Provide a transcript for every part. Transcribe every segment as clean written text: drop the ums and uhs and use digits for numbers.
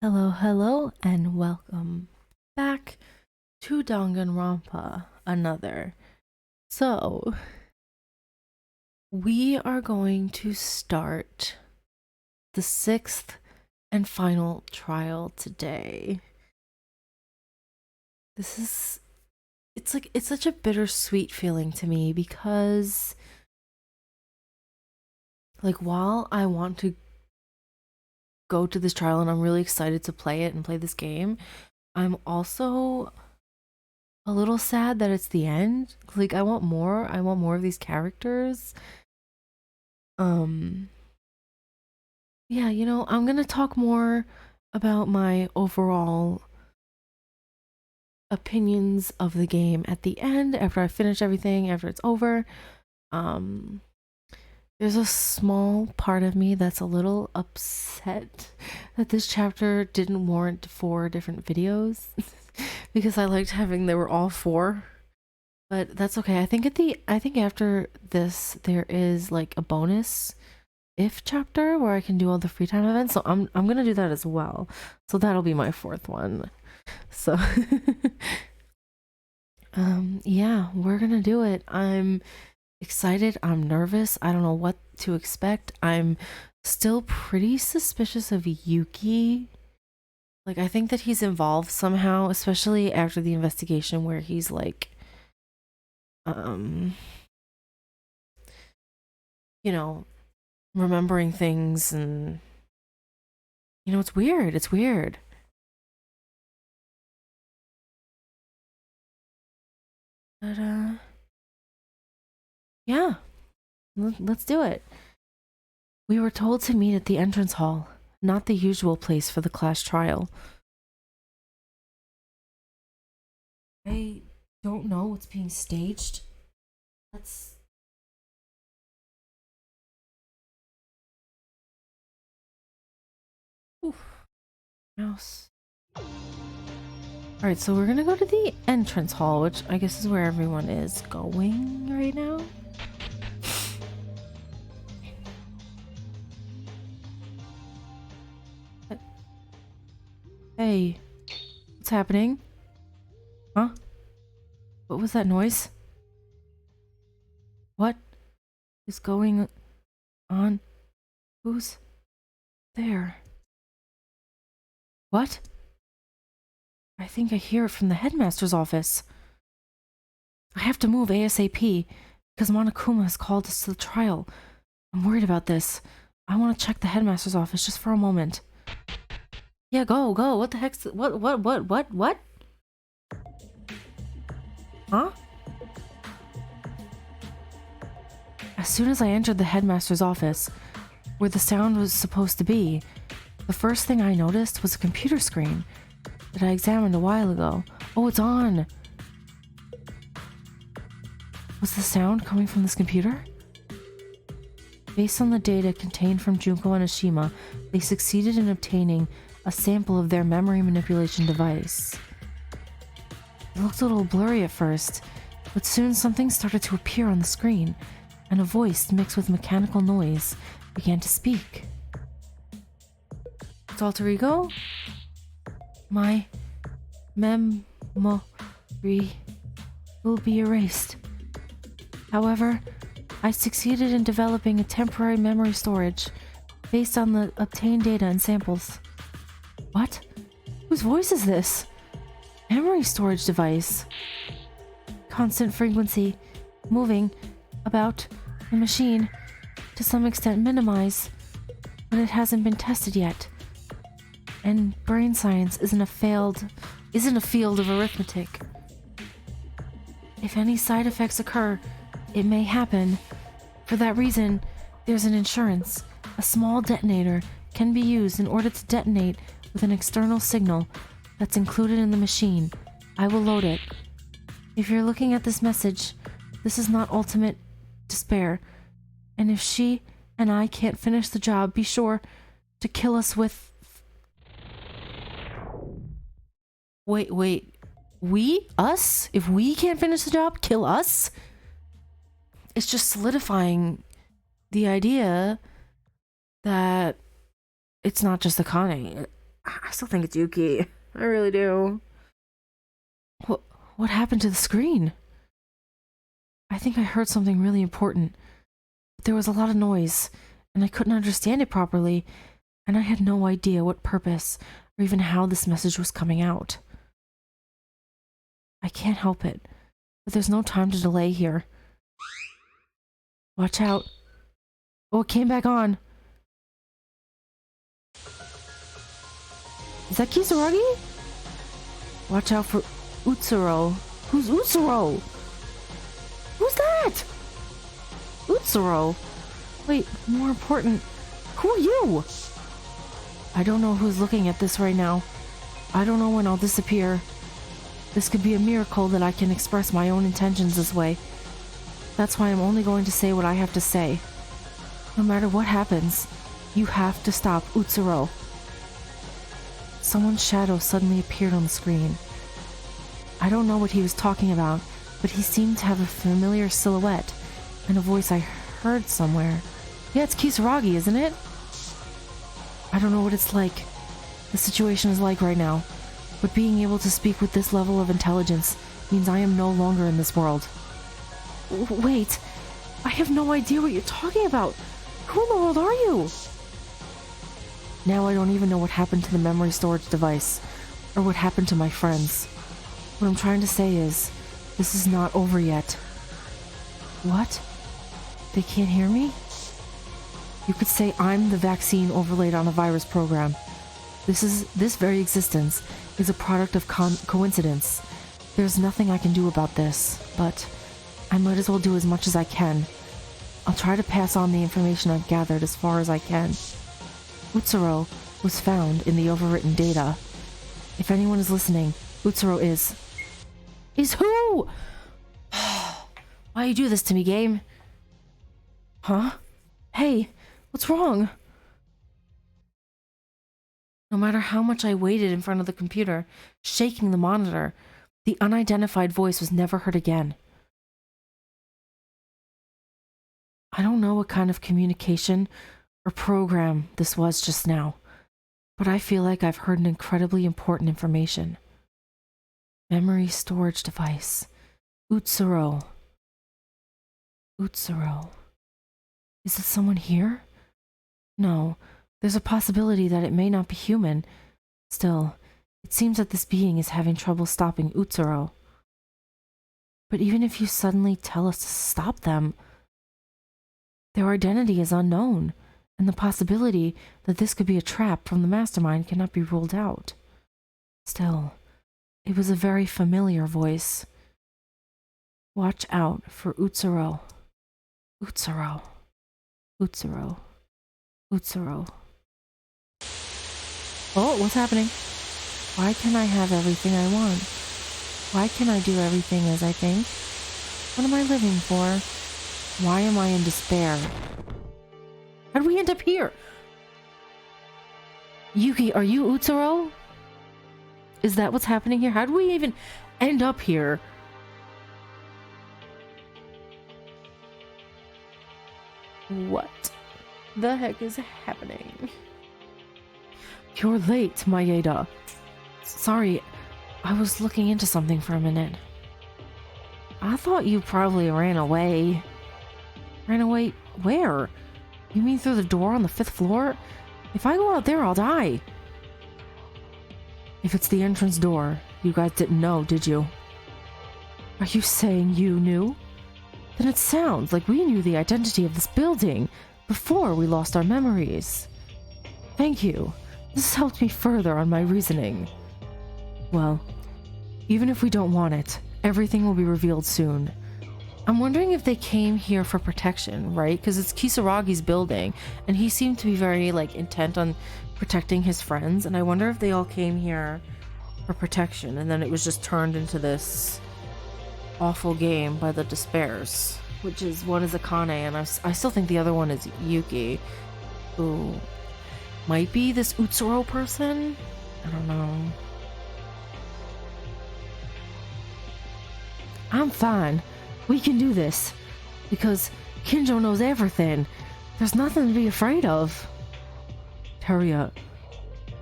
Hello, and welcome back to Danganronpa, another. So, we are going to start the sixth and final trial today. It's such a bittersweet feeling to me because, while I want to go to this trial and I'm really excited to play it and play this game, I'm also a little sad that it's the end. I want more. I want more of these characters. Um yeah, I'm going to talk more about my overall opinions of the game at the end after I finish everything, after it's over. Um there's a small part of me that's a little upset that this chapter didn't warrant 4 different videos because I liked having they were all 4. But that's okay. I think after this there is like a bonus if chapter where I can do all the free time events. So I'm gonna do that as well. So that'll be my 4th one. So yeah, we're gonna do it. I'm excited. I'm nervous. I don't know what to expect. I'm still pretty suspicious of Yuki. I think that he's involved somehow, especially after the investigation where he's um you know remembering things, and it's weird. But yeah, let's do it. We were told to meet at the entrance hall, not the usual place for the class trial. I don't know what's being staged. That's oof. Mouse. Alright, so we're gonna go to the entrance hall, which I guess is where everyone is going right now. Hey, what's happening? Huh? What was that noise? What is going on? Who's there? What? I think I hear it from the headmaster's office. I have to move ASAP because Monokuma has called us to the trial. I'm worried about this. I want to check the headmaster's office just for a moment. Yeah, go. What the heck's... What? Huh? As soon as I entered the headmaster's office, where the sound was supposed to be, the first thing I noticed was a computer screen that I examined a while ago. Oh, it's on! Was the sound coming from this computer? Based on the data contained from Junko and Ashima, they succeeded in obtaining a sample of their memory manipulation device. It looked a little blurry at first, but soon something started to appear on the screen, and a voice mixed with mechanical noise began to speak. It's alter ego? My memory will be erased. However, I succeeded in developing a temporary memory storage based on the obtained data and samples. What? Whose voice is this? Memory storage device. Constant frequency, moving about the machine, to some extent minimize, but it hasn't been tested yet. And brain science isn't a field of arithmetic. If any side effects occur, it may happen. For that reason, there's an insurance. A small detonator can be used in order to detonate with an external signal that's included in the machine. I will load it. If you're looking at this message, this is not ultimate despair. And if she and I can't finish the job, be sure to kill us with... Wait. We? Us? If we can't finish the job, kill us? It's just solidifying the idea that it's not just Akane. I still think it's Yuki. I really do. What happened to the screen? I think I heard something really important. There was a lot of noise, and I couldn't understand it properly, and I had no idea what purpose or even how this message was coming out. I can't help it, but there's no time to delay here. Watch out. Oh, it came back on. Is that Kisaragi? Watch out for Utsuro. Who's Utsuro? Who's that? Utsuro? Wait, more important, who are you? I don't know who's looking at this right now. I don't know when I'll disappear. This could be a miracle that I can express my own intentions this way. That's why I'm only going to say what I have to say. No matter what happens, you have to stop Utsuro. Someone's shadow suddenly appeared on the screen. I don't know what he was talking about, but he seemed to have a familiar silhouette and a voice I heard somewhere. Yeah, it's Kisaragi, isn't it? I don't know what it's like. The situation is like right now, but being able to speak with this level of intelligence means I am no longer in this world. Wait, I have no idea what you're talking about. Who in the world are you? Now I don't even know what happened to the memory storage device, or what happened to my friends. What I'm trying to say is, this is not over yet. What? They can't hear me? You could say I'm the vaccine overlaid on a virus program. This very existence is a product of coincidence. There's nothing I can do about this, but I might as well do as much as I can. I'll try to pass on the information I've gathered as far as I can. Utsuro was found in the overwritten data. If anyone is listening, Utsuro is... Is who? Why you do this to me, game? Huh? Hey, what's wrong? No matter how much I waited in front of the computer, shaking the monitor, the unidentified voice was never heard again. I don't know what kind of communication or program this was just now, but I feel like I've heard an incredibly important information. Memory storage device. Utsuro. Utsuro. Is it someone here? No, there's a possibility that it may not be human. Still, it seems that this being is having trouble stopping Utsuro. But even if you suddenly tell us to stop them, their identity is unknown, and the possibility that this could be a trap from the Mastermind cannot be ruled out. Still, it was a very familiar voice. Watch out for Utsuro. Utsuro. Utsuro. Utsuro. Oh, what's happening? Why can't I have everything I want? Why can't I do everything as I think? What am I living for? Why am I in despair? How did we end up here? Yuki, are you Utsuro? Is that what's happening here? How did we even end up here? What the heck is happening? You're late, Maeda. Sorry, I was looking into something for a minute. I thought you probably ran away. Ran away where? You mean through the door on the 5th floor? If I go out there, I'll die. If it's the entrance door, you guys didn't know, did you? Are you saying you knew? Then it sounds like we knew the identity of this building before we lost our memories. Thank you. This helped me further on my reasoning. Well, even if we don't want it, everything will be revealed soon. I'm wondering if they came here for protection, right? Because it's Kisaragi's building, and he seemed to be very, intent on protecting his friends, and I wonder if they all came here for protection, and then it was just turned into this awful game by the Despairs, which is, one is Akane, and I still think the other one is Yuki, who might be this Utsuro person? I don't know. I'm fine. We can do this. Because Kinjo knows everything. There's nothing to be afraid of. Hurry up.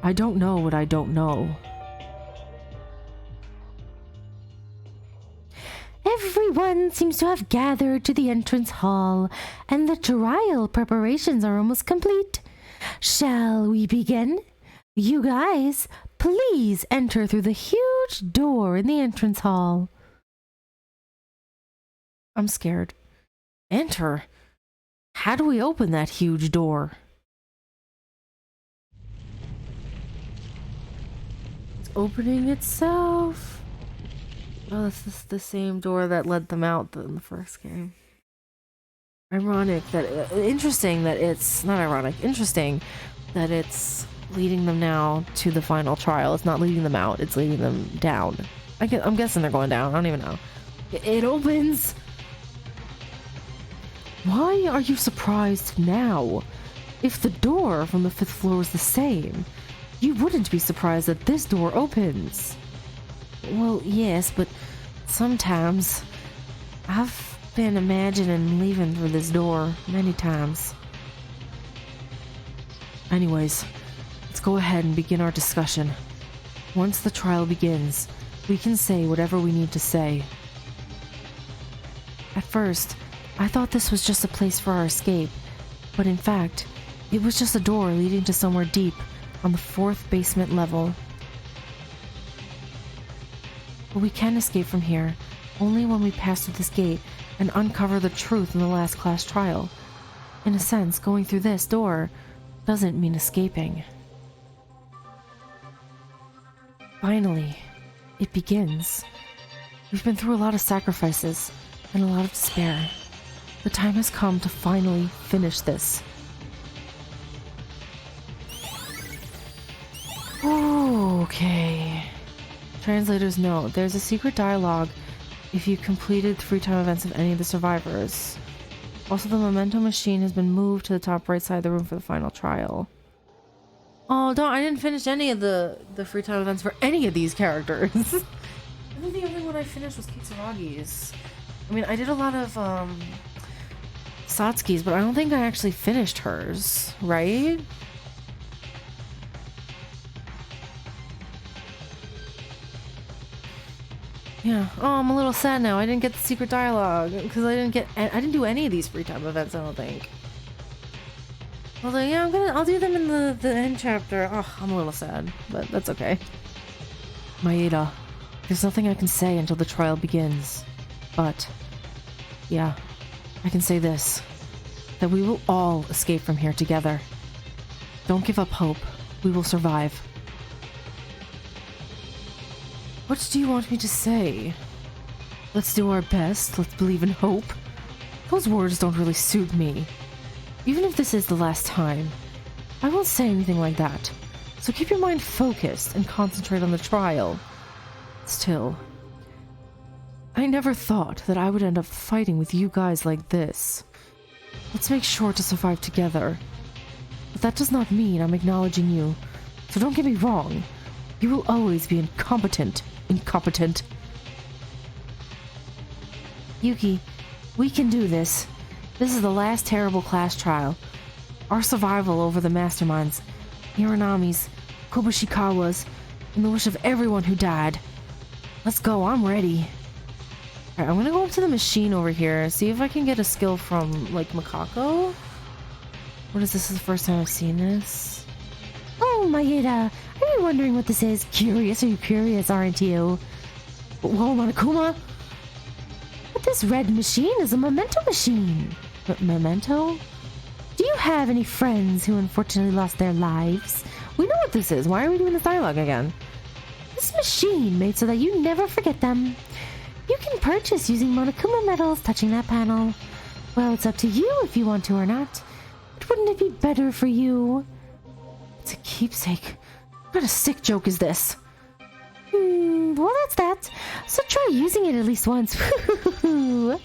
I don't know what I don't know. Everyone seems to have gathered to the entrance hall, and the trial preparations are almost complete. Shall we begin? You guys, please enter through the huge door in the entrance hall. I'm scared. Enter? How do we open that huge door? It's opening itself. Oh, this is the same door that led them out in the first game. Ironic that... interesting that it's... Not ironic. Interesting that it's leading them now to the final trial. It's not leading them out. It's leading them down. I'm guessing they're going down. I don't even know. It opens! Why are you surprised now? If the door from the 5th floor is the same, you wouldn't be surprised that this door opens. Well, yes, but sometimes I've been imagining leaving through this door many times. Anyways, let's go ahead and begin our discussion. Once the trial begins, we can say whatever we need to say. At first, I thought this was just a place for our escape, but in fact, it was just a door leading to somewhere deep on the 4th basement level. But we can escape from here only when we pass through this gate and uncover the truth in the last class trial. In a sense, going through this door doesn't mean escaping. Finally, it begins. We've been through a lot of sacrifices and a lot of despair. The time has come to finally finish this. Okay. Translator's note. There's a secret dialogue if you completed free time events of any of the survivors. Also, the memento machine has been moved to the top right side of the room for the final trial. Oh, I didn't finish any of the free time events for any of these characters. I think the only one I finished was Kisaragi's. I mean, I did a lot of Satsuki's, but I don't think I actually finished hers, right? Yeah. Oh, I'm a little sad now. I didn't get the secret dialogue because I didn't do any of these free time events, I don't think. Although, yeah, I'll do them in the end chapter. Oh, I'm a little sad, but that's okay. Maeda, there's nothing I can say until the trial begins. But, yeah, I can say this, that we will all escape from here together. Don't give up hope. We will survive. What do you want me to say? Let's do our best. Let's believe in hope. Those words don't really suit me. Even if this is the last time, I won't say anything like that. So keep your mind focused and concentrate on the trial. Still, I never thought that I would end up fighting with you guys like this. Let's make sure to survive together. But that does not mean I'm acknowledging you. So don't get me wrong. You will always be incompetent. Yuki, we can do this. This is the last terrible class trial. Our survival over the Masterminds, Hiranami's, Kobushikawa's, and the wish of everyone who died. Let's go, I'm ready. Alright, I'm gonna go up to the machine over here, see if I can get a skill from, like, Makako? What is this? Is the first time I've seen this? Oh, Maeda, are you wondering what this is? Curious? Are you curious, aren't you? Whoa, Monokuma! But this red machine is a memento machine. Memento? Do you have any friends who unfortunately lost their lives? We know what this is. Why are we doing this dialogue again? This machine made so that you never forget them. You can purchase using Monokuma medals touching that panel. Well, it's up to you if you want to or not. But wouldn't it be better for you? It's a keepsake. What kind of sick joke is this? Well, that's that. So try using it at least once. The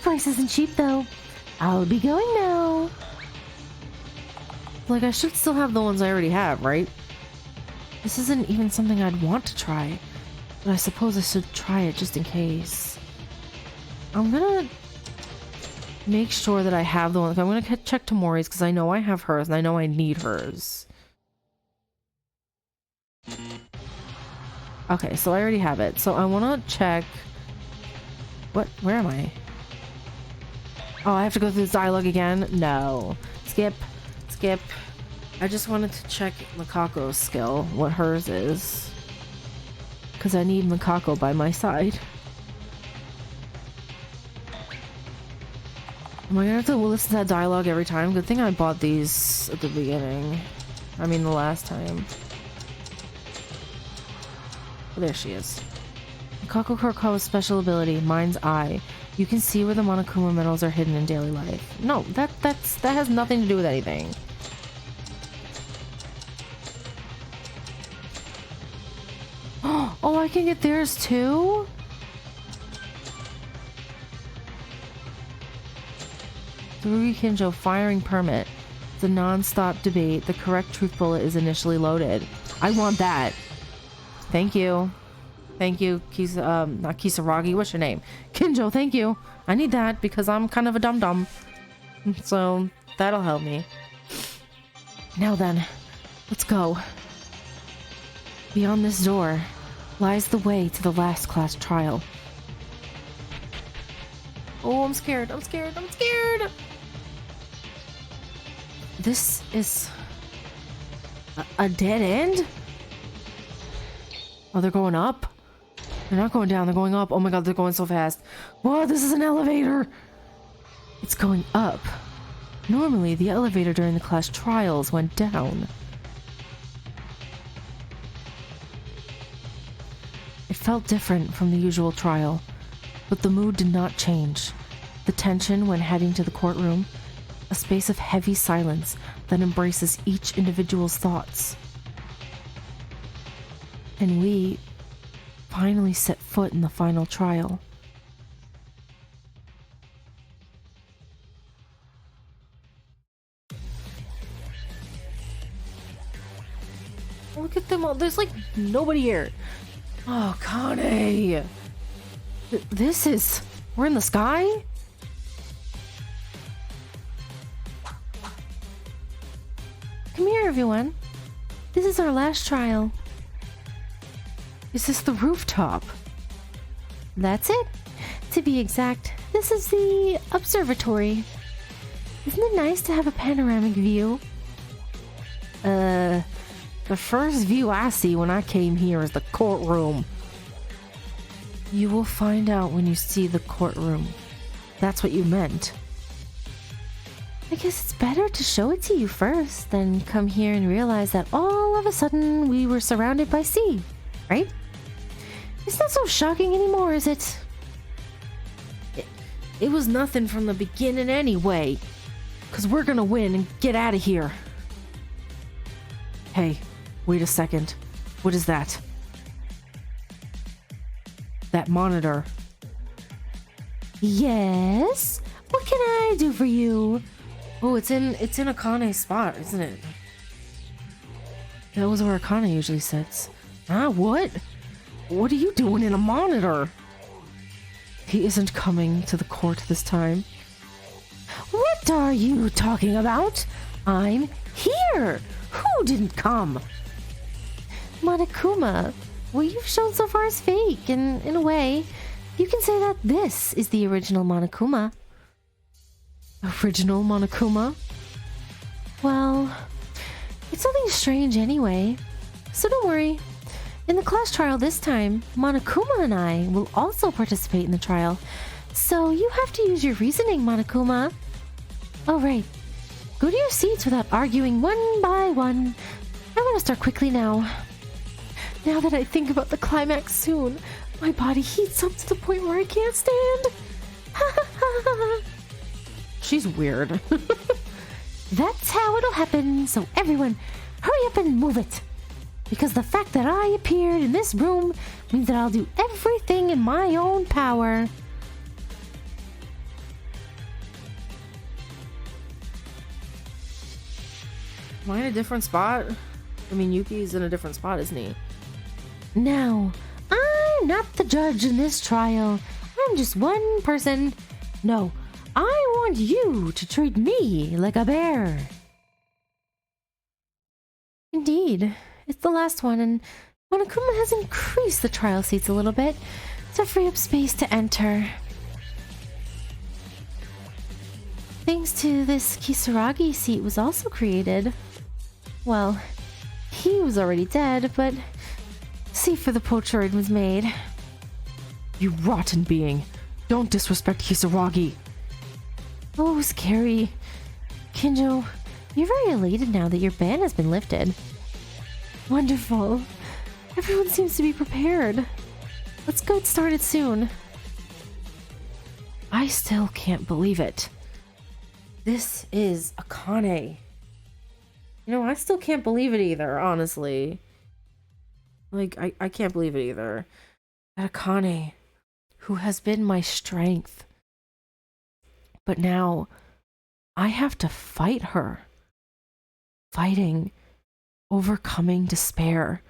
price isn't cheap, though. I'll be going now. Like, I should still have the ones I already have, right? This isn't even something I'd want to try, but I suppose I should try it just in case. I'm gonna make sure that I have the one. I'm gonna check Tamori's because I know I have hers and I know I need hers. Okay, so I already have it. So I want to check... What? Where am I? Oh, I have to go through this dialogue again? No. Skip. Skip. I just wanted to check Makako's skill, what hers is. Because I need Makako by my side. Am I gonna have to listen to that dialogue every time? Good thing I bought these at the beginning. I mean, the last time. Oh, there she is. Makako Kurakawa's special ability, Mind's Eye. You can see where the Monokuma medals are hidden in daily life. No, that has nothing to do with anything. Oh, I can get theirs too? Tsurugi Kinjo firing permit. It's a non-stop debate. The correct truth bullet is initially loaded. I want that. Thank you. Thank you, not Kisaragi. What's your name? Kinjo, thank you. I need that because I'm kind of a dum-dum. So, that'll help me. Now then, let's go. Beyond this door lies the way to the last class trial. Oh, I'm scared. I'm scared. I'm scared. This is a dead end? Oh, they're going up? They're not going down. They're going up. Oh my god, they're going so fast. Whoa, this is an elevator. It's going up. Normally, the elevator during the class trials went down. It felt different from the usual trial, but the mood did not change. The tension when heading to the courtroom, a space of heavy silence that embraces each individual's thoughts. And we finally set foot in the final trial. Look at them all. There's like nobody here. Oh, Kane. This is... We're in the sky? Come here, everyone. This is our last trial. Is this the rooftop? That's it. To be exact, this is the observatory. Isn't it nice to have a panoramic view? The first view I see when I came here is the courtroom. You will find out when you see the courtroom. That's what you meant. I guess it's better to show it to you first than come here and realize that all of a sudden we were surrounded by sea, right? It's not so shocking anymore, is it? It was nothing from the beginning anyway. 'Cause we're gonna win and get out of here. Hey, wait a second. What is that? That monitor. Yes? What can I do for you? Oh, it's in Akane's spot, isn't it? That was where Akane usually sits. Ah, what? What are you doing in a monitor? He isn't coming to the court this time. What are you talking about? I'm here. Who didn't come? Monokuma, what you've shown so far is fake, and in a way, you can say that this is the original Monokuma. Original Monokuma? Well, it's nothing strange anyway, so don't worry. In the class trial this time, Monokuma and I will also participate in the trial, so you have to use your reasoning, Monokuma. Oh right, go to your seats without arguing one by one. I want to start quickly now. Now that I think about the climax soon, my body heats up to the point where I can't stand. She's weird. That's how it'll happen, so everyone, hurry up and move it. Because the fact that I appeared in this room means that I'll do everything in my own power. Am I in a different spot? I mean, Yuki's in a different spot, isn't he? Now, I'm not the judge in this trial. I'm just one person. No, I want you to treat me like a bear. Indeed, it's the last one, and Monokuma has increased the trial seats a little bit to free up space to enter. Thanks to this, Kisaragi seat was also created. Well, he was already dead, but seat for the poacher was made. You rotten being! Don't disrespect Kisaragi! Oh, scary. Kinjo, you're very elated now that your ban has been lifted. Wonderful. Everyone seems to be prepared. Let's get started soon. I still can't believe it. This is Akane. You know, I still can't believe it either, honestly. Like, I can't believe it either. That Akane, who has been my strength. But now, I have to fight her. Fighting, overcoming despair.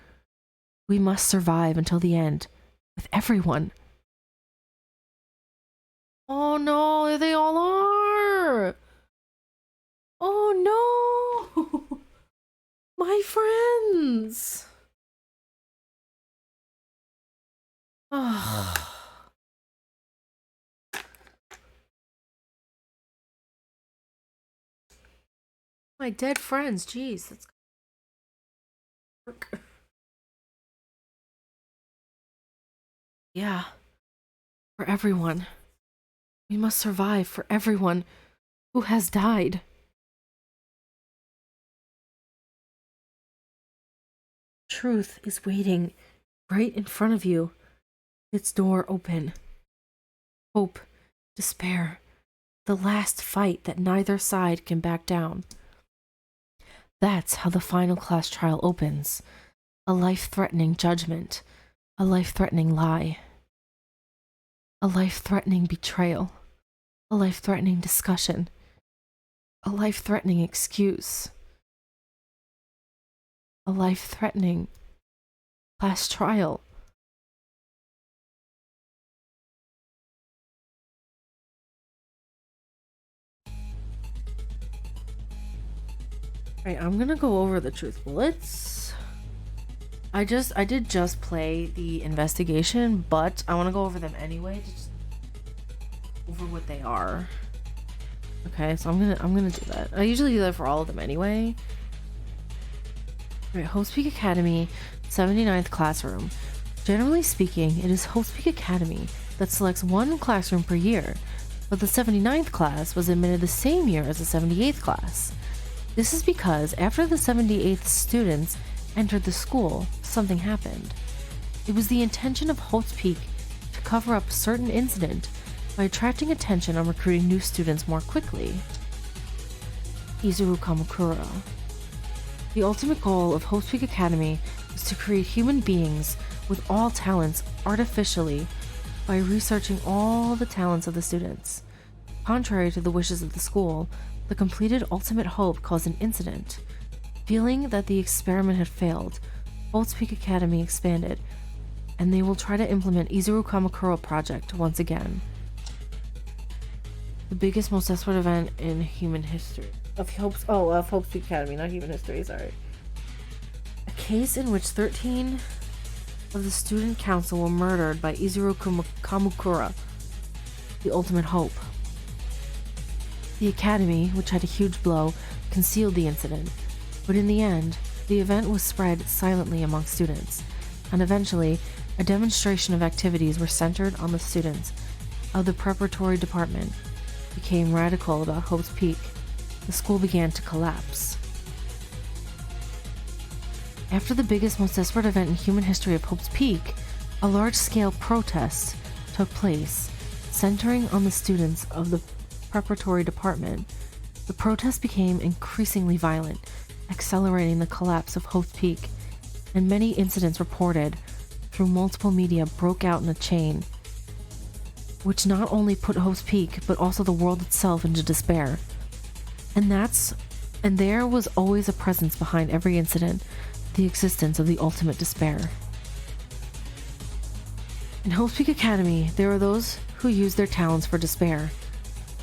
We must survive until the end, with everyone. Oh no, they all are! Oh no! My friends! Oh. My dead friends, jeez, that's work. Yeah, for everyone. We must survive for everyone who has died. Truth is waiting right in front of you. Its door open. Hope, despair, the last fight that neither side can back down. That's how the final class trial opens. A life-threatening judgment. A life-threatening lie. A life-threatening betrayal. A life-threatening discussion. A life-threatening excuse. A life-threatening class trial. Alright, I'm gonna go over the truth bullets. I did just play the investigation, but I want to go over them anyway, just over what they are. Okay, so I'm gonna do that. I usually do that for all of them anyway. Alright, Hope's Peak Academy, 79th classroom. Generally speaking, it is Hope's Peak Academy that selects one classroom per year, but the 79th class was admitted the same year as the 78th class. This is because after the 78th students entered the school, something happened. It was the intention of Hope's Peak to cover up a certain incident by attracting attention on recruiting new students more quickly. Izuru Kamakura. The ultimate goal of Hope's Peak Academy is to create human beings with all talents artificially by researching all the talents of the students. Contrary to the wishes of the school, the completed Ultimate Hope caused an incident. Feeling that the experiment had failed, Hope's Peak Academy expanded, and they will try to implement Izuru Kamakura project once again. The biggest, most desperate event in human history. Of Hope's Peak Academy, not human history, sorry. A case in which 13 of the student council were murdered by Izuru Kamakura, the Ultimate Hope. The academy, which had a huge blow, concealed the incident, but in the end, the event was spread silently among students, and eventually, a demonstration of activities were centered on the students of the preparatory department became radical about Hope's Peak. The school began to collapse. After the biggest, most desperate event in human history of Hope's Peak, a large-scale protest took place, centering on the students of the preparatory department. The protest became increasingly violent, accelerating the collapse of Hope's Peak, and many incidents reported through multiple media broke out in a chain, which not only put Hope's Peak, but also the world itself into despair. And there was always a presence behind every incident, the existence of the ultimate despair. In Hope's Peak Academy, there are those who use their talents for despair.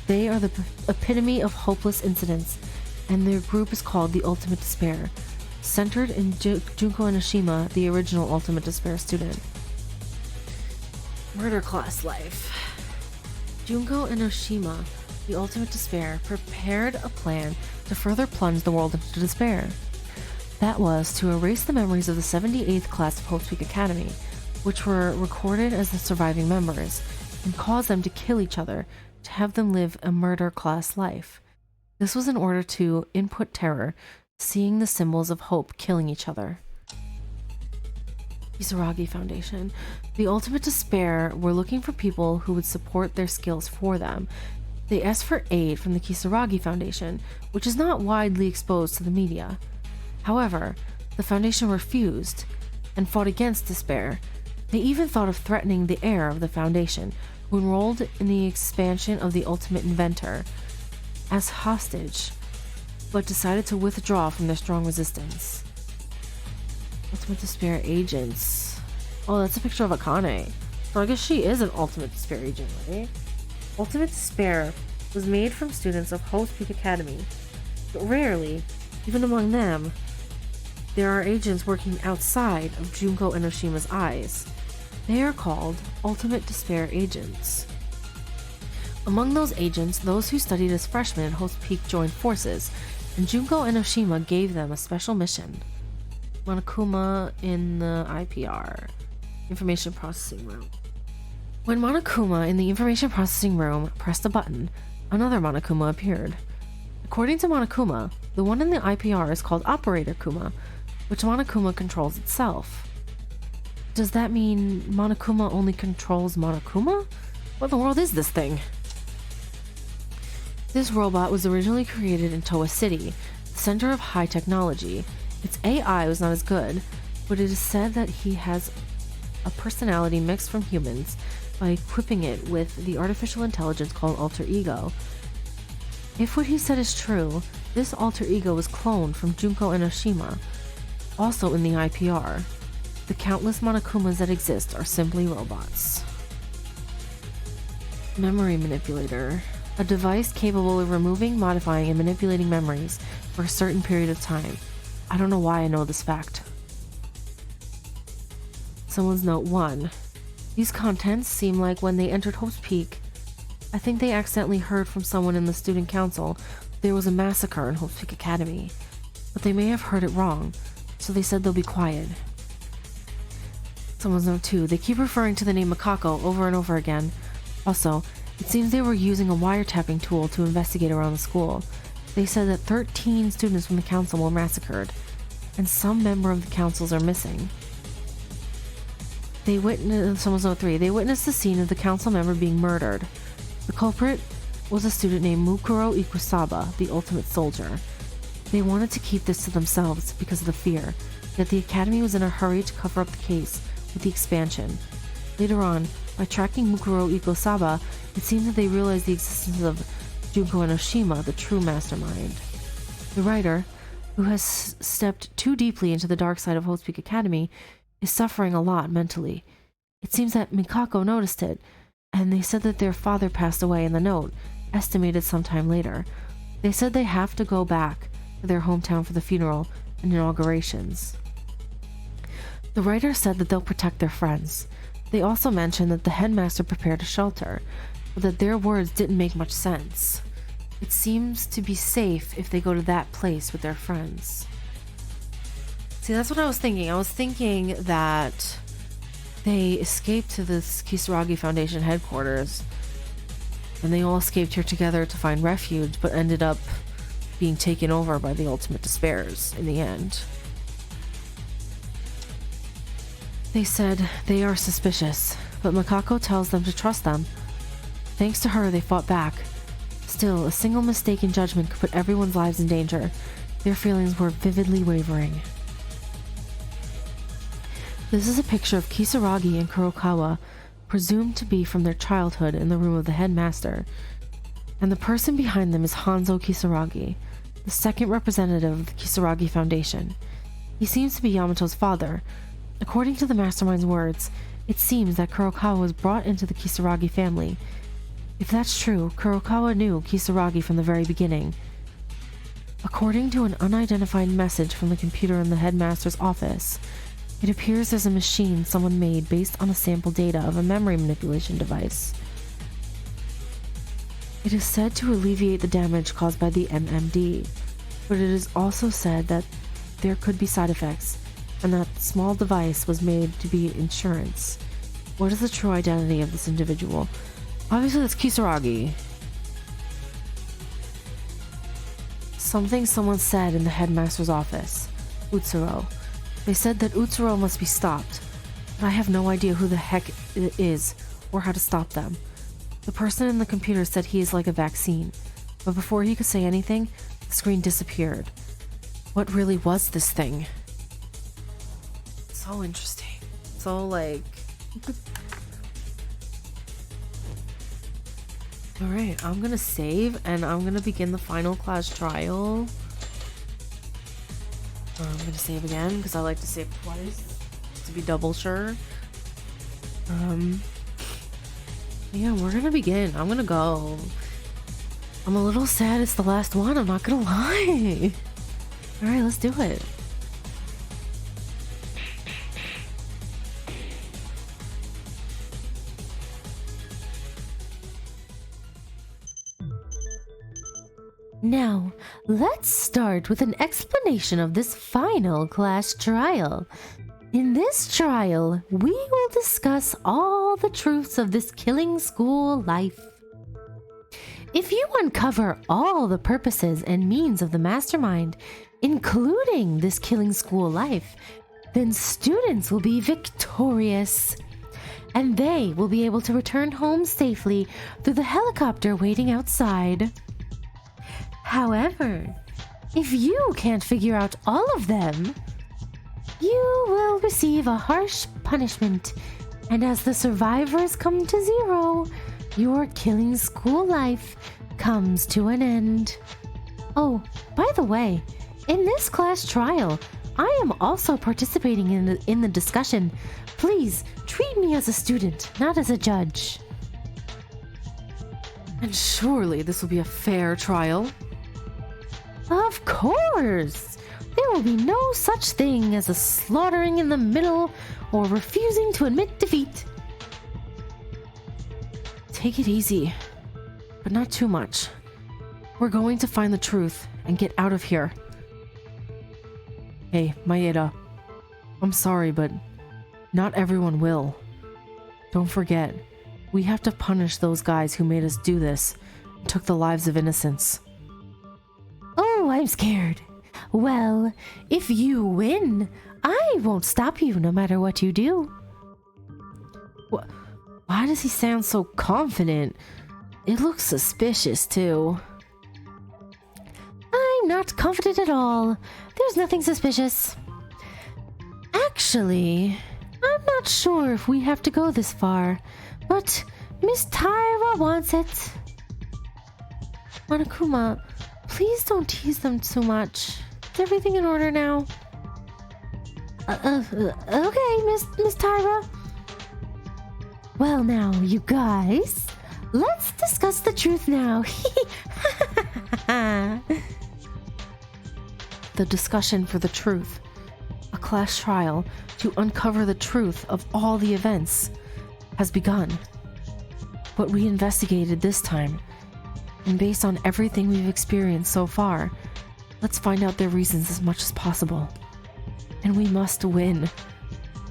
They are the epitome of hopeless incidents, and their group is called the Ultimate Despair. centered in Junko Enoshima, the original Ultimate Despair student. Murder class life. Junko Enoshima, the Ultimate Despair, prepared a plan to further plunge the world into despair. That was to erase the memories of the 78th class of Hope's Peak Academy, which were recorded as the surviving members, and cause them to kill each other to have them live a murder class life. This was in order to input terror, seeing the symbols of hope killing each other. Kisaragi Foundation. The Ultimate Despair were looking for people who would support their skills for them. They asked for aid from the Kisaragi Foundation, which is not widely exposed to the media. However, the Foundation refused and fought against despair. They even thought of threatening the heir of the Foundation, who enrolled in the expansion of the Ultimate Inventor, as hostage, but decided to withdraw from their strong resistance. Ultimate Despair agents. Oh, that's a picture of Akane. So I guess she is an Ultimate Despair agent, right? Ultimate Despair was made from students of Hope's Peak Academy, but rarely, even among them, there are agents working outside of Junko Enoshima's eyes. They are called Ultimate Despair agents. Among those agents, those who studied as freshmen at Hope's Peak joined forces, and Junko Enoshima gave them a special mission. Monokuma in the IPR, Information Processing Room. When Monokuma in the Information Processing Room pressed a button, another Monokuma appeared. According to Monokuma, the one in the IPR is called Operator Kuma, which Monokuma controls itself. Does that mean Monokuma only controls Monokuma? What in the world is this thing? This robot was originally created in Towa City, the center of high technology. Its AI was not as good, but it is said that he has a personality mixed from humans by equipping it with the artificial intelligence called Alter Ego. If what he said is true, this Alter Ego was cloned from Junko Enoshima, also in the IPR. The countless Monokumas that exist are simply robots. Memory Manipulator. A device capable of removing, modifying, and manipulating memories for a certain period of time. I don't know why I know this fact. Someone's note 1. These contents seem like when they entered Hope's Peak, I think they accidentally heard from someone in the student council there was a massacre in Hope's Peak Academy, but they may have heard it wrong, so they said they'll be quiet. Someone's note 2. They keep referring to the name Makako over and over again. Also, it seems they were using a wiretapping tool to investigate around the school. They said that 13 students from the council were massacred, and some member of the councils are missing. Someone's note 3. They witnessed the scene of the council member being murdered. The culprit was a student named Mukuro Ikusaba, the ultimate soldier. They wanted to keep this to themselves because of the fear, yet the academy was in a hurry to cover up the case with the expansion. Later on, by tracking Mukuro Ikusaba, it seemed that they realized the existence of Junko Enoshima, the true mastermind. The writer, who has stepped too deeply into the dark side of Hope's Peak Academy, is suffering a lot mentally. It seems that Mikako noticed it, and they said that their father passed away in the note, estimated sometime later. They said they have to go back to their hometown for the funeral and inaugurations. The writer said that they'll protect their friends. They also mentioned that the headmaster prepared a shelter, but that their words didn't make much sense. It seems to be safe if they go to that place with their friends. See, that's what I was thinking. I was thinking that they escaped to this Kisaragi Foundation headquarters, and they all escaped here together to find refuge, but ended up being taken over by the Ultimate Despairs in the end. They said they are suspicious, but Makako tells them to trust them. Thanks to her, they fought back. Still, a single mistake in judgment could put everyone's lives in danger. Their feelings were vividly wavering. This is a picture of Kisaragi and Kurokawa, presumed to be from their childhood, in the room of the headmaster. And the person behind them is Hanzo Kisaragi, the second representative of the Kisaragi Foundation. He seems to be Yamato's father. According to the Mastermind's words, it seems that Kurokawa was brought into the Kisaragi family. If that's true, Kurokawa knew Kisaragi from the very beginning. According to an unidentified message from the computer in the headmaster's office, it appears there's a machine someone made based on a sample data of a memory manipulation device. It is said to alleviate the damage caused by the MMD, but it is also said that there could be side effects, and that the small device was made to be insurance. What is the true identity of this individual? Obviously, that's Kisaragi. Something someone said in the headmaster's office. Utsuro. They said that Utsuro must be stopped, but I have no idea who the heck it is or how to stop them. The person in the computer said he is like a vaccine, but before he could say anything, the screen disappeared. What really was this thing? So interesting. So, like... Alright, I'm gonna save, and I'm gonna begin the final class trial. I'm gonna save again, because I like to save twice, just to be double sure. Yeah, we're gonna begin. I'm gonna go. I'm a little sad it's the last one, I'm not gonna lie. Alright, let's do it. Now, let's start with an explanation of this final class trial. In this trial, we will discuss all the truths of this killing school life. If you uncover all the purposes and means of the Mastermind, including this killing school life, then students will be victorious. And they will be able to return home safely through the helicopter waiting outside. However, if you can't figure out all of them, you will receive a harsh punishment, and as the survivors come to zero, your killing school life comes to an end. Oh, by the way, in this class trial, I am also participating in the discussion. Please treat me as a student, not as a judge. And surely this will be a fair trial. Of course! There will be no such thing as a slaughtering in the middle or refusing to admit defeat. Take it easy, but not too much. We're going to find the truth and get out of here. Hey, Maeda. I'm sorry, but not everyone will. Don't forget, we have to punish those guys who made us do this and took the lives of innocents. Oh, I'm scared. Well, if you win, I won't stop you no matter what you do. Why does he sound so confident? It looks suspicious, too. I'm not confident at all. There's nothing suspicious. Actually, I'm not sure if we have to go this far, but Miss Tyra wants it. Monokuma, please don't tease them too much. Is everything in order now? Okay, Miss Tyra. Well now, you guys, let's discuss the truth now. The discussion for the truth. A class trial to uncover the truth of all the events has begun. What we investigated this time, and based on everything we've experienced so far, let's find out their reasons as much as possible. And we must win.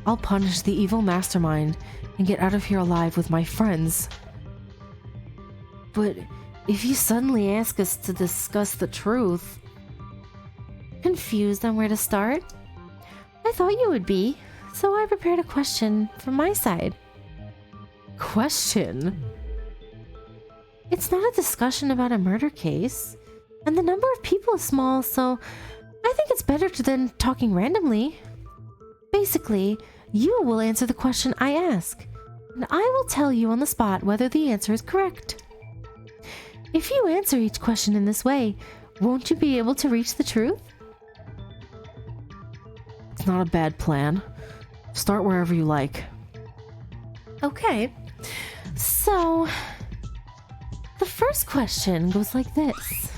I'll punish the evil mastermind and get out of here alive with my friends. But if you suddenly ask us to discuss the truth... Confused on where to start? I thought you would be, so I prepared a question from my side. Question? It's not a discussion about a murder case, and the number of people is small, so I think it's better than talking randomly. Basically, you will answer the question I ask, and I will tell you on the spot whether the answer is correct. If you answer each question in this way, won't you be able to reach the truth? It's not a bad plan. Start wherever you like. Okay, so the first question goes like this.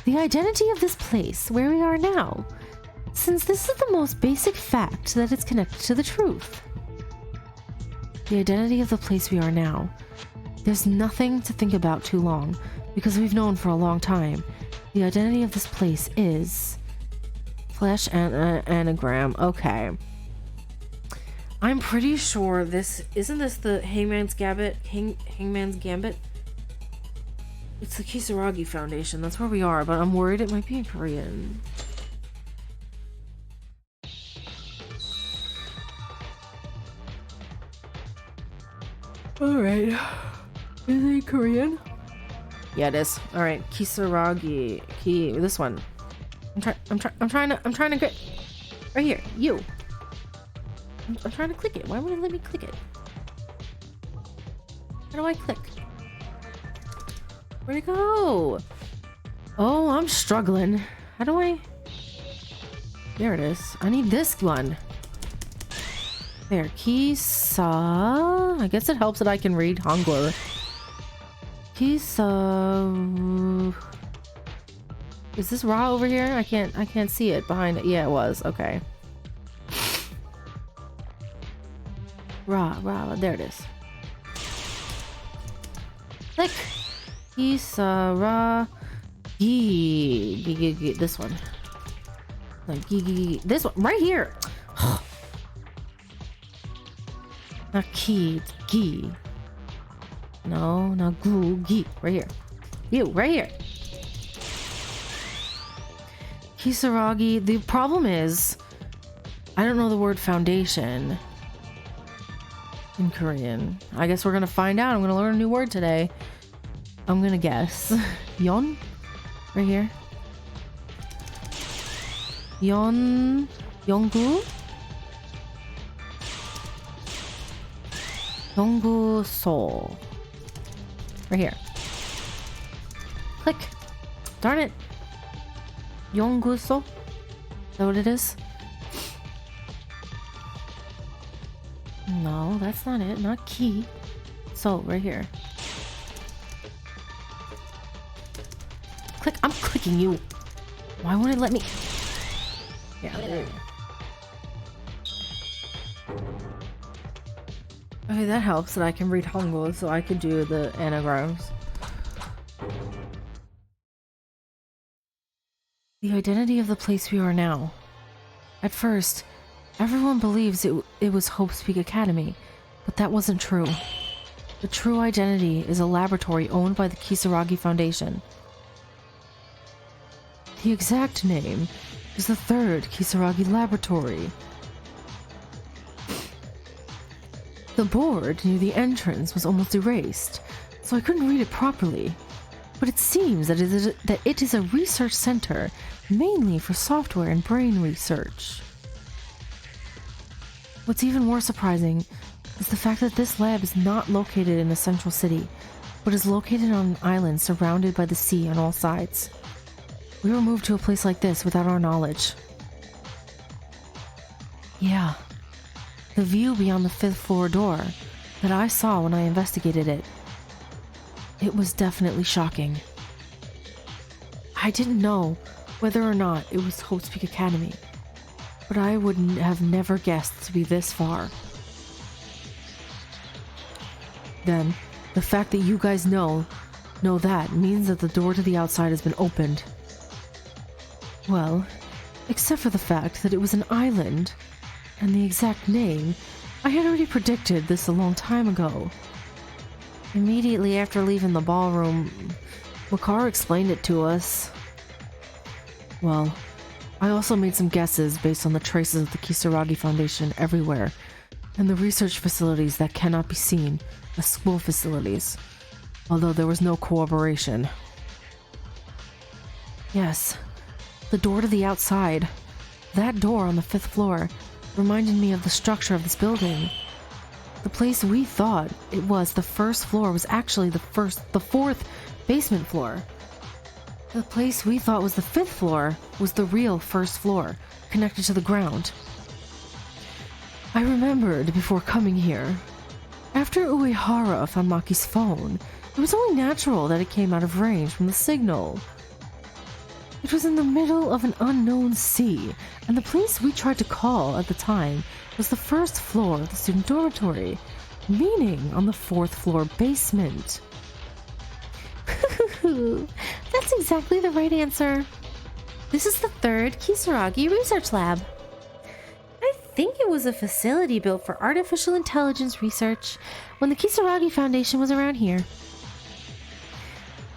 the identity of this place where we are now, since this is the most basic fact that it's connected to the truth. The identity of the place we are now. There's nothing to think about too long, because we've known for a long time. The identity of this place is... Flesh anagram. Okay. I'm pretty sure this... Isn't this the Hangman's Gambit? Hangman's Gambit? It's the Kisaragi Foundation. That's where we are, but I'm worried it might be in Korean. Alright. Is it Korean? Yeah, it is. Alright, Kisaragi. This one. I'm trying to get right here. You. I'm trying to click it. Why won't it let me click it? How do I click? Where'd it go? Oh, I'm struggling. How do I... There it is. I need this one. There. Kisa... I guess it helps that I can read Hangul. Kisa... Is this Ra over here? I can't see it behind it. Yeah, it was. Okay. Ra, there it is. Click. Kisaragi. This one. Like, this one. Right here. Not ki, it's gi. No, not gu, gi. Right here. You, right here. Kisaragi. The problem is, I don't know the word foundation in Korean. I guess we're gonna find out. I'm gonna learn a new word today. I'm gonna guess. Yon? Right here. Yon... Yonggu? Yonggu Seoul. Right here. Click. Darn it. Yonggu Seoul? Is that what it is? No, that's not it. Not key. So, right here. Click. I'm clicking you. Why won't it let me? Yeah, there you go. Okay, that helps that I can read Hangul, so I can do the anagrams. The identity of the place we are now. At first, everyone believes it was Hope Peak Academy, but that wasn't true. The true identity is a laboratory owned by the Kisaragi Foundation. The exact name is the third Kisaragi Laboratory. The board near the entrance was almost erased, so I couldn't read it properly. But it seems that it is a research center mainly for software and brain research. What's even more surprising is the fact that this lab is not located in a central city, but is located on an island surrounded by the sea on all sides. We were moved to a place like this without our knowledge. Yeah. The view beyond the 5th floor door that I saw when I investigated it. It was definitely shocking. I didn't know whether or not it was Hope Peak Academy, but I would have never guessed to be this far. Then, the fact that you guys know that means that the door to the outside has been opened. Well, except for the fact that it was an island, and the exact name, I had already predicted this a long time ago. Immediately after leaving the ballroom, Makar explained it to us. Well, I also made some guesses based on the traces of the Kisaragi Foundation everywhere, and the research facilities that cannot be seen as school facilities, although there was no corroboration. Yes, the door to the outside, that door on the 5th floor, reminded me of the structure of this building. The place we thought it was the 1st floor was actually the 4th basement floor. The place we thought was the 5th floor was the real 1st floor, connected to the ground. I remembered before coming here. After Uehara found Maki's phone, it was only natural that it came out of range from the signal. It was in the middle of an unknown sea, and the place we tried to call at the time was the first floor of the student dormitory, meaning on the 4th floor basement. That's exactly the right answer. This is the 3rd Kisaragi Research Lab. I think it was a facility built for artificial intelligence research when the Kisaragi Foundation was around here.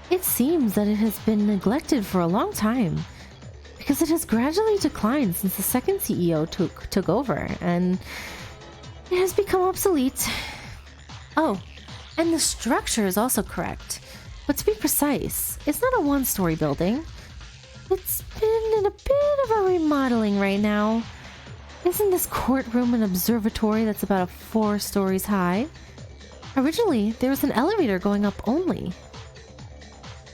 It seems that it has been neglected for a long time, because it has gradually declined since the 2nd CEO took over, and it has become obsolete. Oh, and the structure is also correct. But to be precise, it's not a 1-story building. It's been in a bit of a remodeling right now. Isn't this courtroom an observatory that's about 4 stories high? Originally, there was an elevator going up only.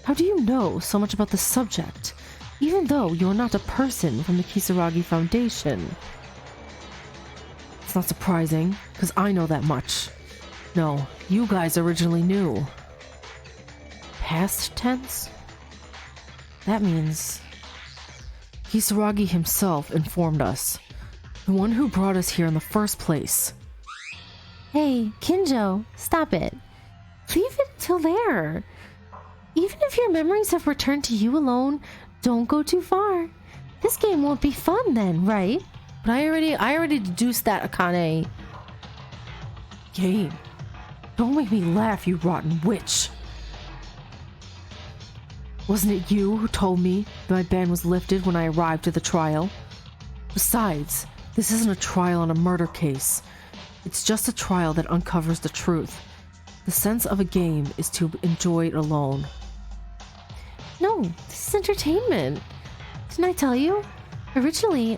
How do you know so much about the subject, even though you're not a person from the Kisaragi Foundation? It's not surprising, because I know that much. No, you guys originally knew. Past tense? That means Kisaragi himself informed us. The one who brought us here in the first place. Hey, Kinjo, stop it. Leave it till there. Even if your memories have returned to you alone, don't go too far. This game won't be fun then, right? But I already deduced that, Akane. Game. Don't make me laugh, you rotten witch. Wasn't it you who told me that my ban was lifted when I arrived at the trial? Besides, this isn't a trial on a murder case. It's just a trial that uncovers the truth. The sense of a game is to enjoy it alone. No, this is entertainment. Didn't I tell you? Originally,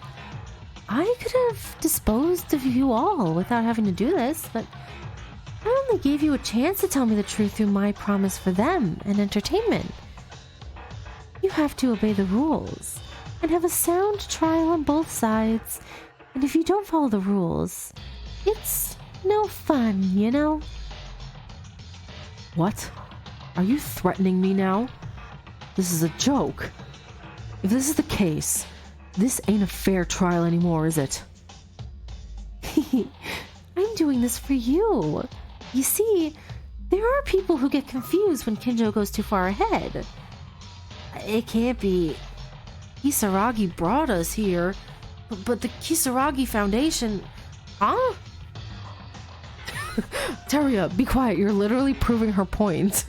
I could have disposed of you all without having to do this, but I only gave you a chance to tell me the truth through my promise for them and entertainment. You have to obey the rules and have a sound trial on both sides, and if you don't follow the rules, it's no fun, you know? What? Are you threatening me now? This is a joke. If this is the case, this ain't a fair trial anymore, is it? I'm doing this for you. You see, there are people who get confused when Kinjo goes too far ahead. It can't be. Kisaragi brought us here, but the Kisaragi Foundation... Huh? Teria, be quiet. You're literally proving her point.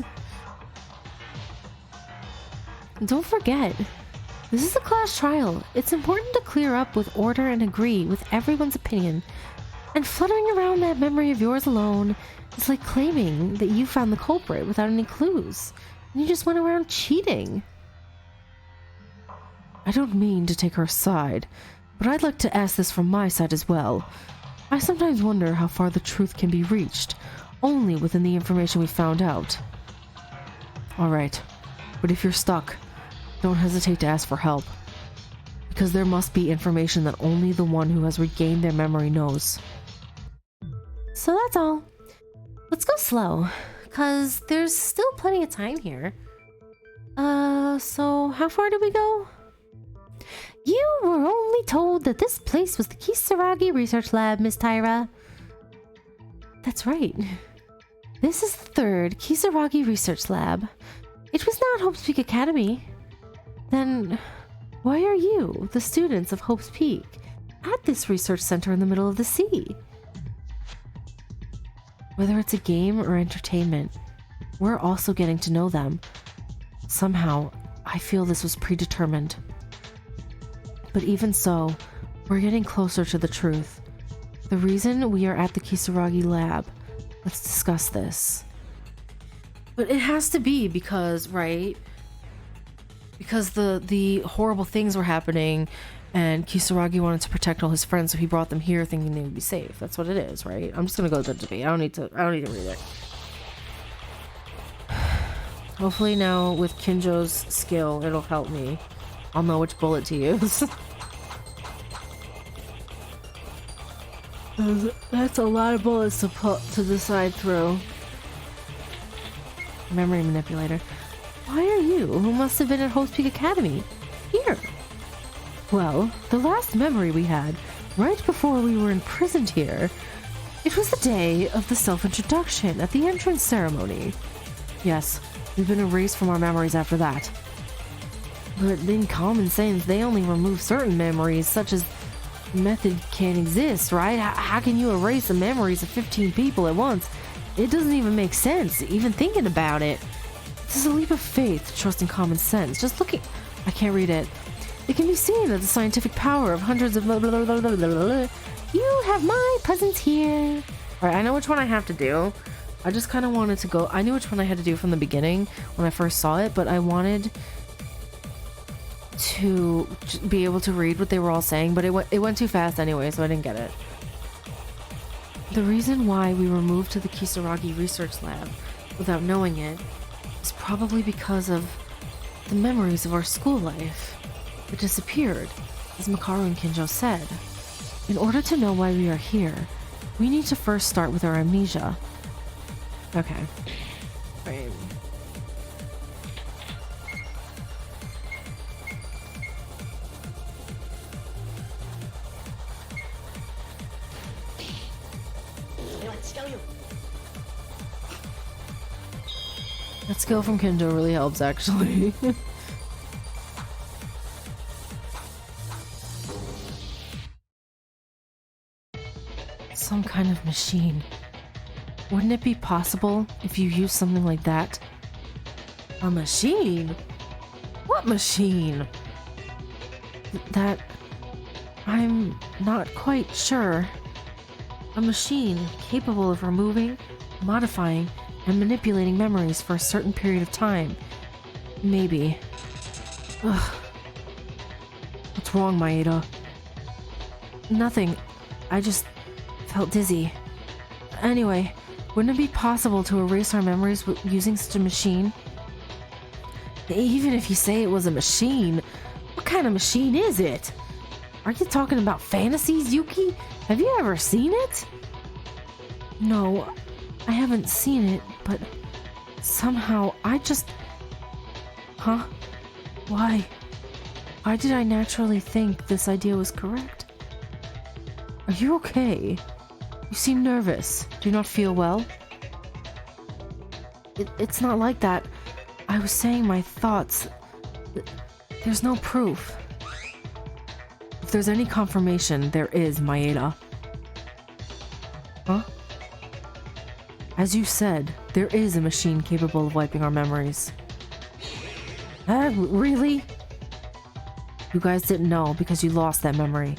Don't forget, this is a class trial. It's important to clear up with order and agree with everyone's opinion. And fluttering around that memory of yours alone is like claiming that you found the culprit without any clues. And you just went around cheating. I don't mean to take her side, but I'd like to ask this from my side as well. I sometimes wonder how far the truth can be reached, only within the information we found out. Alright, but if you're stuck, don't hesitate to ask for help. Because there must be information that only the one who has regained their memory knows. So that's all. Let's go slow, cause there's still plenty of time here. So how far did we go? You were only told that this place was the Kisaragi Research Lab, Miss Tyra. That's right. This is the 3rd Kisaragi Research Lab. It was not Hope's Peak Academy. Then why are you, the students of Hope's Peak, at this research center in the middle of the sea? Whether it's a game or entertainment, we're also getting to know them. Somehow, I feel this was predetermined. But even so, we're getting closer to the truth. The reason we are at the Kisaragi lab. Let's discuss this. But it has to be because, right? Because the horrible things were happening and Kisaragi wanted to protect all his friends, so he brought them here thinking they would be safe. That's what it is, right? I'm just gonna go to the debate. I don't need to read it. Hopefully now with Kinjo's skill, it'll help me. I'll know which bullet to use. That's a lot of bullets to decide through. Memory manipulator. Why are you, who must have been at Hope's Peak Academy, Here. Well, the last memory we had, right before we were imprisoned here, it was the day of the self-introduction at the entrance ceremony. Yes, we've been erased from our memories after that. But in common sense, they only remove certain memories, such as method can't exist, right? How can you erase the memories of 15 people at once? It doesn't even make sense, even thinking about it. This is a leap of faith, trusting common sense. Just looking... I can't read it. It can be seen that the scientific power of hundreds of... Blah, blah, blah, blah, blah, blah, blah. You have my presence here. Alright, I know which one I have to do. I just kind of wanted to go... I knew which one I had to do from the beginning when I first saw it, but I wanted to be able to read what they were all saying, but it went too fast anyway, so I didn't get it. The reason why we were moved to the Kisaragi research lab without knowing it is probably because of the memories of our school life that disappeared, as Makaru and Kinjo said. In order to know why we are here, we need to first start with our amnesia. Okay. Right. That skill from Kinjo really helps, actually. Some kind of machine. Wouldn't it be possible if you used something like that? A machine? What machine? That... I'm not quite sure. A machine capable of removing, modifying, and manipulating memories for a certain period of time. Maybe. Ugh. What's wrong, Maeda? Nothing. I just felt dizzy. Anyway, wouldn't it be possible to erase our memories using such a machine? Even if you say it was a machine, what kind of machine is it? Are you talking about fantasies, Yuki? Have you ever seen it? No, I haven't seen it, but somehow I just... Huh? Why? Why did I naturally think this idea was correct? Are you okay? You seem nervous. Do you not feel well? It's not like that. I was saying my thoughts. There's no proof. If there's any confirmation, there is, Maeda. Huh? As you said, there is a machine capable of wiping our memories. Really? You guys didn't know because you lost that memory.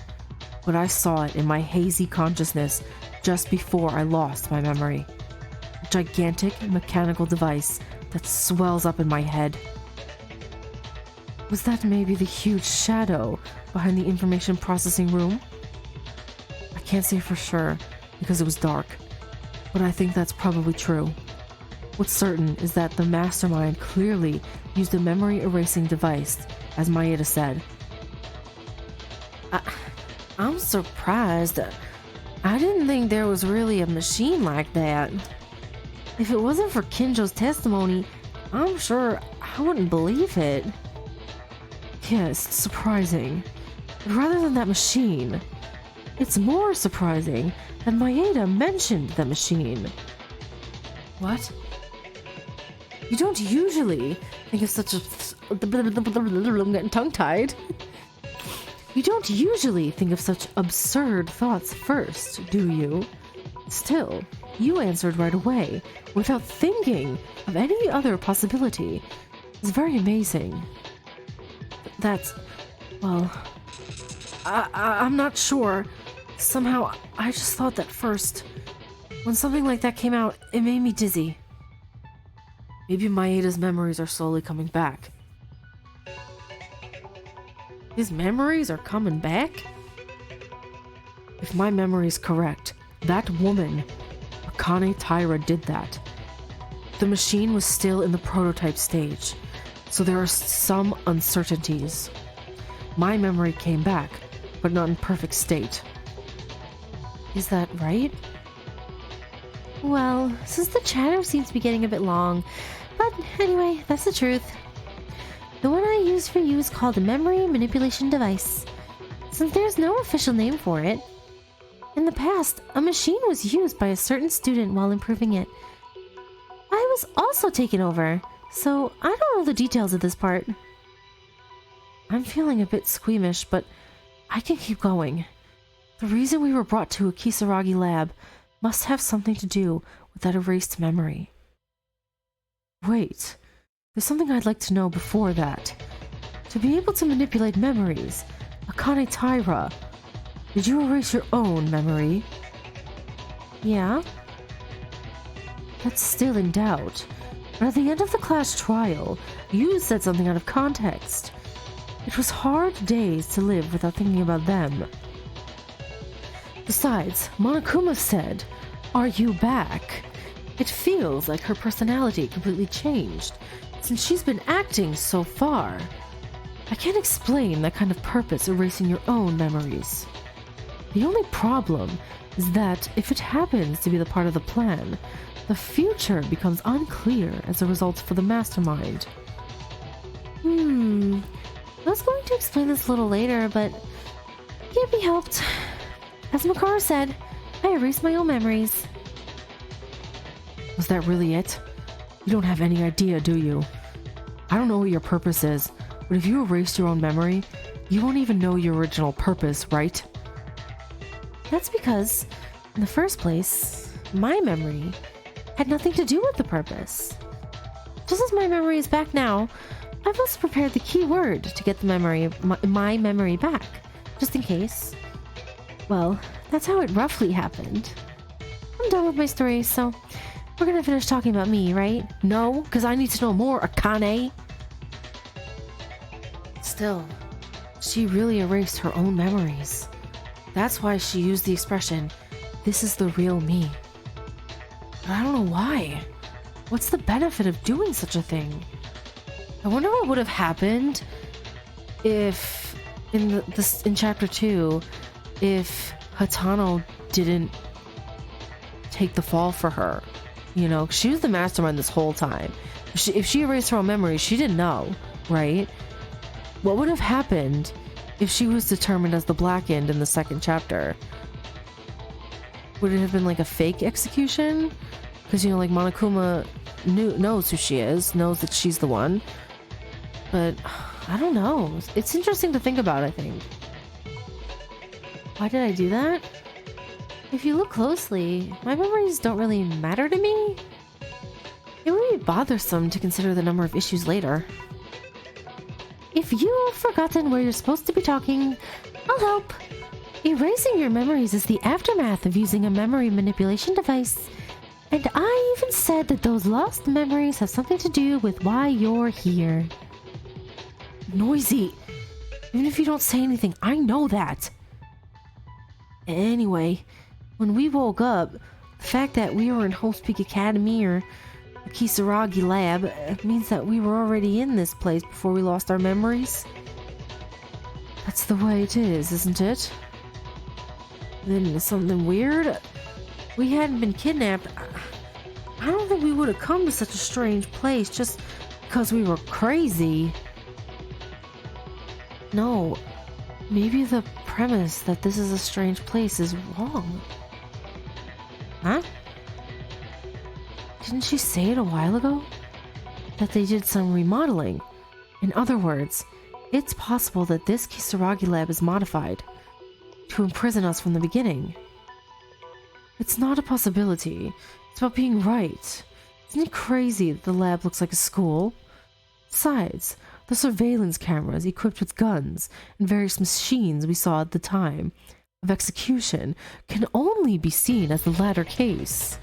But I saw it in my hazy consciousness just before I lost my memory. A gigantic mechanical device that swells up in my head. Was that maybe the huge shadow behind the information processing room? I can't say for sure because it was dark, but I think that's probably true. What's certain is that the Mastermind clearly used a memory erasing device, as Maeda said. I'm surprised. I didn't think there was really a machine like that. If it wasn't for Kinjo's testimony, I'm sure I wouldn't believe it. Yes, it's surprising. But rather than that machine, it's more surprising that Maeda mentioned the machine. What? You don't usually think of such a... I'm getting tongue-tied. You don't usually think of such absurd thoughts first, do you? Still, you answered right away, without thinking of any other possibility. It's very amazing. That's... well... I'm not sure. Somehow, I just thought that first. When something like that came out, it made me dizzy. Maybe Maeda's memories are slowly coming back. His memories are coming back? If my memory is correct, that woman, Akane Taira, did that. The machine was still in the prototype stage, so there are some uncertainties. My memory came back, but not in perfect state. Is that right? Well, since the chatter seems to be getting a bit long, but anyway, that's the truth. The one I use for you is called a memory manipulation device, since there's no official name for it. In the past, a machine was used by a certain student while improving it. I was also taken over, so I don't know the details of this part. I'm feeling a bit squeamish, but I can keep going. The reason we were brought to a Kisaragi lab must have something to do with that erased memory. Wait, there's something I'd like to know before that. To be able to manipulate memories, Akane Taira, did you erase your own memory? Yeah? That's still in doubt. But at the end of the class trial, you said something out of context. It was hard days to live without thinking about them. Besides, Monokuma said, "Are you back?" It feels like her personality completely changed since she's been acting so far. I can't explain that kind of purpose erasing your own memories. The only problem is that if it happens to be the part of the plan, the future becomes unclear as a result for the Mastermind. I was going to explain this a little later, but can't be helped. As Makara said, I erased my own memories. Was that really it? You don't have any idea, do you? I don't know what your purpose is, but if you erase your own memory, you won't even know your original purpose, right? That's because, in the first place, my memory had nothing to do with the purpose. Just as my memory is back now, I've also prepared the key word to get the memory, my memory back, just in case. Well, that's how it roughly happened. I'm done with my story, so we're gonna finish talking about me, right? No, because I need to know more, Akane. Still, she really erased her own memories. That's why she used the expression, "This is the real me." But I don't know why. What's the benefit of doing such a thing? I wonder what would have happened if, in chapter 2, if Hatano didn't take the fall for her. You know, she was the mastermind this whole time. If she erased her own memory, she didn't know, right? What would have happened if she was determined as the Blackened in the second chapter? Would it have been like a fake execution? Because, you know, like Monokuma knows who she is, knows that she's the one. But I don't know. It's interesting to think about, I think. Why did I do that? If you look closely, my memories don't really matter to me. It would be bothersome to consider the number of issues later. If you've forgotten where you're supposed to be talking, I'll help. Erasing your memories is the aftermath of using a memory manipulation device. And I even said that those lost memories have something to do with why you're here. Noisy. Even if you don't say anything, I know that. Anyway, when we woke up, the fact that we were in Hope's Peak Academy or the Kisaragi lab means that we were already in this place before we lost our memories. That's the way it is, isn't it? Then something weird? We hadn't been kidnapped. I don't think we would have come to such a strange place just because we were crazy. No, maybe the premise that this is a strange place is wrong. Huh? Didn't she say it a while ago? That they did some remodeling. In other words, it's possible that this Kisaragi lab is modified to imprison us from the beginning. It's not a possibility. It's about being right. Isn't it crazy that the lab looks like a school? Besides, the surveillance cameras equipped with guns and various machines we saw at the time of execution can only be seen as the latter case.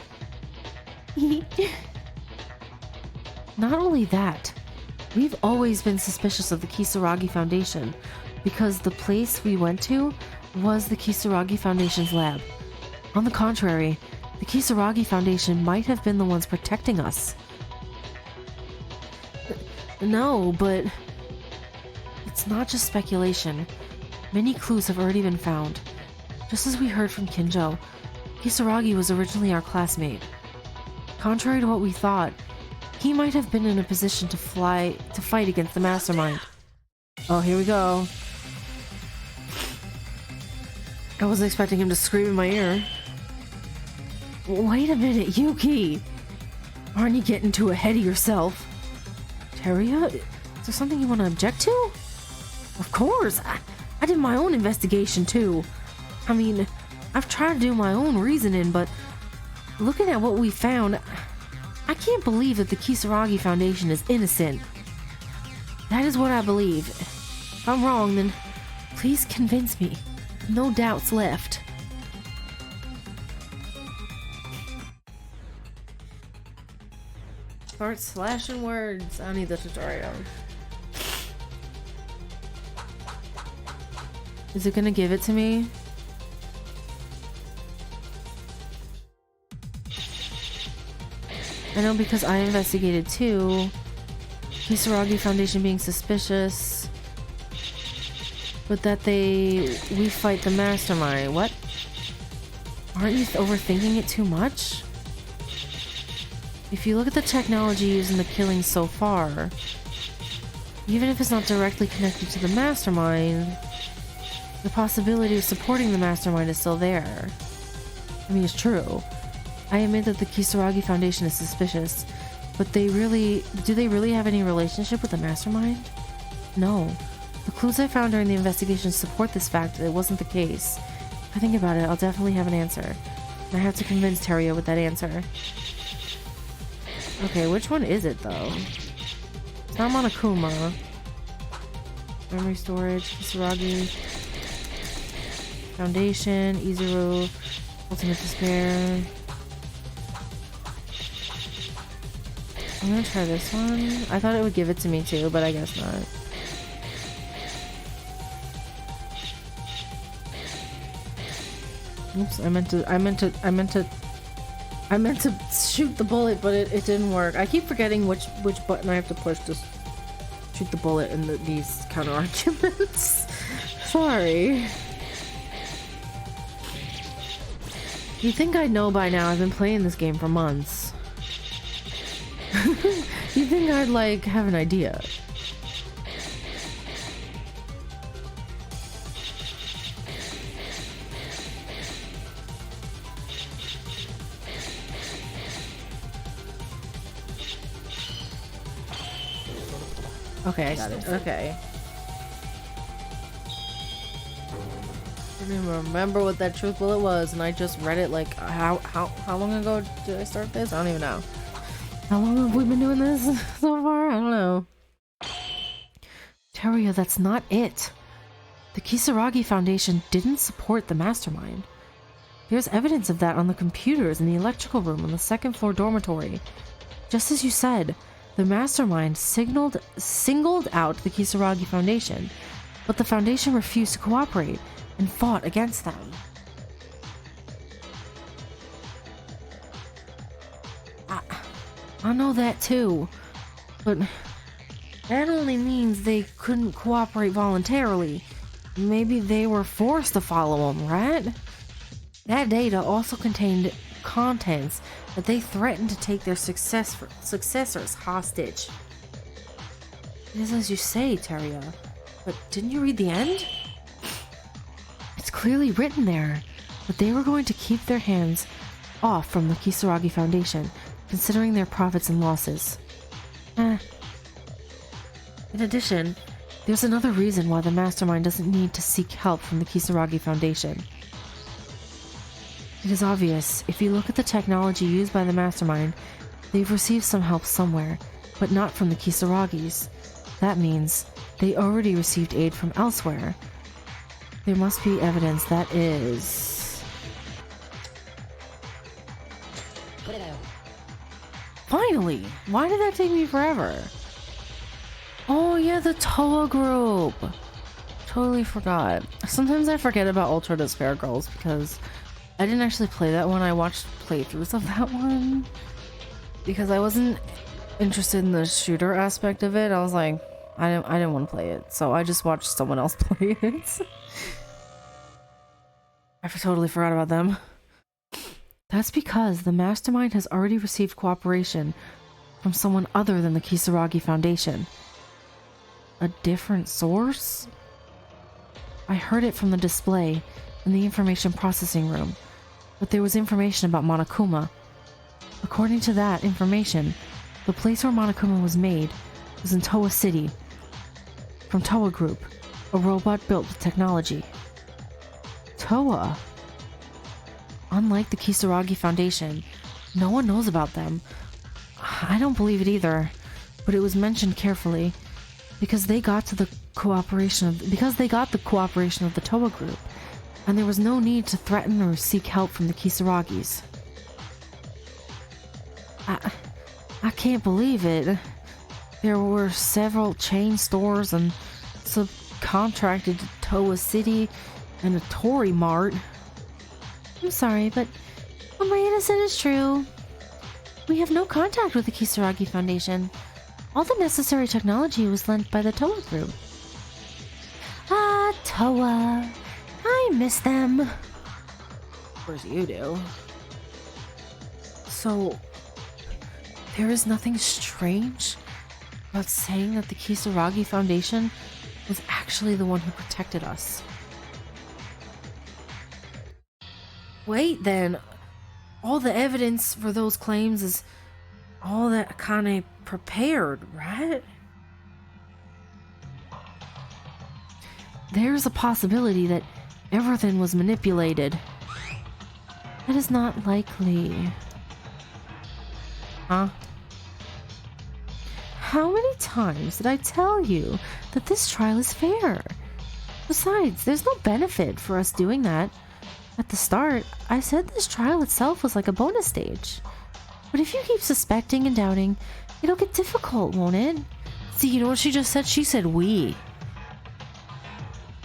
Not only that, we've always been suspicious of the Kisaragi Foundation because the place we went to was the Kisaragi Foundation's lab. On the contrary, the Kisaragi Foundation might have been the ones protecting us. No, but it's not just speculation. Many clues have already been found. Just as we heard from Kinjo, Kisaragi was originally our classmate. Contrary to what we thought, he might have been in a position to fight against the Mastermind. Oh, here we go. I wasn't expecting him to scream in my ear. Wait a minute, Yuki! Aren't you getting too ahead of yourself? Teria? Is there something you want to object to? Of course! I did my own investigation too. I mean, I've tried to do my own reasoning, but looking at what we found, I can't believe that the Kisaragi Foundation is innocent. That is what I believe. If I'm wrong, then please convince me. No doubts left. Start slashing words. I need the tutorial. Is it gonna give it to me? I know because I investigated too. Kisaragi Foundation being suspicious. But that we fight the Mastermind. What? Aren't you overthinking it too much? If you look at the technology used in the killings so far, even if it's not directly connected to the Mastermind, the possibility of supporting the Mastermind is still there. I mean, it's true. I admit that the Kisaragi Foundation is suspicious, but do they really have any relationship with the Mastermind? No. The clues I found during the investigation support this fact that it wasn't the case. If I think about it, I'll definitely have an answer. And I have to convince Teria with that answer. Okay, which one is it though? It's not Monokuma. Memory storage, Kisaragi Foundation, Izuru, Ultimate Despair. I'm gonna try this one. I thought it would give it to me too, but I guess not. Oops, I meant to shoot the bullet, but it didn't work. I keep forgetting which button I have to push to shoot the bullet in these counter arguments. Sorry. You'd think I'd know by now. I've been playing this game for months. You'd think I'd like have an idea. Okay, I got it. Okay. I don't even remember what that truth bullet was, and I just read it like how long ago did I start this? I don't even know. How long have we been doing this so far? I don't know. Teria, that's not it. The Kisaragi Foundation didn't support the Mastermind. There's evidence of that on the computers in the electrical room on the second floor dormitory. Just as you said, the Mastermind singled out the Kisaragi Foundation, but the Foundation refused to cooperate and fought against them. I know that too, but that only means they couldn't cooperate voluntarily. Maybe they were forced to follow them, right? That data also contained contents that they threatened to take their successors hostage. It is as you say, Teria, but didn't you read the end? It's clearly written there that they were going to keep their hands off from the Kisaragi Foundation, considering their profits and losses. In addition, there's another reason why the Mastermind doesn't need to seek help from the Kisaragi Foundation. It is obvious, if you look at the technology used by the Mastermind, they've received some help somewhere, but not from the Kisaragis. That means they already received aid from elsewhere. There must be evidence that is... Finally! Why did that take me forever? Oh yeah, the Toa group! Totally forgot. Sometimes I forget about Ultra Despair Girls because I didn't actually play that one. I watched playthroughs of that one because I wasn't interested in the shooter aspect of it. I was like, I didn't want to play it, so I just watched someone else play it. I totally forgot about them. That's because the Mastermind has already received cooperation from someone other than the Kisaragi Foundation. A different source? I heard it from the display in the information processing room, but there was information about Monokuma. According to that information, the place where Monokuma was made was in Towa City, from Towa Group, a robot built with technology. Towa. Unlike the Kisaragi Foundation, no one knows about them. I don't believe it either, but it was mentioned carefully because they got the cooperation of the Towa Group, and there was no need to threaten or seek help from the Kisaragis. I can't believe it. There were several chain stores and subcontracted to Towa City and a Tory Mart. I'm sorry, but what Mariana said is true. We have no contact with the Kisaragi Foundation. All the necessary technology was lent by the Towa Group. Ah, Towa. I miss them. Of course you do. So, there is nothing strange about saying that the Kisaragi Foundation was actually the one who protected us. Wait, then. All the evidence for those claims is all that Akane prepared, right? There's a possibility that everything was manipulated. That is not likely. Huh? How many times did I tell you that this trial is fair? Besides, there's no benefit for us doing that. At the start, I said this trial itself was like a bonus stage. But if you keep suspecting and doubting, it'll get difficult, won't it? See, you know what she just said? She said we.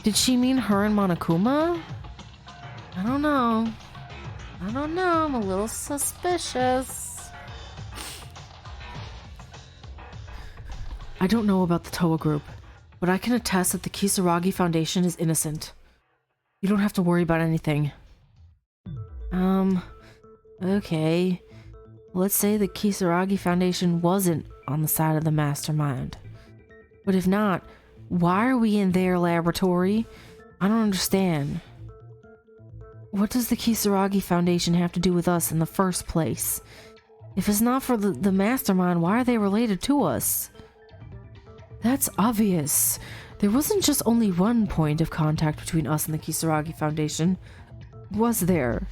Did she mean her and Monokuma? I don't know. I'm a little suspicious. I don't know about the Towa Group, but I can attest that the Kisaragi Foundation is innocent. You don't have to worry about anything. Okay. Let's say the Kisaragi Foundation wasn't on the side of the Mastermind. But if not, why are we in their laboratory? I don't understand. What does the Kisaragi Foundation have to do with us in the first place? If it's not for the Mastermind, why are they related to us? That's obvious. There wasn't just only one point of contact between us and the Kisaragi Foundation, was there?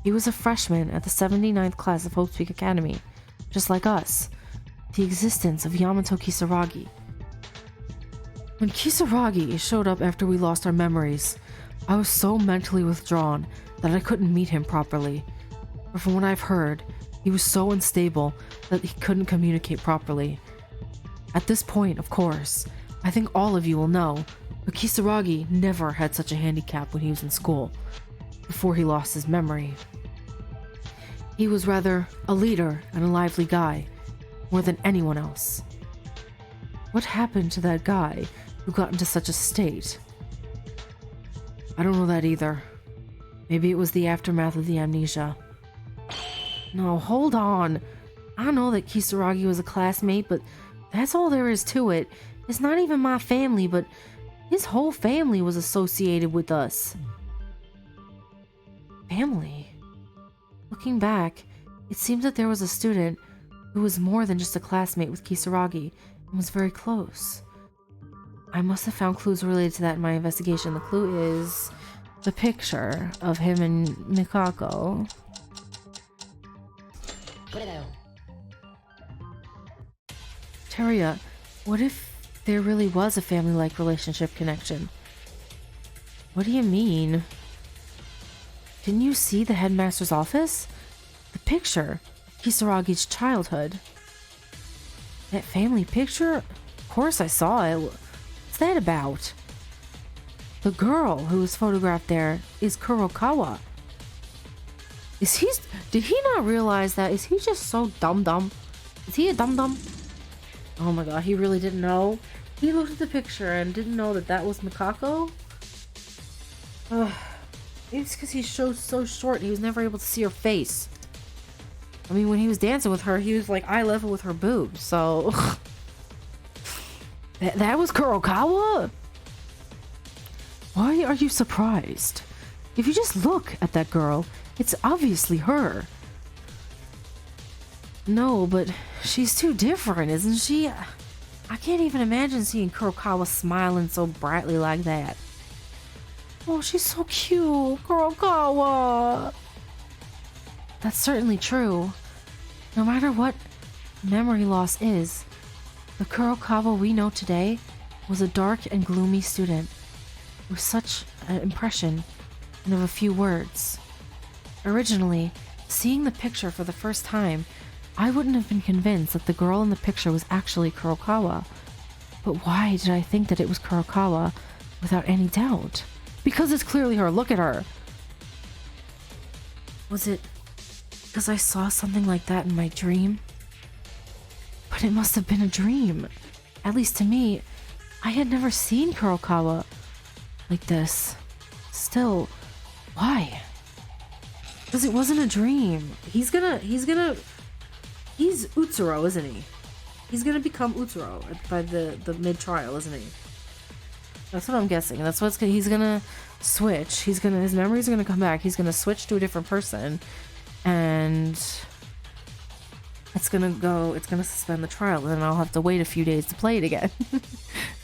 He was a freshman at the 79th class of Hope's Peak Academy, just like us. The existence of Yamato Kisaragi. When Kisaragi showed up after we lost our memories, I was so mentally withdrawn that I couldn't meet him properly. But from what I've heard, he was so unstable that he couldn't communicate properly. At this point, of course, I think all of you will know, but Kisaragi never had such a handicap when he was in school, before he lost his memory. He was rather a leader and a lively guy, more than anyone else. What happened to that guy who got into such a state? I don't know that either. Maybe it was the aftermath of the amnesia. No, hold on. I know that Kisaragi was a classmate, but that's all there is to it. It's not even my family, but his whole family was associated with us. Family? Looking back, it seems that there was a student who was more than just a classmate with Kisaragi and was very close. I must have found clues related to that in my investigation. The clue is the picture of him and Mikako. Teria, what if there really was a family-like relationship connection? What do you mean? Didn't you see the headmaster's office? The picture, Kisaragi's childhood. That family picture? Of course I saw it. What's that about? The girl who was photographed there is Kurokawa. Did he not realize that? Is he just so dumb? Is he a dumb? Oh my god, he really didn't know. He looked at the picture and didn't know that was Mikako? Ugh. It's because he's so short, he was never able to see her face. I mean, when he was dancing with her, he was like eye level with her boobs, so... that was Kurokawa? Why are you surprised? If you just look at that girl, it's obviously her. No, but she's too different, isn't she? I can't even imagine seeing Kurokawa smiling so brightly like that. Oh, she's so cute, Kurokawa. That's certainly true. No matter what memory loss is, the Kurokawa we know today was a dark and gloomy student with such an impression and of a few words. Originally, seeing the picture for the first time, I wouldn't have been convinced that the girl in the picture was actually Kurokawa. But why did I think that it was Kurokawa without any doubt? Because it's clearly her. Look at her. Was it because I saw something like that in my dream? But it must have been a dream. At least to me, I had never seen Kurokawa like this. Still, why? Because it wasn't a dream. He's Utsuro, isn't he? He's gonna become Utsuro by the mid-trial, isn't he? That's what I'm guessing. That's what's gonna, he's gonna switch. His memories are gonna come back. He's gonna switch to a different person, and it's gonna suspend the trial, and then I'll have to wait a few days to play it again.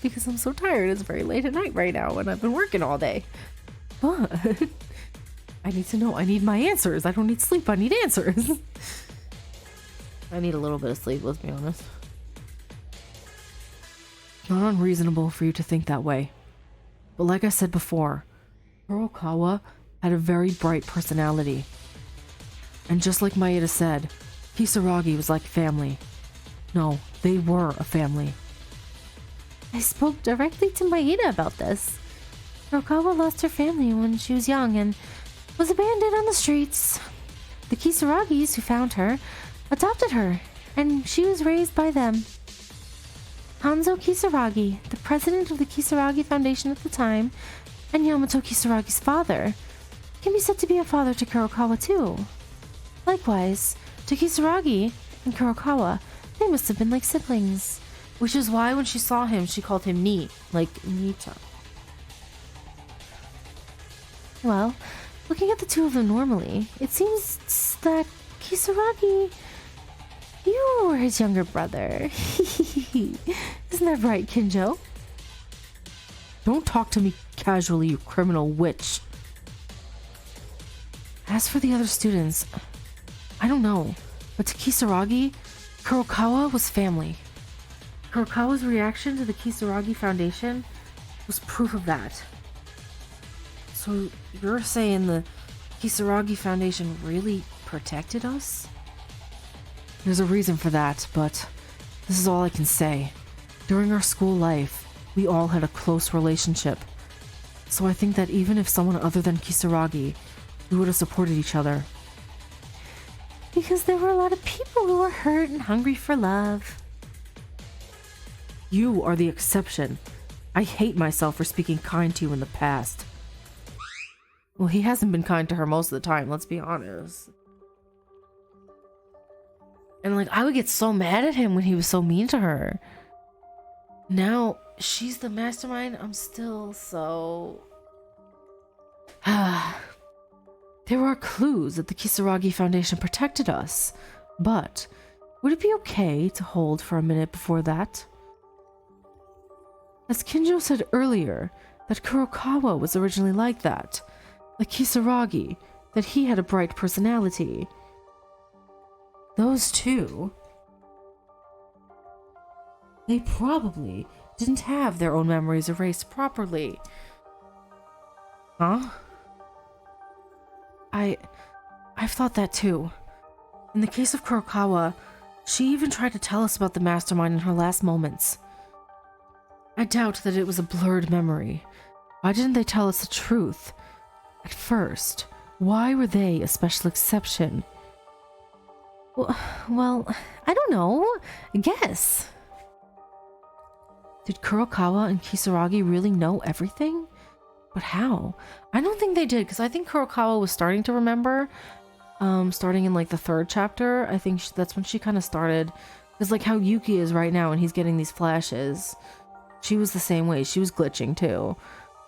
Because I'm so tired. It's very late at night right now, and I've been working all day. But I need to know. I need my answers. I don't need sleep. I need answers. I need a little bit of sleep, let's be honest. Not unreasonable for you to think that way. But like I said before, Kurokawa had a very bright personality. And just like Maeda said, Kisaragi was like family. No, they were a family. I spoke directly to Maeda about this. Kurokawa lost her family when she was young and was abandoned on the streets. The Kisaragis who found her adopted her, and she was raised by them. Hanzo Kisaragi, the president of the Kisaragi Foundation at the time, and Yamato Kisaragi's father, can be said to be a father to Kurokawa too. Likewise, to Kisaragi and Kurokawa, they must have been like siblings. Which is why when she saw him, she called him Ni, like Nita. Well, looking at the two of them normally, it seems that Kisaragi, you were his younger brother. Isn't that right, Kinjo? Don't talk to me casually, you criminal witch. As for the other students, I don't know, but to Kisaragi, Kurokawa was family. Kurokawa's reaction to the Kisaragi Foundation was proof of that. So you're saying the Kisaragi Foundation really protected us? There's a reason for that, but this is all I can say. During our school life, we all had a close relationship. So I think that even if someone other than Kisaragi, we would have supported each other. Because there were a lot of people who were hurt and hungry for love. You are the exception. I hate myself for speaking kind to you in the past. Well, he hasn't been kind to her most of the time, let's be honest. And like, I would get so mad at him when he was so mean to her. Now, she's the mastermind, I'm still so... There are clues that the Kisaragi Foundation protected us, but would it be okay to hold for a minute before that? As Kinjo said earlier, that Kurokawa was originally like that, like Kisaragi, that he had a bright personality. Those two, they probably didn't have their own memories erased properly. Huh? I've thought that too. In the case of Kurokawa, she even tried to tell us about the mastermind in her last moments. I doubt that it was a blurred memory. Why didn't they tell us the truth? At first, why were they a special exception? Well, I don't know. Guess. Did Kurokawa and Kisaragi really know everything? But how? I don't think they did, because I think Kurokawa was starting to remember. starting in like the 3rd chapter. I think that's when she kind of started. Because like how Yuki is right now and he's getting these flashes. She was the same way. She was glitching too.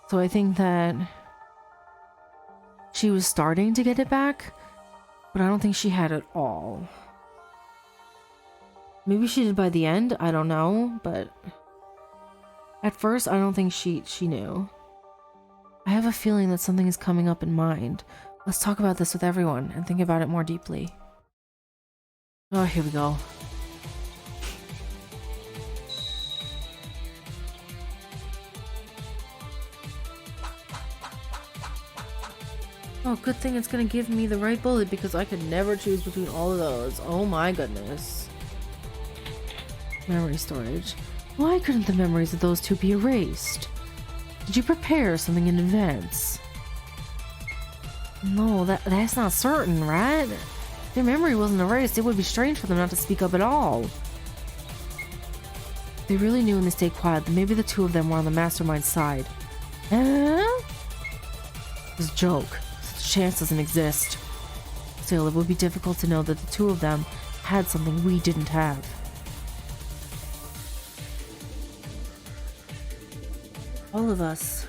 So I think that she was starting to get it back, but I don't think she had it all. Maybe she did by the end, I don't know, but at first I don't think she knew. I have a feeling that something is coming up in mind. Let's talk about this with everyone and think about it more deeply. Oh, here we go. Oh, good thing it's gonna give me the right bullet because I could never choose between all of those. Oh my goodness. Memory storage. Why couldn't the memories of those two be erased? Did you prepare something in advance? No, that's not certain, right? If their memory wasn't erased, it would be strange for them not to speak up at all. If they really knew and they stayed quiet, then maybe the two of them were on the Mastermind's side. It was a joke. Such a chance doesn't exist. Still, it would be difficult to know that the two of them had something we didn't have. All of us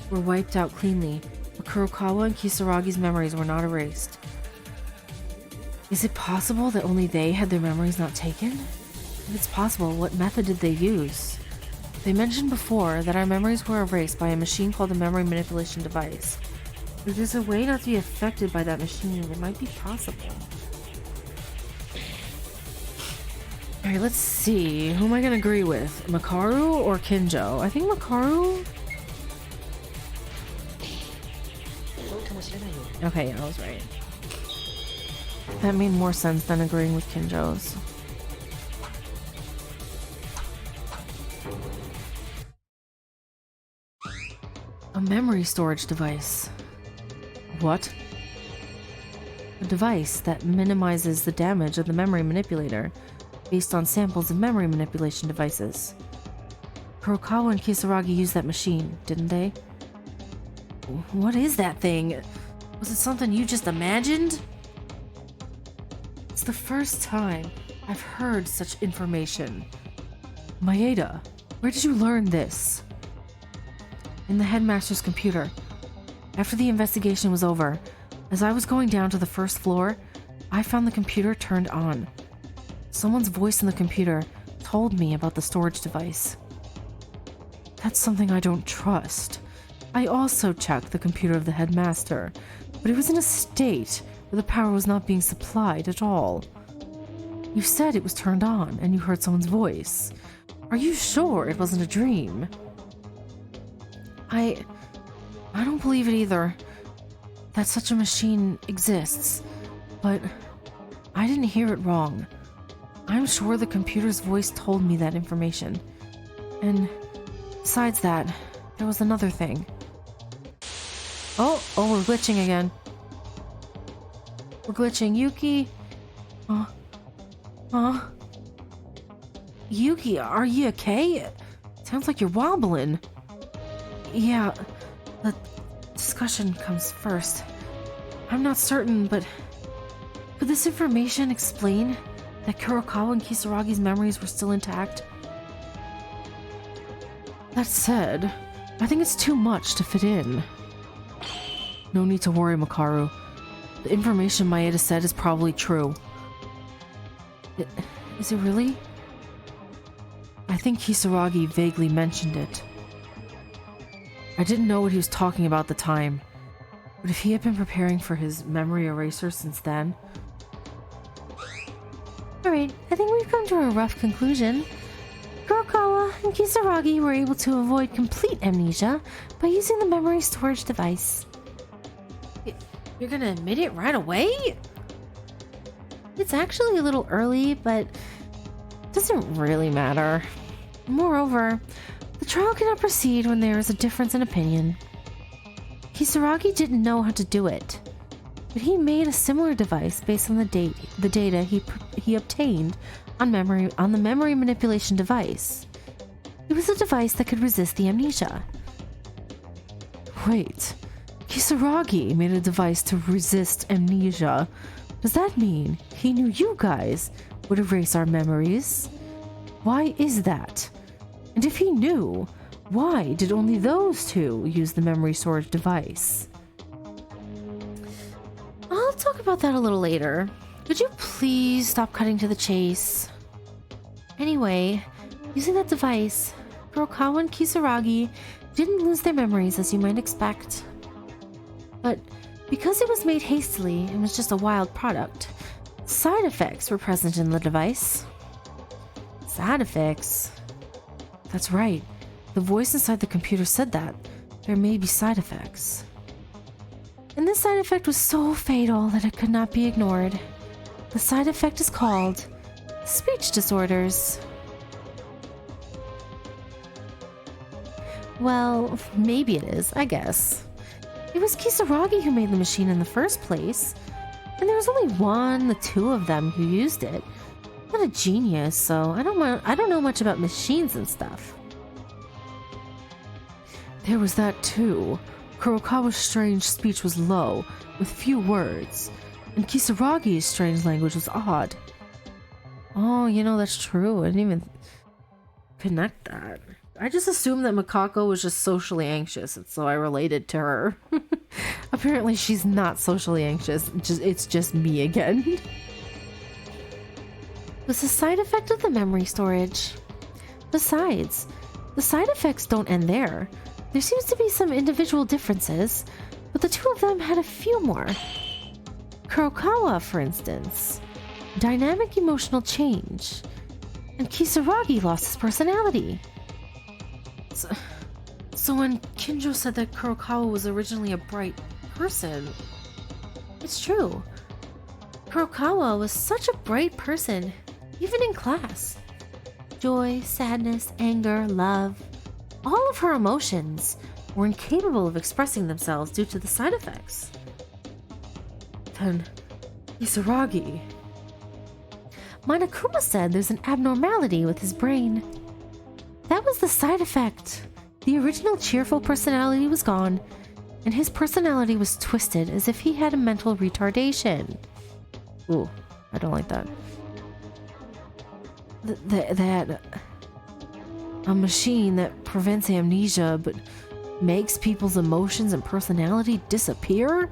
were wiped out cleanly, but Kurokawa and Kisaragi's memories were not erased. Is it possible that only they had their memories not taken? If it's possible, what method did they use? They mentioned before that our memories were erased by a machine called a memory manipulation device. If there's a way not to be affected by that machine, it might be possible. Alright, let's see. Who am I gonna agree with? Makaru or Kinjo? I think Makaru? Okay, yeah, I was right. That made more sense than agreeing with Kinjo's. A memory storage device. What? A device that minimizes the damage of the memory manipulator based on samples of memory manipulation devices. Kurokawa and Kisaragi used that machine, didn't they? What is that thing? Was it something you just imagined? It's the first time I've heard such information. Maeda, where did you learn this? In the headmaster's computer. After the investigation was over, as I was going down to the 1st floor, I found the computer turned on. Someone's voice in the computer told me about the storage device. That's something I don't trust. I also checked the computer of the headmaster, but it was in a state where the power was not being supplied at all. You said it was turned on and you heard someone's voice. Are you sure it wasn't a dream? I don't believe it either, that such a machine exists, but I didn't hear it wrong. I'm sure the computer's voice told me that information. And besides that, there was another thing. Oh, we're glitching again. We're glitching. Yuki? Yuki, are you okay? Sounds like you're wobbling. Yeah, the discussion comes first. I'm not certain, but could this information explain that Kurokawa and Kisaragi's memories were still intact? That said, I think it's too much to fit in. No need to worry, Makaru. The information Maeda said is probably true. Is it really? I think Kisaragi vaguely mentioned it. I didn't know what he was talking about at the time, but if he had been preparing for his memory eraser since then... Alright, I think we've come to a rough conclusion. Kurokawa and Kisaragi were able to avoid complete amnesia by using the memory storage device. You're gonna admit it right away? It's actually a little early, but it doesn't really matter. Moreover, the trial cannot proceed when there is a difference in opinion. Kisaragi didn't know how to do it, but he made a similar device based on the data he obtained on the memory manipulation device. It was a device that could resist the amnesia. Wait, Kisaragi made a device to resist amnesia. Does that mean he knew you guys would erase our memories? Why is that? And if he knew, why did only those two use the memory storage device? I'll talk about that a little later. Could you please stop cutting to the chase? Anyway, using that device, Kurokawa and Kisaragi didn't lose their memories as you might expect. But because it was made hastily and was just a wild product, side effects were present in the device. Side effects? That's right. The voice inside the computer said that. There may be side effects. And this side effect was so fatal that it could not be ignored. The side effect is called speech disorders. Well, maybe it is, I guess. It was Kisaragi who made the machine in the first place, and there was only the two of them who used it. I'm not a genius, so I don't know much about machines and stuff. There was that too. Kurokawa's strange speech was low, with few words, and Kisaragi's strange language was odd. Oh, that's true. I didn't even connect that. I just assumed that Makako was just socially anxious, and so I related to her. Apparently she's not socially anxious, it's just me again. It was a side effect of the memory storage. Besides, the side effects don't end there. There seems to be some individual differences, but the two of them had a few more. Kurokawa, for instance, dynamic emotional change, and Kisaragi lost his personality. So when Kinjo said that Kurokawa was originally a bright person, it's true. Kurokawa was such a bright person, even in class. Joy, sadness, anger, love, all of her emotions were incapable of expressing themselves due to the side effects. Then, Kisaragi. Monokuma said there's an abnormality with his brain. That was the side effect. The original cheerful personality was gone, and his personality was twisted as if he had a mental retardation. Ooh, I don't like that. That a machine that prevents amnesia but makes people's emotions and personality disappear?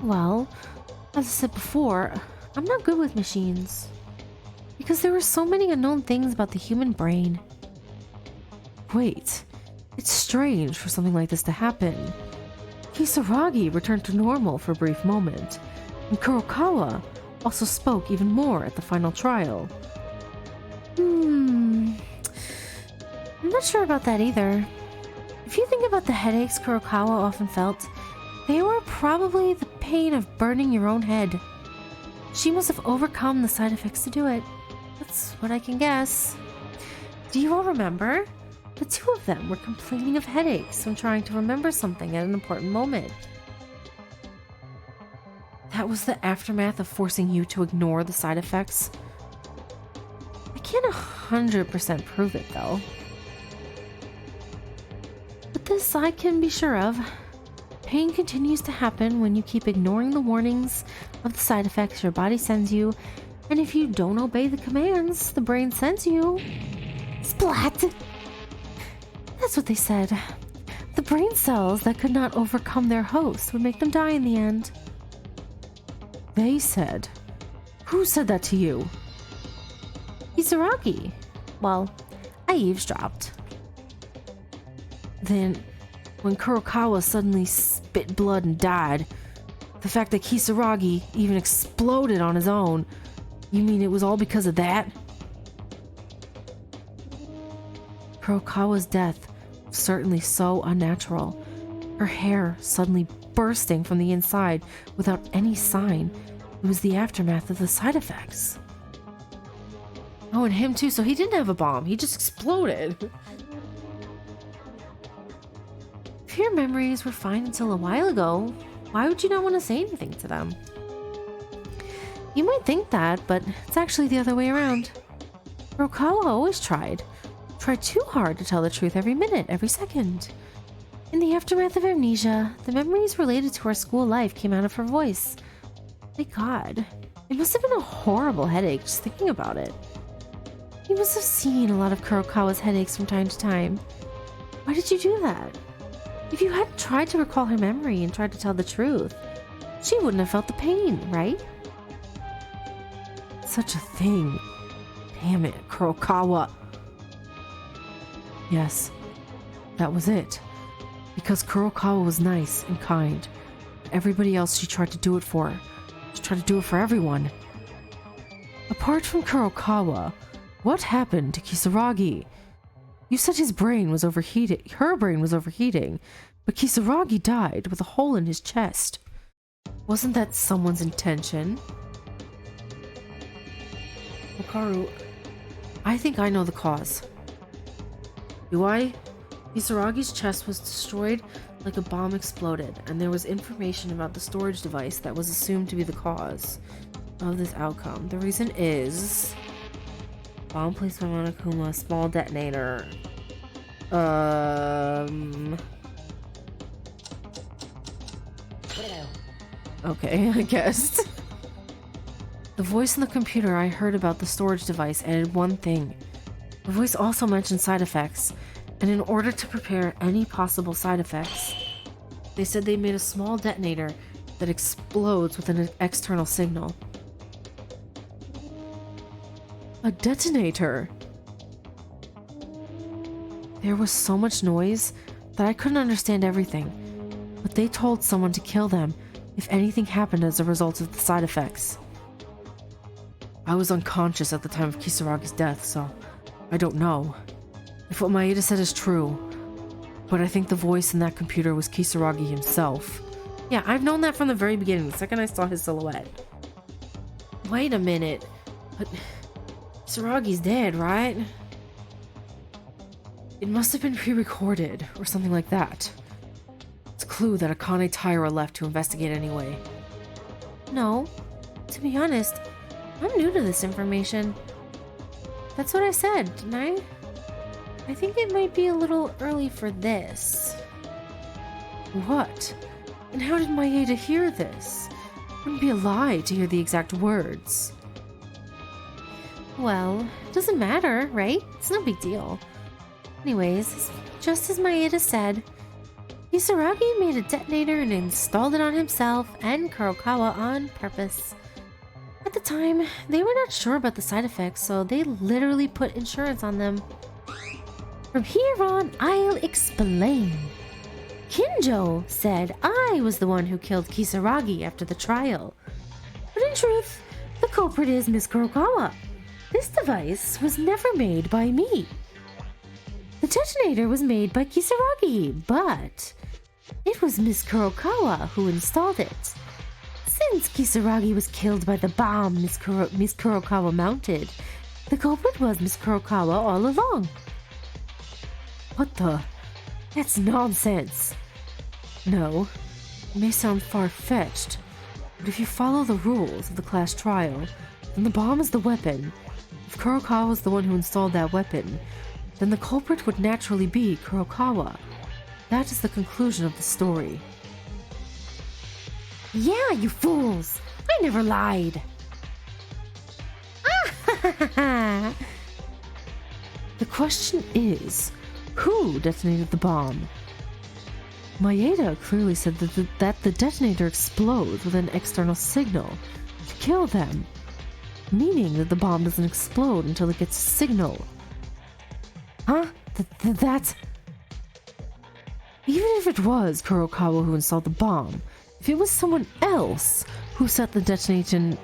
Well, as I said before, I'm not good with machines, because there were so many unknown things about the human brain. Wait, it's strange for something like this to happen. Kisaragi returned to normal for a brief moment, and Kurokawa also spoke even more at the final trial. I'm not sure about that either. If you think about the headaches Kurokawa often felt, they were probably the pain of burning your own head. She must have overcome the side effects to do it. That's what I can guess. Do you all remember? The two of them were complaining of headaches when trying to remember something at an important moment. That was the aftermath of forcing you to ignore the side effects. I can't 100% prove it though. But this I can be sure of. Pain continues to happen when you keep ignoring the warnings of the side effects your body sends you, and if you don't obey the commands the brain sends you. Splat! That's what they said. The brain cells that could not overcome their host would make them die in the end. They said? Who said that to you? Kisaragi. Well, I eavesdropped. Then, when Kurokawa suddenly spit blood and died, the fact that Kisaragi even exploded on his own, you mean it was all because of that? Kurokawa's death was certainly so unnatural. Her hair suddenly bursting from the inside without any sign. It was the aftermath of the side effects. Oh, and him too, so he didn't have a bomb, he just exploded. If your memories were fine until a while ago, why would you not want to say anything to them? You might think that, but it's actually the other way around. Kurokawa always tried too hard to tell the truth every minute, every second. In the aftermath of amnesia, the memories related to our school life came out of her voice. Thank God. It must have been a horrible headache just thinking about it. You must have seen a lot of Kurokawa's headaches from time to time. Why did you do that? If you hadn't tried to recall her memory and tried to tell the truth, she wouldn't have felt the pain, right? Such a thing. Damn it, Kurokawa. Yes, that was it. Because Kurokawa was nice and kind. Everybody else she tried to do it for. She tried to do it for everyone. Apart from Kurokawa, what happened to Kisaragi? You said his brain was overheating. Her brain was overheating. But Kisaragi died with a hole in his chest. Wasn't that someone's intention? Wakaru, I think I know the cause. Do I? Kisaragi's chest was destroyed like a bomb exploded, and there was information about the storage device that was assumed to be the cause of this outcome. The reason is... bomb placed by Monokuma, small detonator. Okay, I guess. The voice in the computer I heard about the storage device added one thing. The voice also mentioned side effects, and in order to prepare any possible side effects, they said they made a small detonator that explodes with an external signal. A detonator! There was so much noise that I couldn't understand everything, but they told someone to kill them if anything happened as a result of the side effects. I was unconscious at the time of Kisaragi's death, so I don't know if what Maeda said is true, but I think the voice in that computer was Kisaragi himself. Yeah, I've known that from the very beginning, the second I saw his silhouette. Wait a minute, but Kisaragi's dead, right? It must have been pre-recorded, or something like that. It's a clue that Akane Taira left to investigate anyway. No, to be honest, I'm new to this information. That's what I said, didn't I? I think it might be a little early for this. What? And how did Maeda hear this? It wouldn't be a lie to hear the exact words. Well, it doesn't matter, right? It's no big deal. Anyways, just as Maeda said, Kisaragi made a detonator and installed it on himself and Kurokawa on purpose. At the time, they were not sure about the side effects, so they literally put insurance on them. From here on, I'll explain. Kinjo said I was the one who killed Kisaragi after the trial. But in truth, the culprit is Miss Kurokawa. This device was never made by me. The detonator was made by Kisaragi, but it was Miss Kurokawa who installed it. Since Kisaragi was killed by the bomb Miss Kurokawa mounted, the culprit was Miss Kurokawa all along. What the? That's nonsense. No, it may sound far-fetched, but if you follow the rules of the class trial, then the bomb is the weapon. If Kurokawa was the one who installed that weapon, then the culprit would naturally be Kurokawa. That is the conclusion of the story. Yeah, you fools! I never lied! The question is, who detonated the bomb? Maeda clearly said that the detonator explodes with an external signal to kill them, meaning that the bomb doesn't explode until it gets a signal. Huh? That's... Even if it was Kurokawa who installed the bomb, if it was someone else who set the detonation...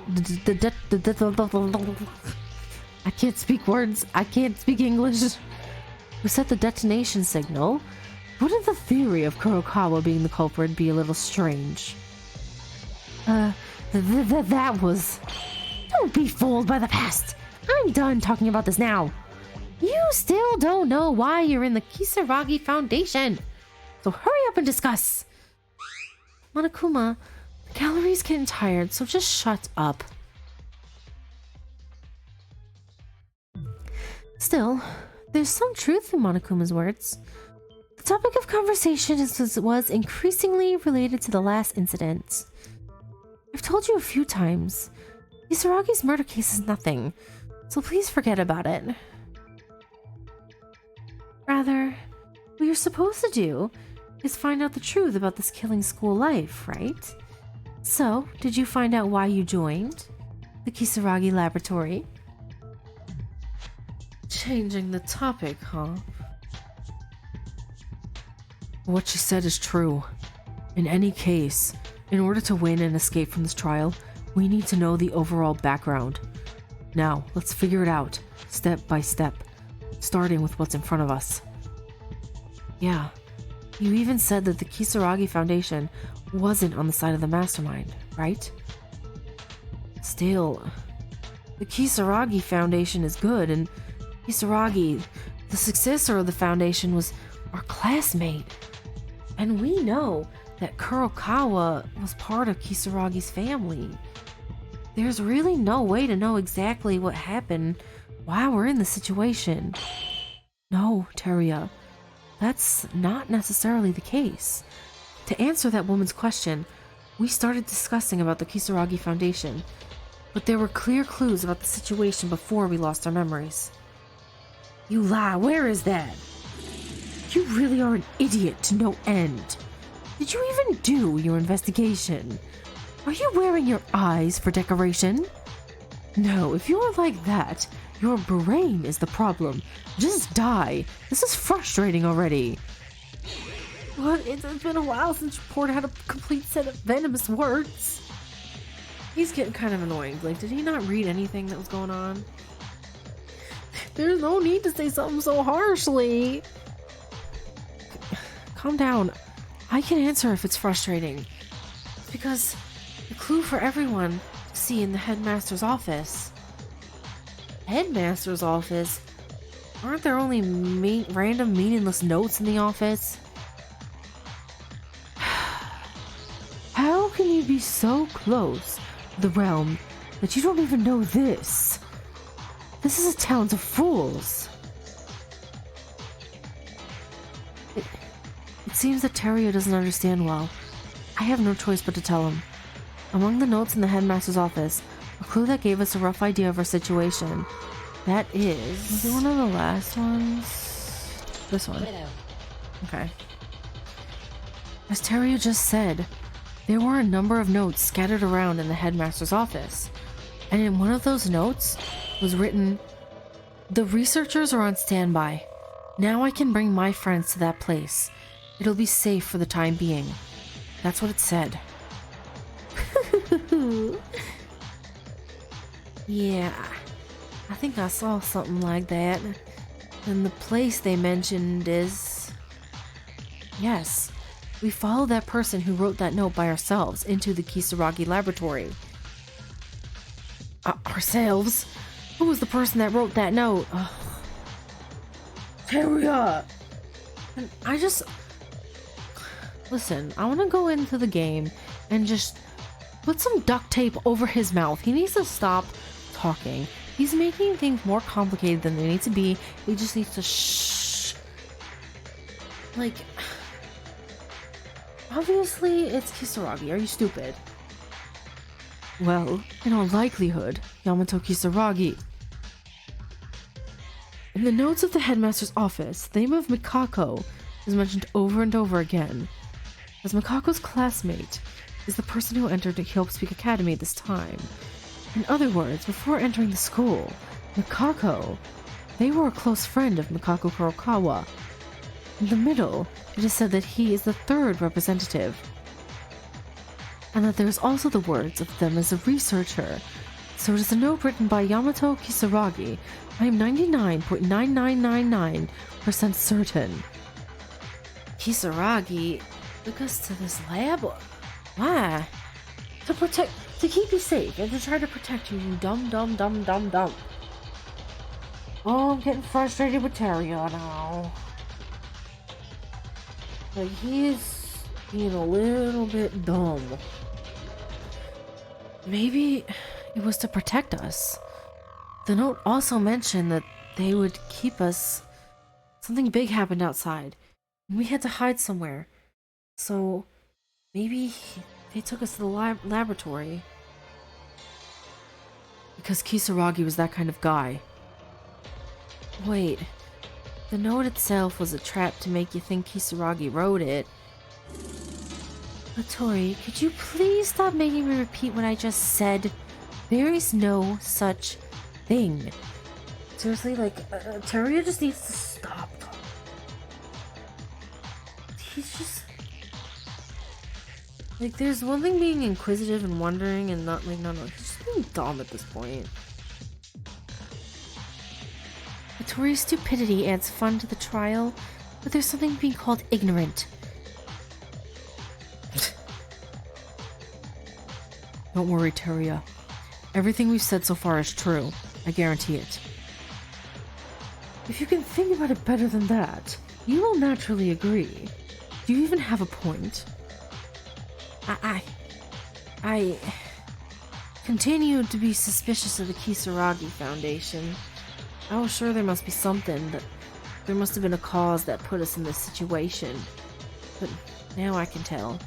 I can't speak words. I can't speak English. Who set the detonation signal, wouldn't the theory of Kurokawa being the culprit be a little strange? That was... Don't be fooled by the past. I'm done talking about this now. You still don't know why you're in the Kisaragi Foundation. So hurry up and discuss. Monokuma, the gallery's getting tired, so just shut up. Still, there's some truth in Monokuma's words. The The topic of conversation was increasingly related to the last incident. I've told you a few times, Kisaragi's murder case is nothing, so please forget about it. Rather, what you're supposed to do is find out the truth about this killing school life, right? So, did you find out why you joined the Kisaragi laboratory? Changing the topic, huh? What she said is true. In any case, in order to win and escape from this trial, we need to know the overall background. Now, let's figure it out, step by step, starting with what's in front of us. Yeah, you even said that the Kisaragi Foundation wasn't on the side of the Mastermind, right? Still, the Kisaragi Foundation is good, and Kisaragi, the successor of the Foundation, was our classmate. And we know that Kurokawa was part of Kisaragi's family. There's really no way to know exactly what happened while we're in the situation. No, Teria, that's not necessarily the case. To answer that woman's question, we started discussing about the Kisaragi Foundation, but there were clear clues about the situation before we lost our memories. You lie, where is that? You really are an idiot to no end. Did you even do your investigation? Are you wearing your eyes for decoration? No, if you're like that, your brain is the problem. Just die. This is frustrating already. What? It's been a while since you poured out a complete set of venomous words. He's getting kind of annoying. Like, did he not read anything that was going on? There's no need to say something so harshly. Calm down. I can answer if it's frustrating. Because the clue for everyone to see in the headmaster's office. Headmaster's office? Aren't there only random meaningless notes in the office? How can you be so close to the realm that you don't even know this? This is a town of fools. It seems that Teria doesn't understand well. I have no choice but to tell him. Among the notes in the headmaster's office, a clue that gave us a rough idea of our situation. That is... Was it one of the last ones? This one. Okay. As Teria just said, there were a number of notes scattered around in the headmaster's office. And in one of those notes was written, "The researchers are on standby. Now I can bring my friends to that place. It'll be safe for the time being." That's what it said. Yeah, I think I saw something like that. And the place they mentioned is... Yes, we followed that person who wrote that note by ourselves into the Kisaragi laboratory. Ourselves? Who was the person that wrote that note? Teria! And I just... Listen, I want to go into the game and just put some duct tape over his mouth. He needs to stop talking. He's making things more complicated than they need to be. He just needs to shh. Like, obviously it's Kisaragi. Are you stupid? Well, in all likelihood, Yamato Kisaragi. In the notes of the headmaster's office, the name of Mikako is mentioned over and over again. As Mikako's classmate is the person who entered the Hope Speak Academy at this time. In other words, before entering the school, Mikako, they were a close friend of Mikako Kurokawa. In the middle, it is said that he is the third representative, and that there is also the words of them as a researcher. So it is a note written by Yamato Kisaragi. I am 99.9999% certain. Kisaragi took us to this lab? Why? To keep you safe and to try to protect you, you dumb. Oh, I'm getting frustrated with Teria now. Like, he is being a little bit dumb. Maybe it was to protect us. The note also mentioned that they would keep us. Something big happened outside. We had to hide somewhere. So maybe they took us to the laboratory. Because Kisaragi was that kind of guy. Wait, the note itself was a trap to make you think Kisaragi wrote it. But Tori, could you please stop making me repeat what I just said? There is no such thing. Seriously, like, Teruya just needs to stop. He's just... Like, there's one thing being inquisitive and wondering and not, like, no, he's just being dumb at this point. Tori's stupidity adds fun to the trial, but there's something being called ignorant. Don't worry, Teruya. Everything we've said so far is true. I guarantee it. If you can think about it better than that, you will naturally agree. Do you even have a point? I continued to be suspicious of the Kisaragi Foundation. I was sure there must be something, that there must have been a cause that put us in this situation. But now I can tell.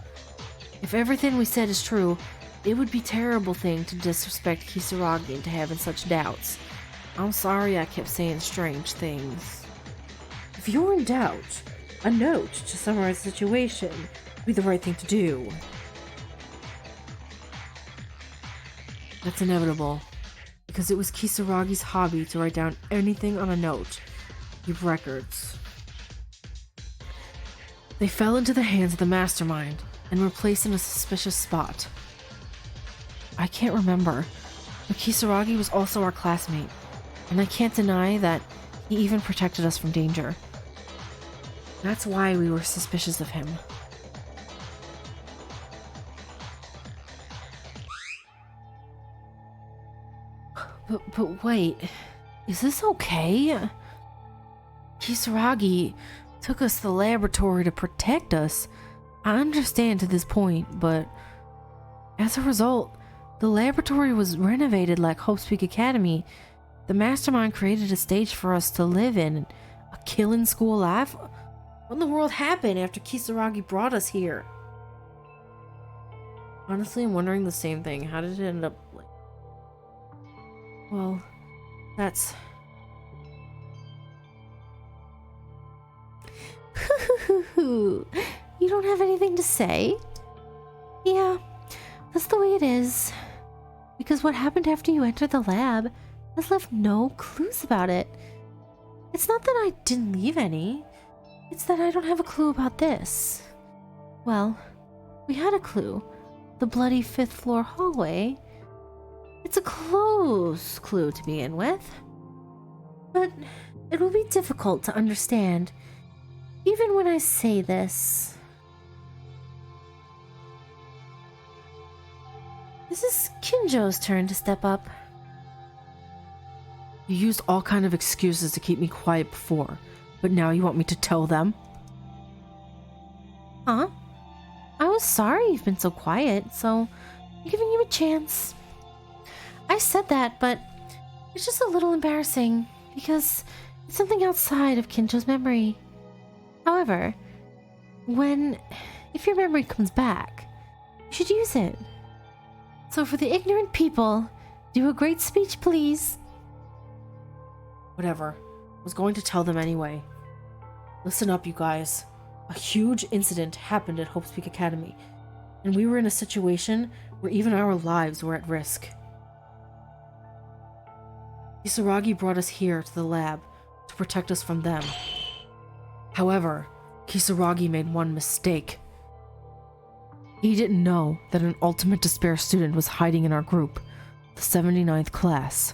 If everything we said is true, it would be a terrible thing to disrespect Kisaragi into having such doubts. I'm sorry I kept saying strange things. If you're in doubt, a note to summarize the situation would be the right thing to do. That's inevitable, because it was Kisaragi's hobby to write down anything on a note. Keep records. They fell into the hands of the Mastermind and were placed in a suspicious spot. I can't remember, but Kisaragi was also our classmate, and I can't deny that he even protected us from danger. That's why we were suspicious of him. But wait, is this okay? Kisaragi took us to the laboratory to protect us. I understand to this point, but as a result, the laboratory was renovated like Hope's Peak Academy. The Mastermind created a stage for us to live in, a killing school life. What in the world happened after Kisaragi brought us here? Honestly, I'm wondering the same thing. How did it end up like... Well, that's... You don't have anything to say? Yeah, that's the way it is. Because what happened after you entered the lab has left no clues about it. It's not that I didn't leave any. It's that I don't have a clue about this. Well, we had a clue. The bloody 5th floor hallway. It's a close clue to begin with. But it will be difficult to understand, even when I say this. This is Kinjo's turn to step up. You used all kind of excuses to keep me quiet before, but now you want me to tell them? Huh? I was sorry you've been so quiet, so I'm giving you a chance. I said that, but it's just a little embarrassing because it's something outside of Kinjo's memory. However, if your memory comes back, you should use it. So for the ignorant people, do a great speech, please. Whatever. I was going to tell them anyway. Listen up, you guys. A huge incident happened at Hope's Peak Academy, and we were in a situation where even our lives were at risk. Kisaragi brought us here to the lab to protect us from them. However, Kisaragi made one mistake. He didn't know that an ultimate despair student was hiding in our group, the 79th class.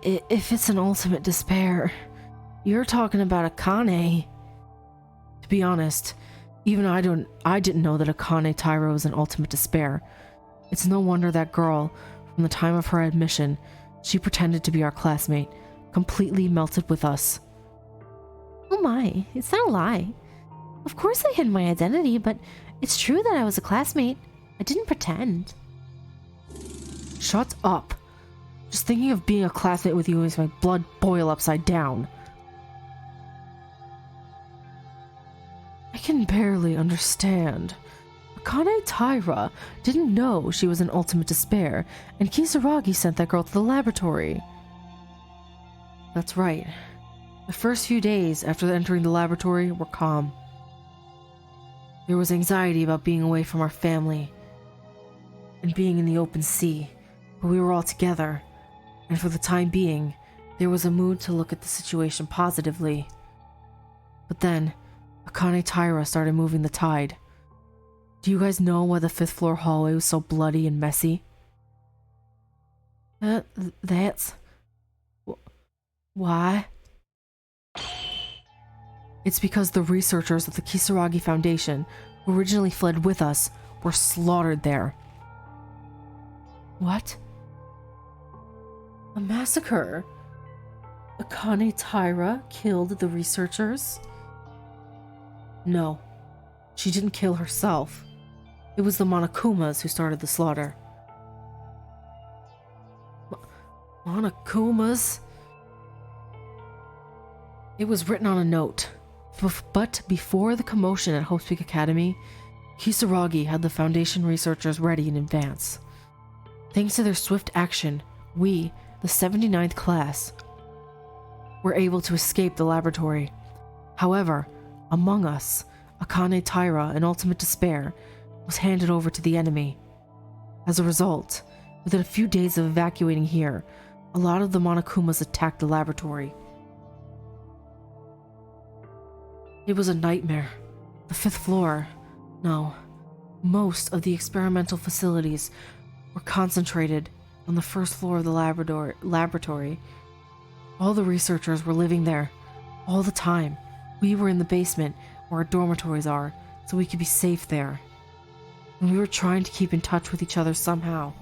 If it's an ultimate despair, you're talking about Akane. To be honest, even I didn't know that Akane Tairo was an ultimate despair. It's no wonder that girl, from the time of her admission, she pretended to be our classmate, completely melted with us. Oh my, it's not a lie. Of course I hid my identity, but it's true that I was a classmate. I didn't pretend. Shut up. Just thinking of being a classmate with you makes my blood boil upside down. I can barely understand. Akane Taira didn't know she was in ultimate despair, and Kisaragi sent that girl to the laboratory. That's right. The first few days after entering the laboratory were calm. There was anxiety about being away from our family and being in the open sea, but we were all together, and for the time being, there was a mood to look at the situation positively. But then, Akane Taira started moving the tide. Do you guys know why the 5th floor hallway was so bloody and messy? That's... Why? It's because the researchers of the Kisaragi Foundation, who originally fled with us, were slaughtered there. What? A massacre? Akane Taira killed the researchers? No, she didn't kill herself. It was the Monokumas who started the slaughter. Monokumas? It was written on a note. But before the commotion at Hope's Peak Academy, Kisaragi had the Foundation researchers ready in advance. Thanks to their swift action, we, the 79th class, were able to escape the laboratory. However, among us, Akane Taira, in ultimate despair, was handed over to the enemy. As a result, within a few days of evacuating here, a lot of the Monokumas attacked the laboratory. It was a nightmare. The 5th floor, no, most of the experimental facilities were concentrated on the 1st floor of the laboratory. All the researchers were living there, all the time. We were in the basement where our dormitories are, so we could be safe there. And we were trying to keep in touch with each other somehow.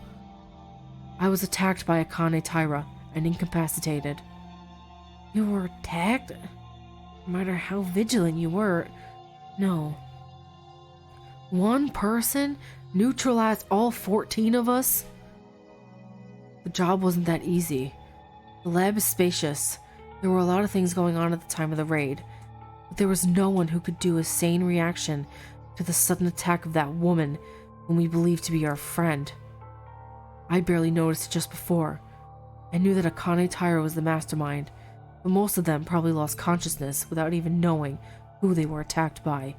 I was attacked by Akane Taira and incapacitated. You were attacked? No matter how vigilant you were, no. One person neutralized all 14 of us? The job wasn't that easy. The lab is spacious. There were a lot of things going on at the time of the raid, but there was no one who could do a sane reaction to the sudden attack of that woman whom we believed to be our friend. I barely noticed it just before. I knew that Akane Taira was the mastermind, but most of them probably lost consciousness without even knowing who they were attacked by.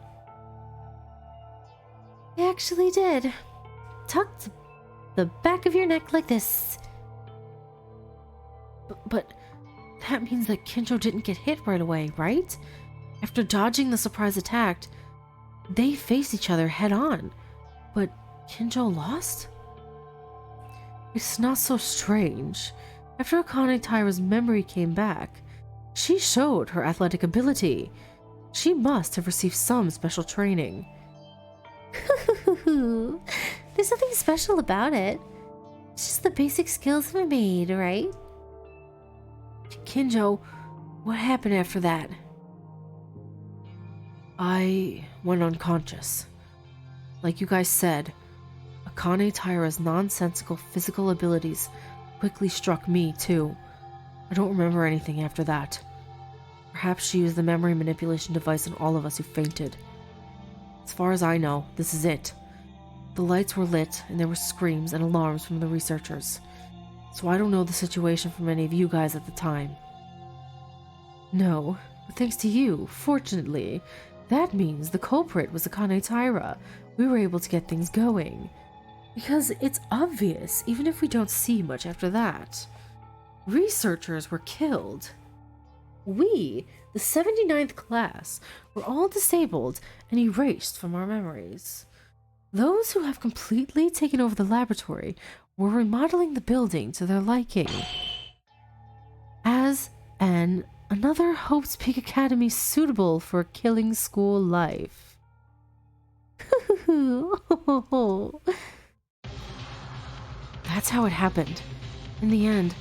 I actually did. Tucked the back of your neck like this. But that means that Kinjo didn't get hit right away, right? After dodging the surprise attack, they faced each other head on. But Kinjo lost? It's not so strange. After Akane Taira's memory came back, she showed her athletic ability. She must have received some special training. There's nothing special about it. It's just the basic skills we made, right? Kinjo, what happened after that? I went unconscious. Like you guys said, Akane Taira's nonsensical physical abilities quickly struck me too. I don't remember anything after that. Perhaps she used the memory manipulation device on all of us who fainted. As far as I know, this is it. The lights were lit and there were screams and alarms from the researchers. So I don't know the situation from any of you guys at the time. No, but thanks to you, fortunately, that means the culprit was Akane Taira. We were able to get things going. Because it's obvious, even if we don't see much after that. Researchers were killed. We, the 79th class, were all disabled and erased from our memories. Those who have completely taken over the laboratory were remodeling the building to their liking. As another Hope's Peak Academy suitable for killing school life. That's how it happened. In the end,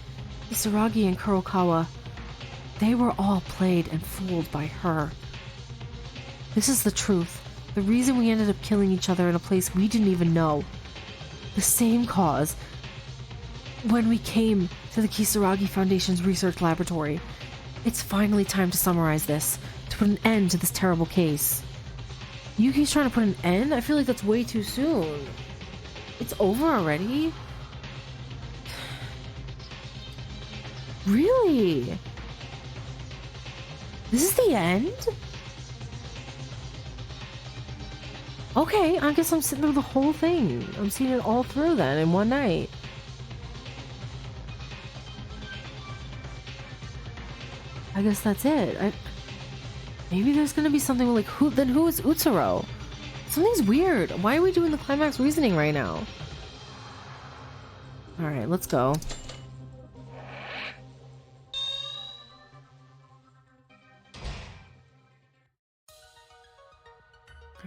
Kisaragi and Kurokawa, they were all played and fooled by her. This is the truth. The reason we ended up killing each other in a place we didn't even know. The same cause. When we came to the Kisaragi Foundation's research laboratory. It's finally time to summarize this, to put an end to this terrible case. Yuki's trying to put an end? I feel like that's way too soon. It's over already? Really? This is the end? Okay, I guess I'm sitting through the whole thing. I'm seeing it all through then in one night. I guess that's it. Maybe there's gonna be something like, who is Utsuro? Something's weird. Why are we doing the climax reasoning right now? Alright, let's go.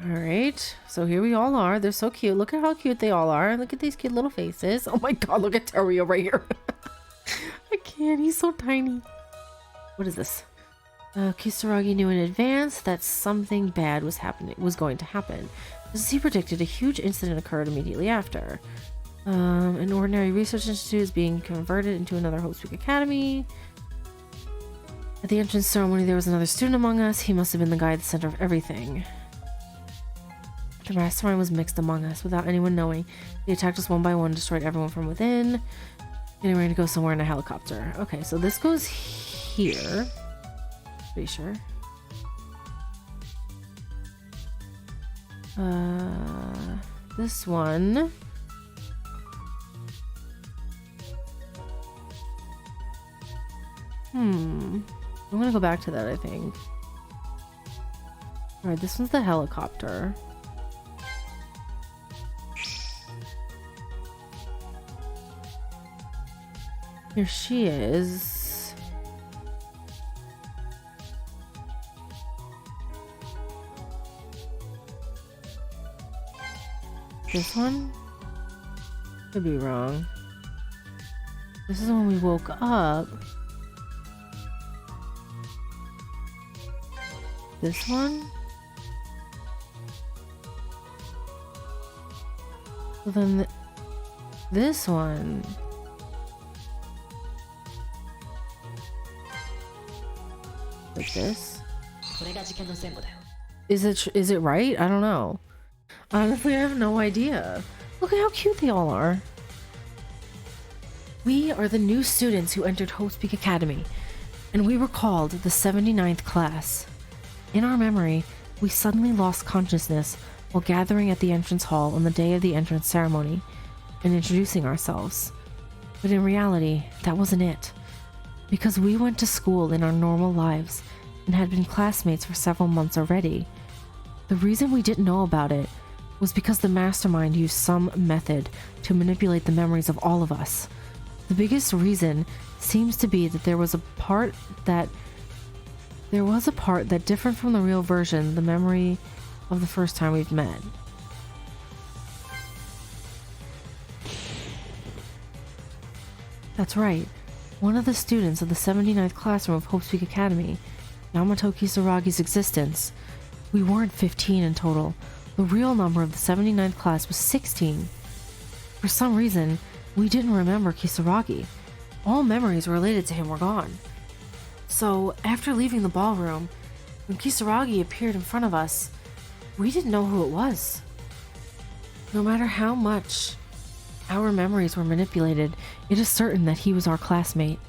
Alright, so here we all are. They're so cute. Look at how cute they all are. Look at these cute little faces. Oh my god, look at Teruya right here. I can't, he's so tiny. What is this? Kisaragi knew in advance that something bad was going to happen. As he predicted, a huge incident occurred immediately after. An ordinary research institute is being converted into another Hope Speak Academy. At the entrance ceremony, there was another student among us. He must have been the guy at the center of everything. The Mastermind was mixed among us without anyone knowing. They attacked us one by one, destroyed everyone from within. Getting ready to go somewhere in a helicopter. Okay, so this goes here. Pretty sure. This one. I'm gonna go back to that, I think. Alright, this one's the helicopter. Here she is. This one? Could be wrong. This is when we woke up. This one? Well, then this one. Like this? Is it right? I don't know. Honestly, I have no idea. Look at how cute they all are. We are the new students who entered Hope Speak Academy, and we were called the 79th class. In our memory, we suddenly lost consciousness while gathering at the entrance hall on the day of the entrance ceremony and introducing ourselves. But in reality, that wasn't it. Because we went to school in our normal lives and had been classmates for several months already. The reason we didn't know about it was because the Mastermind used some method to manipulate the memories of all of us. The biggest reason seems to be that there was a part that differed from the real version, the memory of the first time we've met. That's right. One of the students of the 79th classroom of Hope Speak Academy, Yamato Kisaragi's existence. We weren't 15 in total. The real number of the 79th class was 16. For some reason, we didn't remember Kisaragi. All memories related to him were gone. So, after leaving the ballroom, when Kisaragi appeared in front of us, we didn't know who it was. No matter how much our memories were manipulated, it is certain that he was our classmate.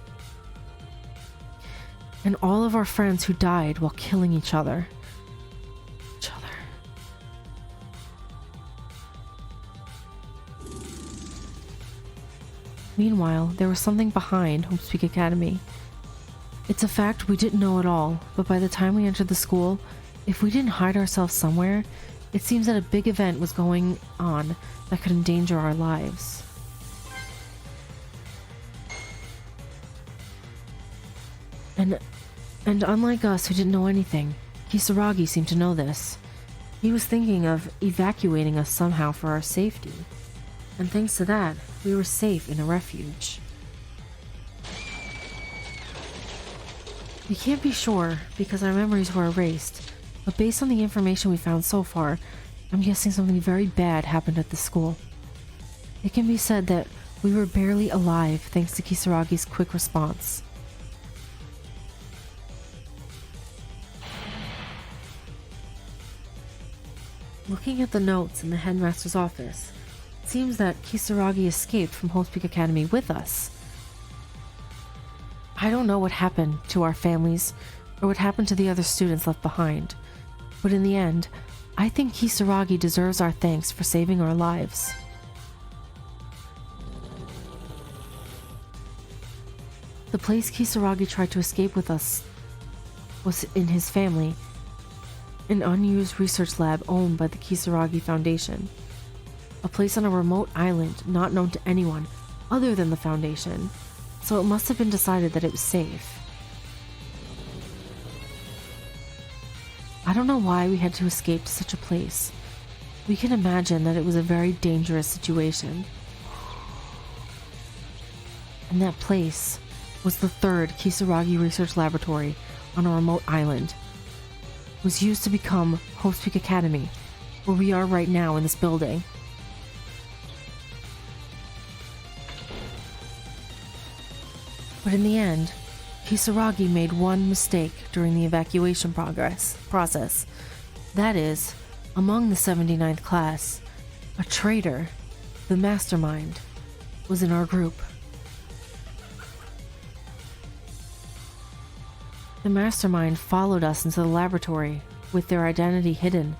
And all of our friends who died while killing each other. Meanwhile, there was something behind Hope Speak Academy. It's a fact we didn't know at all, but by the time we entered the school, if we didn't hide ourselves somewhere, it seems that a big event was going on that could endanger our lives. And unlike us who didn't know anything, Kisaragi seemed to know this. He was thinking of evacuating us somehow for our safety. And thanks to that, we were safe in a refuge. We can't be sure because our memories were erased, but based on the information we found so far, I'm guessing something very bad happened at the school. It can be said that We were barely alive thanks to Kisaragi's quick response. Looking at the notes in the headmaster's office, it seems that Kisaragi escaped from Host Peak Academy with us. I don't know what happened to our families or what happened to the other students left behind, but in the end, I think Kisaragi deserves our thanks for saving our lives. The place Kisaragi tried to escape with us was in his family, an unused research lab owned by the Kisaragi Foundation. A place on a remote island not known to anyone other than the Foundation, so it must have been decided that it was safe. I don't know why we had to escape to such a place. We can imagine that it was a very dangerous situation. And that place was the third Kisaragi Research Laboratory on a remote island. It was used to become Host Peak Academy, where we are right now in this building. But in the end, Kisaragi made one mistake during the evacuation process. That is, among the 79th class, a traitor, the Mastermind, was in our group. The Mastermind followed us into the laboratory with their identity hidden.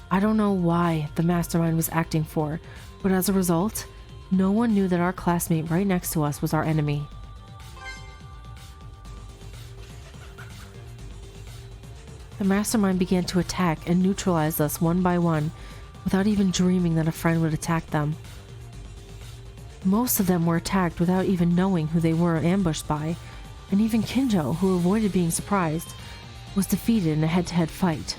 I don't know why the Mastermind was acting for, but as a result, no one knew that our classmate right next to us was our enemy. The Mastermind began to attack and neutralize us one by one, without even dreaming that a friend would attack them. Most of them were attacked without even knowing who they were ambushed by, and even Kinjo, who avoided being surprised, was defeated in a head-to-head fight.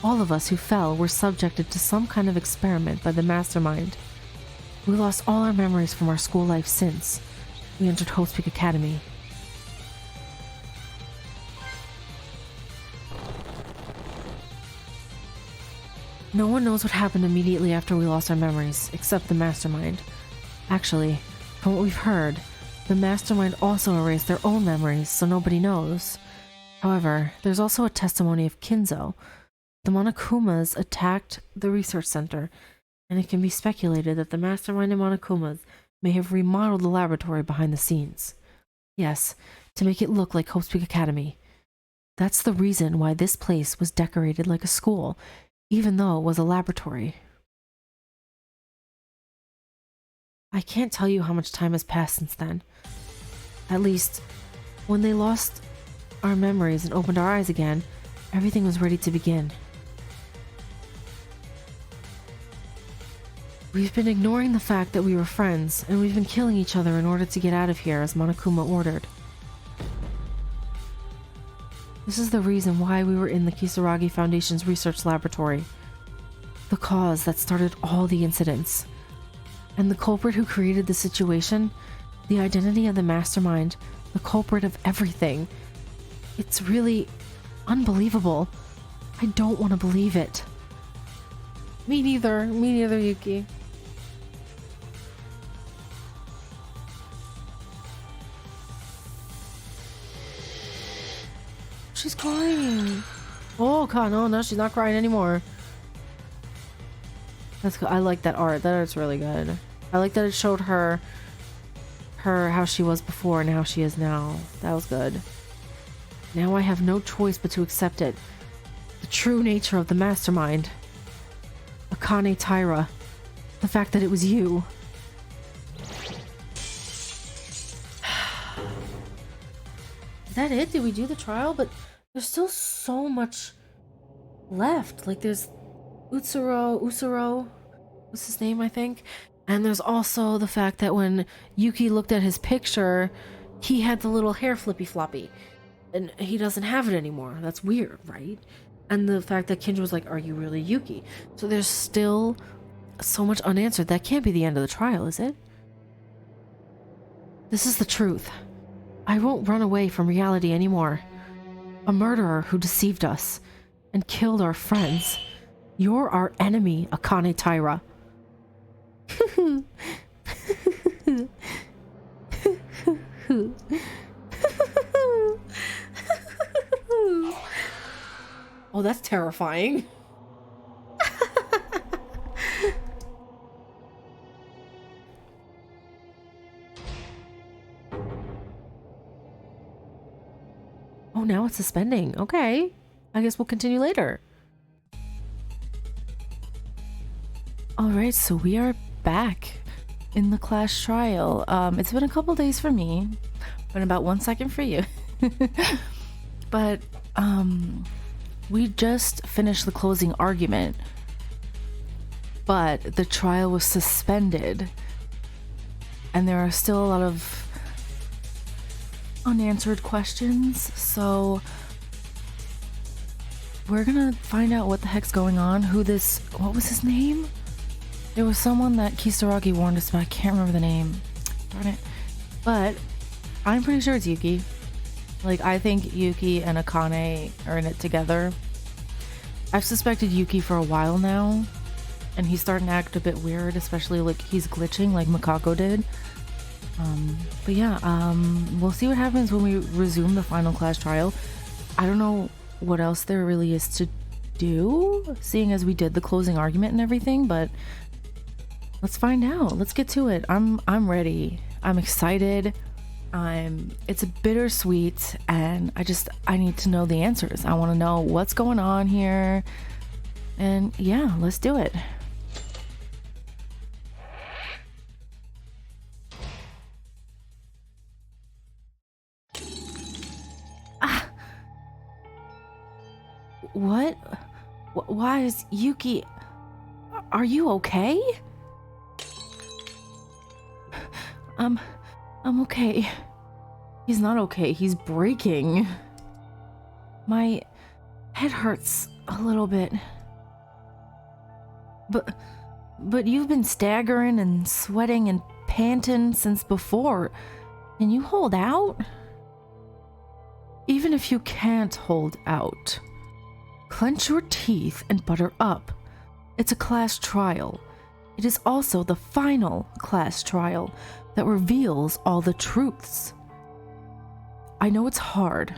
All of us who fell were subjected to some kind of experiment by the Mastermind. We lost all our memories from our school life since we entered Host Peak Academy. No one knows what happened immediately after we lost our memories, except the Mastermind. Actually, from what we've heard, the Mastermind also erased their own memories, so nobody knows. However, there's also a testimony of Kinzo. The Monokumas attacked the research center, and it can be speculated that the Mastermind and Monokumas may have remodeled the laboratory behind the scenes. Yes, to make it look like Host Peak Academy. That's the reason why this place was decorated like a school, even though it was a laboratory. I can't tell you how much time has passed since then. At least, when they lost our memories and opened our eyes again, everything was ready to begin. We've been ignoring the fact that we were friends, and we've been killing each other in order to get out of here as Monokuma ordered. This is the reason why we were in the Kisaragi Foundation's research laboratory. The cause that started all the incidents. And the culprit who created the situation, the identity of the Mastermind, the culprit of everything. It's really unbelievable. I don't want to believe it. Me neither, Yuki. She's crying. Oh god, no, she's not crying anymore. That's good. I like that art. That art's really good. I like that it showed her how she was before and how she is now. That was good. Now I have no choice but to accept it. The true nature of the Mastermind. Akane Taira. The fact that it was you. Is that it? Did we do the trial? But there's still so much left. Like there's Usuro, what's his name, I think? And there's also the fact that when Yuki looked at his picture, he had the little hair flippy floppy. And he doesn't have it anymore. That's weird, right? And the fact that Kinjo was like, are you really Yuki? So there's still so much unanswered. That can't be the end of the trial, is it? This is the truth. I won't run away from reality anymore. A murderer who deceived us and killed our friends. You're our enemy, Akane Taira. Oh, that's terrifying. Oh, now it's suspending. Okay. I guess we'll continue later. Alright, so we are back in the class trial. It's been a couple days for me, but about 1 second for you. But, we just finished the closing argument, but the trial was suspended, and there are still a lot of unanswered questions, so we're gonna find out what the heck's going on, what was his name? There was someone that Kisaragi warned us about, I can't remember the name. Darn it. But I'm pretty sure it's Yuki. Like, I think Yuki and Akane are in it together. I've suspected Yuki for a while now, and he's starting to act a bit weird, especially like he's glitching like Makako did. But yeah, we'll see what happens when we resume the final class trial. I don't know what else there really is to do, seeing as we did the closing argument and everything, but let's find out. Let's get to it. I'm ready. I'm excited. It's a bittersweet, and I need to know the answers. I want to know what's going on here. And yeah, let's do it. What? Why is Yuki... Are you okay? I'm okay. He's not okay. He's breaking. My head hurts a little bit. But you've been staggering and sweating and panting since before. Can you hold out? Even if you can't hold out, clench your teeth and butter up. It's a class trial. It is also the final class trial that reveals all the truths. I know it's hard,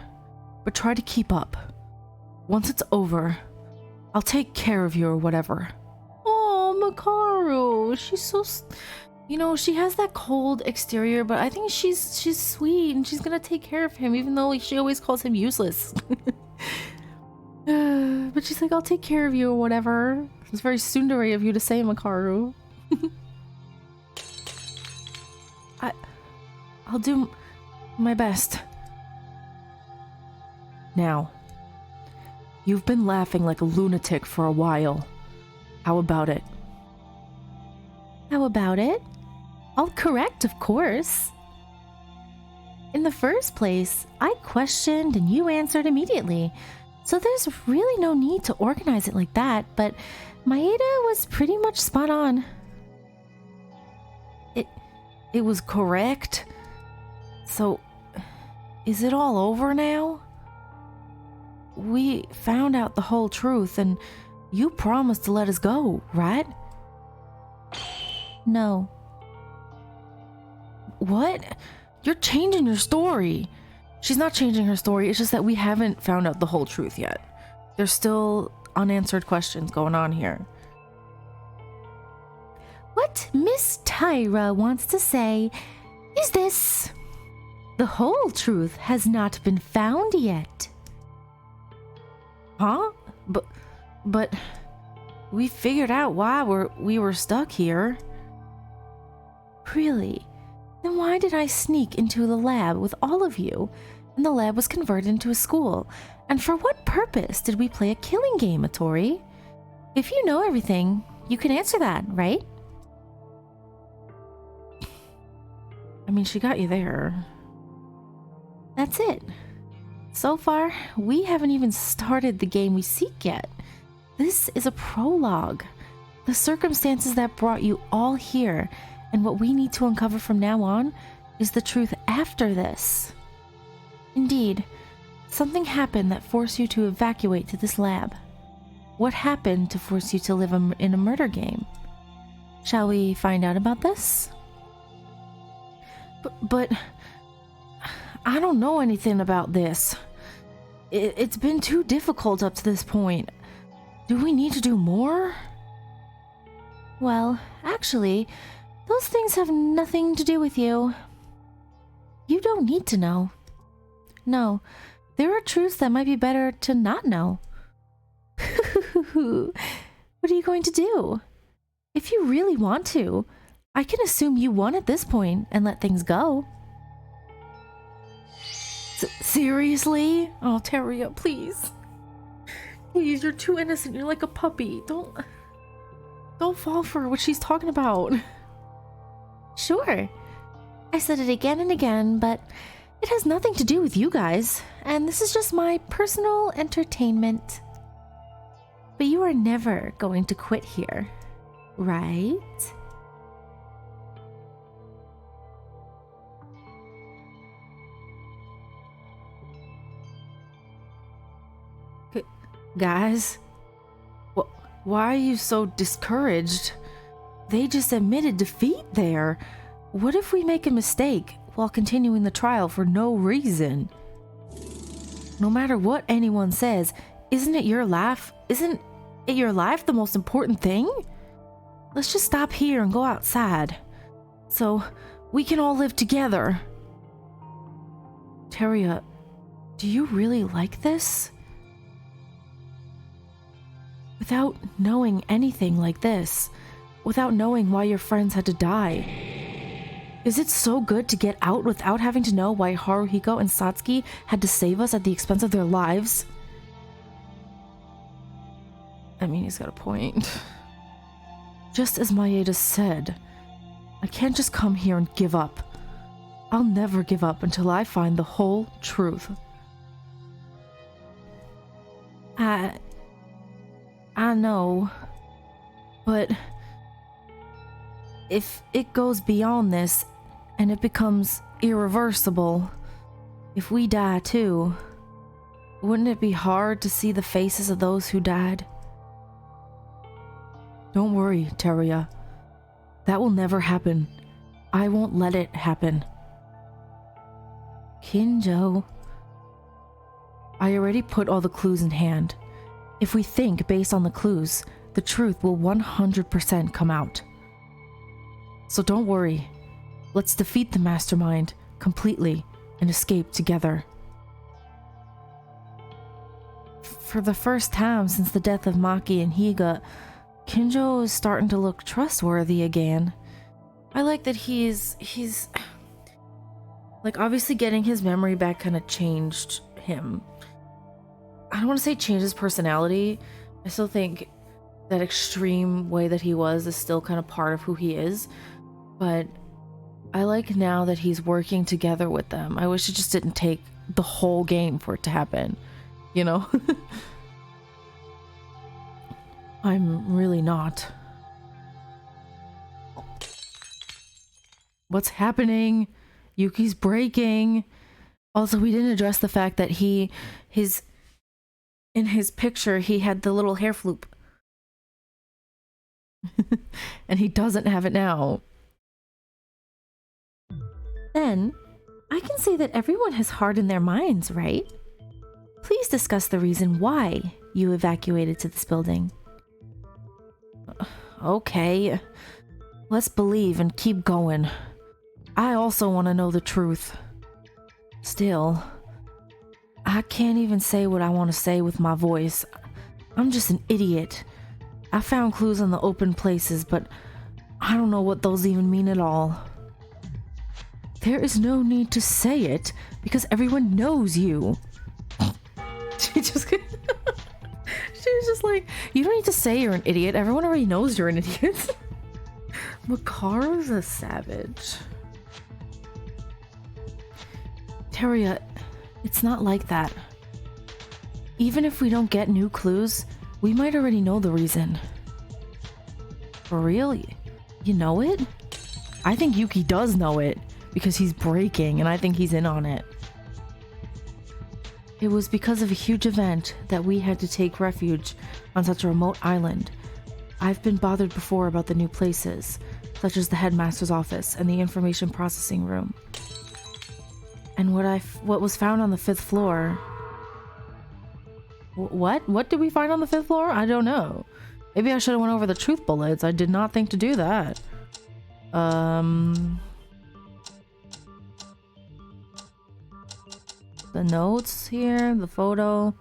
but try to keep up. Once it's over, I'll take care of you or whatever. Oh, Makaru, she's so... she has that cold exterior, but I think she's sweet and she's gonna take care of him, even though she always calls him useless. But she's like, I'll take care of you or whatever. It's very tsundere of you to say, Makaru. I'll do my best. Now, you've been laughing like a lunatic for a while. How about it? How about it? All correct, of course. In the first place, I questioned and you answered immediately. So there's really no need to organize it like that, but Maeda was pretty much spot on. It was correct? So, is it all over now? We found out the whole truth and you promised to let us go, right? No. What? You're changing your story. She's not changing her story, it's just that we haven't found out the whole truth yet. There's still unanswered questions going on here. What Miss Tyra wants to say is this: the whole truth has not been found yet. Huh? But we figured out why we were stuck here. Really? Then why did I sneak into the lab with all of you, and the lab was converted into a school? And for what purpose did we play a killing game, Atori? If you know everything, you can answer that, right? I mean, she got you there. That's it. So far, we haven't even started the game we seek yet. This is a prologue. The circumstances that brought you all here, and what we need to uncover from now on, is the truth after this. Indeed, something happened that forced you to evacuate to this lab. What happened to force you to live in a murder game? Shall we find out about this? But I don't know anything about this. It's been too difficult up to this point. Do we need to do more? Well, actually, those things have nothing to do with you. You don't need to know. No, there are truths that might be better to not know. What are you going to do? If you really want to, I can assume you won at this point and let things go. Seriously? Oh, Teria, please. Please, you're too innocent. You're like a puppy. Don't fall for what she's talking about. Sure. I said it again and again, but it has nothing to do with you guys, and this is just my personal entertainment. But you are never going to quit here, right? Guys, why are you so discouraged? They just admitted defeat there. What if we make a mistake while continuing the trial for no reason? No matter what anyone says, isn't it your life? Isn't it your life the most important thing? Let's just stop here and go outside, so we can all live together. Teria, do you really like this? Without knowing anything like this, without knowing why your friends had to die, is it so good to get out without having to know why Haruhiko and Satsuki had to save us at the expense of their lives? I mean, he's got a point. Just as Maeda said, I can't just come here and give up. I'll never give up until I find the whole truth. I know, but if it goes beyond this and it becomes irreversible, if we die too, wouldn't it be hard to see the faces of those who died? Don't worry, Teria. That will never happen. I won't let it happen. Kinjo. I already put all the clues in hand. If we think based on the clues, the truth will 100% come out. So don't worry. Let's defeat the Mastermind completely and escape together. For the first time since the death of Maki and Higa, Kinjo is starting to look trustworthy again. I like that he's like, obviously getting his memory back kind of changed him. I don't want to say change his personality. I still think that extreme way that he was is still kind of part of who he is. But I like now that he's working together with them. I wish it just didn't take the whole game for it to happen, you know? I'm really not. What's happening? Yuki's breaking. Also, we didn't address the fact that in his picture, he had the little hair floop. And he doesn't have it now. Then, I can say that everyone has hardened their minds, right? Please discuss the reason why you evacuated to this building. Okay. Let's believe and keep going. I also want to know the truth. Still, I can't even say what I want to say with my voice. I'm just an idiot. I found clues in the open places, but I don't know what those even mean at all. There is no need to say it, because everyone knows you. She was just like, you don't need to say you're an idiot. Everyone already knows you're an idiot. Makaru's a savage. Teria, it's not like that. Even if we don't get new clues, we might already know the reason. For real? You know it? I think Yuki does know it, because he's breaking, and I think he's in on it. It was because of a huge event that we had to take refuge on such a remote island. I've been bothered before about the new places, such as the headmaster's office and the information processing room. And what was found on the 5th floor... What? What did we find on the 5th floor? I don't know. Maybe I should have went over the truth bullets. I did not think to do that. The notes here, the photo.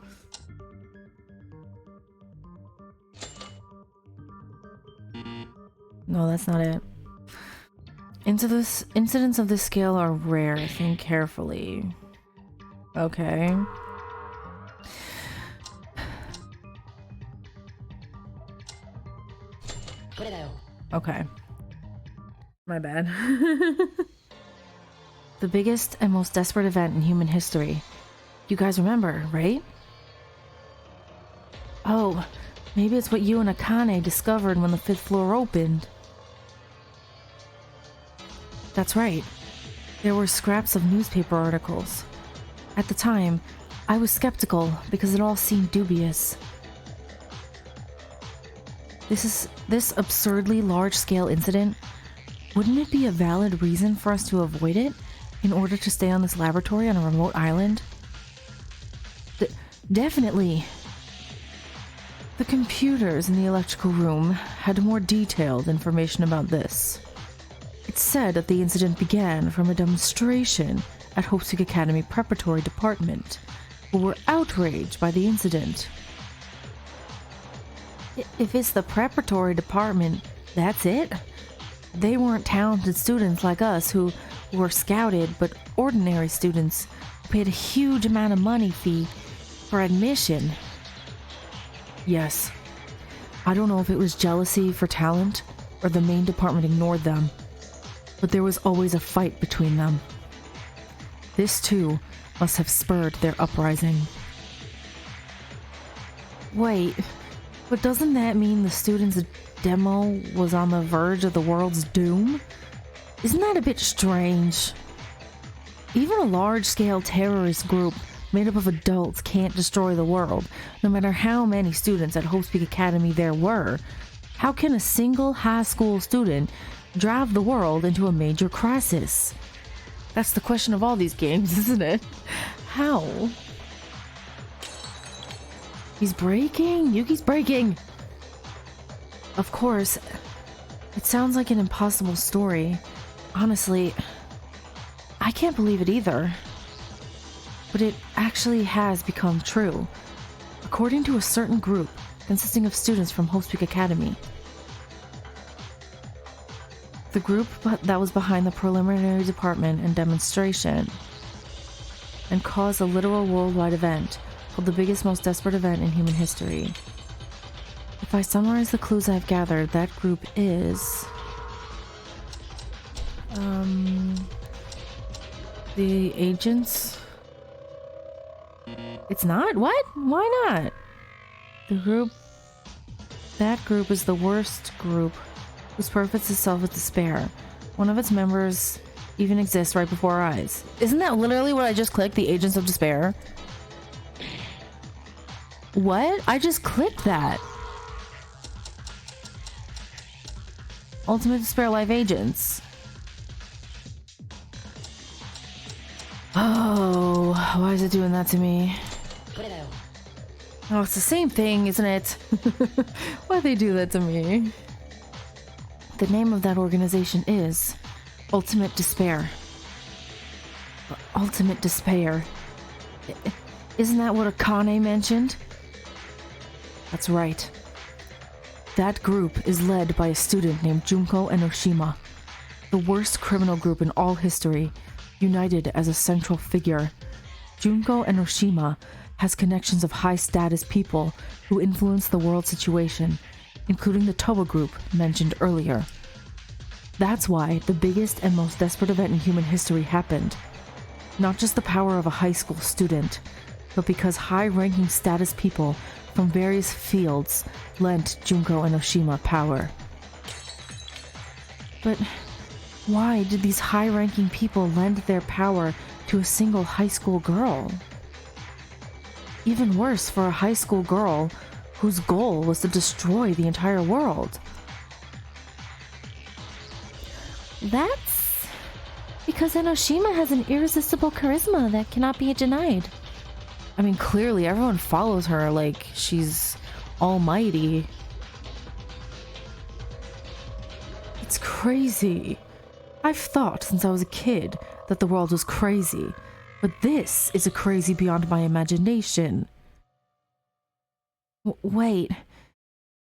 No, that's not it. Incidents of this scale are rare. Think carefully. Okay. Okay. My bad. The biggest and most desperate event in human history. You guys remember, right? Oh, maybe it's what you and Akane discovered when the 5th floor opened. That's right. There were scraps of newspaper articles. At the time, I was skeptical because it all seemed dubious. This absurdly large-scale incident, wouldn't it be a valid reason for us to avoid it in order to stay on this laboratory on a remote island? Definitely. The computers in the electrical room had more detailed information about this. It said that the incident began from a demonstration at Hope's Peak Academy Preparatory Department, who were outraged by the incident. If it's the preparatory department, that's it? They weren't talented students like us who were scouted, but ordinary students who paid a huge amount of money fee for admission. Yes. I don't know if it was jealousy for talent or the main department ignored them, but there was always a fight between them. This too must have spurred their uprising. Wait, but doesn't that mean the students' demo was on the verge of the world's doom? Isn't that a bit strange? Even a large-scale terrorist group made up of adults can't destroy the world, no matter how many students at Hope's Peak Academy there were. How can a single high school student drive the world into a major crisis? That's the question of all these games, isn't it? How? He's breaking! Yuki's breaking! Of course, it sounds like an impossible story. Honestly, I can't believe it either. But it actually has become true, according to a certain group consisting of students from Hope's Peak Academy. The group that was behind the preliminary department and demonstration and caused a literal worldwide event called the biggest, most desperate event in human history. If I summarize the clues I've gathered, that group is... the agents? It's not? What? Why not? That group is the worst group, whose purpose is self with despair. One of its members even exists right before our eyes. Isn't that literally what I just clicked? The Agents of Despair? What? I just clicked that. Ultimate Despair Live Agents. Oh, why is it doing that to me? Oh, it's the same thing, isn't it? Why'd they do that to me? The name of that organization is Ultimate Despair. Ultimate Despair. Isn't that what Akane mentioned? That's right. That group is led by a student named Junko Enoshima, the worst criminal group in all history, united as a central figure. Junko Enoshima has connections of high-status people who influence the world situation, including the Toba group mentioned earlier. That's why the biggest and most desperate event in human history happened. Not just the power of a high school student, but because high-ranking status people from various fields lent Junko Enoshima power. But why did these high-ranking people lend their power to a single high school girl? Even worse, for a high school girl, whose goal was to destroy the entire world. That's because Enoshima has an irresistible charisma that cannot be denied. I mean, clearly everyone follows her like she's almighty. It's crazy. I've thought since I was a kid that the world was crazy, but this is a crazy beyond my imagination. Wait,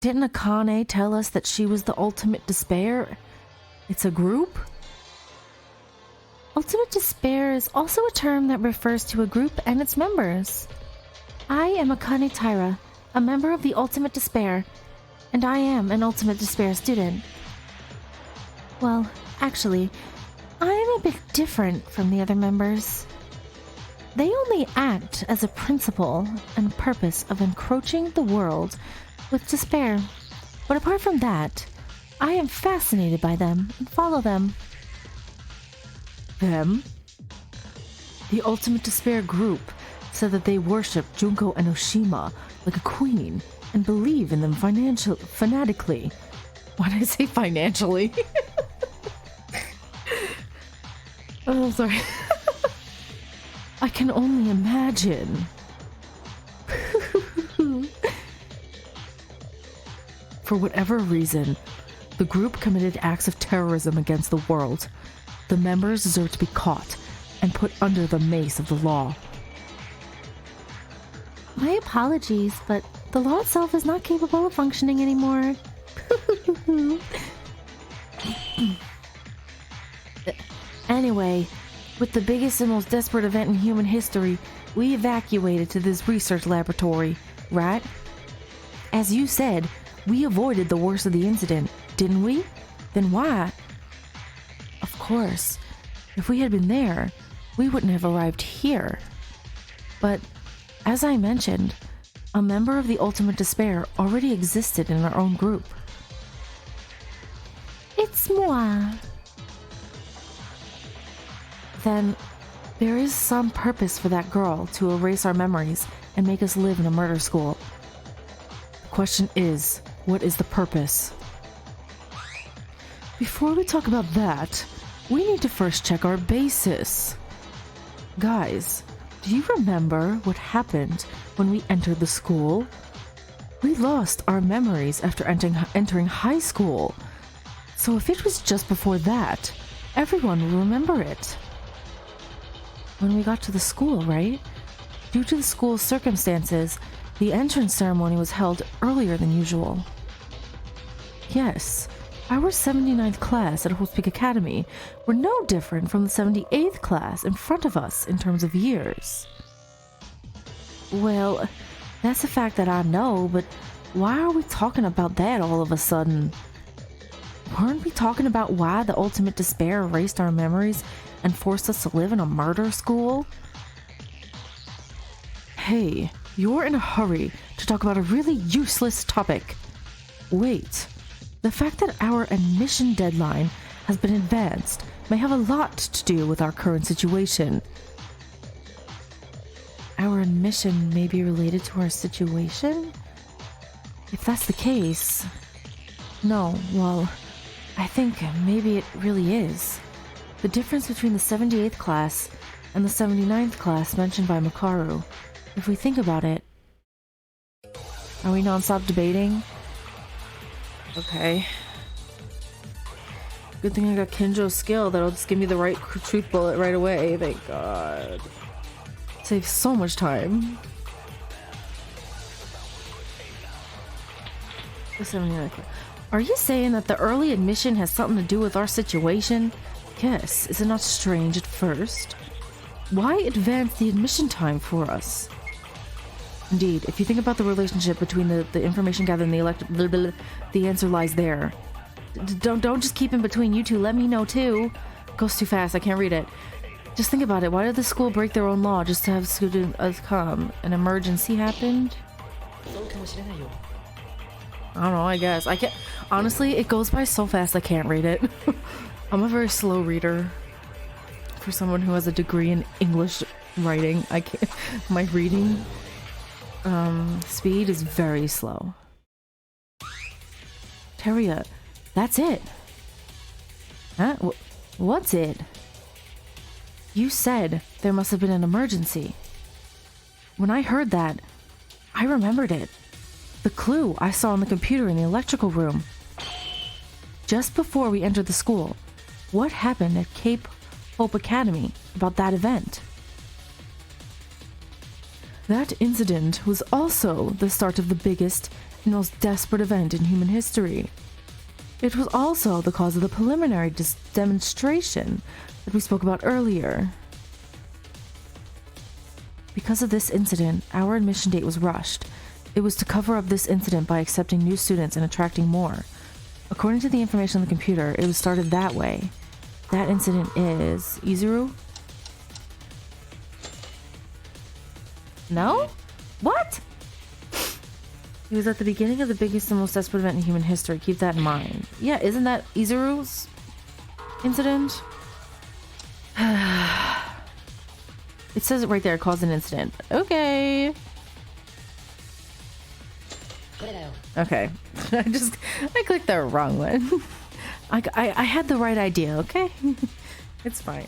didn't Akane tell us that she was the ultimate despair? It's a group? Ultimate despair is also a term that refers to a group and its members. I am Akane Taira, a member of the Ultimate Despair, and I am an Ultimate Despair student. Well, actually, I am a bit different from the other members. They only act as a principle and purpose of encroaching the world with despair. But apart from that, I am fascinated by them and follow them. Them? The Ultimate Despair group said that they worship Junko Enoshima like a queen and believe in them fanatically. Why did I say financially? Oh, sorry. I can only imagine. For whatever reason, the group committed acts of terrorism against the world. The members deserve to be caught and put under the mace of the law. My apologies, but the law itself is not capable of functioning anymore. Anyway, with the biggest and most desperate event in human history, we evacuated to this research laboratory, right? As you said, we avoided the worst of the incident, didn't we? Then why? Of course, if we had been there, we wouldn't have arrived here. But, as I mentioned, a member of the Ultimate Despair already existed in our own group. It's moi. Then, there is some purpose for that girl to erase our memories and make us live in a murder school. The question is, what is the purpose? Before we talk about that, we need to first check our basis. Guys, do you remember what happened when we entered the school? We lost our memories after entering high school. So if it was just before that, everyone will remember it. When we got to the school, right? Due to the school's circumstances, the entrance ceremony was held earlier than usual. Yes, our 79th class at Whole Peak Academy were no different from the 78th class in front of us in terms of years. Well, that's a fact that I know, but why are we talking about that all of a sudden? Weren't we talking about why the Ultimate Despair erased our memories and forced us to live in a murder school? Hey, you're in a hurry to talk about a really useless topic. Wait. The fact that our admission deadline has been advanced may have a lot to do with our current situation. Our admission may be related to our situation? If that's the case... No, well, I think maybe it really is. The difference between the 78th class and the 79th class mentioned by Makaru, if we think about it... Are we non-stop debating? Okay. Good thing I got Kinjo's skill that'll just give me the right truth bullet right away. Thank God. Saves so much time. Are you saying that the early admission has something to do with our situation? Yes, is it not strange at first? Why advance the admission time for us? Indeed, if you think about the relationship between the information gathered and the elected, the answer lies there. Don't just keep in between you two. Let me know too. Goes too fast. I can't read it. Just think about it. Why did the school break their own law just to have students come? An emergency happened? I don't know. I guess I can't. Honestly, it goes by so fast. I can't read it. I'm a very slow reader. For someone who has a degree in English writing, I can't. My reading Speed is very slow. Teria, that's it. Huh? What's it? You said there must have been an emergency. When I heard that, I remembered it. The clue I saw on the computer in the electrical room. Just before we entered the school, what happened at Cape Hope Academy about that event? That incident was also the start of the biggest and most desperate event in human history. It was also the cause of the preliminary demonstration that we spoke about earlier. Because of this incident, our admission date was rushed. It was to cover up this incident by accepting new students and attracting more. According to the information on the computer, it was started that way. That incident is... Izuru? No? What? It was at the beginning of the biggest and most desperate event in human history. Keep that in mind. Yeah, isn't that Izuru's incident? It says it right there, caused an incident. Okay. Okay. I clicked the wrong one. I had the right idea, okay? It's fine.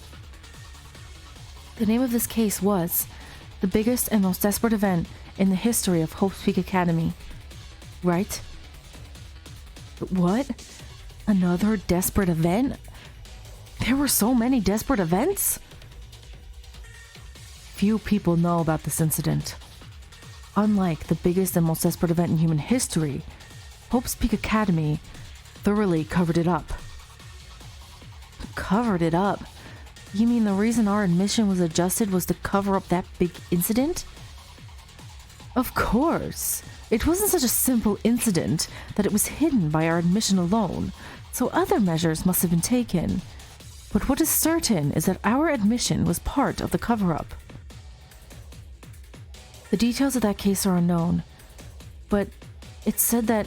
The name of this case was the biggest and most desperate event in the history of Hope's Peak Academy. Right? What? Another desperate event? There were so many desperate events? Few people know about this incident. Unlike the biggest and most desperate event in human history, Hope's Peak Academy thoroughly covered it up. Covered it up? You mean the reason our admission was adjusted was to cover up that big incident? Of course. It wasn't such a simple incident that it was hidden by our admission alone, so other measures must have been taken. But what is certain is that our admission was part of the cover-up. The details of that case are unknown, but it's said that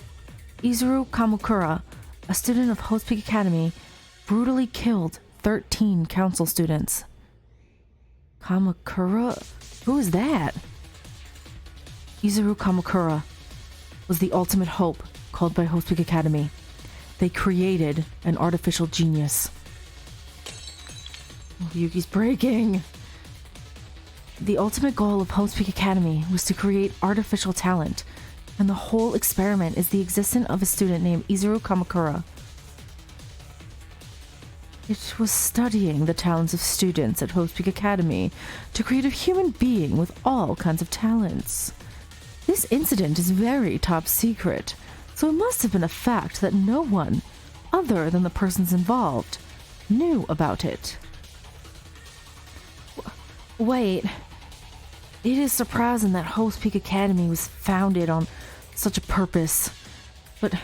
Izuru Kamukura, a student of Hope's Peak Academy, brutally killed 13 council students. Kamakura? Who is that? Izuru Kamakura was the ultimate hope called by Hope's Peak Academy. They created an artificial genius. Oh, Yuki's breaking. The ultimate goal of Hope's Peak Academy was to create artificial talent, and the whole experiment is the existence of a student named Izuru Kamakura. It was studying the talents of students at Hope's Peak Academy to create a human being with all kinds of talents. This incident is very top secret, so it must have been a fact that no one, other than the persons involved, knew about it. Wait. It is surprising that Hope's Peak Academy was founded on such a purpose. But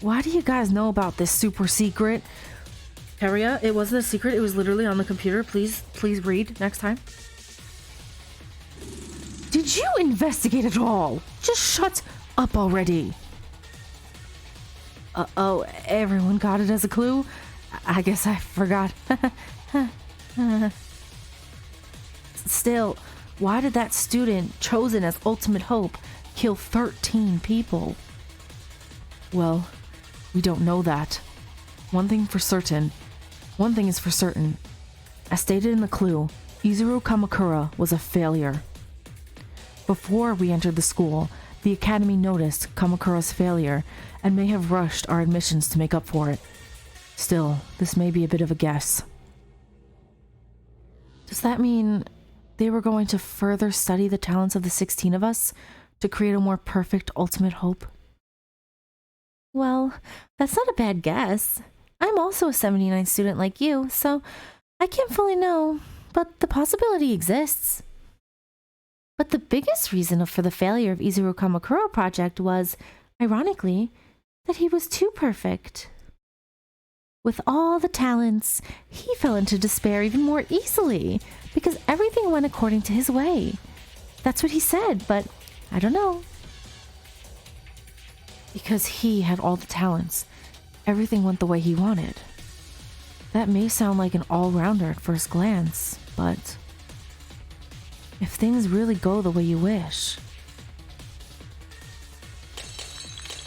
why do you guys know about this super secret? Teria, it wasn't a secret, it was literally on the computer. Please read next time. Did you investigate at all? Just shut up already. Oh, everyone got it as a clue? I guess I forgot. Still, why did that student chosen as ultimate hope kill 13 people? Well, we don't know that. One thing is for certain. As stated in the clue, Izuru Kamakura was a failure. Before we entered the school, the academy noticed Kamakura's failure and may have rushed our admissions to make up for it. Still, this may be a bit of a guess. Does that mean they were going to further study the talents of the 16 of us to create a more perfect ultimate hope? Well, that's not a bad guess. I'm also a 79 student like you, so I can't fully know, but the possibility exists. But the biggest reason for the failure of Izuru Kamakura project was, ironically, that he was too perfect. With all the talents, he fell into despair even more easily because everything went according to his way. That's what he said, but I don't know. Because he had all the talents, everything went the way he wanted. That may sound like an all-rounder at first glance, but if things really go the way you wish,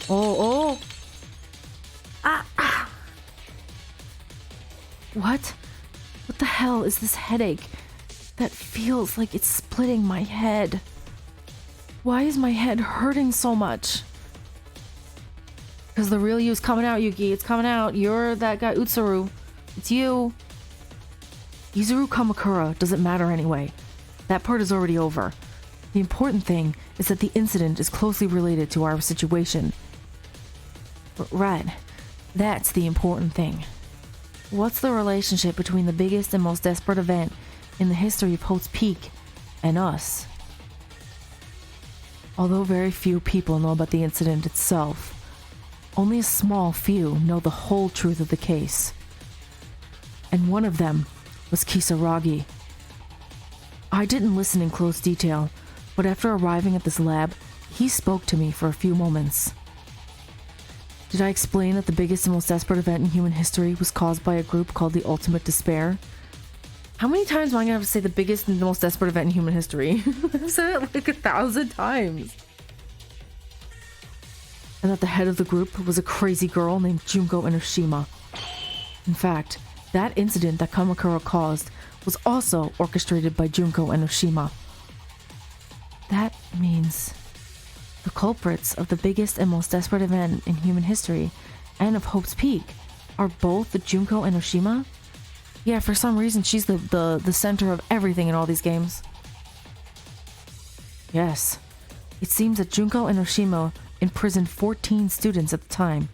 Oh. What? What the hell is this headache that feels like it's splitting my head? Why is my head hurting so much? Because the real you is coming out, Yuki. It's coming out. You're that guy, Utsuru. It's you. Izuru Kamakura doesn't matter anyway. That part is already over. The important thing is that the incident is closely related to our situation. Right. That's the important thing. What's the relationship between the biggest and most desperate event in the history of Hope's Peak and us? Although very few people know about the incident itself, only a small few know the whole truth of the case. And one of them was Kisaragi. I didn't listen in close detail, but after arriving at this lab, he spoke to me for a few moments. Did I explain that the biggest and most desperate event in human history was caused by a group called the Ultimate Despair? How many times am I going to have to say the biggest and the most desperate event in human history? I've said it like 1,000 times. And that the head of the group was a crazy girl named Junko Enoshima. In fact, that incident that Kamakura caused was also orchestrated by Junko Enoshima. That means the culprits of the biggest and most desperate event in human history and of Hope's Peak are both Junko Enoshima? Yeah, for some reason she's the center of everything in all these games. Yes. It seems that Junko Enoshima imprisoned 14 students at the time,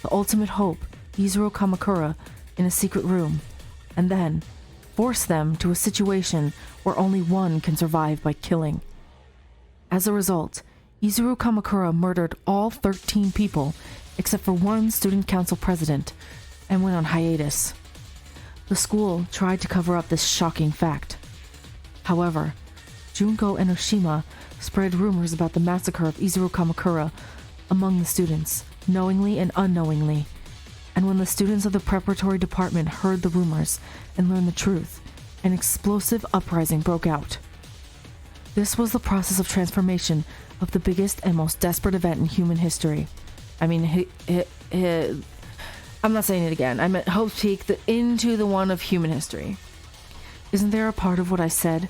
the ultimate hope, Izuru Kamakura, in a secret room, and then forced them to a situation where only one can survive by killing. As a result, Izuru Kamakura murdered all 13 people except for one student council president and went on hiatus. The school tried to cover up this shocking fact. However, Junko Enoshima spread rumors about the massacre of Izuru Kamakura among the students, knowingly and unknowingly, and when the students of the preparatory department heard the rumors and learned the truth, an explosive uprising broke out. This was the process of transformation of the biggest and most desperate event in human history. I mean, I'm not saying it again. I meant Hope's Peak into the one of human history. Isn't there a part of what I said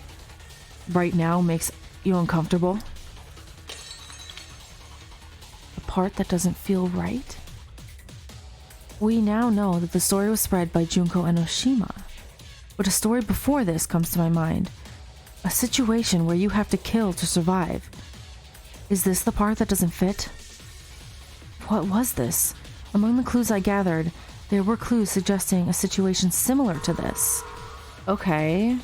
right now makes you uncomfortable? A part that doesn't feel right? We now know that the story was spread by Junko Enoshima, but a story before this comes to my mind. A situation where you have to kill to survive. Is this the part that doesn't fit? What was this? Among the clues I gathered, there were clues suggesting a situation similar to this. Okay.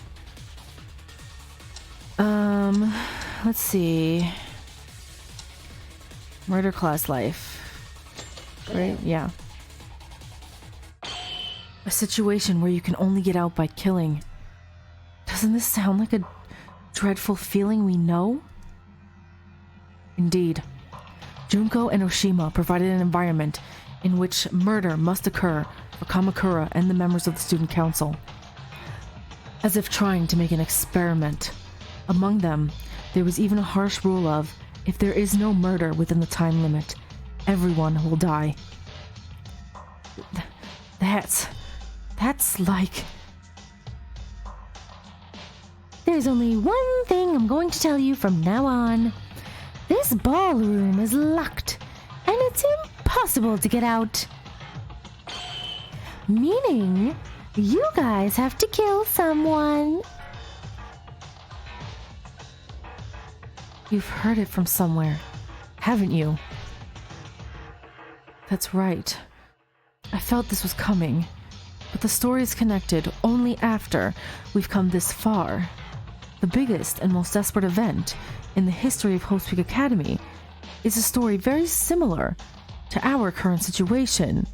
Let's see. Murder class life. Right? Yeah. A situation where you can only get out by killing. Doesn't this sound like a dreadful feeling we know? Indeed. Junko Enoshima provided an environment in which murder must occur for Kamakura and the members of the student council. As if trying to make an experiment. Among them, there was even a harsh rule of, if there is no murder within the time limit, everyone will die. That's like... There's only one thing I'm going to tell you from now on. This ballroom is locked, and it's impossible to get out. Meaning, you guys have to kill someone. You've heard it from somewhere, haven't you? That's right. I felt this was coming, but the story is connected only after we've come this far. The biggest and most desperate event in the history of Hope's Peak Academy is a story very similar to our current situation.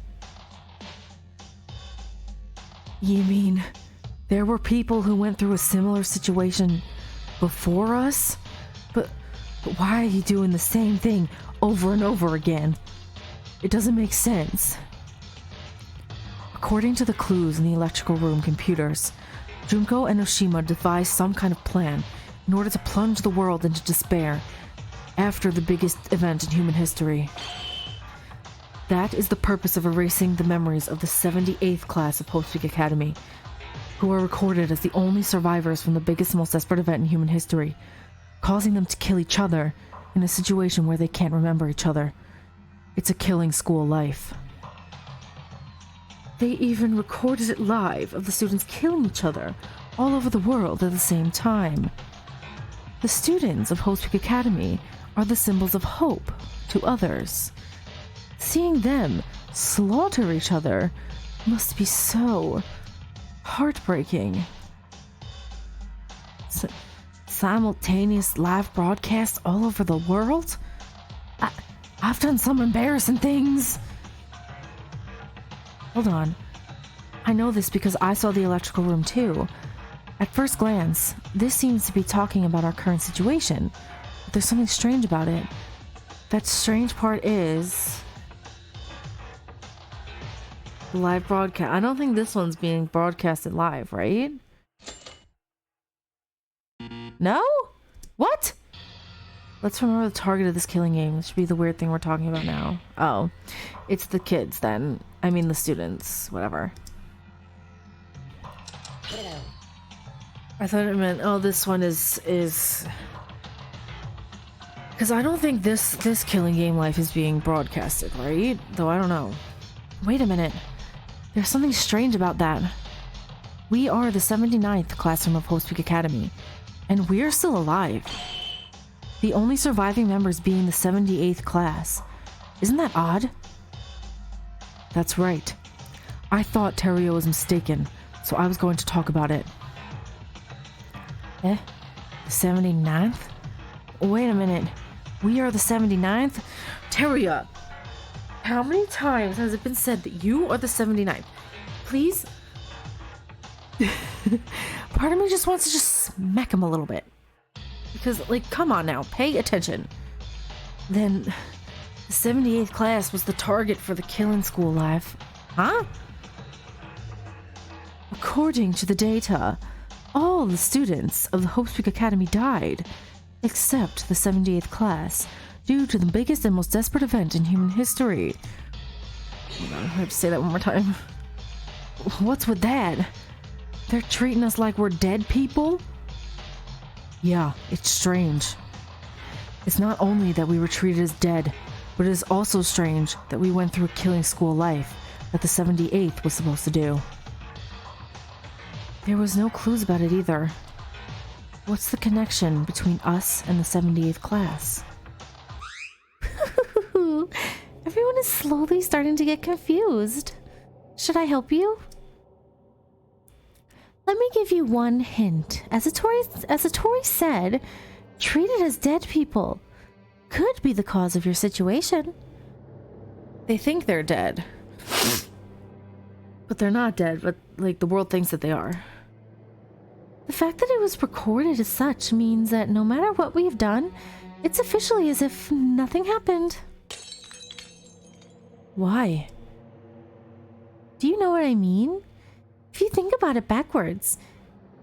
You mean there were people who went through a similar situation before us? But why are you doing the same thing over and over again? It doesn't make sense. According to the clues in the electrical room computers, Junko Enoshima devised some kind of plan in order to plunge the world into despair after the biggest event in human history. That is the purpose of erasing the memories of the 78th class of Hope Peak Academy, who are recorded as the only survivors from the biggest, most desperate event in human history, causing them to kill each other in a situation where they can't remember each other. It's a killing school life. They even recorded it live of the students killing each other all over the world at the same time. The students of Hope Peak Academy are the symbols of hope to others. Seeing them slaughter each other must be so heartbreaking. Simultaneous live broadcasts all over the world? I've done some embarrassing things. Hold on. I know this because I saw the electrical room too. At first glance, this seems to be talking about our current situation, but there's something strange about it. That strange part is live broadcast. I don't think this one's being broadcasted live, right? No? What? Let's remember the target of this killing game. This should be the weird thing we're talking about now. Oh, it's the kids then. I mean the students. Whatever. I thought it meant, oh, this one is... Because I don't think this killing game life is being broadcasted, right? Though I don't know. Wait a minute. There's something strange about that. We are the 79th classroom of Hope Peak Academy, and we're still alive. The only surviving members being the 78th class. Isn't that odd? That's right. I thought Terrio was mistaken, so I was going to talk about it. The 79th? Wait a minute. We are the 79th? Terrio! How many times has it been said that you are the 79th? Please? Part of me just wants to just smack him a little bit. Because, like, come on now, pay attention. Then, the 78th class was the target for the killing school life. Huh? According to the data, all the students of the Hope Peak Academy died, except the 78th class, due to the biggest and most desperate event in human history. Hold on, I have to say that one more time. What's with that? They're treating us like we're dead people? Yeah, it's strange. It's not only that we were treated as dead, but it is also strange that we went through a killing school life that the 78th was supposed to do. There was no clues about it either. What's the connection between us and the 78th class? Everyone is slowly starting to get confused. Should I help you? Let me give you one hint. As Atori said, treated as dead people could be the cause of your situation. They think they're dead. But they're not dead, but like the world thinks that they are. The fact that it was recorded as such means that no matter what we've done, it's officially as if nothing happened. Why? Do you know what I mean? If you think about it backwards,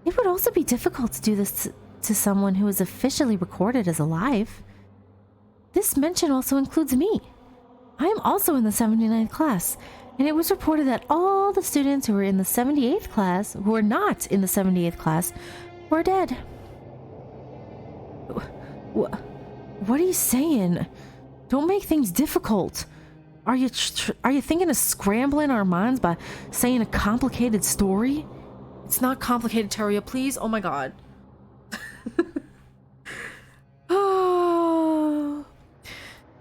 it would also be difficult to do this to someone who is officially recorded as alive. This mention also includes me. I am also in the 79th class, and it was reported that all the students who were in the 78th class, who were not in the 78th class, were dead. What are you saying? Don't make things difficult. Are you thinking of scrambling our minds by saying a complicated story? It's not complicated, Terrio, please. Oh my god.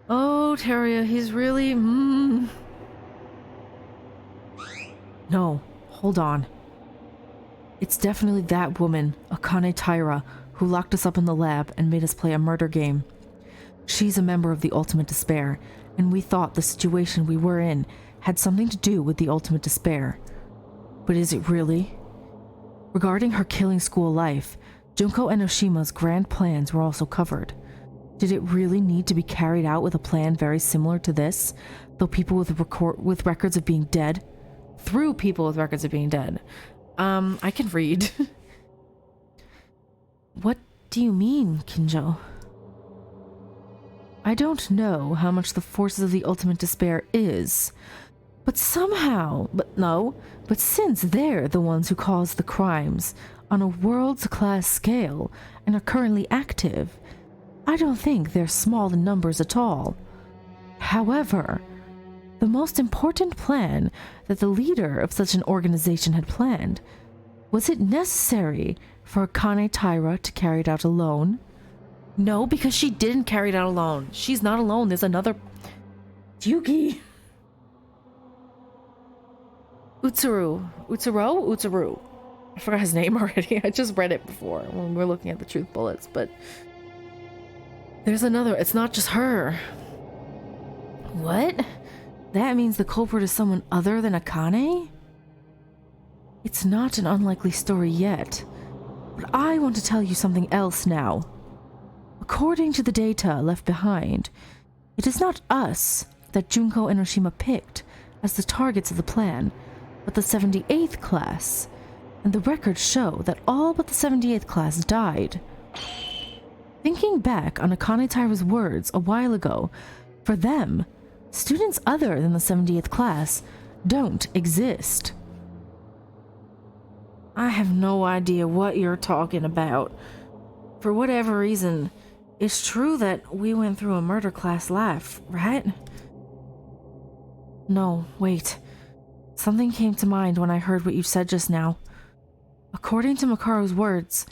Oh, Terrio, he's really... No, hold on. It's definitely that woman, Akane Taira, who locked us up in the lab and made us play a murder game. She's a member of the Ultimate Despair, and we thought the situation we were in had something to do with the Ultimate Despair. But is it really? Regarding her killing school life, Junko Enoshima's grand plans were also covered. Did it really need to be carried out with a plan very similar to this, though people with records of being dead? Through people with records of being dead. I can read. What do you mean, Kinjo? I don't know how much the forces of the ultimate despair is, but since they're the ones who caused the crimes on a world-class scale and are currently active, I don't think they're small in numbers at all. However, the most important plan that the leader of such an organization had planned, was it necessary for Akane Taira to carry it out alone? No, because she didn't carry it out alone. She's not alone. There's another... Yuki. Utsuru. I forgot his name already. I just read it before when we were looking at the truth bullets, but... There's another. It's not just her. What? That means the culprit is someone other than Akane? It's not an unlikely story yet, but I want to tell you something else now. According to the data left behind, it is not us that Junko and Oshima picked as the targets of the plan, but the 78th class, and the records show that all but the 78th class died. Thinking back on Akane Taira's words a while ago, for them, students other than the 78th class don't exist. I have no idea what you're talking about. For whatever reason, it's true that we went through a murder class life, right? No, wait. Something came to mind when I heard what you said just now. According to Makaru's words,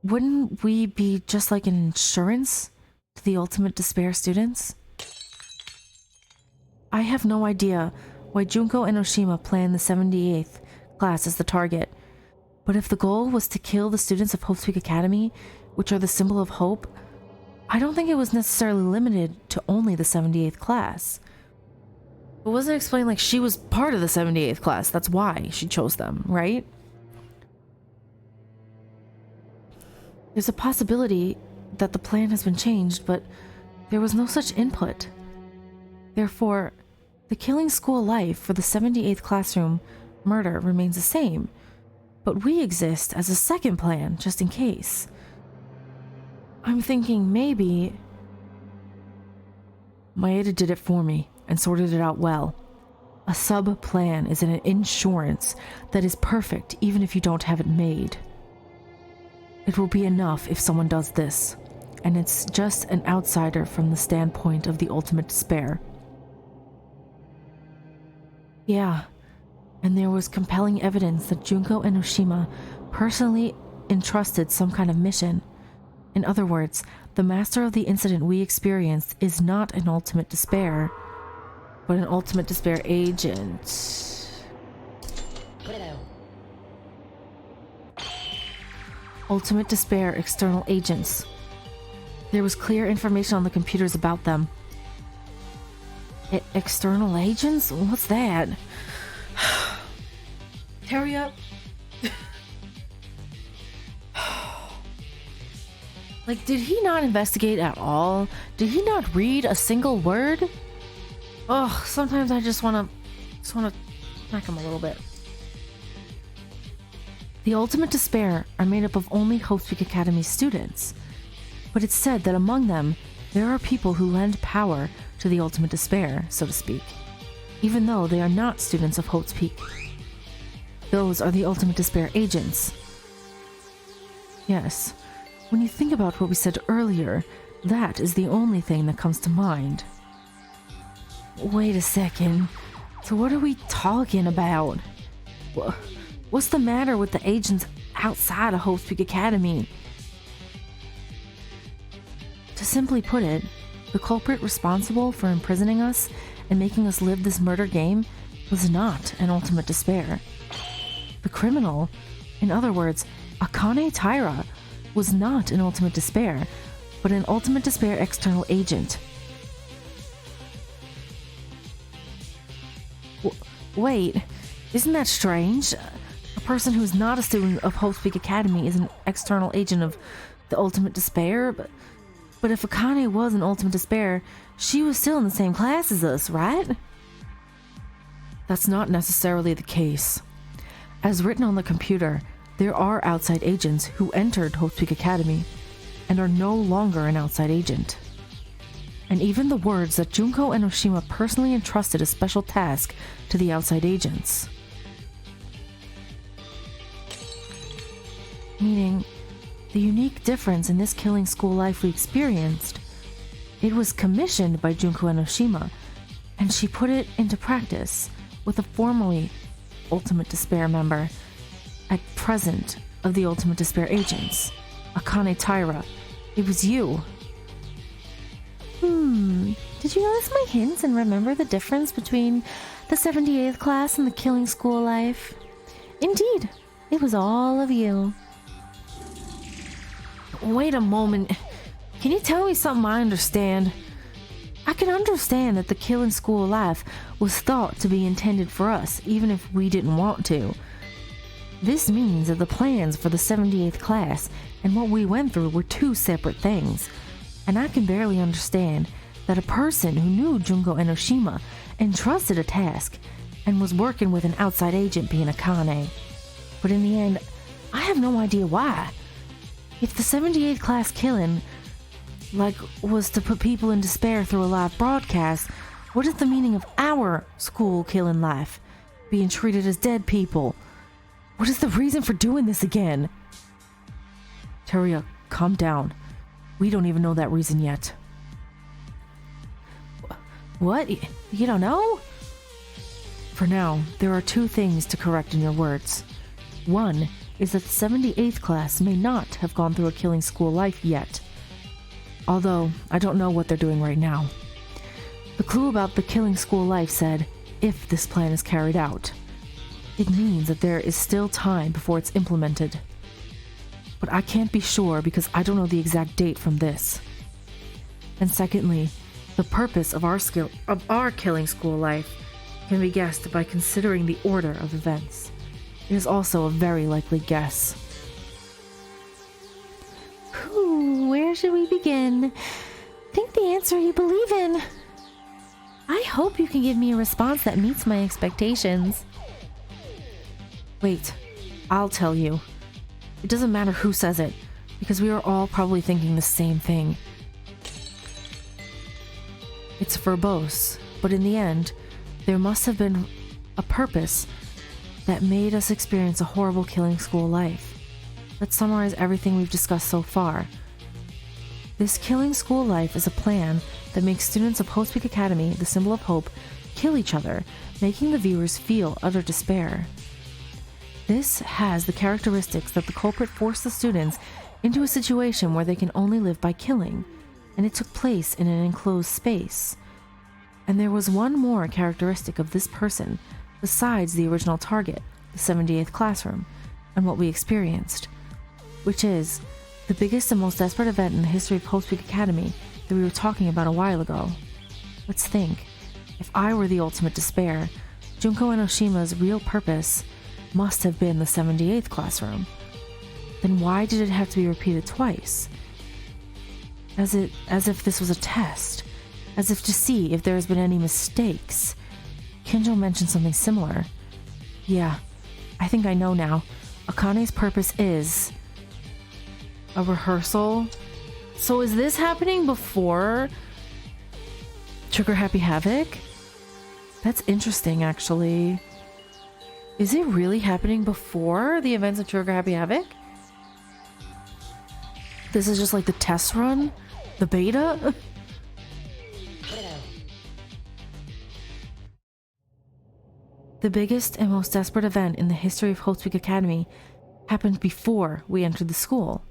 wouldn't we be just like an insurance to the ultimate despair students? I have no idea why Junko and Oshima planned the 78th class as the target, but if the goal was to kill the students of Hope's Peak Academy, which are the symbol of hope, I don't think it was necessarily limited to only the 78th class. It wasn't explained like she was part of the 78th class, that's why she chose them, right? There's a possibility that the plan has been changed, but there was no such input. Therefore, the killing school life for the 78th classroom murder remains the same, but we exist as a second plan, just in case. I'm thinking maybe... Maeda did it for me and sorted it out well. A sub-plan is an insurance that is perfect even if you don't have it made. It will be enough if someone does this, and it's just an outsider from the standpoint of the ultimate despair. Yeah, and there was compelling evidence that Junko and Oshima personally entrusted some kind of mission. In other words, the master of the incident we experienced is not an ultimate despair, but an ultimate despair agent. Ultimate despair external agents. There was clear information on the computers about them. External agents? What's that? Hurry up. Like, did he not investigate at all? Did he not read a single word? Oh, sometimes I just wanna smack him a little bit. The Ultimate Despair are made up of only Hope's Peak Academy students, but it's said that among them, there are people who lend power to the Ultimate Despair, so to speak, even though they are not students of Hope's Peak. Those are the Ultimate Despair agents. Yes, when you think about what we said earlier, that is the only thing that comes to mind. Wait a second, so what are we talking about? What's the matter with the agents outside of Hope's Peak Academy? To simply put it, the culprit responsible for imprisoning us and making us live this murder game was not an Ultimate Despair. The criminal, in other words, Akane Taira, was not an Ultimate Despair, but an Ultimate Despair external agent. Wait, isn't that strange? A person who is not a student of Hope's Peak Academy is an external agent of the Ultimate Despair, but if Akane was an Ultimate Despair, she was still in the same class as us, right? That's not necessarily the case. As written on the computer, there are outside agents who entered Hope's Peak Academy and are no longer an outside agent. and even the words that Junko and Oshima personally entrusted a special task to the outside agents. Meaning, the unique difference in this killing school life we experienced, it was commissioned by Junko and Oshima, and she put it into practice with a formerly Ultimate Despair member, at present of the Ultimate Despair agents, Akane Taira. It was you. Did you notice my hints and remember the difference between the 78th class and the killing school life? Indeed, it was all of you. Wait a moment. Can you tell me something I understand? I can understand that the killing school life was thought to be intended for us, even if we didn't want to. This means that the plans for the 78th class and what we went through were two separate things, and I can barely understand that a person who knew Junko and Oshima entrusted a task and was working with an outside agent being Akane. But in the end, I have no idea why. If the 78th class killing, was to put people in despair through a live broadcast, what is the meaning of our school killing life? Being treated as dead people? What is the reason for doing this again? Teruya, calm down. We don't even know that reason yet. What? You don't know? For now, there are two things to correct in your words. One is that the 78th class may not have gone through a killing school life yet. Although, I don't know what they're doing right now. The clue about the killing school life said, if this plan is carried out. It means that there is still time before it's implemented. But I can't be sure because I don't know the exact date from this. And secondly, the purpose of our killing school life can be guessed by considering the order of events. It is also a very likely guess. Where should we begin? Think the answer you believe in. I hope you can give me a response that meets my expectations. Wait, I'll tell you. It doesn't matter who says it, because we are all probably thinking the same thing. It's verbose, but in the end, there must have been a purpose that made us experience a horrible killing school life. Let's summarize everything we've discussed so far. This killing school life is a plan that makes students of Hope's Peak Academy, the symbol of hope, kill each other, making the viewers feel utter despair. This has the characteristics that the culprit forced the students into a situation where they can only live by killing, and it took place in an enclosed space. And there was one more characteristic of this person, besides the original target, the 78th classroom, and what we experienced, which is the biggest and most desperate event in the history of Hope's Peak Academy that we were talking about a while ago. Let's think. If I were the ultimate despair, Junko and Oshima's real purpose must have been the 78th classroom. Then why did it have to be repeated twice? As if this was a test. As if to see if there has been any mistakes. Kinjo mentioned something similar. Yeah, I think I know now. Akane's purpose is a rehearsal. So is this happening before Trigger Happy Havoc? That's interesting, actually. Is it really happening before the events of Trigger Happy Havoc? This is just like the test run? The beta? The biggest and most desperate event in the history of Hope's Peak Academy happened before we entered the school.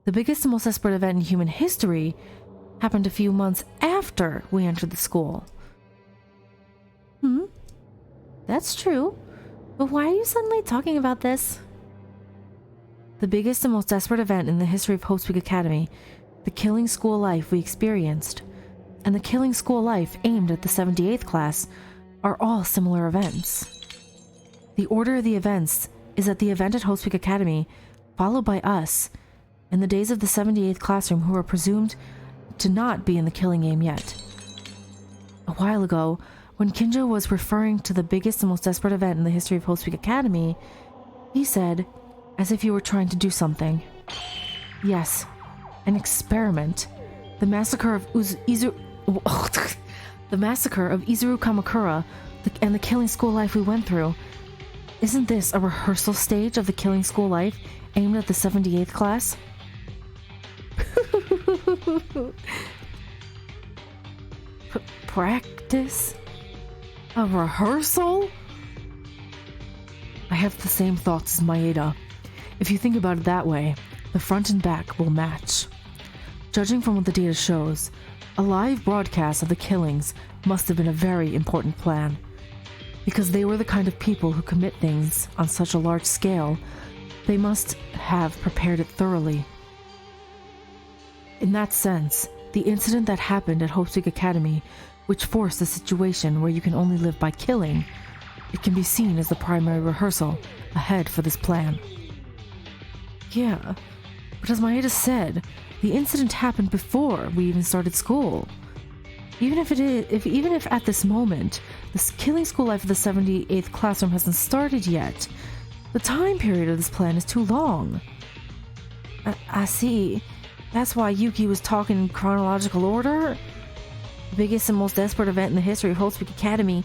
The biggest and most desperate event in human history happened a few months after we entered the school. That's true. But why are you suddenly talking about this? The biggest and most desperate event in the history of Hope's Peak Academy, the killing school life we experienced, and the killing school life aimed at the 78th class are all similar events. The order of the events is that the event at Hope's Peak Academy, followed by us, and the days of the 78th classroom who are presumed to not be in the killing game yet. A while ago, when Kinjo was referring to the biggest and most desperate event in the history of Hope's Peak Academy, he said, as if you were trying to do something. Yes, an experiment. The massacre of The massacre of Izuru Kamakura and the killing school life we went through. Isn't this a rehearsal stage of the killing school life aimed at the 78th class? Practice? A rehearsal? I have the same thoughts as Maeda. If you think about it that way, the front and back will match. Judging from what the data shows, a live broadcast of the killings must have been a very important plan. Because they were the kind of people who commit things on such a large scale, they must have prepared it thoroughly. In that sense, the incident that happened at Hope's Peak Academy, which forced a situation where you can only live by killing, it can be seen as the primary rehearsal ahead for this plan. Yeah, but as Maeda said, the incident happened before we even started school. Even if at this moment, the killing school life of the 78th classroom hasn't started yet, the time period of this plan is too long. I see. That's why Yuki was talking in chronological order? The biggest and most desperate event in the history of Hope's Peak Academy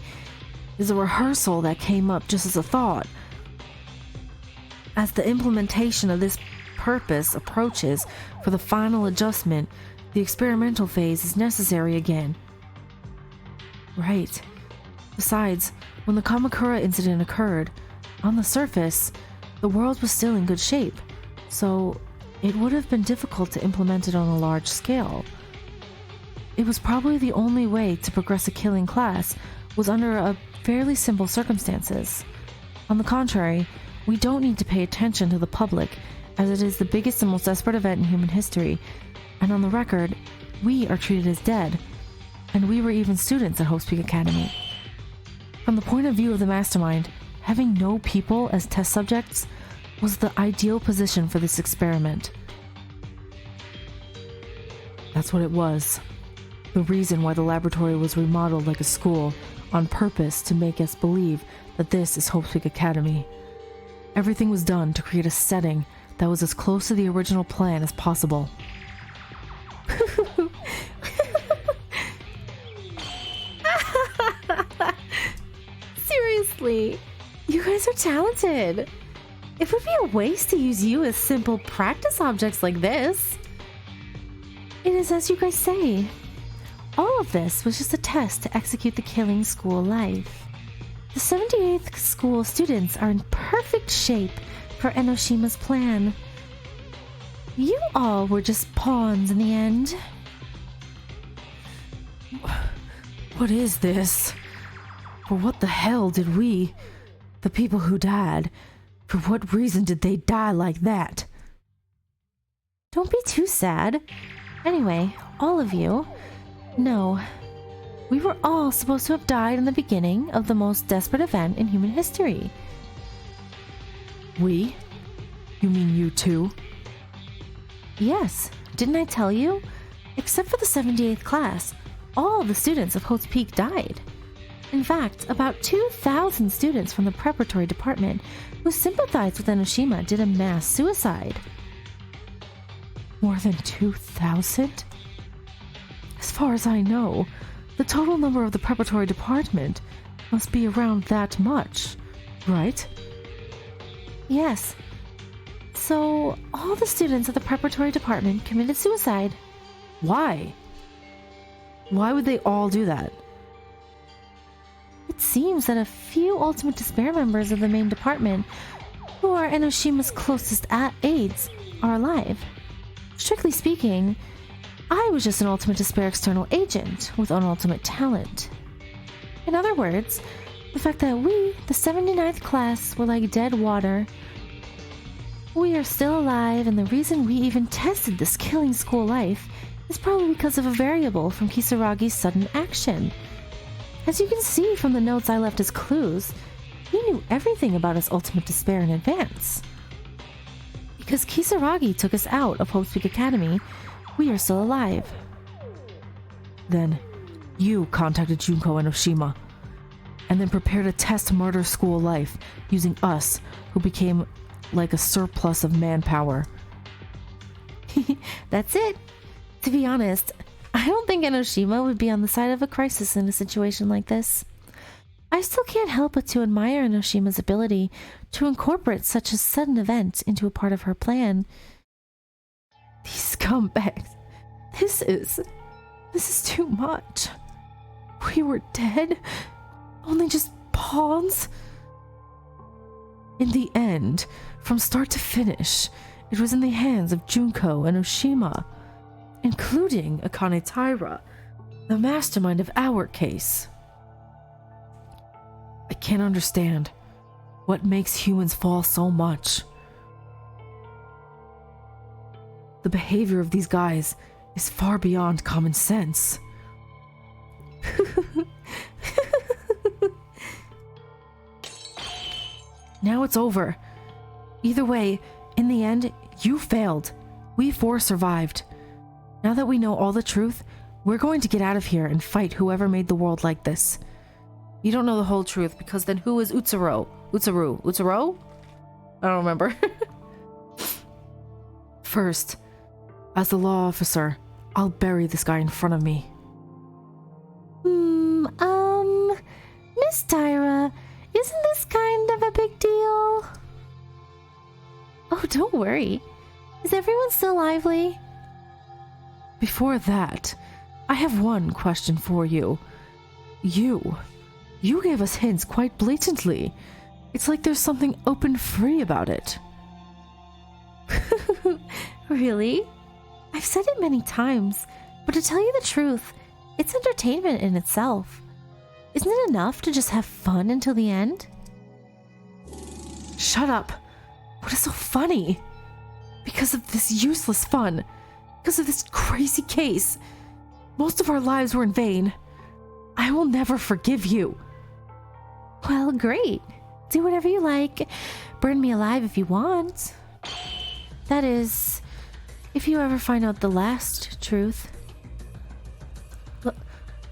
is a rehearsal that came up just as a thought. As the implementation of this purpose approaches for the final adjustment, the experimental phase is necessary again. Right. Besides, when the Kamakura incident occurred, on the surface, the world was still in good shape, so it would have been difficult to implement it on a large scale. It was probably the only way to progress a killing class was under a fairly simple circumstances. On the contrary, we don't need to pay attention to the public, as it is the biggest and most desperate event in human history, and on the record, we are treated as dead, and we were even students at Hope's Peak Academy. From the point of view of the Mastermind, having no people as test subjects was the ideal position for this experiment. That's what it was. The reason why the laboratory was remodeled like a school, on purpose to make us believe that this is Hope's Peak Academy. Everything was done to create a setting that was as close to the original plan as possible. Seriously, you guys are talented. It would be a waste to use you as simple practice objects like this. It is as you guys say. All of this was just a test to execute the killing school life. The 78th school students are in perfect shape for Enoshima's plan. You all were just pawns in the end. What is this? For what the hell did we, the people who died, for what reason did they die like that? Don't be too sad. Anyway, all of you, no. We were all supposed to have died in the beginning of the most desperate event in human history. We? You mean you too? Yes, didn't I tell you? Except for the 78th class, all the students of Hope's Peak died. In fact, about 2,000 students from the preparatory department who sympathized with Enoshima did a mass suicide. More than 2,000? As far as I know, the total number of the preparatory department must be around that much, right? Yes. So, all the students of the preparatory department committed suicide. Why? Why would they all do that? It seems that a few Ultimate Despair members of the main department, who are Enoshima's closest aides, are alive. Strictly speaking, I was just an Ultimate Despair external agent with unultimate talent. In other words, the fact that we, the 79th class, were like dead water. We are still alive, and the reason we even tested this killing school life is probably because of a variable from Kisaragi's sudden action. As you can see from the notes I left as clues, he knew everything about his Ultimate Despair in advance. Because Kisaragi took us out of Hope's Peak Academy, we are still alive. Then, you contacted Junko and Oshima, and then prepared a test murder school life using us, who became like a surplus of manpower. That's it. To be honest, I I don't think Enoshima would be on the side of a crisis in a situation like this. I still can't help but to admire Enoshima's ability to incorporate such a sudden event into a part of her plan. These scumbags. This is too much. We were dead, only just pawns. In the end, from start to finish, it was in the hands of Junko and Oshima, including Akane Taira, the mastermind of our case. I can't understand what makes humans fall so much. The behavior of these guys is far beyond common sense. Now it's over. Either way, in the end, you failed. We four survived. Now that we know all the truth, we're going to get out of here and fight whoever made the world like this. You don't know the whole truth, because then who is Utsuro? Utsuro? I don't remember. First, as the law officer, I'll bury this guy in front of me. Miss Taira, isn't this kind of a big deal? Oh, don't worry. Is everyone still lively? Before that, I have one question for you. You gave us hints quite blatantly. It's like there's something open free about it. Really? I've said it many times, but to tell you the truth, it's entertainment in itself. Isn't it enough to just have fun until the end? Shut up. What is so funny? Because of this useless fun. Because of this crazy case. Most of our lives were in vain. I will never forgive you. Well, great. Do whatever you like. Burn me alive if you want. That is, if you ever find out the last truth.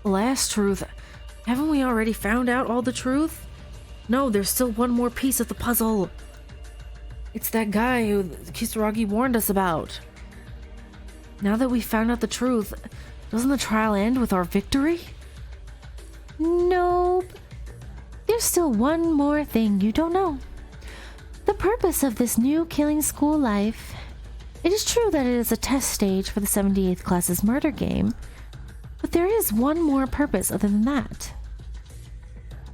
Last truth? Haven't we already found out all the truth? No, there's still one more piece of the puzzle. It's that guy who Kisaragi warned us about. Now that we found out the truth, doesn't the trial end with our victory? Nope. There's still one more thing you don't know. The purpose of this new killing school life. It is true that it is a test stage for the 78th class's murder game, but there is one more purpose other than that.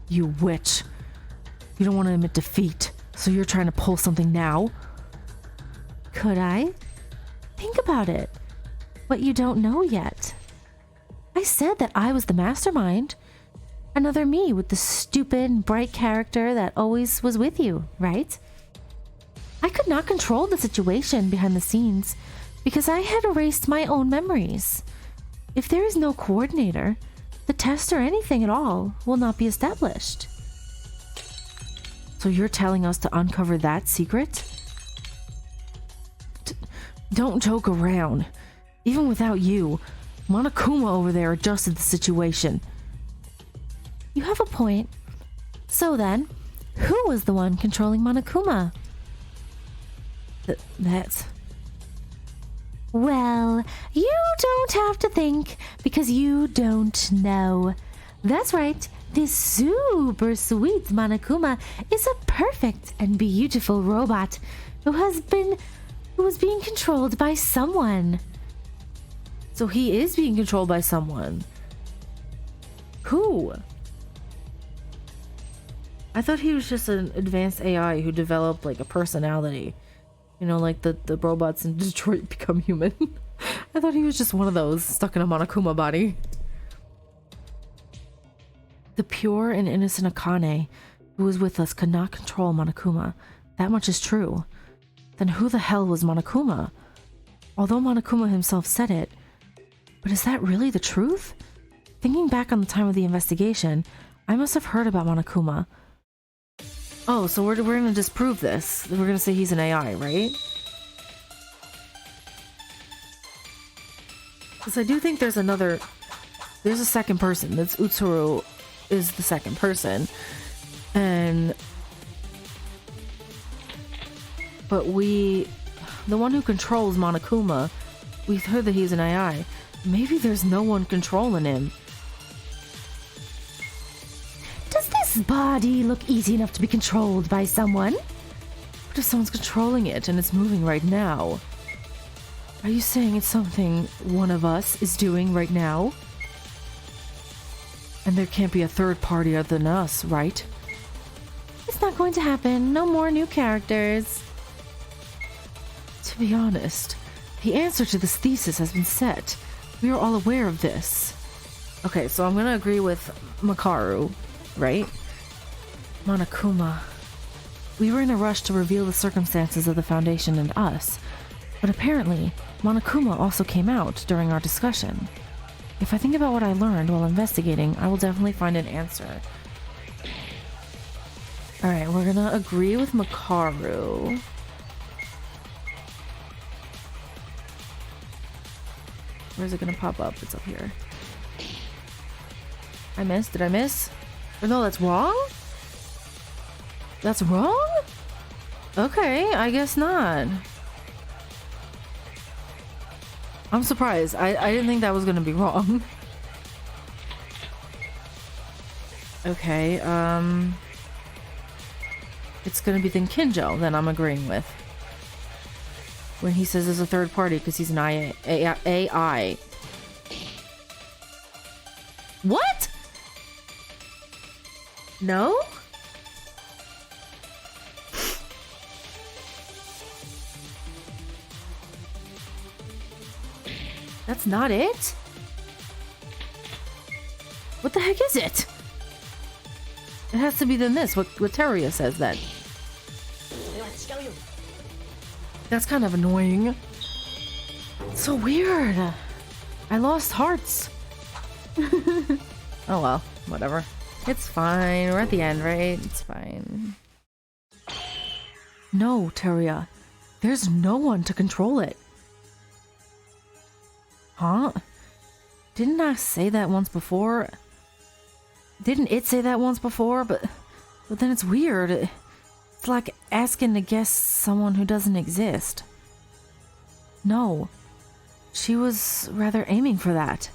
You witch. You don't want to admit defeat, so you're trying to pull something now? Could I? Think about it. What you don't know yet. I said that I was the mastermind. Another me with the stupid, bright character that always was with you, right? I could not control the situation behind the scenes because I had erased my own memories. If there is no coordinator, the test or anything at all will not be established. So you're telling us to uncover that secret? Don't joke around. Even without you, Monokuma over there adjusted the situation. You have a point. So then, who was the one controlling Monokuma? That's... Well, you don't have to think because you don't know. That's right, this super sweet Monokuma is a perfect and beautiful robot who was being controlled by someone. So he is being controlled by someone. Who? I thought he was just an advanced AI who developed like a personality. You know, like the robots in Detroit Become Human. I thought he was just one of those stuck in a Monokuma body. The pure and innocent Akane who was with us could not control Monokuma. That much is true. Then who the hell was Monokuma? Although Monokuma himself said it, but is that really the truth? Thinking back on the time of the investigation, I must have heard about Monokuma. Oh, so we're gonna disprove this. We're gonna say he's an AI, right? Because I do think there's a second person. That's Utsuro is the second person. But the one who controls Monokuma, we heard that he's an AI. Maybe there's no one controlling him. Does this body look easy enough to be controlled by someone? What if someone's controlling it and it's moving right now? Are you saying it's something one of us is doing right now? And there can't be a third party other than us, right? It's not going to happen. No more new characters. To be honest, the answer to this thesis has been set. We are all aware of this. Okay, so I'm gonna agree with Makaru, right? Monokuma. We were in a rush to reveal the circumstances of the Foundation and us, but apparently, Monokuma also came out during our discussion. If I think about what I learned while investigating, I will definitely find an answer. Alright, we're gonna agree with Makaru. Where's it gonna pop up? It's up here. I missed. Did I miss? Or no, that's wrong? That's wrong? Okay, I guess not. I'm surprised. I didn't think that was gonna be wrong. Okay, it's gonna be Kinjo that I'm agreeing with. When he says there's a third party because he's an AI. What? No? That's not it? What the heck is it? It has to be then this, what Teruya says then. That's kind of annoying. It's so weird. I lost hearts. Oh well, whatever. It's fine. We're at the end, right? It's fine. No, Teruya. There's no one to control it. Huh? Didn't I say that once before? Didn't it say that once before? But then it's weird. It's like asking to guess someone who doesn't exist. No. She was rather aiming for that.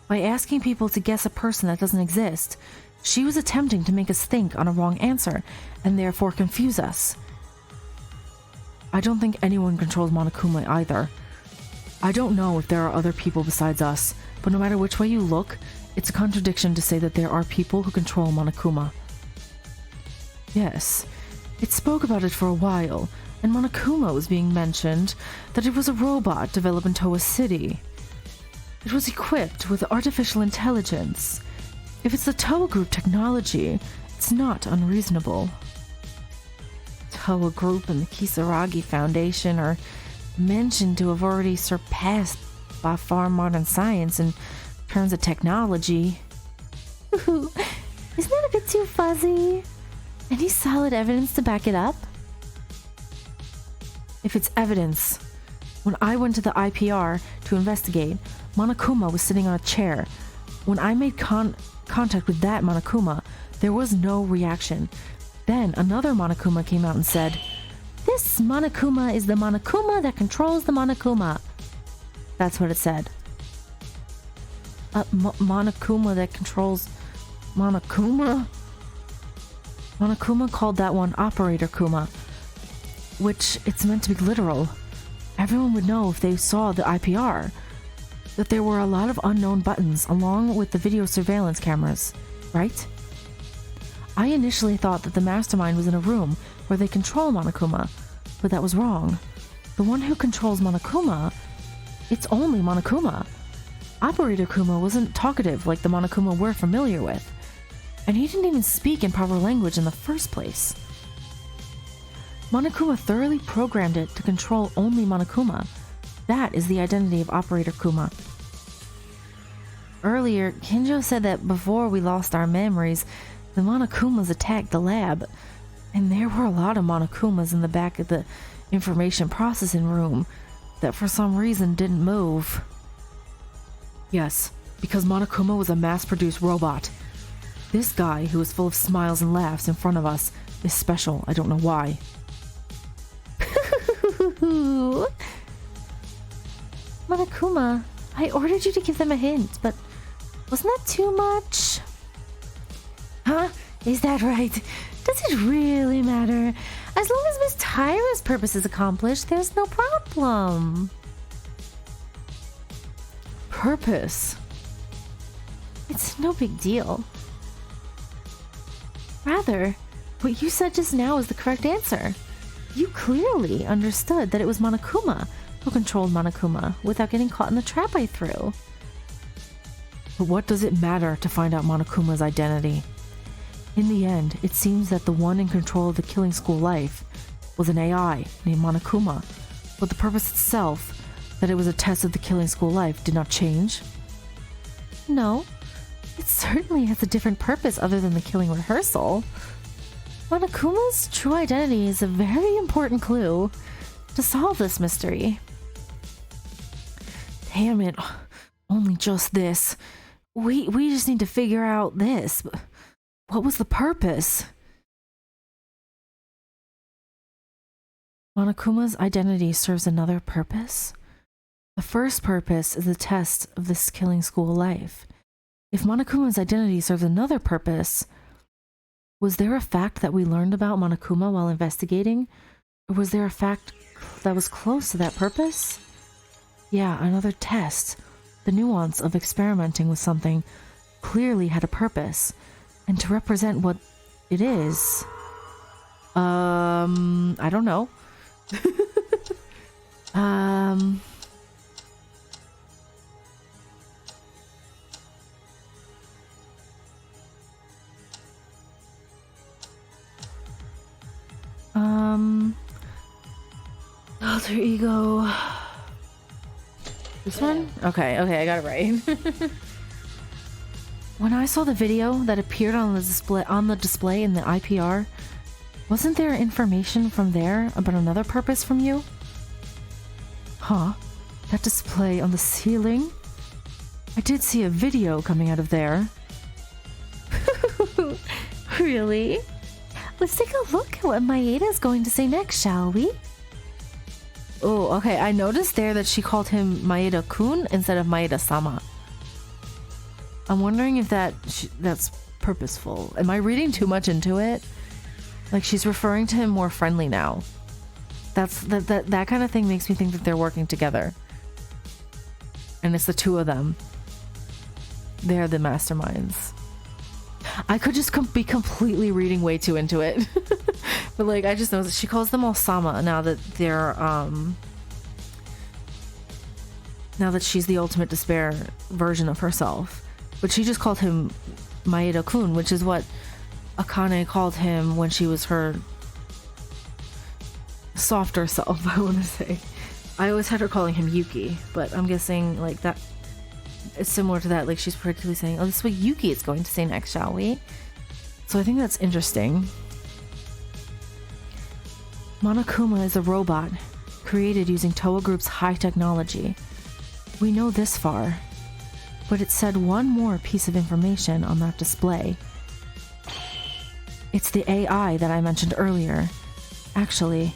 By asking people to guess a person that doesn't exist, she was attempting to make us think on a wrong answer, and therefore confuse us. I don't think anyone controls Monokuma either. I don't know if there are other people besides us, but no matter which way you look, it's a contradiction to say that there are people who control Monokuma. Yes, it spoke about it for a while, and Monokuma was being mentioned, that it was a robot developed in Towa City. It was equipped with artificial intelligence. If it's the Towa Group technology, it's not unreasonable. Towa Group and the Kisaragi Foundation are mentioned to have already surpassed by far modern science in terms of technology. Ooh, isn't that a bit too fuzzy? Any solid evidence to back it up? If it's evidence, when I went to the IPR to investigate, Monokuma was sitting on a chair. When I made contact with that Monokuma, there was no reaction. Then another Monokuma came out and said, "This Monokuma is the Monokuma that controls the Monokuma." That's what it said. Monokuma that controls Monokuma? Monokuma called that one Operator Kuma, which it's meant to be literal. Everyone would know if they saw the IPR that there were a lot of unknown buttons along with the video surveillance cameras, right? I initially thought that the Mastermind was in a room where they control Monokuma, but that was wrong. The one who controls Monokuma, it's only Monokuma. Operator Kuma wasn't talkative like the Monokuma we're familiar with, and he didn't even speak in proper language in the first place. Monokuma thoroughly programmed it to control only Monokuma. That is the identity of Operator Kuma. Earlier, Kinjo said that before we lost our memories, the Monokumas attacked the lab, and there were a lot of Monokumas in the back of the information processing room that for some reason didn't move. Yes, because Monokuma was a mass-produced robot. This guy, who is full of smiles and laughs in front of us, is special. I don't know why. Monokuma, I ordered you to give them a hint, but wasn't that too much? Huh? Is that right? Does it really matter? As long as Miss Tyra's purpose is accomplished, there's no problem. Purpose? It's no big deal. Rather, what you said just now is the correct answer. You clearly understood that it was Monokuma who controlled Monokuma without getting caught in the trap I threw. But what does it matter to find out Monokuma's identity? In the end, it seems that the one in control of the killing school life was an AI named Monokuma, but the purpose itself, that it was a test of the killing school life, did not change. No, it certainly has a different purpose other than the killing rehearsal. Monokuma's true identity is a very important clue to solve this mystery. Damn it, only just this. We just need to figure out this. What was the purpose? Monokuma's identity serves another purpose? The first purpose is the test of this killing school life. If Monokuma's identity serves another purpose, was there a fact that we learned about Monokuma while investigating? Or was there a fact that was close to that purpose? Yeah, another test. The nuance of experimenting with something clearly had a purpose. And to represent what it is... I don't know. Alter ego. This one? Okay, I got it right. When I saw the video that appeared on the display in the IPR, wasn't there information from there about another purpose from you? Huh? That display on the ceiling? I did see a video coming out of there. Really? Let's take a look at what Maeda's going to say next, shall we? Oh, okay. I noticed there that she called him Maeda-kun instead of Maeda-sama. I'm wondering if that's purposeful. Am I reading too much into it? Like, she's referring to him more friendly now. That kind of thing makes me think that they're working together. And it's the two of them. They're the masterminds. I could just be completely reading way too into it. But like, I just know that she calls them all Sama now that they're now that she's the ultimate despair version of herself. But she just called him Maeda-kun, which is what Akane called him when she was her softer self, I want to say. I always had her calling him Yuki, but I'm guessing like that it's similar to that. Like, she's particularly saying, oh, this is what Yuki is going to say next, shall we? So I think that's interesting. Monokuma is a robot created using Toa Group's high technology. We know this far, but it said one more piece of information on that display. It's the AI that I mentioned earlier. Actually,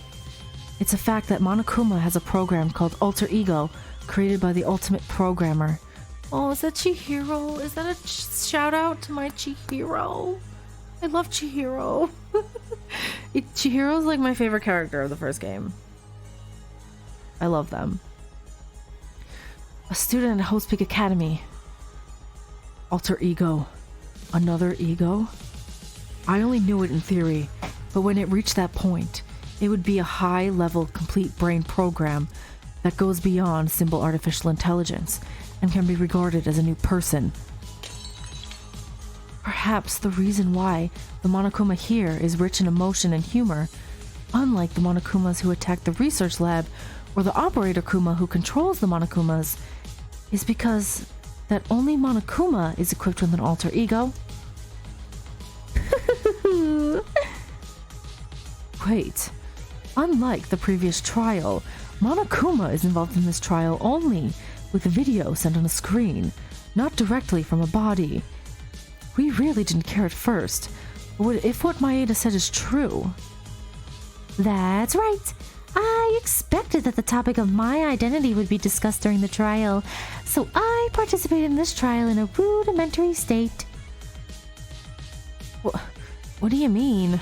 it's a fact that Monokuma has a program called Alter Ego, created by the ultimate programmer. Oh, is that Chihiro? Is that a shout out to my Chihiro? I love Chihiro. Chihiro's like my favorite character of the first game. I love them. A student at Hope's Peak Academy. Alter Ego. Another ego? I only knew it in theory, but when it reached that point, it would be a high-level complete brain program that goes beyond simple artificial intelligence and can be regarded as a new person. Perhaps the reason why the Monokuma here is rich in emotion and humor, unlike the Monokumas who attacked the research lab or the operator Kuma who controls the Monokumas, is because that only Monokuma is equipped with an alter ego. Wait, unlike the previous trial, Monokuma is involved in this trial only with a video sent on a screen, not directly from a body. We really didn't care at first, but what if what Maeda said is true? That's right. I expected that the topic of my identity would be discussed during the trial, so I participated in this trial in a rudimentary state. What do you mean?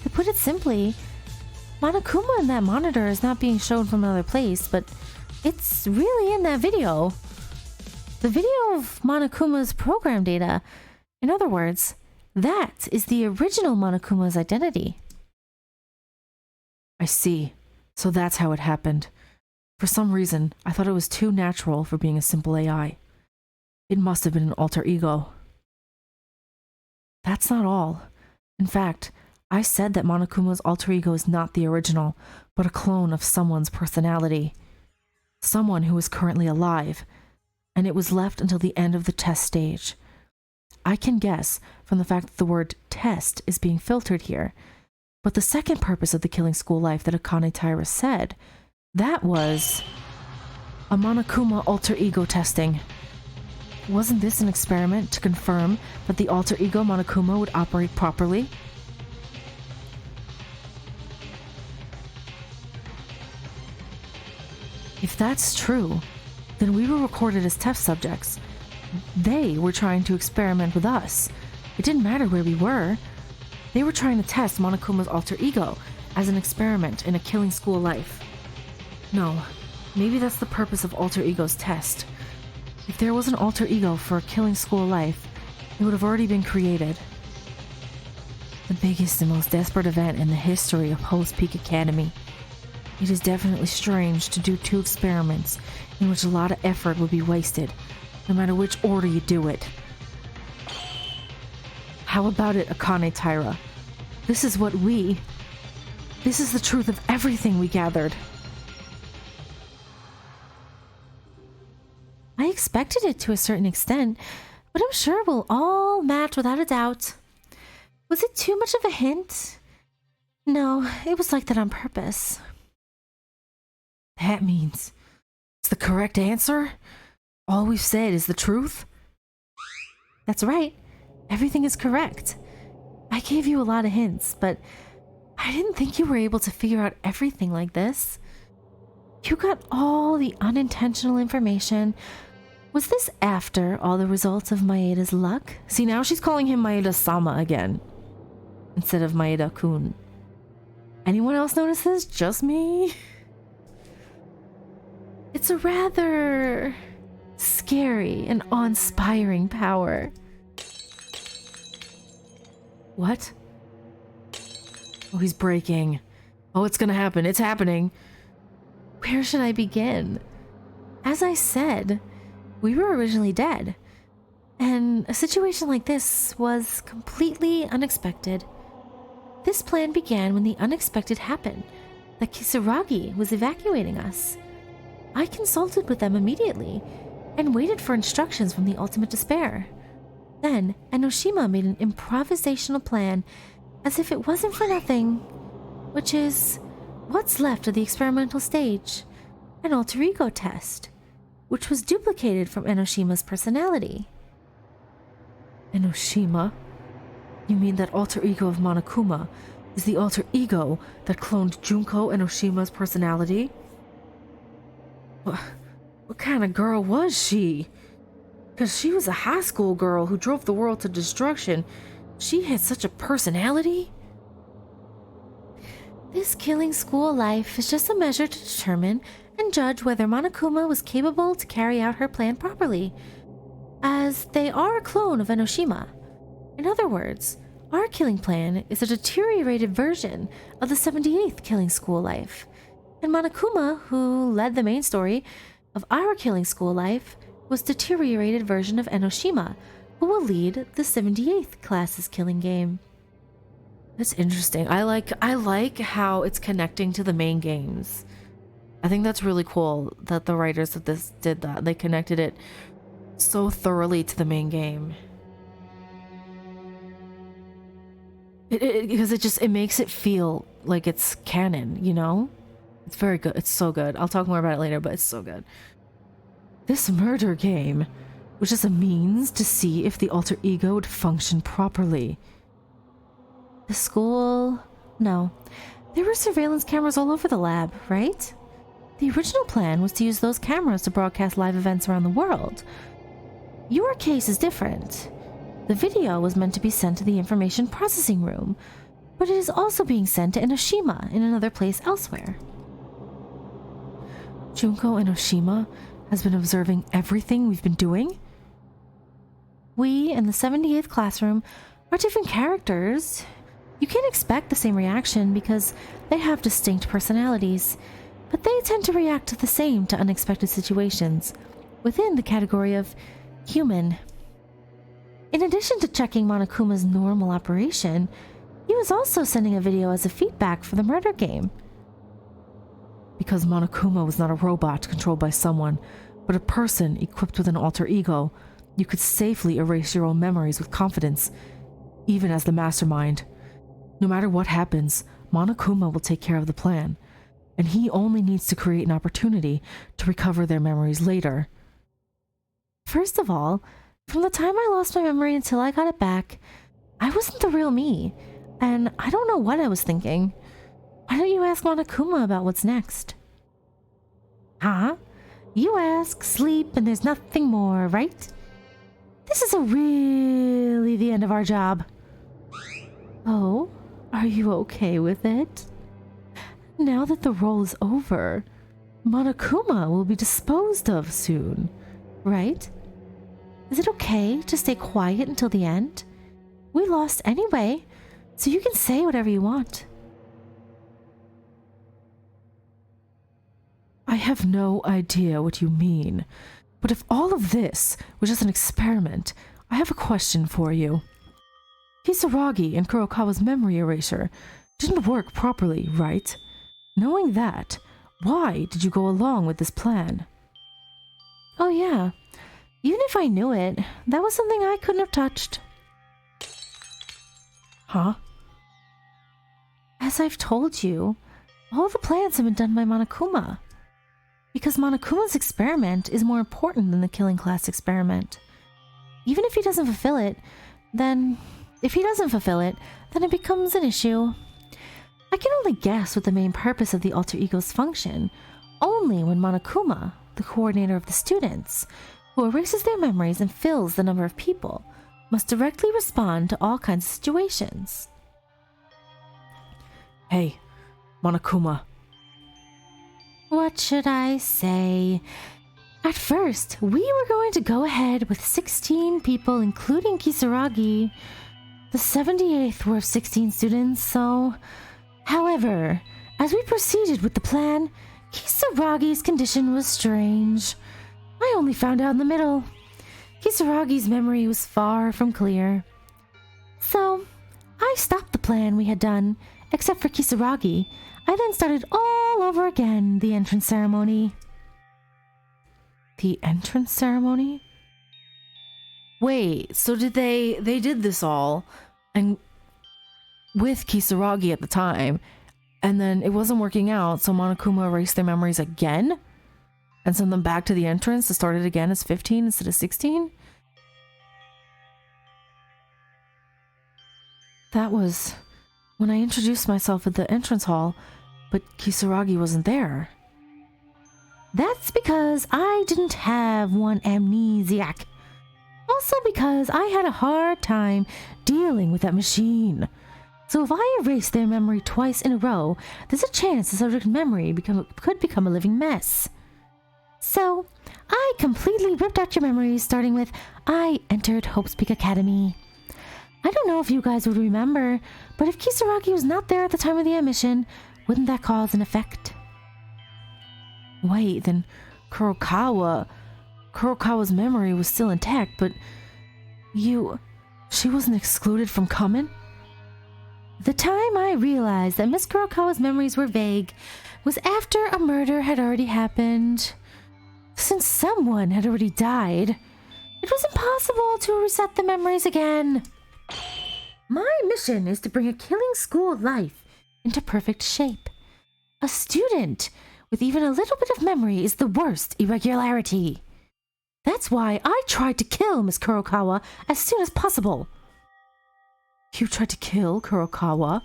To put it simply, Monokuma in that monitor is not being shown from another place, but it's really in that video. The video of Monokuma's program data. In other words, that is the original Monokuma's identity. I see. So that's how it happened. For some reason, I thought it was too natural for being a simple AI. It must have been an alter ego. That's not all. In fact, I said that Monokuma's alter ego is not the original, but a clone of someone's personality. Someone who is currently alive, and it was left until the end of the test stage. I can guess from the fact that the word test is being filtered here, but the second purpose of the killing school life that Akane Taira said, that was a Monokuma alter ego testing. Wasn't this an experiment to confirm that the alter ego Monokuma would operate properly? If that's true, then we were recorded as test subjects. They were trying to experiment with us. It didn't matter where we were. They were trying to test Monokuma's alter ego as an experiment in a killing school life. No, maybe that's the purpose of alter ego's test. If there was an alter ego for a killing school life, it would have already been created. The biggest and most desperate event in the history of Host Peak Academy. It is definitely strange to do two experiments in which a lot of effort would be wasted, no matter which order you do it. How about it, Akane Taira? This is the truth of everything we gathered. I expected it to a certain extent, but I'm sure we'll all match without a doubt. Was it too much of a hint? No, it was like that on purpose. That means it's the correct answer? All we've said is the truth? That's right. Everything is correct. I gave you a lot of hints, but I didn't think you were able to figure out everything like this. You got all the unintentional information. Was this after all the results of Maeda's luck? See, now she's calling him Maeda-sama again, instead of Maeda-kun. Anyone else notice this? Just me? It's a rather scary and awe-inspiring power. What? Oh, he's breaking. Oh, it's gonna happen. It's happening. Where should I begin? As I said, we were originally dead, and a situation like this was completely unexpected. This plan began when the unexpected happened, that Kisaragi was evacuating us. I consulted with them immediately and waited for instructions from the Ultimate Despair. Then, Enoshima made an improvisational plan as if it wasn't for nothing, which is what's left of the experimental stage, an alter ego test, which was duplicated from Enoshima's personality. Enoshima? You mean that alter ego of Monokuma is the alter ego that cloned Junko Enoshima's personality? What kind of girl was she? Because she was a high school girl who drove the world to destruction. She had such a personality? This killing school life is just a measure to determine and judge whether Monokuma was capable to carry out her plan properly, as they are a clone of Enoshima. In other words, our killing plan is a deteriorated version of the 78th killing school life, and Monokuma, who led the main story of our killing school life, was deteriorated version of Enoshima, who will lead the 78th class's killing game. That's interesting. I like how it's connecting to the main games. I think that's really cool that the writers of this did that. They connected it so thoroughly to the main game. Because it makes it feel like it's canon, you know? It's very good. It's so good. I'll talk more about it later, but it's so good. This murder game was just a means to see if the alter ego would function properly. The school... No. There were surveillance cameras all over the lab, right? The original plan was to use those cameras to broadcast live events around the world. Your case is different. The video was meant to be sent to the information processing room, but it is also being sent to Enoshima in another place elsewhere. Junko Enoshima has been observing everything we've been doing? We in the 78th classroom are different characters. You can't expect the same reaction because they have distinct personalities, but they tend to react the same to unexpected situations within the category of human. In addition to checking Monokuma's normal operation, he was also sending a video as a feedback for the murder game. Because Monokuma was not a robot controlled by someone, but a person equipped with an alter ego, you could safely erase your own memories with confidence, even as the mastermind. No matter what happens, Monokuma will take care of the plan, and he only needs to create an opportunity to recover their memories later. First of all, from the time I lost my memory until I got it back, I wasn't the real me, and I don't know what I was thinking. Why don't you ask Monokuma about what's next? Huh? You ask, sleep, and there's nothing more, right? This is really the end of our job. Oh, are you okay with it? Now that the role is over, Monokuma will be disposed of soon, right? Is it okay to stay quiet until the end? We lost anyway, so you can say whatever you want. I have no idea what you mean, but if all of this was just an experiment, I have a question for you. Kisaragi and Kurokawa's memory erasure didn't work properly, right? Knowing that, why did you go along with this plan? Oh yeah, even if I knew it, that was something I couldn't have touched. Huh? As I've told you, all the plans have been done by Monokuma. Because Monokuma's experiment is more important than the killing class experiment. Even if he doesn't fulfill it, then it becomes an issue. I can only guess what the main purpose of the alter egos function, only when Monokuma, the coordinator of the students, who erases their memories and fills the number of people, must directly respond to all kinds of situations. Hey, Monokuma. What should I say? At first, we were going to go ahead with 16 people, including Kisaragi. The 78th were of 16 students, so... However, as we proceeded with the plan, Kisaragi's condition was strange. I only found out in the middle. Kisaragi's memory was far from clear. So, I stopped the plan we had done, except for Kisaragi. I then started all over again, the entrance ceremony. The entrance ceremony? Wait, so they did this all, and with Kisaragi at the time, and then it wasn't working out, so Monokuma erased their memories again? And sent them back to the entrance to start it again as 15 instead of 16? That was when I introduced myself at the entrance hall, but Kisaragi wasn't there. That's because I didn't have one amnesiac. Also because I had a hard time dealing with that machine. So if I erase their memory twice in a row, there's a chance the subject memory could become a living mess. So, I completely ripped out your memories, starting with, I entered Hope's Peak Academy. I don't know if you guys would remember, but if Kisaragi was not there at the time of the emission, wouldn't that cause an effect? Wait, then Kurokawa's memory was still intact, but she wasn't excluded from coming? The time I realized that Miss Kurokawa's memories were vague was after a murder had already happened. Since someone had already died, it was impossible to reset the memories again. My mission is to bring a killing school life into perfect shape. A student with even a little bit of memory is the worst irregularity. That's why I tried to kill Miss Kurokawa as soon as possible. You tried to kill Kurokawa?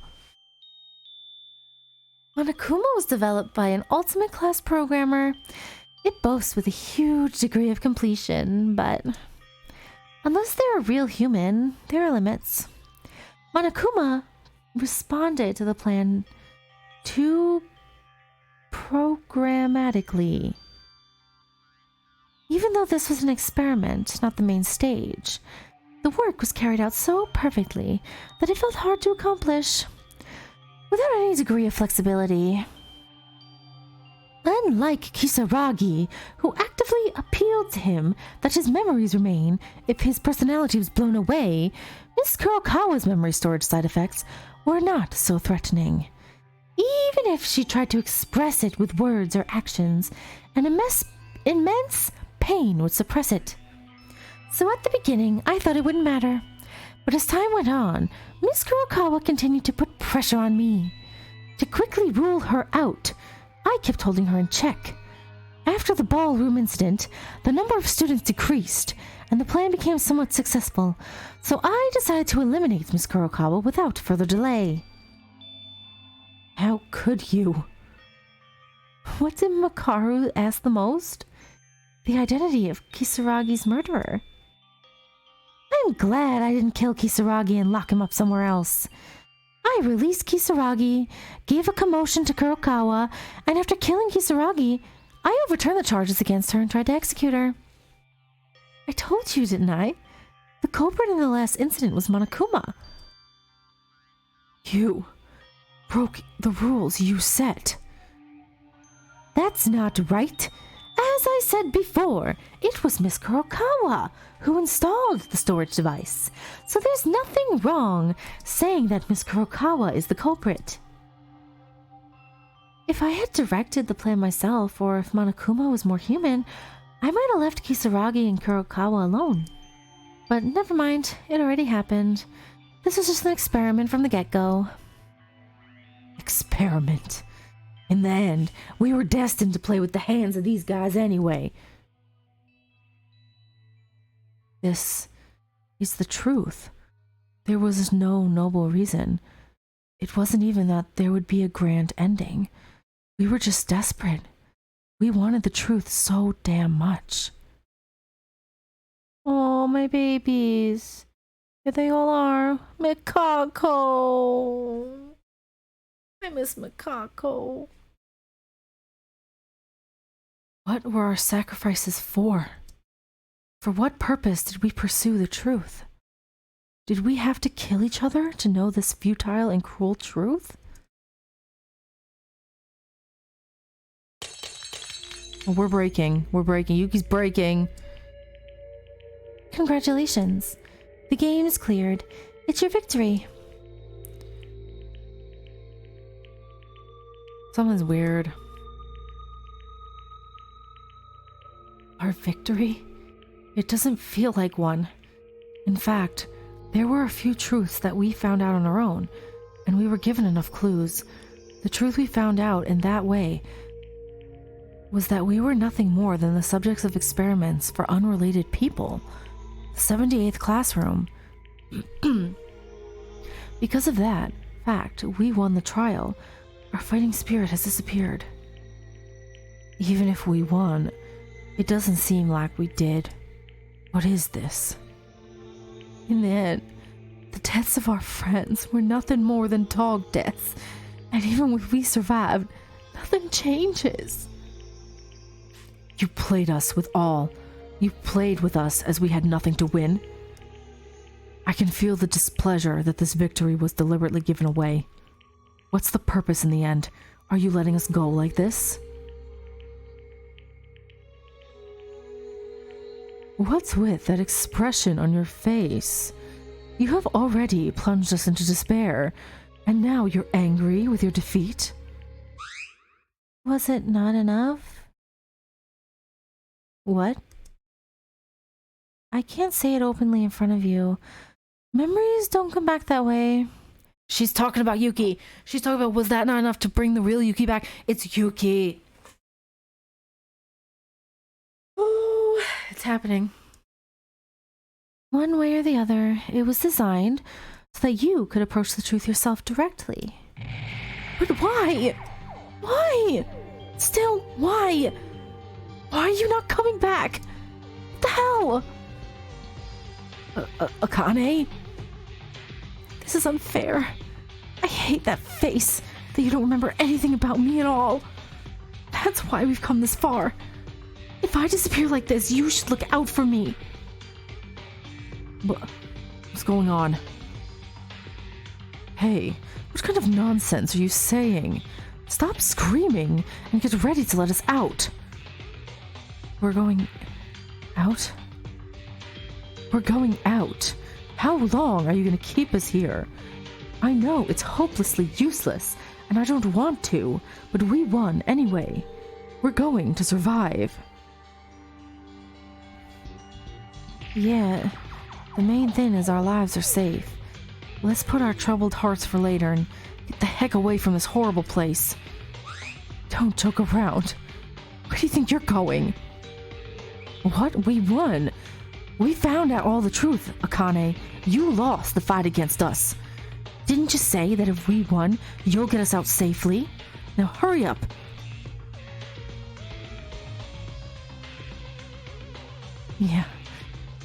Monokuma was developed by an ultimate class programmer. It boasts with a huge degree of completion, but unless they're a real human, there are limits. Monokuma responded to the plan too programmatically. Even though this was an experiment, not the main stage, the work was carried out so perfectly that it felt hard to accomplish without any degree of flexibility. Unlike Kisaragi, who actively appealed to him that his memories remain if his personality was blown away, Miss Kurokawa's memory storage side effects were not so threatening. Even if she tried to express it with words or actions, an immense pain would suppress it. So at the beginning, I thought it wouldn't matter. But as time went on, Miss Kurokawa continued to put pressure on me. To quickly rule her out, I kept holding her in check. After the ballroom incident, the number of students decreased, and the plan became somewhat successful, so I decided to eliminate Miss Kurokawa without further delay. How could you? What did Makaru ask the most? The identity of Kisaragi's murderer. I'm glad I didn't kill Kisaragi and lock him up somewhere else. I released Kisaragi, gave a commotion to Kurokawa, and after killing Kisaragi, I overturned the charges against her and tried to execute her. I told you, didn't I? The culprit in the last incident was Monokuma. You broke the rules you set. That's not right. As I said before, it was Miss Kurokawa who installed the storage device, so there's nothing wrong saying that Miss Kurokawa is the culprit. If I had directed the plan myself, or if Monokuma was more human, I might have left Kisaragi and Kurokawa alone. But never mind, it already happened. This was just an experiment from the get-go. Experiment? In the end, we were destined to play with the hands of these guys anyway. This is the truth. There was no noble reason. It wasn't even that there would be a grand ending. We were just desperate. We wanted the truth so damn much. Oh, my babies. Here they all are. Mikako. I miss Mikako. What were our sacrifices for? For what purpose did we pursue the truth? Did we have to kill each other to know this futile and cruel truth? Oh, we're breaking. We're breaking. Yuki's breaking. Congratulations. The game is cleared. It's your victory. Something's weird. Our victory? It doesn't feel like one. In fact, there were a few truths that we found out on our own, and we were given enough clues. The truth we found out in that way was that we were nothing more than the subjects of experiments for unrelated people. The 78th classroom. Because of that fact, we won the trial. Our fighting spirit has disappeared. Even if we won, it doesn't seem like we did. What is this? In the end, the deaths of our friends were nothing more than dog deaths. And even if we survived, nothing changes. You played us with all. You played with us as we had nothing to win. I can feel the displeasure that this victory was deliberately given away. What's the purpose in the end? Are you letting us go like this? What's with that expression on your face? You have already plunged us into despair, and now you're angry with your defeat? Was it not enough? What? I can't say it openly in front of you. Memories don't come back that way. She's talking about Yuki. She's talking about, was that not enough to bring the real Yuki back? It's Yuki. Oh, it's happening. One way or the other, it was designed so that you could approach the truth yourself directly. But why? Why? Still, why? Why are you not coming back? What the hell? Akane? This is unfair. I hate that face, that you don't remember anything about me at all. That's why we've come this far. If I disappear like this, you should look out for me. What's going on? Hey, what kind of nonsense are you saying? Stop screaming and get ready to let us out. We're going out? We're going out. How long are you going to keep us here? I know it's hopelessly useless, and I don't want to, but we won anyway. We're going to survive. Yeah, the main thing is our lives are safe. Let's put our troubled hearts for later and get the heck away from this horrible place. Don't joke around. Where do you think you're going? What? We won. We found out all the truth, Akane. You lost the fight against us. Didn't you say that if we won, you'll get us out safely? Now hurry up. Yeah,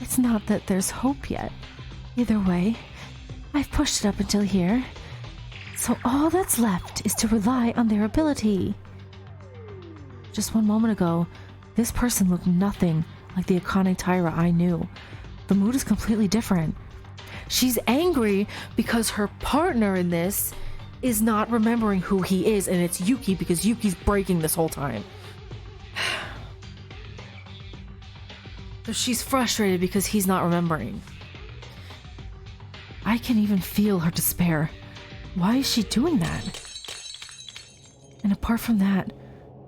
it's not that there's hope yet. Either way, I've pushed it up until here. So all that's left is to rely on their ability. Just one moment ago, this person looked nothing like the Akane Taira I knew. The mood is completely different. She's angry because her partner in this is not remembering who he is, and it's Yuki because Yuki's breaking this whole time. So she's frustrated because he's not remembering. I can even feel her despair. Why is she doing that? And apart from that,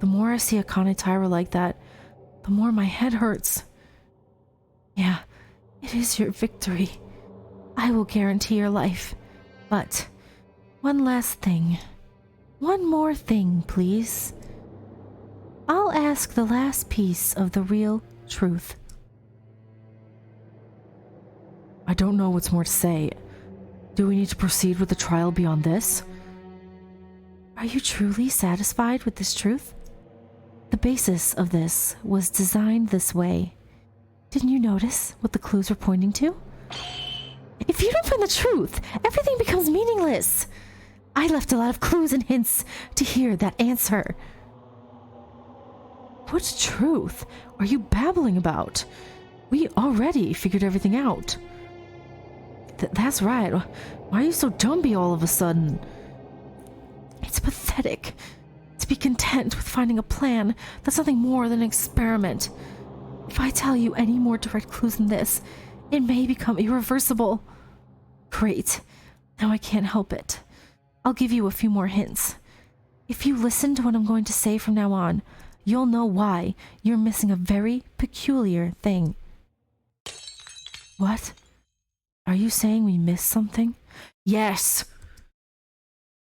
the more I see Akane Taira like that, the more my head hurts. Yeah, it is your victory. I will guarantee your life. But one last thing. One more thing, please. I'll ask the last piece of the real truth. I don't know what's more to say. Do we need to proceed with the trial beyond this? Are you truly satisfied with this truth? The basis of this was designed this way. Didn't you notice what the clues were pointing to? If you don't find the truth, everything becomes meaningless. I left a lot of clues and hints to hear that answer. What truth are you babbling about? We already figured everything out. That's right. Why are you so dumpy all of a sudden? It's pathetic to be content with finding a plan that's nothing more than an experiment. If I tell you any more direct clues than this, it may become irreversible. Great. Now I can't help it. I'll give you a few more hints. If you listen to what I'm going to say from now on, you'll know why you're missing a very peculiar thing. What? Are you saying we missed something? Yes!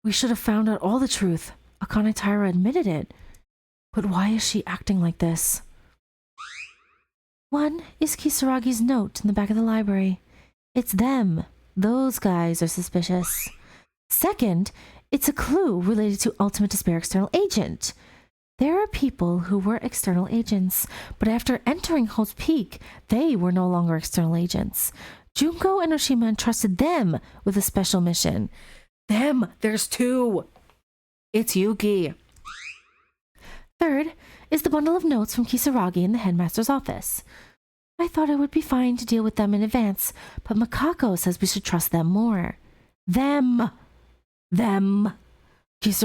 We should have found out all the truth. Akane Taira admitted it. But why is she acting like this? One is Kisaragi's note in the back of the library. It's them. Those guys are suspicious. Second, it's a clue related to Ultimate Despair External Agent. There are people who were external agents, but after entering Hope's Peak, they were no longer external agents. Junko and Oshima entrusted them with a special mission. Them! There's two! It's Yuki. Third is the bundle of notes from Kisaragi in the headmaster's office. I thought it would be fine to deal with them in advance, but Makako says we should trust them more. Them! No, that's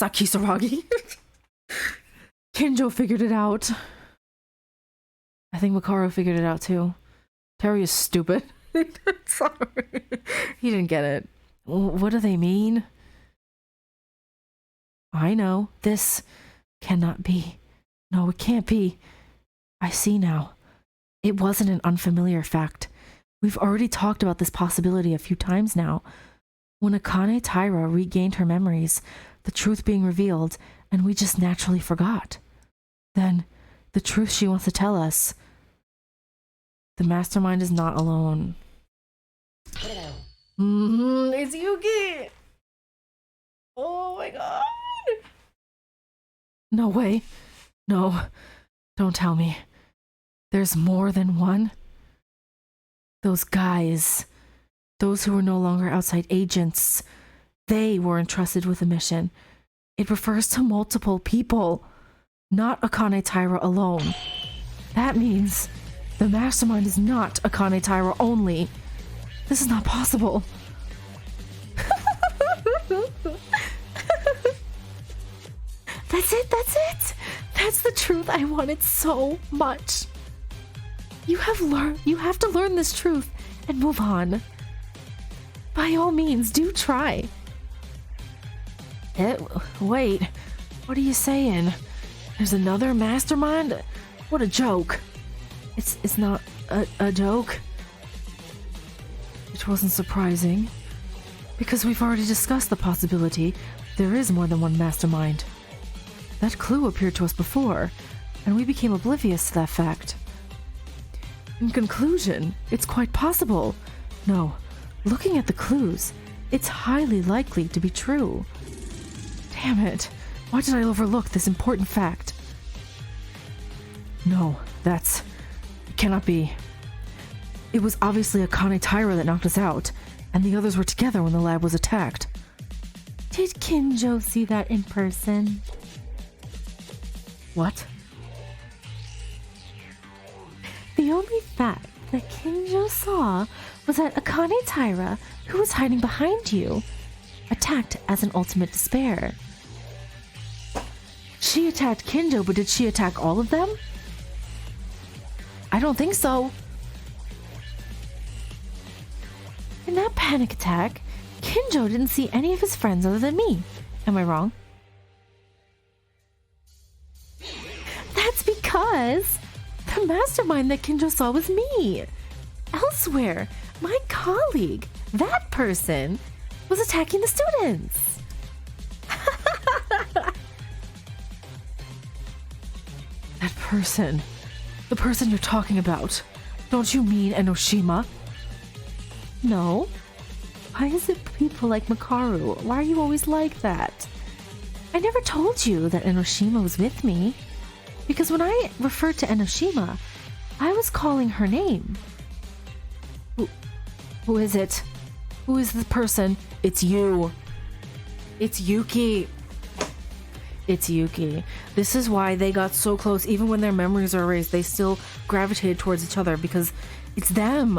not Kisaragi. Kinjo figured it out. I think Makaro figured it out too. Terry is stupid. Sorry. He didn't get it. What do they mean? I know. This cannot be. No, it can't be. I see now. It wasn't an unfamiliar fact. We've already talked about this possibility a few times now. When Akane Taira regained her memories, the truth being revealed, and we just naturally forgot. Then, the truth she wants to tell us. The Mastermind is not alone. It's Yuki! Oh my god! No way. No. Don't tell me. There's more than one? Those guys, those who were no longer outside agents, they were entrusted with a mission. It refers to multiple people, not Akane Taira alone. That means the mastermind is not Akane Taira only. This is not possible. That's it. That's the truth I wanted so much. You have to learn this truth and move on. By all means, do try. Wait, what are you saying? There's another mastermind? What a joke. It's not a joke. It wasn't surprising, because we've already discussed the possibility there is more than one mastermind. That clue appeared to us before, and we became oblivious to that fact. In conclusion, it's quite possible. No, looking at the clues, it's highly likely to be true. Damn it, why did I overlook this important fact? No, it cannot be. It was obviously Akane Taira that knocked us out, and the others were together when the lab was attacked. Did Kinjo see that in person? What? The only fact that Kinjo saw was that Akane Taira, who was hiding behind you, attacked as an ultimate despair. She attacked Kinjo, but did she attack all of them? I don't think so. In that panic attack, Kinjo didn't see any of his friends other than me. Am I wrong? That's because the mastermind that Kinjo saw was me. Elsewhere, my colleague, that person, was attacking the students. That person. The person you're talking about. Don't you mean Enoshima? No. Why is it people like Makaru? Why are you always like that? I never told you that Enoshima was with me. Because when I referred to Enoshima, I was calling her name. Who is it? Who is the person? It's you. It's Yuki. It's Yuki. This is why they got so close. Even when their memories are erased, they still gravitated towards each other because it's them.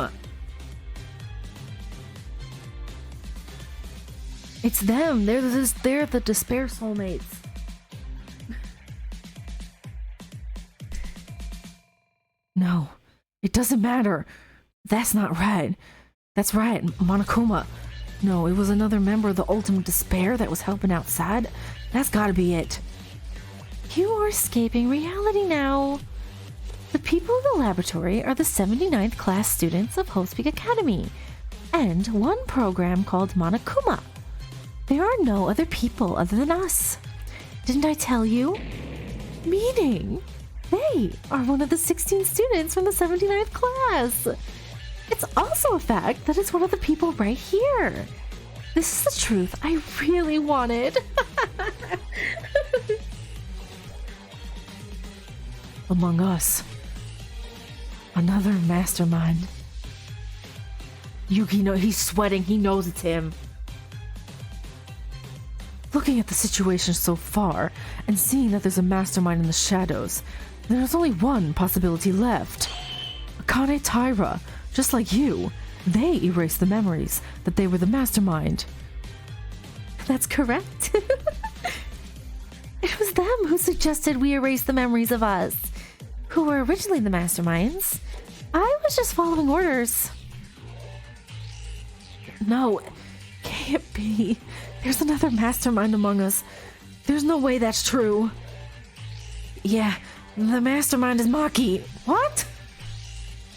It's them. They're the despair soulmates. No, it doesn't matter. That's not right. That's right, Monokuma. No, it was another member of the Ultimate Despair that was helping outside. That's gotta be it. You are escaping reality now. The people in the laboratory are the 79th class students of Hope's Academy, and one program called Monokuma. There are no other people other than us. Didn't I tell you? Meaning, they are one of the 16 students from the 79th class. It's also a fact that it's one of the people right here. This is the truth I really wanted. Among us. Another mastermind. Yuki, he's sweating. He knows it's him. Looking at the situation so far, and seeing that there's a mastermind in the shadows, there's only one possibility left. Akane Taira, just like you, they erased the memories that they were the mastermind. That's correct. It was them who suggested we erase the memories of us, who were originally the masterminds. I was just following orders. No, can't be. There's another mastermind among us. There's no way that's true. Yeah, the mastermind is Maki. What?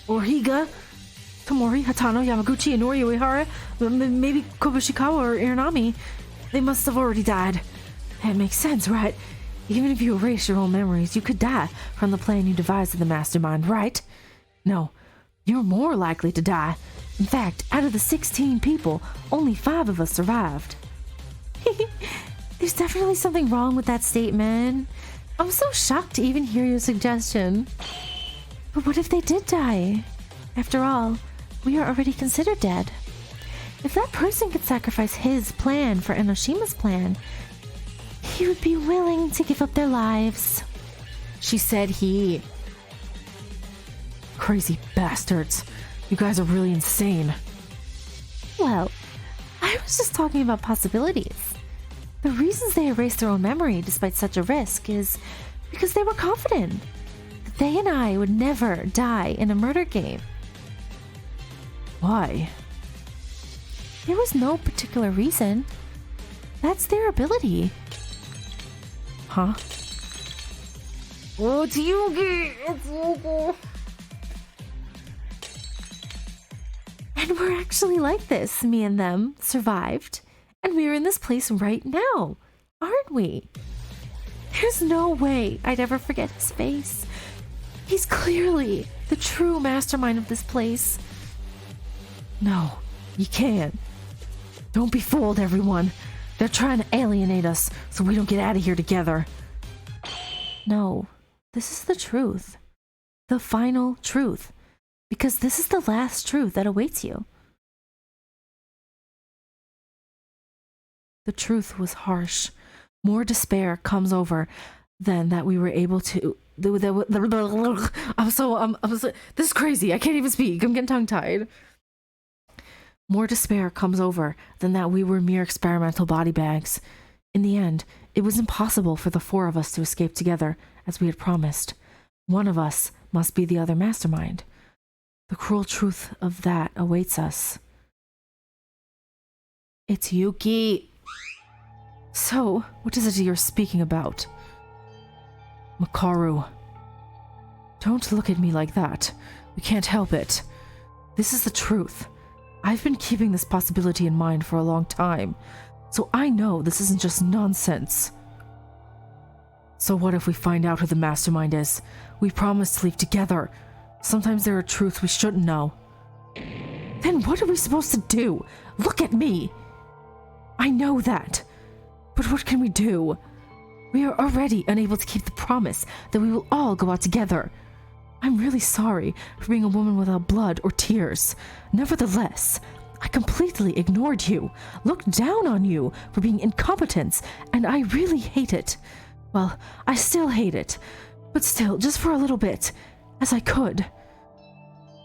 Or Higa, Tomori, Hatano, Yamaguchi, and Nori Uehara, maybe Kobushikawa or Iranami. They must have already died. That makes sense, right? Even if you erase your own memories, you could die from the plan you devised of the mastermind, right? No, you're more likely to die. In fact, out of the 16 people, only 5 of us survived. There's definitely something wrong with that statement. I'm so shocked to even hear your suggestion. But what if they did die? After all, we are already considered dead. If that person could sacrifice his plan for Enoshima's plan, he would be willing to give up their lives. She said he. Crazy bastards. You guys are really insane. Well, I was just talking about possibilities. The reasons they erased their own memory despite such a risk is because they were confident that they and I would never die in a murder game. Why? There was no particular reason. That's their ability. Huh? Oh, it's Yuki! It's Yuki! And we're actually like this. Me and them survived. And we're in this place right now. Aren't we? There's no way I'd ever forget his face. He's clearly the true mastermind of this place. No, you can't. Don't be fooled, everyone. They're trying to alienate us so we don't get out of here together. No, this is the truth. The final truth. Because this is the last truth that awaits you. The truth was harsh. More despair comes over than that we were able to. I'm so. This is crazy. I can't even speak. I'm getting tongue-tied. More despair comes over than that we were mere experimental body bags. In the end, it was impossible for the four of us to escape together, as we had promised. One of us must be the other mastermind. The cruel truth of that awaits us. It's Yuki. So, what is it you're speaking about? Makaru. Don't look at me like that. We can't help it. This is the truth. I've been keeping this possibility in mind for a long time, so I know this isn't just nonsense. So what if we find out who the mastermind is? We promised to leave together. Sometimes there are truths we shouldn't know. Then what are we supposed to do? Look at me! I know that. But what can we do? We are already unable to keep the promise that we will all go out together. I'm really sorry for being a woman without blood or tears. Nevertheless, I completely ignored you, looked down on you for being incompetent, and I really hate it. Well, I still hate it, but still, just for a little bit, as I could.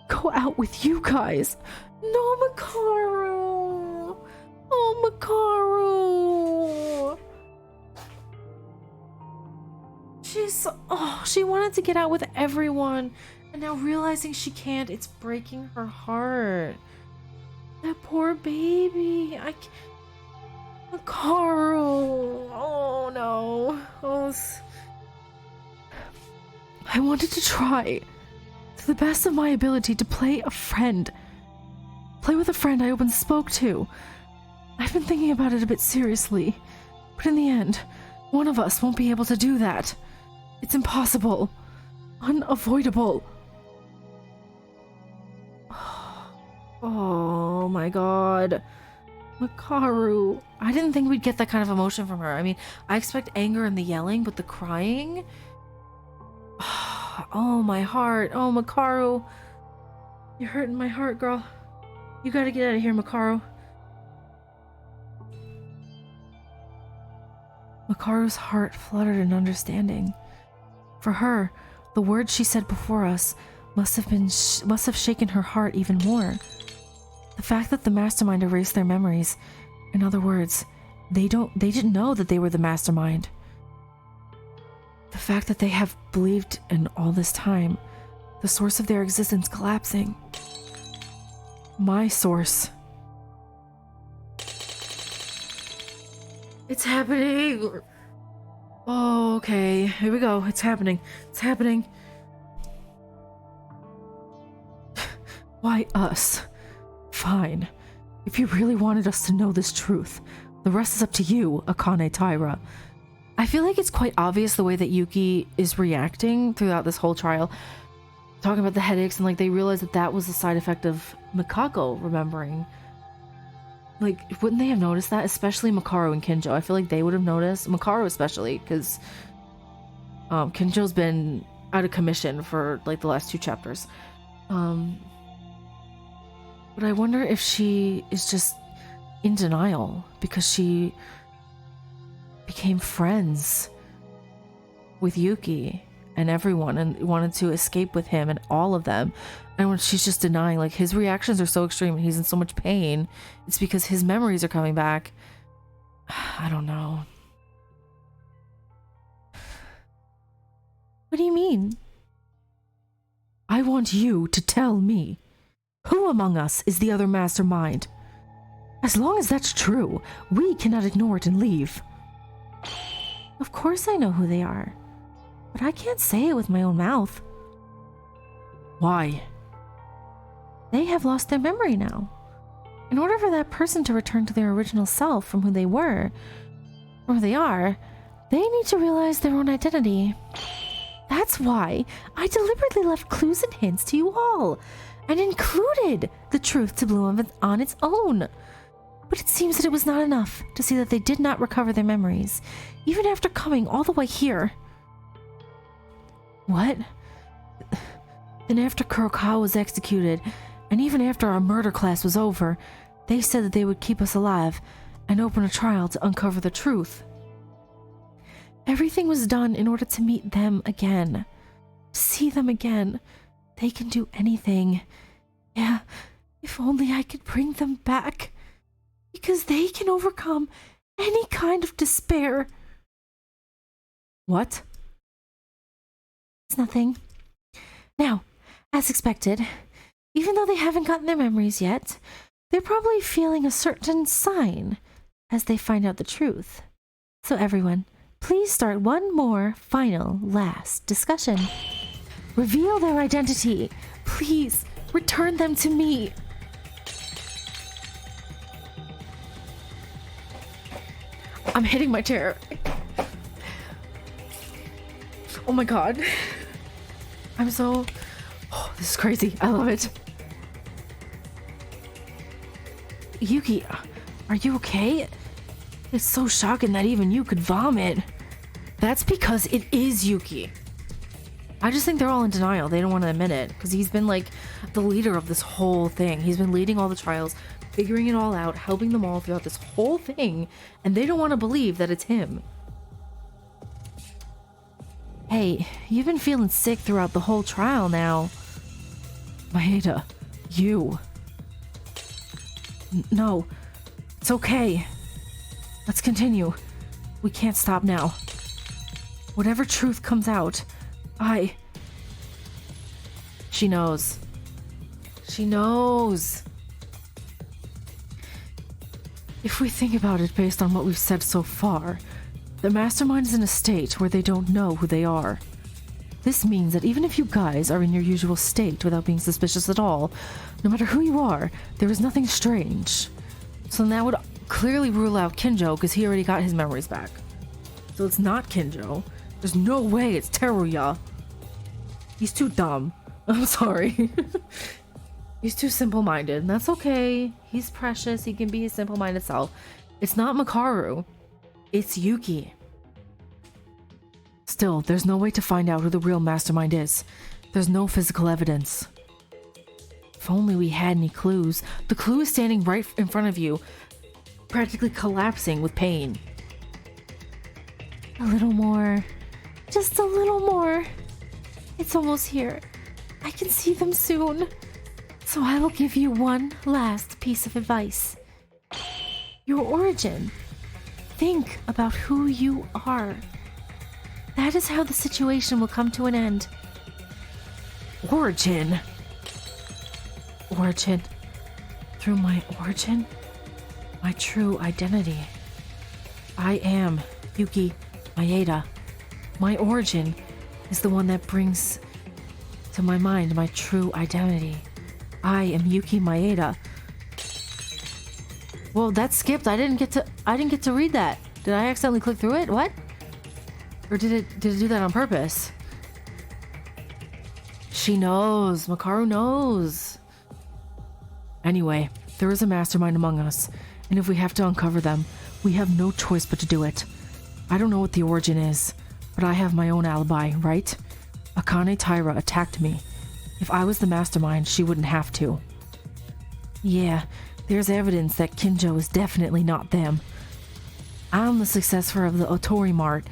Go out with you guys. No, Makaru. Oh, Makaru. She wanted to get out with everyone, and now realizing she can't, it's breaking her heart. That poor baby. Makaru. Oh no. I wanted to try, to the best of my ability, to play a friend. Play with a friend I once spoke to. I've been thinking about it a bit seriously, but in the end, one of us won't be able to do that. It's impossible. Unavoidable. Oh my god. Makaru. I didn't think we'd get that kind of emotion from her. I mean, I expect anger and the yelling, but the crying? Oh, my heart. Oh, Makaru. You're hurting my heart, girl. You gotta get out of here, Makaru. Makaru's heart fluttered in understanding. For her, the words she said before us must have shaken her heart even more. The fact that the mastermind erased their memories. In other words, they didn't know that they were the mastermind. The fact that they have believed in all this time, the source of their existence collapsing. My source. It's happening! Oh, okay. Here we go. It's happening. It's happening. Why us? Fine. If you really wanted us to know this truth, the rest is up to you, Akane Taira. I feel like it's quite obvious the way that Yuki is reacting throughout this whole trial. Talking about the headaches, and like they realize that that was a side effect of Mikako remembering. Like, wouldn't they have noticed that? Especially Makaru and Kinjo. I feel like they would have noticed. Makaru especially, because Kinjo's been out of commission for like the last 2 chapters. But I wonder if she is just in denial because she became friends with Yuki and everyone and wanted to escape with him and all of them. And when she's just denying, like, his reactions are so extreme and he's in so much pain, it's because his memories are coming back. I don't know. What do you mean? I want you to tell me, who among us is the other mastermind? As long as that's true, we cannot ignore it and leave. Of course I know who they are, but I can't say it with my own mouth. Why? They have lost their memory now. In order for that person to return to their original self from who they were, or who they are, they need to realize their own identity. That's why I deliberately left clues and hints to you all, and included the truth to bloom on its own. But it seems that it was not enough to see that they did not recover their memories, even after coming all the way here. What? Then after Kurokawa was executed, and even after our murder class was over, they said that they would keep us alive and open a trial to uncover the truth. Everything was done in order to meet them again. See them again. They can do anything. Yeah, if only I could bring them back. Because they can overcome any kind of despair. What? It's nothing. Now, as expected, even though they haven't gotten their memories yet, they're probably feeling a certain sign as they find out the truth. So everyone, please start one more final last discussion. Reveal their identity. Please return them to me. I'm hitting my chair. Oh my god. I'm so... Oh, this is crazy. I love it. Yuki, are you okay? It's so shocking that even you could vomit. That's because it is Yuki. I just think they're all in denial. They don't want to admit it because he's been like the leader of this whole thing. He's been leading all the trials, figuring it all out, helping them all throughout this whole thing, and they don't want to believe that it's him. Hey, you've been feeling sick throughout the whole trial now. Maeda, you. No, it's okay. Let's continue. We can't stop now. Whatever truth comes out, She knows. She knows. If we think about it based on what we've said so far, the Mastermind is in a state where they don't know who they are. This means that even if you guys are in your usual state without being suspicious at all, no matter who you are, there is nothing strange. So that would clearly rule out Kinjo because he already got his memories back. So it's not Kinjo. There's no way it's Teruya. He's too dumb. I'm sorry. He's too simple-minded, and that's okay. He's precious. He can be his simple-minded self. It's not Makaru. It's Yuki. Still, there's no way to find out who the real Mastermind is. There's no physical evidence. If only we had any clues. The clue is standing right in front of you, practically collapsing with pain. A little more. Just a little more. It's almost here. I can see them soon. So I will give you one last piece of advice. Your origin. Think about who you are. That is how the situation will come to an end. Origin? Origin? Through my origin? My true identity. I am Yuki Maeda. My origin is the one that brings to my mind my true identity. I am Yuki Maeda. Well, that skipped. I didn't get to read that. Did I accidentally click through it? What? Or did it do that on purpose? She knows. Makaru knows. Anyway, there is a mastermind among us, and if we have to uncover them, we have no choice but to do it. I don't know what the origin is, But I have my own alibi, right? Akane Taira attacked me. If I was the mastermind, she wouldn't have to. Yeah, there's evidence that Kinjo is definitely not them. I'm the successor of the Otori Mart,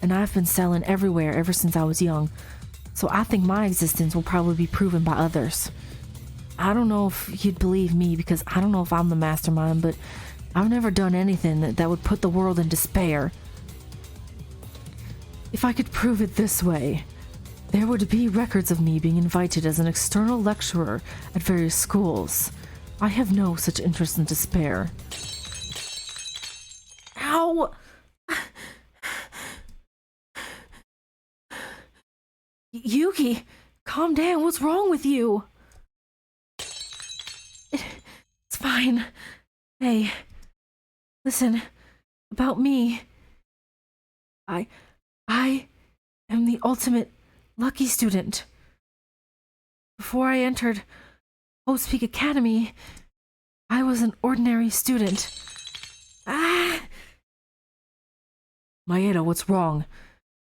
and I've been selling everywhere ever since I was young, so I think my existence will probably be proven by others. I don't know if you'd believe me because I don't know if I'm the mastermind, but I've never done anything that would put the world in despair. If I could prove it this way, there would be records of me being invited as an external lecturer at various schools. I have no such interest in despair. Ow! Yuki, calm down. What's wrong with you? It's fine. Hey, listen, about me. I am the ultimate lucky student. Before I entered Host Peak Academy, I was an ordinary student. Maeda, what's wrong?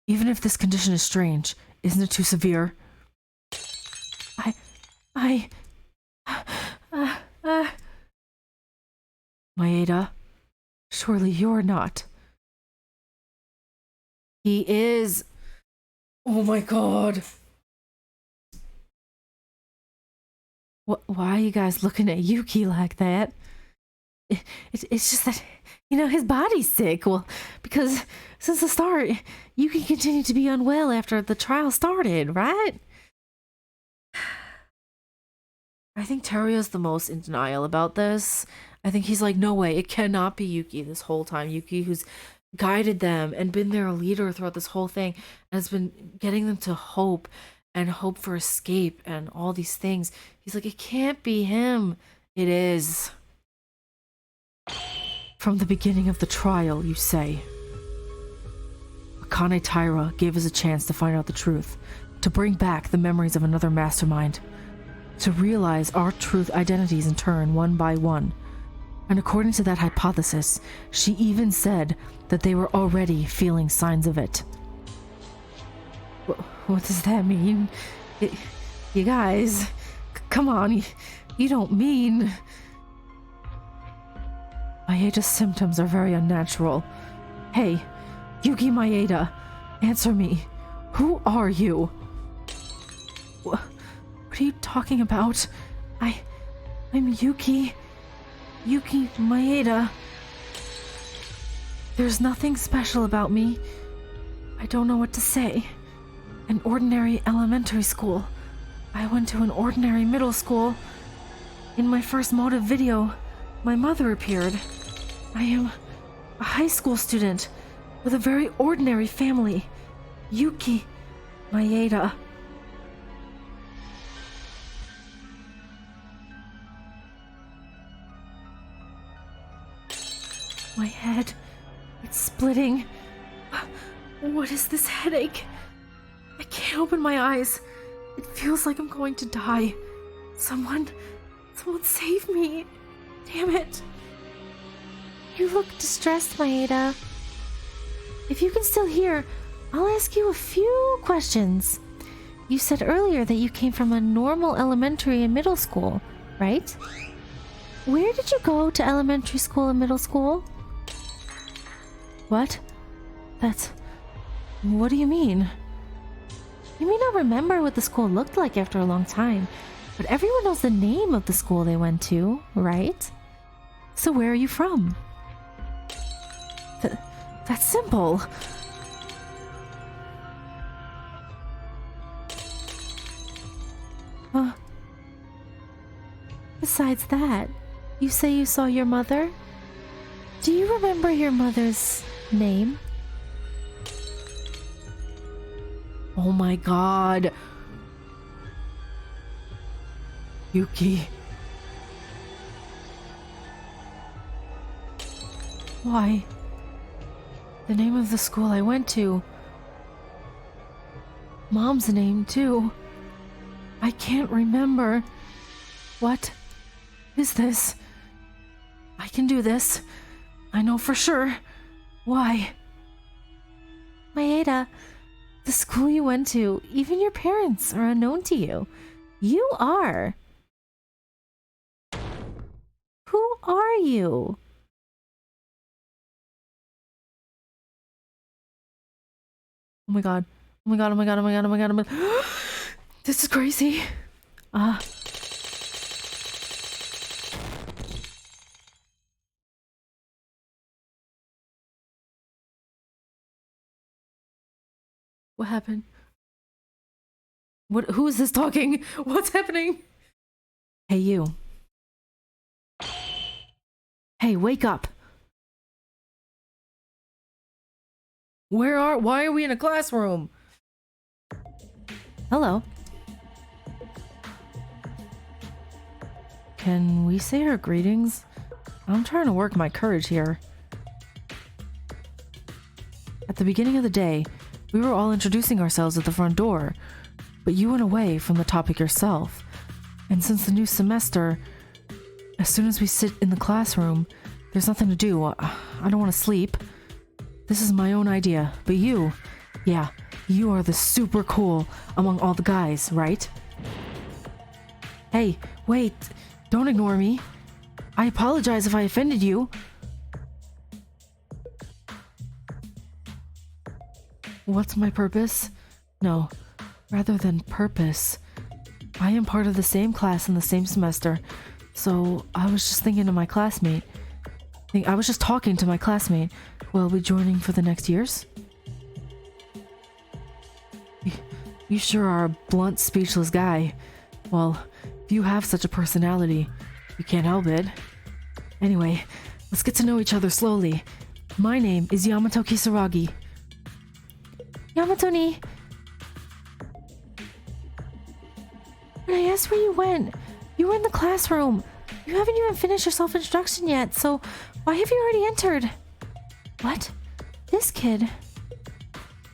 Even if this condition is strange, isn't it too severe? Maeda, surely you're not. He is. Oh my god. Why are you guys looking at Yuki like that? It's just that, his body's sick. Well, because since the start, Yuki continued to be unwell after the trial started, right? I think Terio's the most in denial about this. I think he's like, no way, it cannot be Yuki this whole time. Yuki, who's guided them and been their leader throughout this whole thing, has been getting them to hope and hope for escape and all these things. He's like, it can't be him. It is. From the beginning of the trial, you say. Akane Taira gave us a chance to find out the truth, to bring back the memories of another mastermind, to realize our truth identities in turn, one by one. And according to that hypothesis, she even said that they were already feeling signs of it. What does that mean? You guys, come on, you don't mean... Maeda's symptoms are very unnatural. Hey, Yuki Maeda, answer me. Who are you? What are you talking about? I'm Yuki Maeda. There's nothing special about me. I don't know what to say. An ordinary elementary school. I went to an ordinary middle school. In my first motive video, my mother appeared. I am a high school student with a very ordinary family. Yuki Maeda. My head, it's splitting. What is this headache? I can't open my eyes. It feels like I'm going to die. Someone save me. Damn it. You look distressed, Maeda. If you can still hear, I'll ask you a few questions. You said earlier that you came from a normal elementary and middle school, right? Where did you go to elementary school and middle school? What? What do you mean? You may not remember what the school looked like after a long time, but everyone knows the name of the school they went to, right? So where are you from? That's simple. Besides that, you say you saw your mother? Do you remember your mother's name? Oh my god. Yuki. Why? The name of the school I went to. Mom's name, too. I can't remember. What is this? I can do this. I know for sure. Why? Maeda, the school you went to, even your parents are unknown to you. You are. Who are you? Oh my god. Oh my god, oh my god, oh my god, oh my god, oh my god. This is crazy. What happened? Who is this talking? What's happening? Hey, you. Hey, wake up. Why are we in a classroom? Hello. Can we say our greetings? I'm trying to work my courage here. At the beginning of the day, we were all introducing ourselves at the front door, but you went away from the topic yourself. And since the new semester, as soon as we sit in the classroom, there's nothing to do. I don't want to sleep. This is my own idea, but you are the super cool among all the guys, right? Hey, wait, don't ignore me. I apologize if I offended you. What's my purpose? No, rather than purpose. I am part of the same class in the same semester, so I was just thinking to my classmate. I was just talking to my classmate. Will be joining for the next years? You sure are a blunt, speechless guy. Well, if you have such a personality, you can't help it. Anyway, let's get to know each other slowly. My name is Yamato Kisaragi. Yamato-ni. When I asked where you went, you were in the classroom. You haven't even finished your self-introduction yet, so why have you already entered? What? This kid?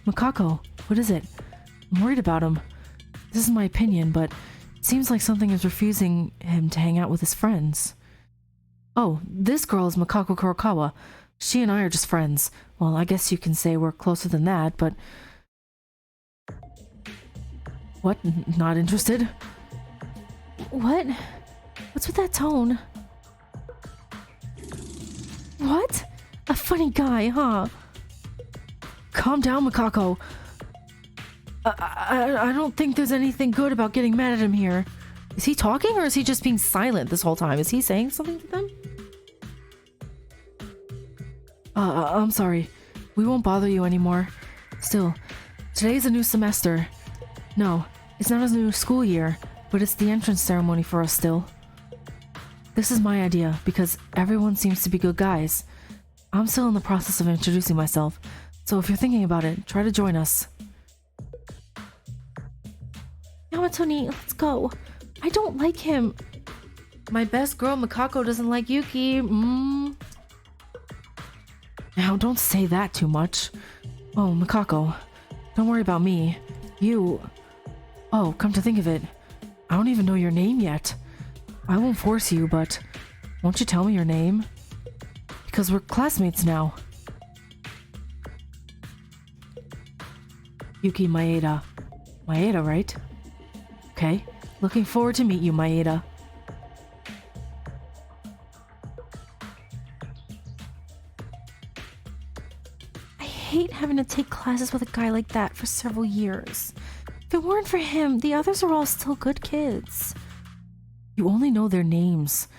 Makako, what is it? I'm worried about him. This is my opinion, but it seems like something is refusing him to hang out with his friends. Oh, this girl is Makako Kurokawa. She and I are just friends. Well, I guess you can say we're closer than that, but... What? Not interested? What? What's with that tone? What? A funny guy, huh? Calm down, Makako. I don't think there's anything good about getting mad at him here. Is he talking or is he just being silent this whole time? Is he saying something to them? I'm sorry. We won't bother you anymore. Still, today's a new semester. No, it's not a new school year, but it's the entrance ceremony for us still. This is my idea because everyone seems to be good guys. I'm still in the process of introducing myself, so if you're thinking about it, try to join us. Yamato-ni, let's go. I don't like him. My best girl Makako doesn't like Yuki. Now, don't say that too much. Oh, Makako, don't worry about me. Oh, come to think of it, I don't even know your name yet. I won't force you, but won't you tell me your name? Because we're classmates now. Yuki Maeda. Maeda, right? Okay, looking forward to meet you, Maeda. I hate having to take classes with a guy like that for several years. If it weren't for him, the others are all still good kids. You only know their names.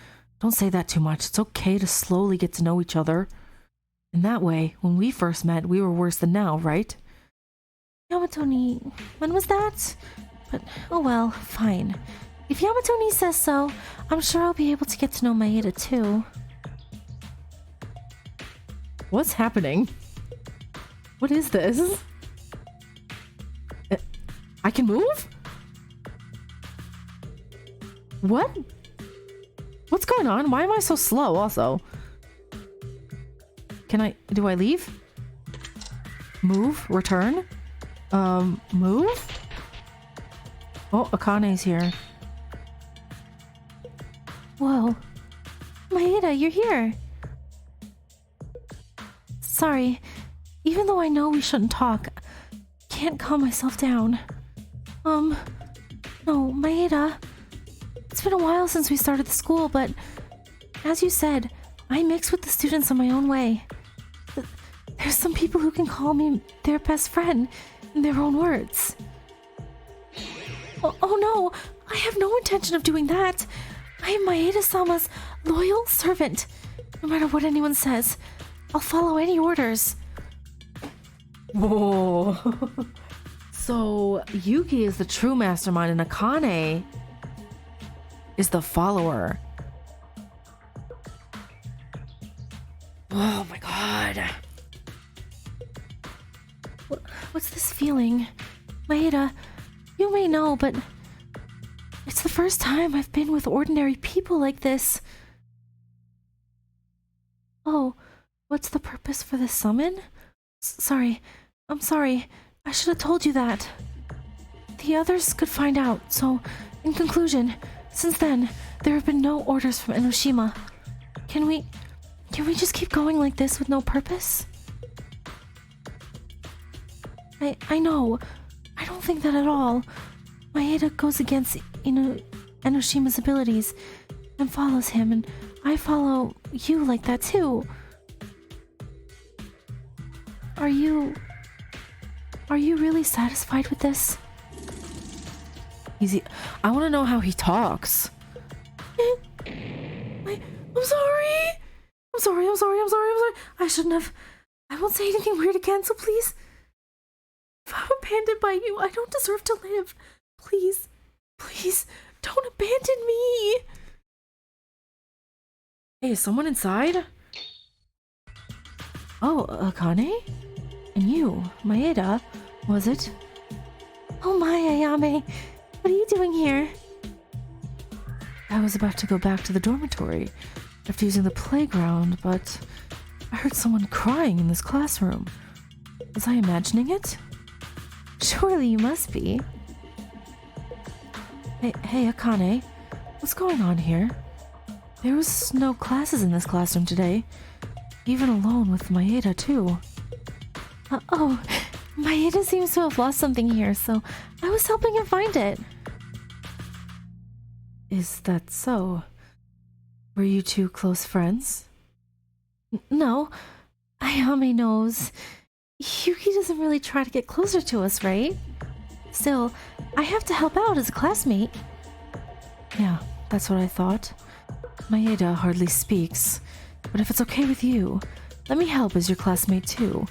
Don't say that too much. It's okay to slowly get to know each other. And that way, when we first met, we were worse than now, right? Yamato-ni, when was that? But, oh well, fine. If Yamato-ni says so, I'm sure I'll be able to get to know Maeda too. What's happening? What is this? I can move? What? What's going on? Why am I so slow also? Do I leave? Move? Return? Move? Oh, Akane's here. Whoa. Maeda, you're here. Sorry. Even though I know we shouldn't talk, I can't calm myself down. No, Maeda. It's been a while since we started the school, but as you said, I mix with the students in my own way. There's some people who can call me their best friend in their own words. Oh no, I have no intention of doing that. I am Maeda-sama's loyal servant. No matter what anyone says, I'll follow any orders. Whoa. So, Yuki is the true mastermind and Akane is the follower. Oh my god. What's this feeling? Maeda, you may know, but it's the first time I've been with ordinary people like this. Oh, what's the purpose for this summon? I'm sorry. I should have told you that. The others could find out, so, in conclusion, since then, there have been no orders from Enoshima. Can we just keep going like this with no purpose? I know. I don't think that at all. Maeda goes against Enoshima's abilities and follows him, and I follow you like that too. Are you really satisfied with this? I want to know how he talks. I'm sorry. I shouldn't have. I won't say anything weird again, so please. If I'm abandoned by you, I don't deserve to live. Please, don't abandon me. Hey, is someone inside? Oh, Akane? And you, Maeda, was it? Oh my, Ayame. What are you doing here? I was about to go back to the dormitory after using the playground, but I heard someone crying in this classroom. Was I imagining it? Surely you must be. Hey, Akane. What's going on here? There was no classes in this classroom today. Even alone with Maeda, too. Oh, Maeda seems to have lost something here, so I was helping him find it. Is that so? Were you two close friends? No. Ayame knows. Yuki doesn't really try to get closer to us, right? Still, I have to help out as a classmate. Yeah, that's what I thought. Maeda hardly speaks, but if it's okay with you, let me help as your classmate too.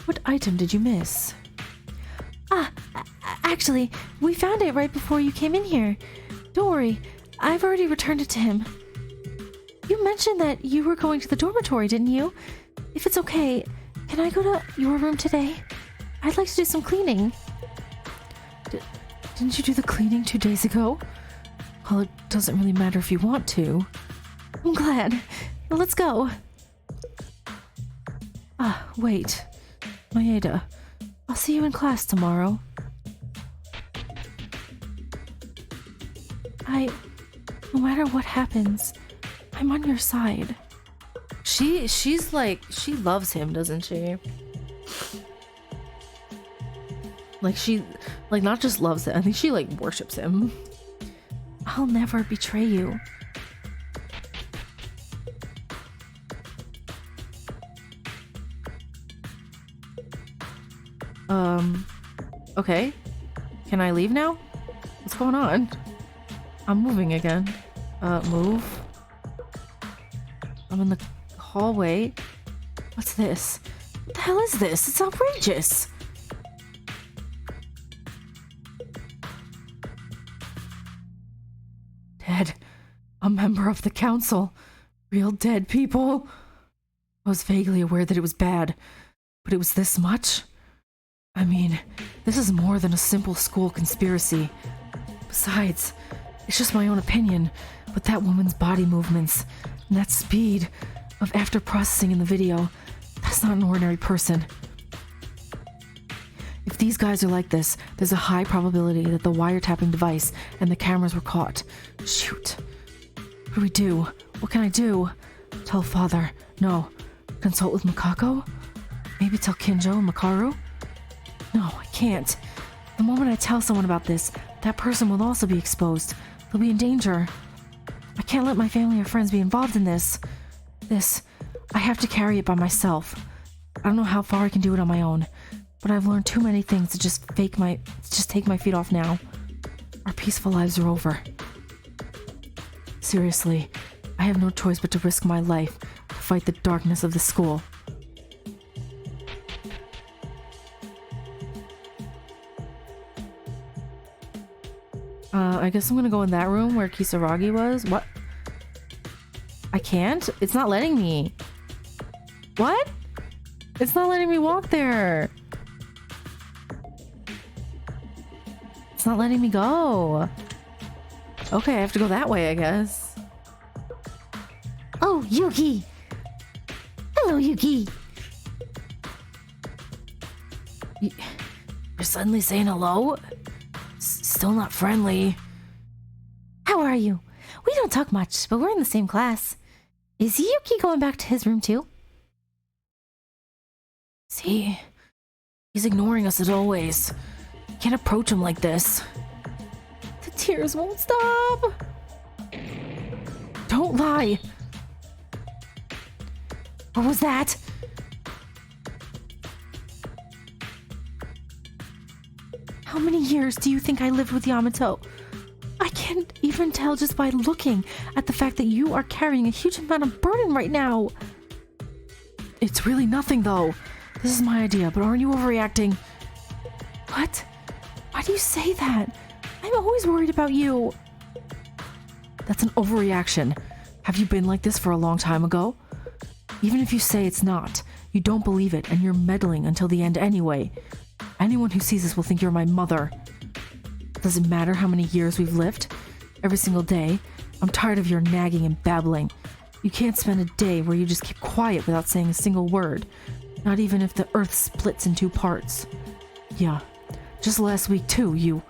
What item did you miss? Actually, we found it right before you came in here. Don't worry, I've already returned it to him. You mentioned that you were going to the dormitory, didn't you? If it's okay, can I go to your room today? I'd like to do some cleaning. Didn't you do the cleaning 2 days ago? Well, it doesn't really matter if you want to. I'm glad. Let's go. Wait. Maeda, I'll see you in class tomorrow. No matter what happens, I'm on your side. She's like, she loves him, doesn't she? Like she, like not just loves it, I think she like worships him. I'll never betray you. Okay. Can I leave now? What's going on? I'm moving again. Move. I'm in the hallway. What's this? What the hell is this? It's outrageous. Dead. A member of the council. Real dead people. I was vaguely aware that it was bad, but it was this much? I mean, this is more than a simple school conspiracy. Besides, it's just my own opinion, but that woman's body movements and that speed of after processing in the video, that's not an ordinary person. If these guys are like this, there's a high probability that the wiretapping device and the cameras were caught. Shoot. What do we do? What can I do? Tell father. No. Consult with Makako? Maybe tell Kinjo and Makaru? No, I can't. The moment I tell someone about this, that person will also be exposed. They'll be in danger. I can't let my family or friends be involved in this. I have to carry it by myself. I don't know how far I can do it on my own, but I've learned too many things to just take my feet off now. Our peaceful lives are over. Seriously, I have no choice but to risk my life to fight the darkness of the school. I guess I'm gonna go in that room where Kisaragi was. What? I can't? It's not letting me. What? It's not letting me walk there. It's not letting me go. Okay, I have to go that way, I guess. Oh, Yuki! Hello, Yuki! You're suddenly saying hello? Still not friendly. How are you? We don't talk much, but we're in the same class. Is Yuki going back to his room too? See? He's ignoring us as always. Can't approach him like this. The tears won't stop. Don't lie. What was that? How many years do you think I lived with Yamato? I can't even tell just by looking at the fact that you are carrying a huge amount of burden right now. It's really nothing though. This is my idea, but aren't you overreacting? What? Why do you say that? I'm always worried about you. That's an overreaction. Have you been like this for a long time ago? Even if you say it's not, you don't believe it and you're meddling until the end anyway. Anyone who sees this will think you're my mother. Does it matter how many years we've lived? Every single day, I'm tired of your nagging and babbling. You can't spend a day where you just keep quiet without saying a single word. Not even if the earth splits in two parts. Yeah, just last week too, you...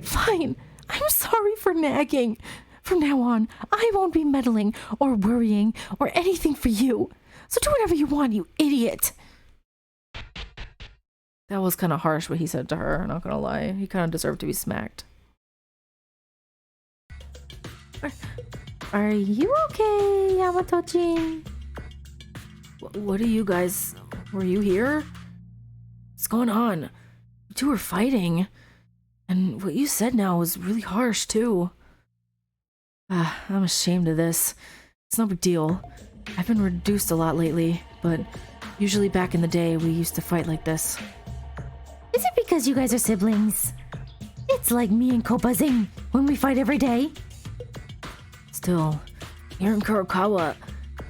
Fine, I'm sorry for nagging. From now on, I won't be meddling or worrying or anything for you. So do whatever you want, you idiot. That was kind of harsh what he said to her, not gonna lie. He kind of deserved to be smacked. Are you okay, Yamato-chan? What are you guys... Were you here? What's going on? You two were fighting. And what you said now was really harsh, too. I'm ashamed of this. It's no big deal. I've been reduced a lot lately, but usually back in the day we used to fight like this. Is it because you guys are siblings? It's like me and Kopazing when we fight every day. Still, you're in Kurokawa.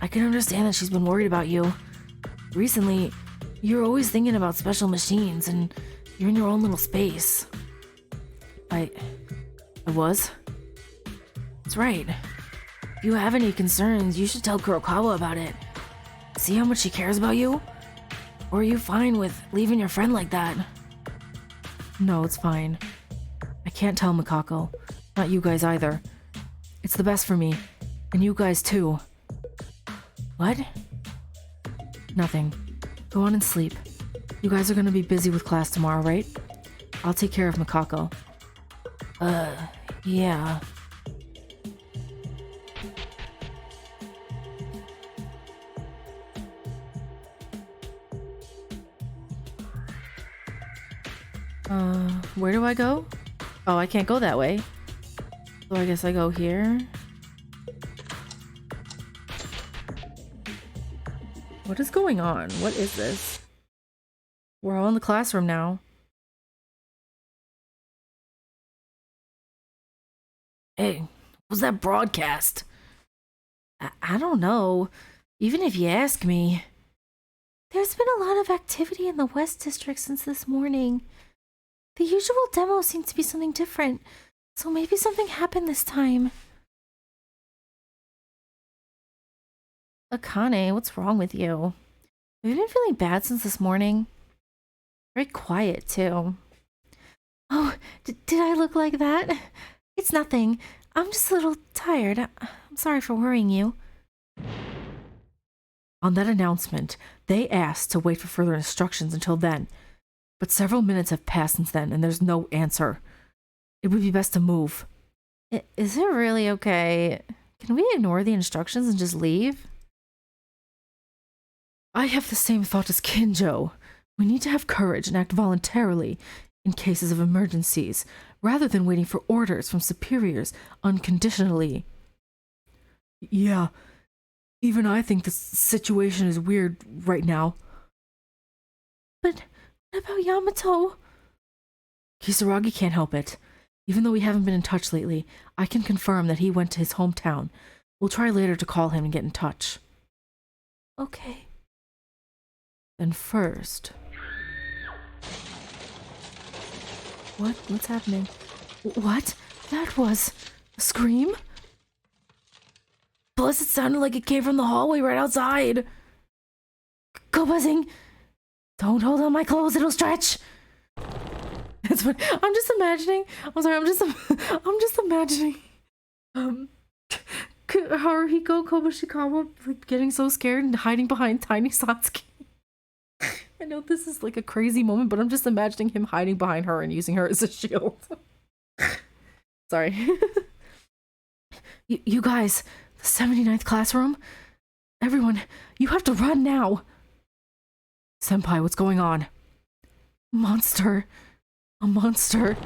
I can understand that she's been worried about you. Recently, you're always thinking about special machines and you're in your own little space. I was? That's right. If you have any concerns, you should tell Kurokawa about it. See how much she cares about you? Or are you fine with leaving your friend like that? No, it's fine. I can't tell Mikako. Not you guys either. It's the best for me. And you guys too. What? Nothing. Go on and sleep. You guys are gonna be busy with class tomorrow, right? I'll take care of Mikako. Yeah. Where do I go? Oh, I can't go that way. So I guess I go here. What is going on? What is this? We're all in the classroom now. Hey, what was that broadcast? I don't know. Even if you ask me. There's been a lot of activity in the West District since this morning. The usual demo seems to be something different, so maybe something happened this time. Akane, what's wrong with you? Have you been feeling bad since this morning? Very quiet, too. Oh, did I look like that? It's nothing. I'm just a little tired. I'm sorry for worrying you. On that announcement, they asked to wait for further instructions until then. But several minutes have passed since then, and there's no answer. It would be best to move. Is it really okay? Can we ignore the instructions and just leave? I have the same thought as Kinjo. We need to have courage and act voluntarily in cases of emergencies, rather than waiting for orders from superiors unconditionally. Yeah, even I think the situation is weird right now. But what about Yamato? Kisaragi can't help it. Even though we haven't been in touch lately, I can confirm that he went to his hometown. We'll try later to call him and get in touch. Okay. Then first... What's happening? What? That was... a scream? Plus it sounded like it came from the hallway right outside. Go buzzing! Don't hold on my clothes, it'll stretch! That's what I'm just imagining. I'm sorry, I'm just imagining Haruhiko Kobushikawa like getting so scared and hiding behind Tiny Satsuki. I know this is like a crazy moment, but I'm just imagining him hiding behind her and using her as a shield. Sorry. You guys, the 79th classroom? Everyone, you have to run now. Senpai, what's going on? Monster. A monster.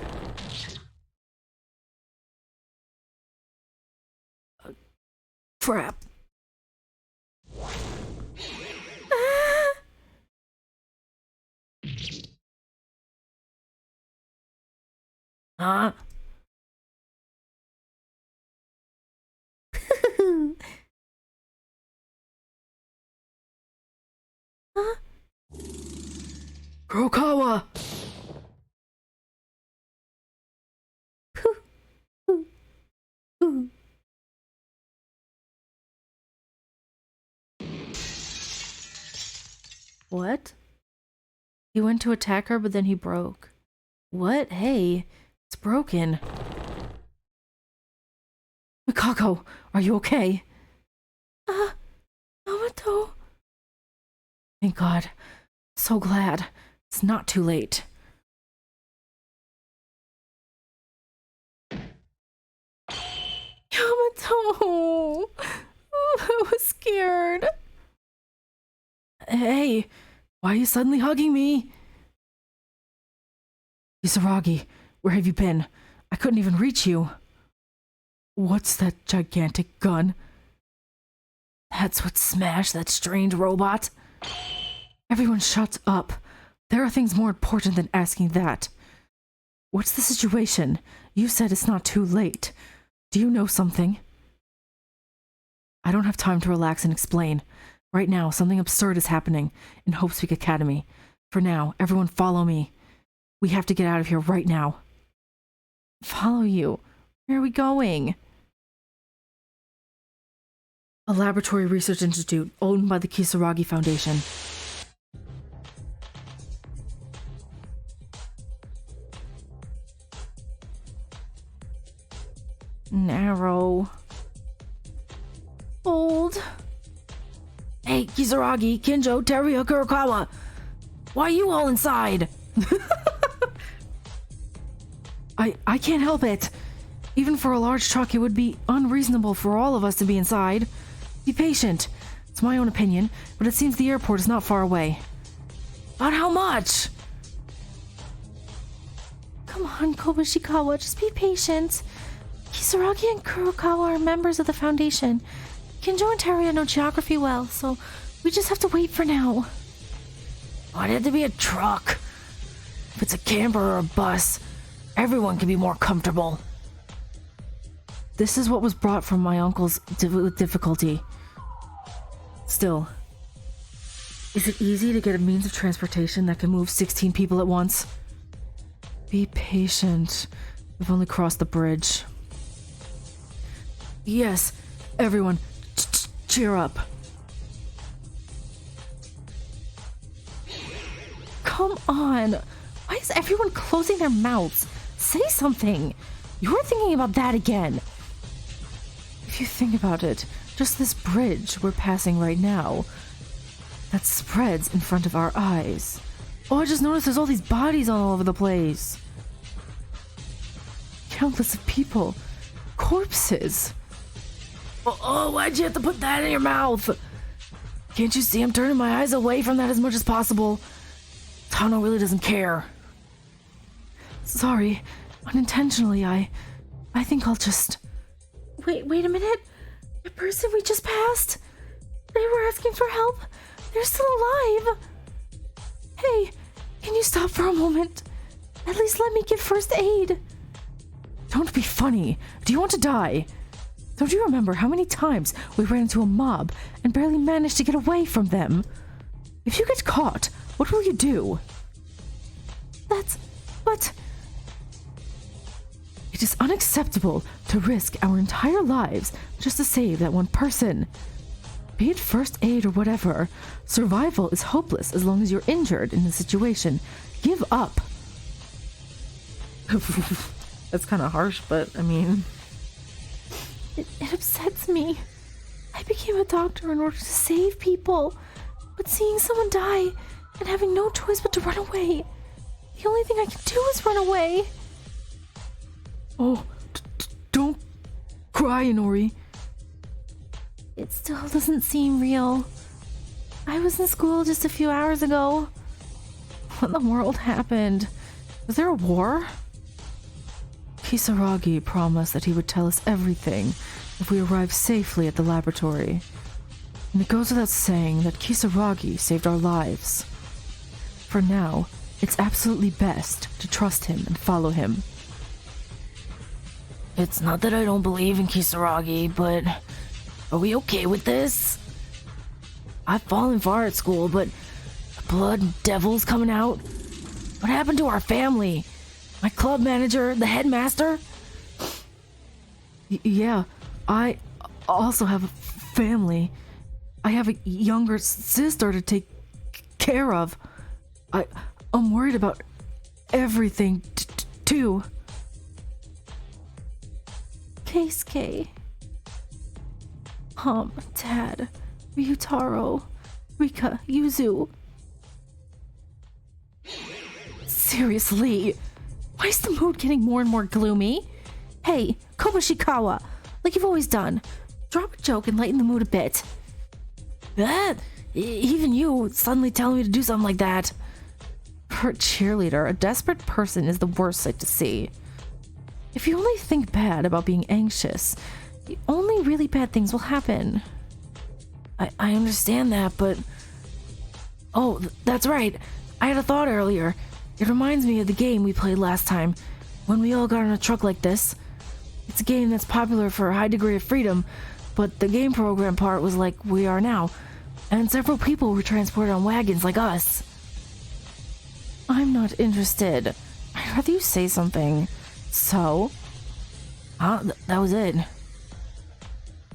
Crap. Huh? Huh? Kurokawa! What? He went to attack her, but then he broke. What? Hey, it's broken. Mikako, are you okay? Yamato. Thank God. So glad. It's not too late. Yamato! I was scared. Hey, why are you suddenly hugging me? Kisaragi, where have you been? I couldn't even reach you. What's that gigantic gun? That's what smashed that strange robot? Everyone shut up. There are things more important than asking that. What's the situation? You said it's not too late. Do you know something? I don't have time to relax and explain. Right now, something absurd is happening in Hope Speak Academy. For now, everyone follow me. We have to get out of here right now. Follow you? Where are we going? A laboratory research institute owned by the Kisaragi Foundation. Narrow. Bold. Hey, Kisaragi, Kinjo, Teruya, Kurokawa. Why are you all inside? I can't help it. Even for a large truck, it would be unreasonable for all of us to be inside. Be patient. It's my own opinion, but it seems the airport is not far away. But how much? Come on, Kobushikawa, just be patient. Kisaragi and Kurokawa are members of the Foundation. Kinjo and Teruya know geography well, so we just have to wait for now. Why'd it have to be a truck? If it's a camper or a bus, everyone can be more comfortable. This is what was brought from my uncle's with difficulty. Still, is it easy to get a means of transportation that can move 16 people at once? Be patient. We've only crossed the bridge. Yes, everyone, cheer up. Come on. Why is everyone closing their mouths? Say something. You're thinking about that again. If you think about it, just this bridge we're passing right now, that spreads in front of our eyes. Oh, I just noticed there's all these bodies all over the place. Countless of people. Corpses. Oh, why'd you have to put that in your mouth? Can't you see I'm turning my eyes away from that as much as possible? Tano really doesn't care. Sorry, unintentionally, I think I'll just... Wait a minute. The person we just passed? They were asking for help. They're still alive. Hey, can you stop for a moment? At least let me give first aid. Don't be funny. Do you want to die? Don't you remember how many times we ran into a mob and barely managed to get away from them? If you get caught, what will you do? But... It is unacceptable to risk our entire lives just to save that one person. Be it first aid or whatever, survival is hopeless as long as you're injured in the situation. Give up. That's kind of harsh, but I mean... It upsets me. I became a doctor in order to save people, but seeing someone die and having no choice but to run away, the only thing I can do is run away. Oh, don't cry, Inori. It still doesn't seem real. I was in school just a few hours ago. What in the world happened? Was there a war? Kisaragi promised that he would tell us everything if we arrived safely at the laboratory. And it goes without saying that Kisaragi saved our lives. For now, it's absolutely best to trust him and follow him. It's not that I don't believe in Kisaragi, but are we okay with this? I've fallen far at school, but the blood and devil's coming out. What happened to our family? My club manager, the headmaster? Yeah, I also have a family. I have a younger sister to take care of. I'm worried about everything, too. Keisuke, Dad, Ryutaro, Rika, Yuzu. Seriously, why is the mood getting more and more gloomy? Hey, Kobushikawa, like you've always done, drop a joke and lighten the mood a bit. Even you suddenly telling me to do something like that. For a cheerleader, a desperate person is the worst sight to see. If you only think bad about being anxious, only really bad things will happen. I understand that, but... Oh, that's right. I had a thought earlier. It reminds me of the game we played last time, when we all got in a truck like this. It's a game that's popular for a high degree of freedom, but the game program part was like we are now, and several people were transported on wagons like us. I'm not interested. I'd rather you say something. So? That was it.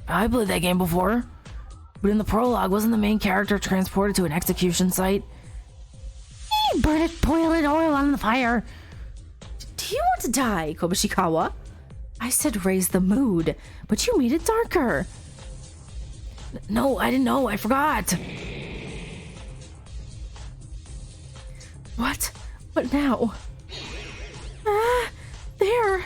I played that game before. But in the prologue, wasn't the main character transported to an execution site? Burn it, boil it, oil on the fire. Do you want to die, Kobushikawa? I said raise the mood, but you made it darker. No, I didn't know. I forgot. What? What now? There.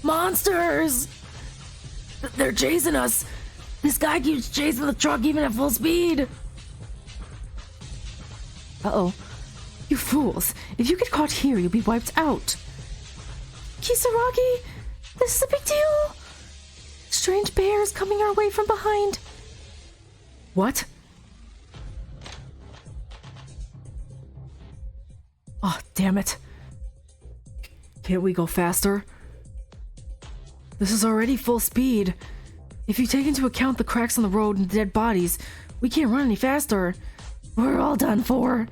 Monsters! They're chasing us. This guy keeps chasing the truck even at full speed. Uh-oh. You fools. If you get caught here, you'll be wiped out. Kisaragi, this is a big deal. Strange bears coming our way from behind. What? Oh, damn it. Can't we go faster? This is already full speed. If you take into account the cracks on the road and the dead bodies, we can't run any faster. We're all done for.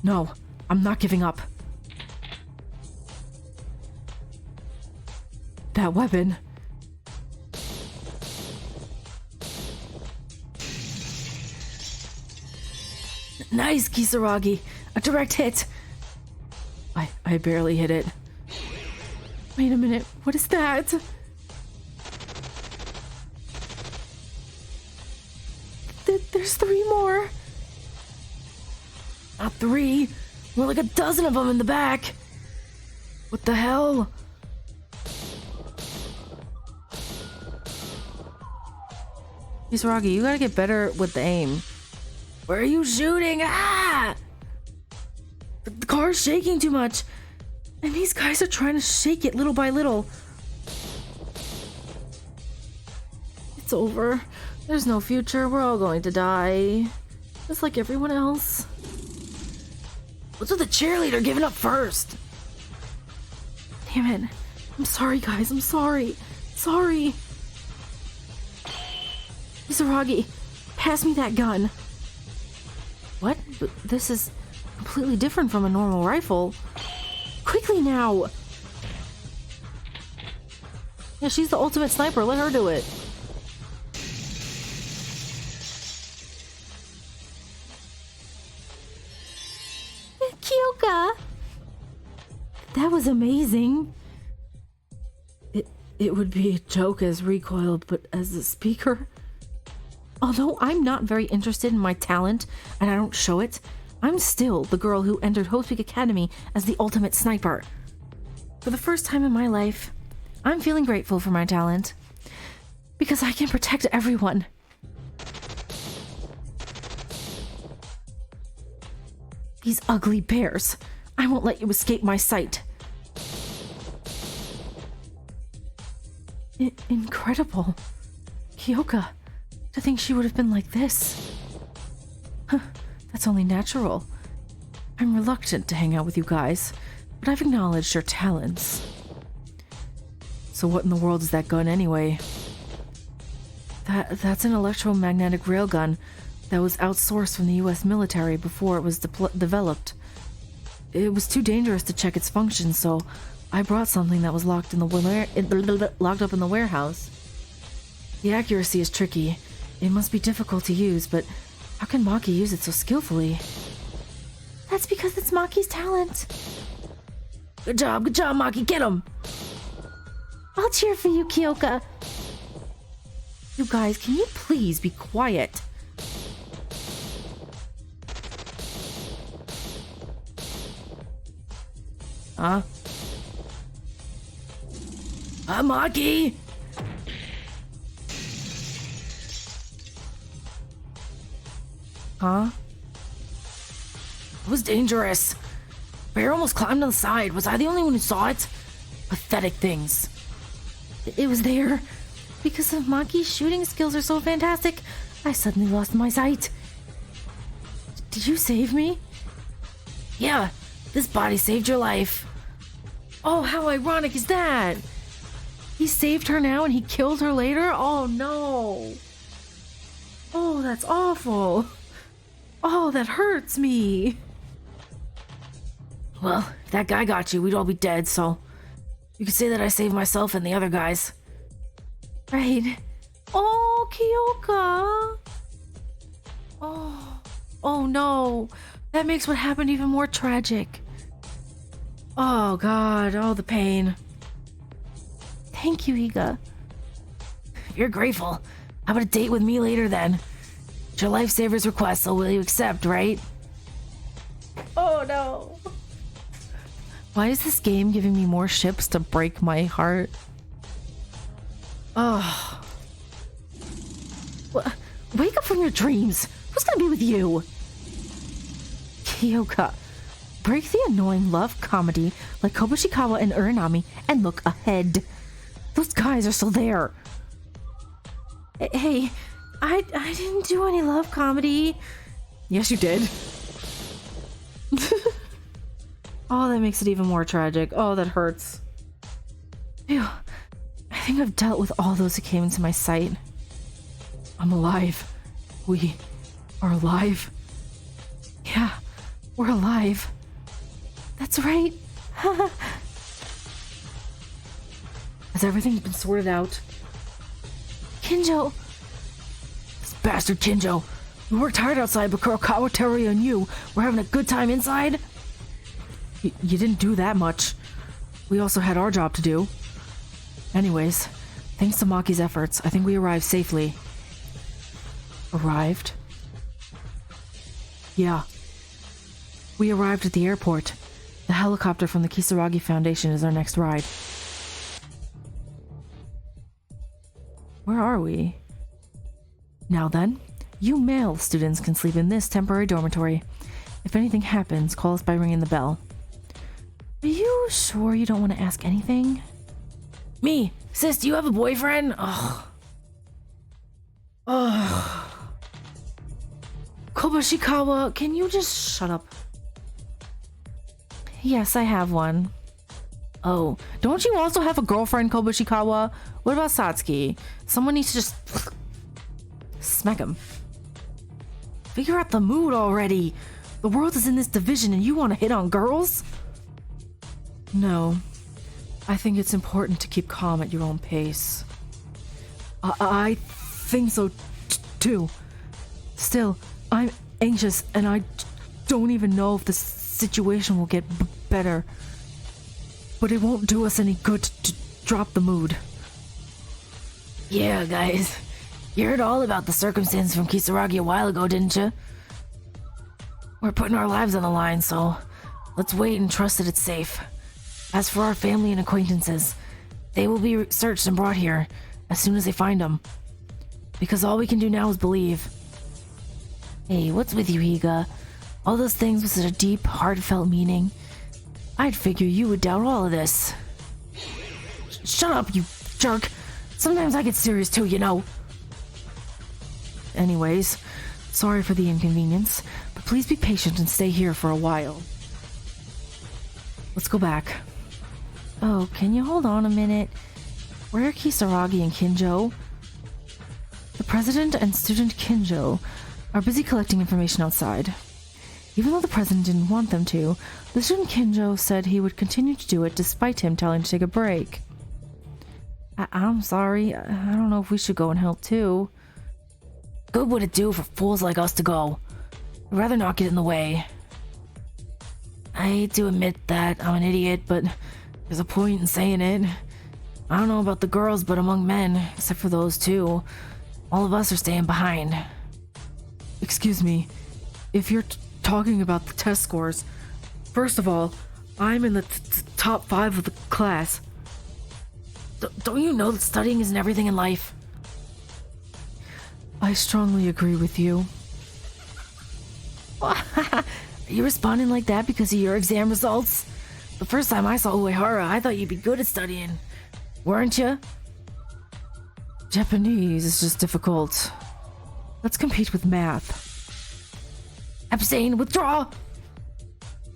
No, I'm not giving up. That weapon. Nice, Kisaragi. A direct hit. I barely hit it. Wait a minute. What is that? There's 3 more. Not 3. More like a dozen of them in the back. What the hell? Kisaragi, you gotta get better with the aim. Where are you shooting? Ah! The car's shaking too much. And these guys are trying to shake it little by little. It's over. There's no future. We're all going to die. Just like everyone else. What's with the cheerleader giving up first? Damn it. I'm sorry, guys. I'm sorry. Sorry. Kisaragi, pass me that gun. What? But this is completely different from a normal rifle. Quickly now! Yeah, she's the ultimate sniper. Let her do it. Kyoka! That was amazing. It would be a joke as recoil, but as a speaker... Although I'm not very interested in my talent, and I don't show it, I'm still the girl who entered Hope Peak Academy as the ultimate sniper. For the first time in my life, I'm feeling grateful for my talent. Because I can protect everyone. These ugly bears. I won't let you escape my sight. Incredible. Kyoka. To think she would have been like this. Huh, that's only natural. I'm reluctant to hang out with you guys, but I've acknowledged your talents. So what in the world is that gun anyway? That's an electromagnetic railgun that was outsourced from the US military before it was developed. It was too dangerous to check its function, so I brought something that was locked up in the warehouse. The accuracy is tricky. It must be difficult to use, but how can Maki use it so skillfully? That's because it's Maki's talent. Good job, Maki, get him! I'll cheer for you, Kyoka. You guys, can you please be quiet? Huh? Maki! Huh? It was dangerous. Bear almost climbed on the side. Was I the only one who saw it? Pathetic things. It was there. Because of Maki's shooting skills are so fantastic, I suddenly lost my sight. Did you save me? Yeah, this body saved your life. Oh, how ironic is that? He saved her now and he killed her later? Oh no. Oh, that's awful. Oh, that hurts me. Well, if that guy got you, we'd all be dead, so you could say that I saved myself and the other guys. Right. Oh, Kyoka. Oh no. That makes what happened even more tragic. Oh god, oh the pain. Thank you, Iga. If you're grateful, how about a date with me later then? It's your lifesaver's request, so will you accept, right? Oh no. Why is this game giving me more ships to break my heart? Oh. Wake up from your dreams. Who's gonna be with you? Kyoka, break the annoying love comedy like Kobushikawa and Uranami and look ahead. Those guys are still there. Hey, I didn't do any love comedy. Yes, you did. Oh, that makes it even more tragic. Oh, that hurts. Phew. I think I've dealt with all those who came into my sight. I'm alive. We are alive. Yeah, we're alive. That's right. Has everything been sorted out? Kinjo. This bastard Kinjo. We worked hard outside, but Kawatari and you were having a good time inside? You didn't do that much. We also had our job to do. Anyways, thanks to Maki's efforts, I think we arrived safely. Arrived? Yeah. We arrived at the airport. The helicopter from the Kisaragi Foundation is our next ride. Where are we? Now then, you male students can sleep in this temporary dormitory. If anything happens, call us by ringing the bell. Are you sure you don't want to ask anything? Me? Sis, do you have a boyfriend? Ugh. Ugh. Kobushikawa, can you just shut up? Yes, I have one. Oh, don't you also have a girlfriend, Kobushikawa? What about Satsuki? Someone needs to just smack him. Figure out the mood already. The world is in this division and you want to hit on girls? No. I think it's important to keep calm at your own pace. I think so too. Still, I'm anxious and I don't even know if the situation will get better. But it won't do us any good to drop the mood. Yeah, guys. You heard all about the circumstance from Kisaragi a while ago, didn't you? We're putting our lives on the line, so let's wait and trust that it's safe. As for our family and acquaintances, they will be searched and brought here as soon as they find them. Because all we can do now is believe. Hey, what's with you, Higa? All those things with such a deep, heartfelt meaning. I'd figure you would doubt all of this. Shut up, you jerk. Sometimes I get serious too, you know. Anyways, sorry for the inconvenience, but please be patient and stay here for a while. Let's go back. Oh, can you hold on a minute? Where are Kisaragi and Kinjo? The president and student Kinjo are busy collecting information outside. Even though the president didn't want them to, the student Kinjo said he would continue to do it despite him telling to take a break. I'm sorry, I don't know if we should go and help too. Good would it do for fools like us to go? I'd rather not get in the way. I hate to admit that I'm an idiot, but there's a point in saying it. I don't know about the girls, but among men, except for those two, all of us are staying behind. Excuse me, if you're talking about the test scores, first of all, I'm in the top 5 of the class. Don't you know that studying isn't everything in life? I strongly agree with you. Are you responding like that because of your exam results? The first time I saw Uehara, I thought you'd be good at studying. Weren't you? Japanese is just difficult. Let's compete with math. Abstain, withdraw!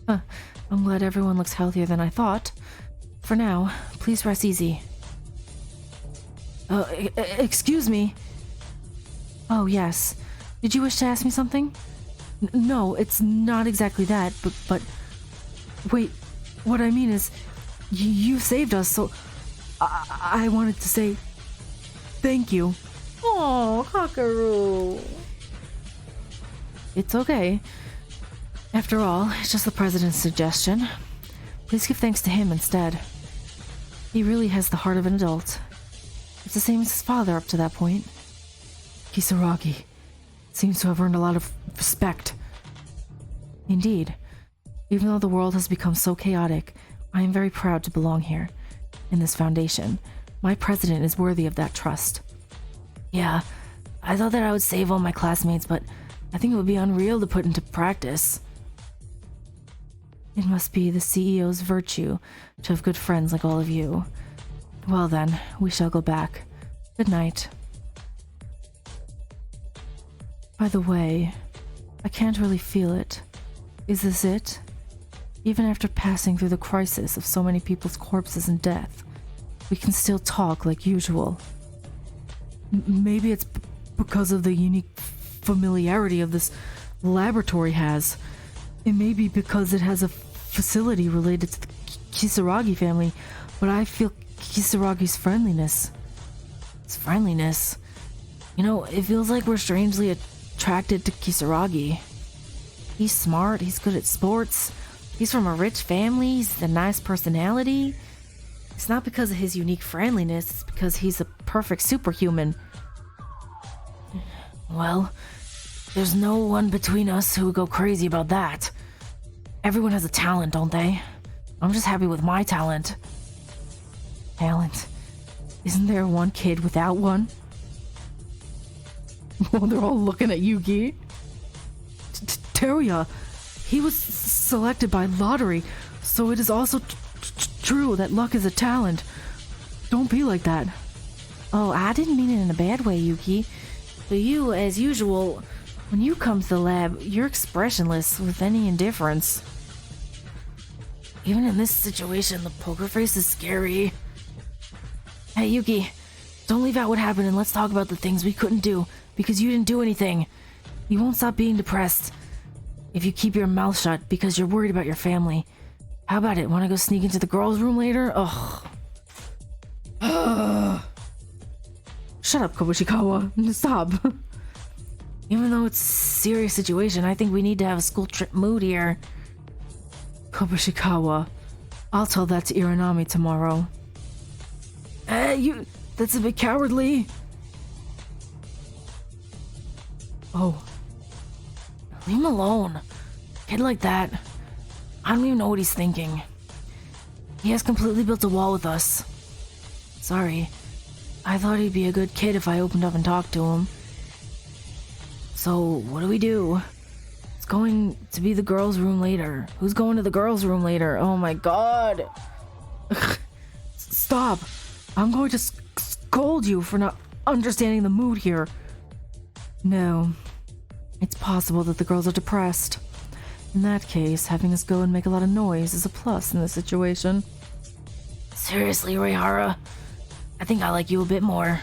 I'm glad everyone looks healthier than I thought. For now, please rest easy. Excuse me. Oh, yes. Did you wish to ask me something? No, it's not exactly that, but... Wait, what I mean is, you saved us, so... I wanted to say... Thank you. Oh, Hakaru. It's okay. After all, it's just the president's suggestion. Please give thanks to him instead. He really has the heart of an adult. It's the same as his father up to that point. Kisaragi seems to have earned a lot of respect. Indeed. Even though the world has become so chaotic, I am very proud to belong here, in this foundation. My president is worthy of that trust. Yeah, I thought that I would save all my classmates, but I think it would be unreal to put into practice. It must be the CEO's virtue to have good friends like all of you. Well then, we shall go back. Good night. By the way, I can't really feel it. Is this it? Even after passing through the crisis of so many people's corpses and death, we can still talk like usual. Maybe it's because of the unique familiarity of this laboratory has. It may be because it has a facility related to the Kisaragi family, but I feel Kisaragi's friendliness. It's friendliness. You know, it feels like we're strangely attracted to Kisaragi. He's smart, he's good at sports, he's from a rich family, he's a nice personality. It's not because of his unique friendliness, it's because he's a perfect superhuman. Well, there's no one between us who would go crazy about that. Everyone has a talent, don't they? I'm just happy with my talent. Talent? Isn't there one kid without one? Oh, they're all looking at Yuki. Teruya, he was selected by lottery, so it is also true that luck is a talent. Don't be like that. Oh, I didn't mean it in a bad way, Yuki. But you, as usual, when you come to the lab, you're expressionless with any indifference. Even in this situation, the poker face is scary. Hey, Yuki, don't leave out what happened and let's talk about the things we couldn't do because you didn't do anything. You won't stop being depressed if you keep your mouth shut because you're worried about your family. How about it? Want to go sneak into the girls' room later? Ugh. Shut up, Kobushikawa. Stop. Even though it's a serious situation, I think we need to have a school trip mood here. Kobushikawa, I'll tell that to Iranami tomorrow. That's a bit cowardly. Oh. Leave him alone. Kid like that. I don't even know what he's thinking. He has completely built a wall with us. Sorry. I thought he'd be a good kid if I opened up and talked to him. So, what do? It's going to be the girls' room later. Who's going to the girls' room later? Oh my god. Stop. I'm going to scold you for not understanding the mood here. No. It's possible that the girls are depressed. In that case, having us go and make a lot of noise is a plus in this situation. Seriously, Reihara? I think I like you a bit more.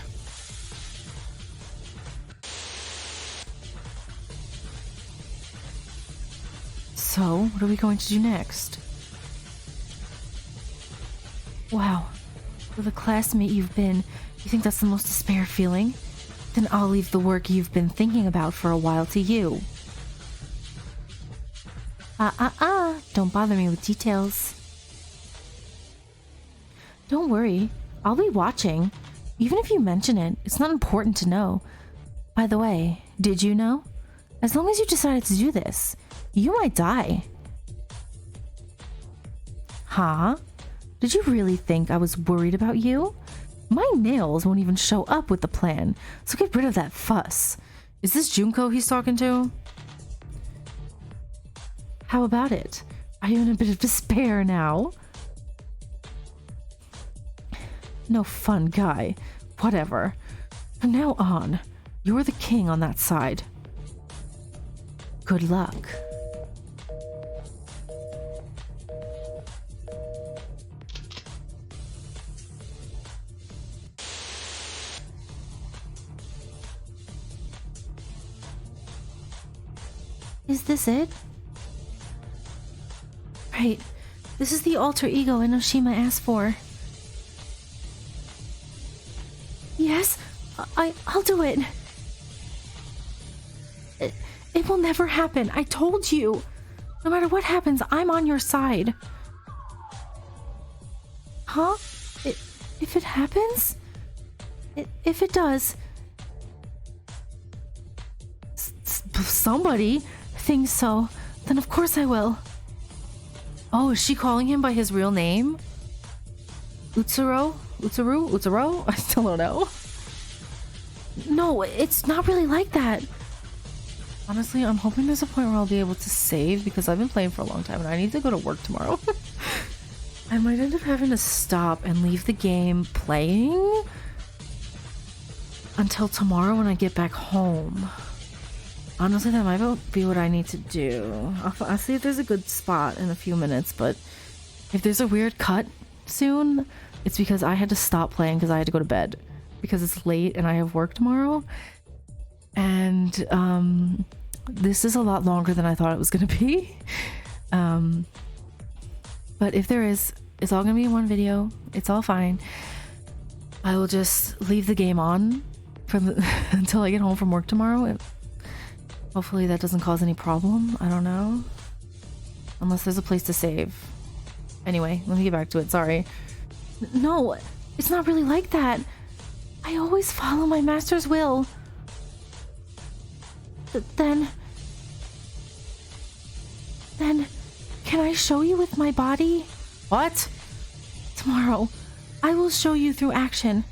So, what are we going to do next? Wow. With a classmate you've been, you think that's the most despair feeling? Then I'll leave the work you've been thinking about for a while to you. Don't bother me with details. Don't worry, I'll be watching. Even if you mention it, it's not important to know. By the way, did you know? As long as you decided to do this, you might die. Huh? Did you really think I was worried about you? My nails won't even show up with the plan, so get rid of that fuss. Is this Junko he's talking to? How about it? Are you in a bit of despair now? No fun guy. Whatever. From now on, you're the king on that side. Good luck. Is this it? Right. This is the alter ego Enoshima asked for. Yes, I'll do it. It will never happen. I told you. No matter what happens, I'm on your side. Huh? If it happens? If it does... Somebody thinks so. Then of course I will. Oh, is she calling him by his real name? Utsuro? Utsuro? I still don't know. No, it's not really like that. Honestly, I'm hoping there's a point where I'll be able to save because I've been playing for a long time and I need to go to work tomorrow. I might end up having to stop and leave the game playing until tomorrow when I get back home. Honestly, that might be what I need to do. I'll see if there's a good spot in a few minutes, but if there's a weird cut soon, it's because I had to stop playing because I had to go to bed because it's late and I have work tomorrow. And this is a lot longer than I thought it was going to be. But if there is, it's all going to be in one video. It's all fine. I will just leave the game on until I get home from work tomorrow. Hopefully that doesn't cause any problem. I don't know. Unless there's a place to save. Anyway, let me get back to it. Sorry. No, it's not really like that. I always follow my master's will. Then, can I show you with my body? What? Tomorrow, I will show you through action.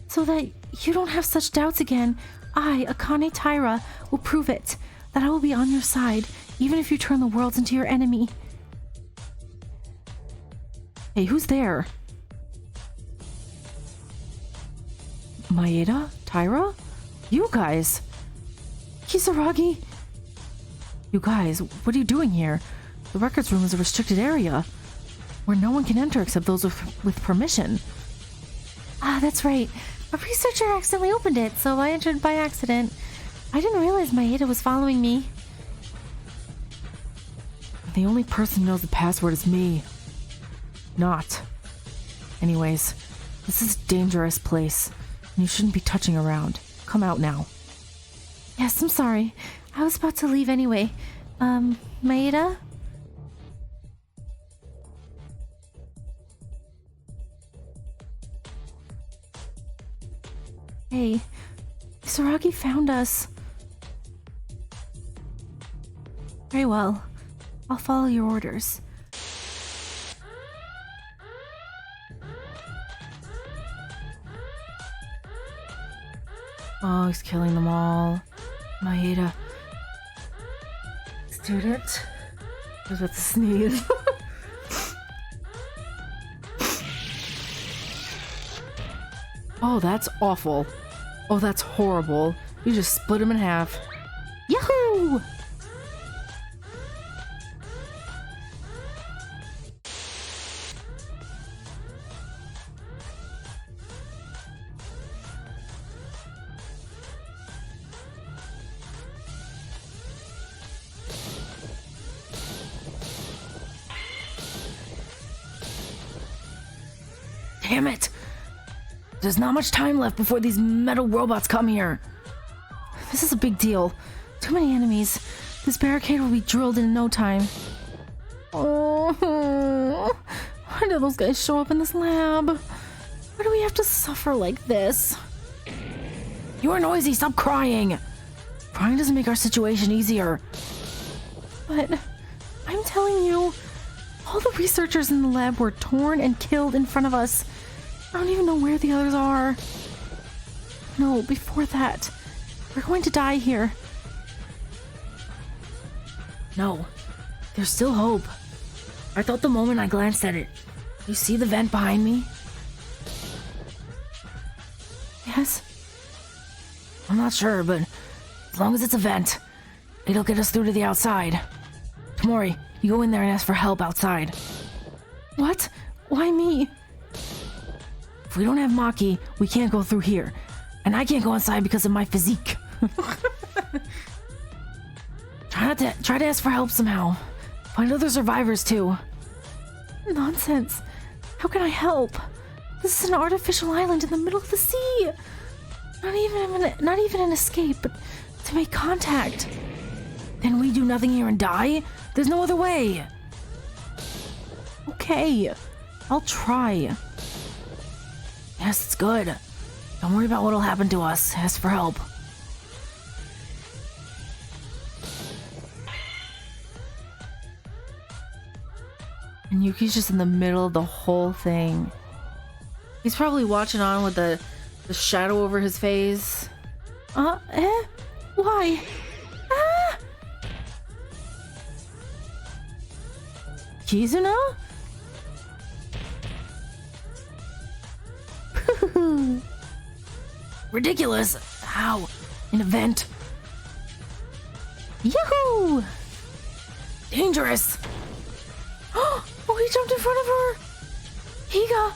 So that you don't have such doubts again, I, Akane Taira, will prove it. That I will be on your side, even if you turn the worlds into your enemy. Hey, who's there? Maeda? Taira? You guys? Kisaragi! You guys, what are you doing here? The records room is a restricted area where no one can enter except those with permission. Ah, that's right. A researcher accidentally opened it, so I entered by accident. I didn't realize Maeda was following me. The only person who knows the password is me. Not. Anyways, this is a dangerous place, and you shouldn't be touching around. Come out now. Yes, I'm sorry. I was about to leave anyway. Maeda? Hey, Kisaragi found us. Very well. I'll follow your orders. Oh, he's killing them all. Maeda. Student. I was about to sneeze. Oh, that's awful. Oh, that's horrible. You just split him in half. Yahoo! Damn it! There's not much time left before these metal robots come here. This is a big deal. Too many enemies. This barricade will be drilled in no time. Oh, why did those guys show up in this lab? Why do we have to suffer like this? You are noisy, stop crying! Crying doesn't make our situation easier. But I'm telling you, all the researchers in the lab were torn and killed in front of us. I don't even know where the others are. No, before that. We're going to die here. No, there's still hope. I thought the moment I glanced at it. You see the vent behind me? Yes? I'm not sure, but as long as it's a vent, it'll get us through to the outside. Tamori, you go in there and ask for help outside. What? Why me? If we don't have Maki, we can't go through here. And I can't go inside because of my physique. Try to ask for help somehow. Find other survivors too. Nonsense. How can I help? This is an artificial island in the middle of the sea. Not even an escape, but to make contact. Then we do nothing here and die? There's no other way. Okay, I'll try. Yes, it's good. Don't worry about what'll happen to us. Ask for help. And Yuki's just in the middle of the whole thing. He's probably watching on with the shadow over his face. Why? Ah! Kizuna? Ridiculous! How? An event? Yahoo! Dangerous! Oh, he jumped in front of her! Higa!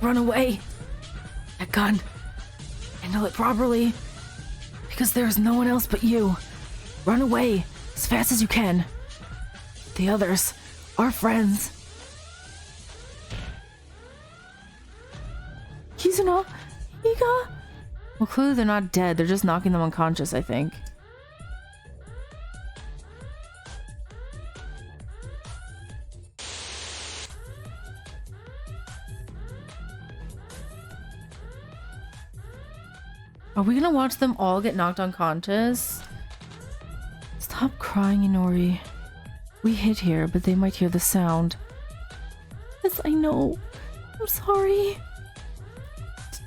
Run away! That gun. Handle it properly. Because there's no one else but you. Run away as fast as you can. The others, our friends. Kizuna, Higa, Well, clearly they're not dead. They're just knocking them unconscious, I think. Are we gonna watch them all get knocked unconscious? Stop crying, Inori. We hid here, but they might hear the sound. Yes, I know. I'm sorry.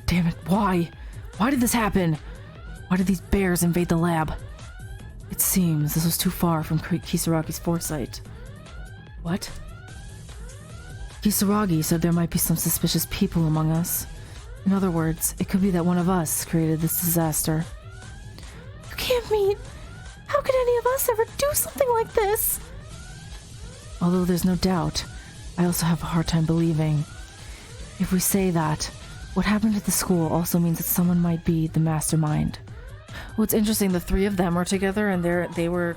Damn it, why? Why did this happen? Why did these bears invade the lab? It seems this was too far from Kisaragi's foresight. What? Kisaragi said there might be some suspicious people among us. In other words, it could be that one of us created this disaster. You can't mean... How could any of us ever do something like this? Although there's no doubt, I also have a hard time believing. If we say that, what happened at the school also means that someone might be the mastermind. What's interesting, the three of them are together and they were...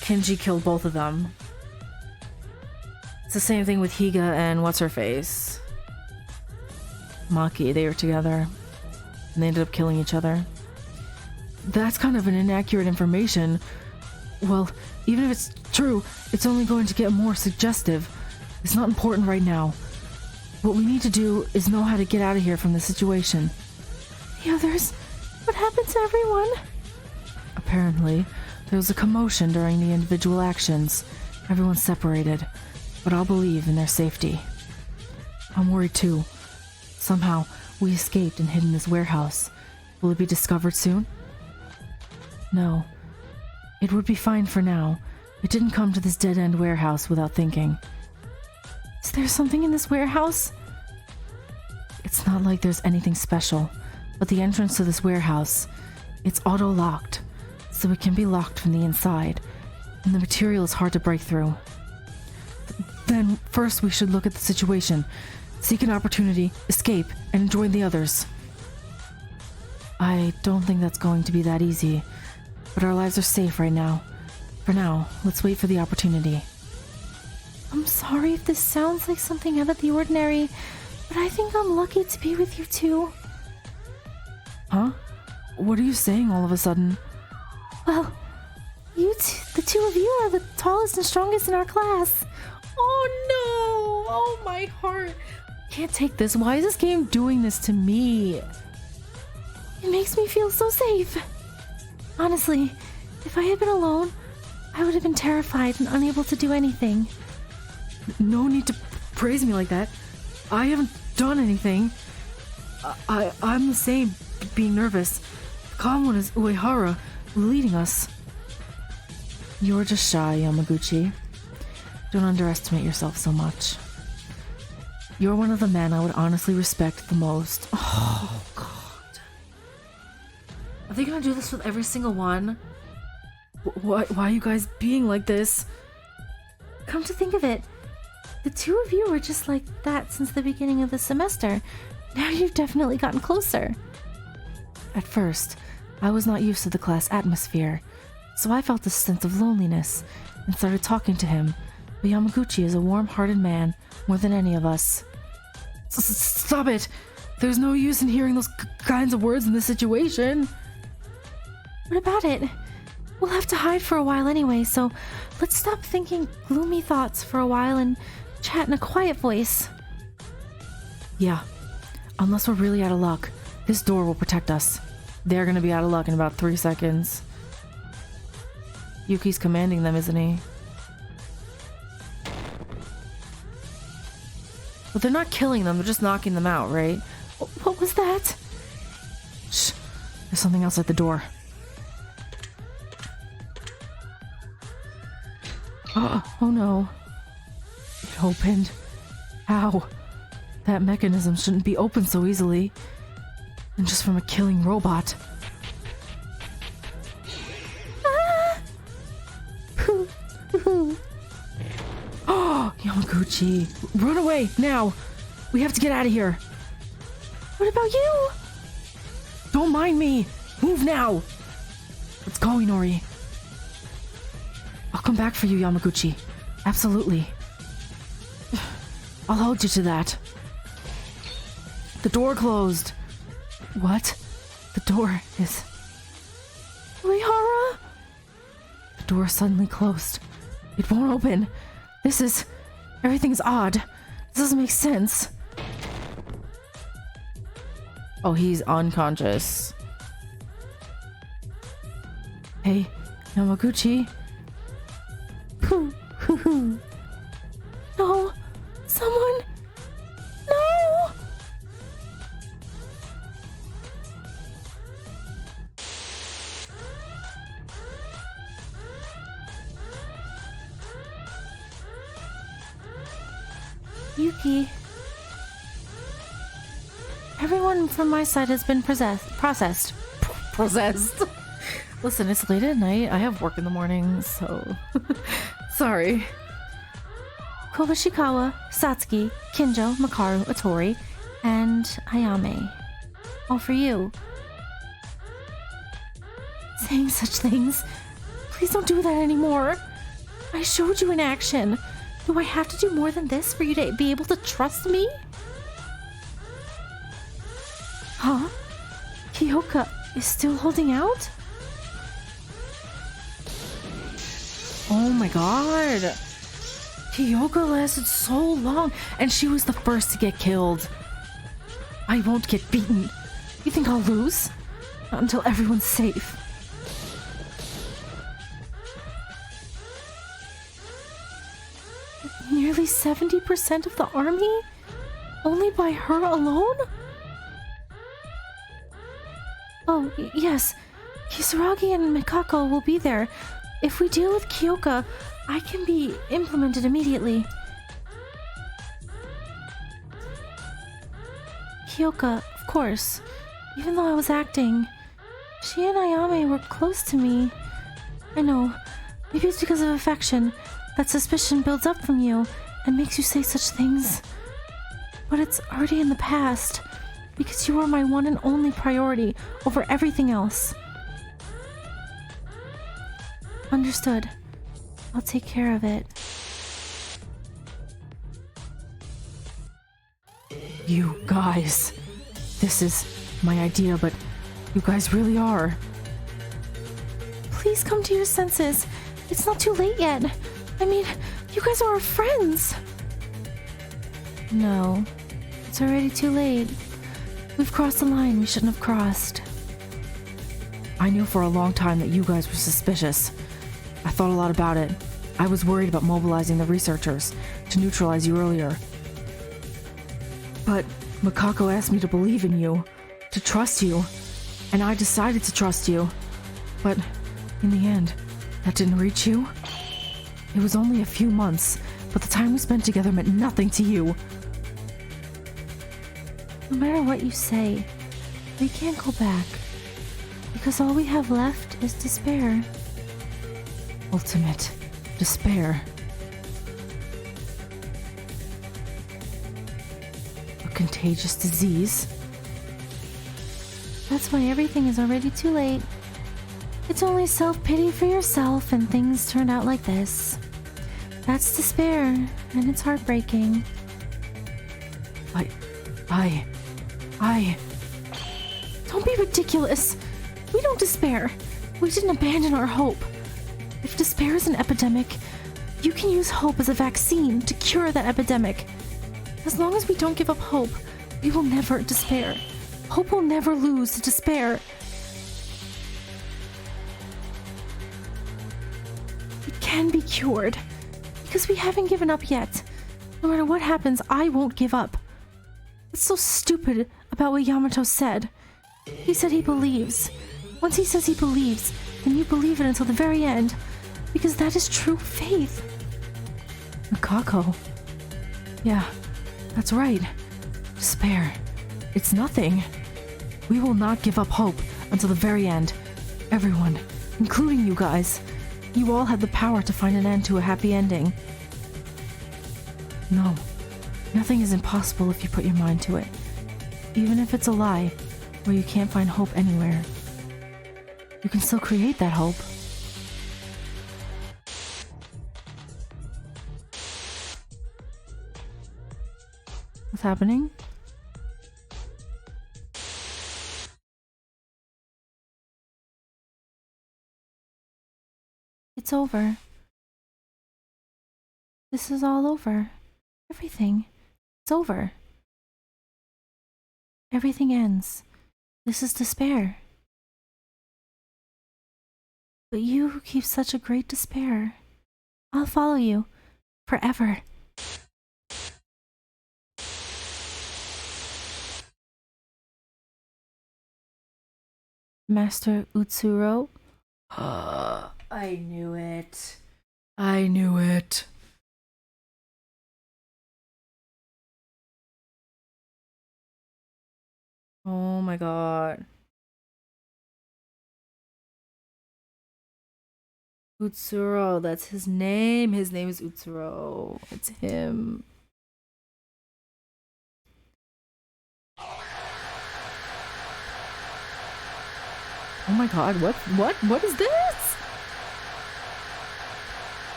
Kenji killed both of them. It's the same thing with Higa and what's-her-face. Maki, they were together. And they ended up killing each other. That's kind of an inaccurate information. Well, even if it's true, it's only going to get more suggestive. It's not important right now. What we need to do is know how to get out of here from the situation. The others? What happened to everyone? Apparently, there was a commotion during the individual actions. Everyone's separated, but I'll believe in their safety. I'm worried too. Somehow, we escaped and hid in this warehouse. Will it be discovered soon? No. It would be fine for now. It didn't come to this dead-end warehouse without thinking. Is there something in this warehouse? It's not like there's anything special, but the entrance to this warehouse, it's auto-locked, so it can be locked from the inside, and the material is hard to break through. Then, first we should look at the situation. Seek an opportunity, escape, and join the others. I don't think that's going to be that easy, but our lives are safe right now. For now, let's wait for the opportunity. I'm sorry if this sounds like something out of the ordinary, but I think I'm lucky to be with you two. Huh? What are you saying all of a sudden? Well, the two of you are the tallest and strongest in our class. Oh no! Oh my heart! Can't take this. Why is this game doing this to me? It makes me feel so safe. Honestly, if I had been alone, I would have been terrified and unable to do anything. No need to praise me like that. I haven't done anything. I'm the same, being nervous. The calm one is Uehara, leading us. You're just shy, Yamaguchi. Don't underestimate yourself so much. You're one of the men I would honestly respect the most. Oh, God. Are they gonna do this with every single one? Why are you guys being like this? Come to think of it, the two of you were just like that since the beginning of the semester. Now you've definitely gotten closer. At first, I was not used to the class atmosphere, so I felt a sense of loneliness and started talking to him. But Yamaguchi is a warm-hearted man, more than any of us. Stop it! There's no use in hearing those kinds of words in this situation. What about it? We'll have to hide for a while anyway, so let's stop thinking gloomy thoughts for a while and chat in a quiet voice. Yeah, unless we're really out of luck, this door will protect us. They're gonna be out of luck in about 3 seconds. Yuki's commanding them, isn't he? But they're not killing them, they're just knocking them out, right? What was that? Shh, there's something else at the door. Oh no. It opened. How? That mechanism shouldn't be opened so easily. And just from a killing robot. Ah! Oh, Yamaguchi. Run away, now! We have to get out of here. What about you? Don't mind me. Move now. Let's go, Inori. I'll come back for you, Yamaguchi. Absolutely. I'll hold you to that. The door closed. What? The door is... Rihara? The door suddenly closed. It won't open. Everything's odd. This doesn't make sense. Oh, he's unconscious. Hey, Yamaguchi. No! Someone! No! Yuki. Everyone from my side has been processed. Listen, it's late at night. I have work in the morning, so... Sorry. Kobashikawa, Satsuki, Kinjo, Makaru, Otori, and Ayame. All for you. Saying such things. Please don't do that anymore. I showed you in action. Do I have to do more than this for you to be able to trust me? Huh? Kyoka is still holding out? Oh my god. Kyoka lasted so long, and she was the first to get killed. I won't get beaten. You think I'll lose? Not until everyone's safe. Nearly 70% of the army? Only by her alone? Oh, yes. Kisaragi and Mikako will be there. If we deal with Kyoka, I can be implemented immediately. Kyoka, of course. Even though I was acting, she and Ayame were close to me. I know. Maybe it's because of affection. That suspicion builds up from you and makes you say such things. But it's already in the past, because you are my one and only priority over everything else. Understood. I'll take care of it. You guys. This is my idea, but you guys really are. Please come to your senses. It's not too late yet. I mean, you guys are our friends. No. It's already too late. We've crossed the line we shouldn't have crossed. I knew for a long time that you guys were suspicious. I thought a lot about it. I was worried about mobilizing the researchers to neutralize you earlier. But Mikako asked me to believe in you, to trust you, and I decided to trust you. But in the end, that didn't reach you. It was only a few months, but the time we spent together meant nothing to you. No matter what you say, we can't go back. Because all we have left is despair. Ultimate despair. A contagious disease. That's why everything is already too late. It's only self-pity for yourself and things turned out like this. That's despair, and it's heartbreaking. I... Don't be ridiculous. We don't despair. We didn't abandon our hope. If despair is an epidemic, you can use hope as a vaccine to cure that epidemic. As long as we don't give up hope, we will never despair. Hope will never lose to despair. It can be cured, because we haven't given up yet. No matter what happens, I won't give up. What's so stupid about what Yamato said? He said he believes. Once he says he believes, then you believe it until the very end, because that is true faith. Mikako. Yeah, that's right. Despair. It's nothing. We will not give up hope until the very end. Everyone, including you guys. You all have the power to find an end to a happy ending. No, nothing is impossible if you put your mind to it. Even if it's a lie, where you can't find hope anywhere. You can still create that hope. What's happening? It's over. This is all over. Everything. It's over. Everything ends. This is despair. But you who keep such a great despair, I'll follow you forever. Master Utsuro? I knew it. I knew it. Oh my god. Utsuro, that's his name. His name is Utsuro. It's him. Oh my god, what is this?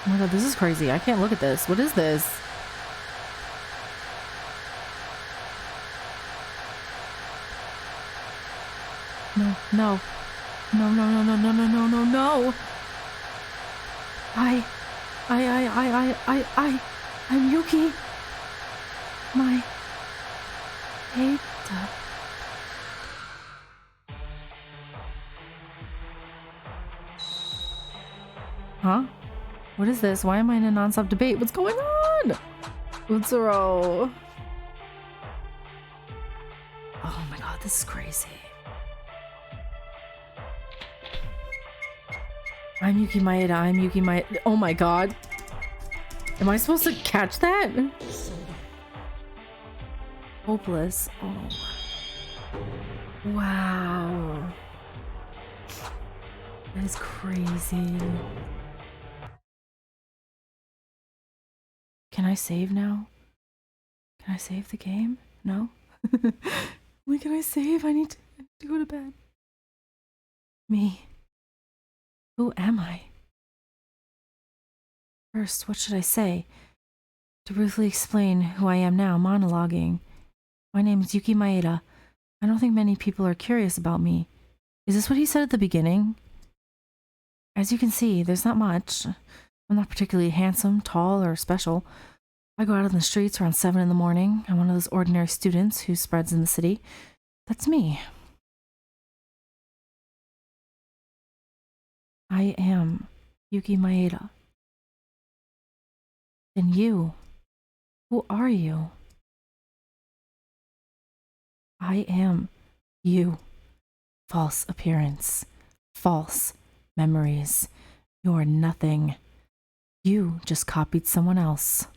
Oh my god, this is crazy. I can't look at this. What is this? No, no. No, no, no, no, no, no, no, no, no. I'm Yuki. My Ada. Huh? What is this? Why am I in a non-stop debate? What's going on? Utsuro. Oh my god, this is crazy. I'm Yuki Maeda. I'm Yuki Maeda. Oh my god. Am I supposed to catch that? Hopeless. Oh. Wow. That is crazy. Can I save now? Can I save the game? No? When can I save? I need to go to bed. Me. Who am I? First, what should I say? To briefly explain who I am now, monologuing. My name is Yuki Maeda. I don't think many people are curious about me. Is this what he said at the beginning? As you can see, there's not much. I'm not particularly handsome, tall, or special. I go out on the streets around 7 in the morning. I'm one of those ordinary students who spreads in the city. That's me. I am Yuki Maeda. And you? Who are you? I am you. False appearance. False memories. You're nothing. You just copied someone else.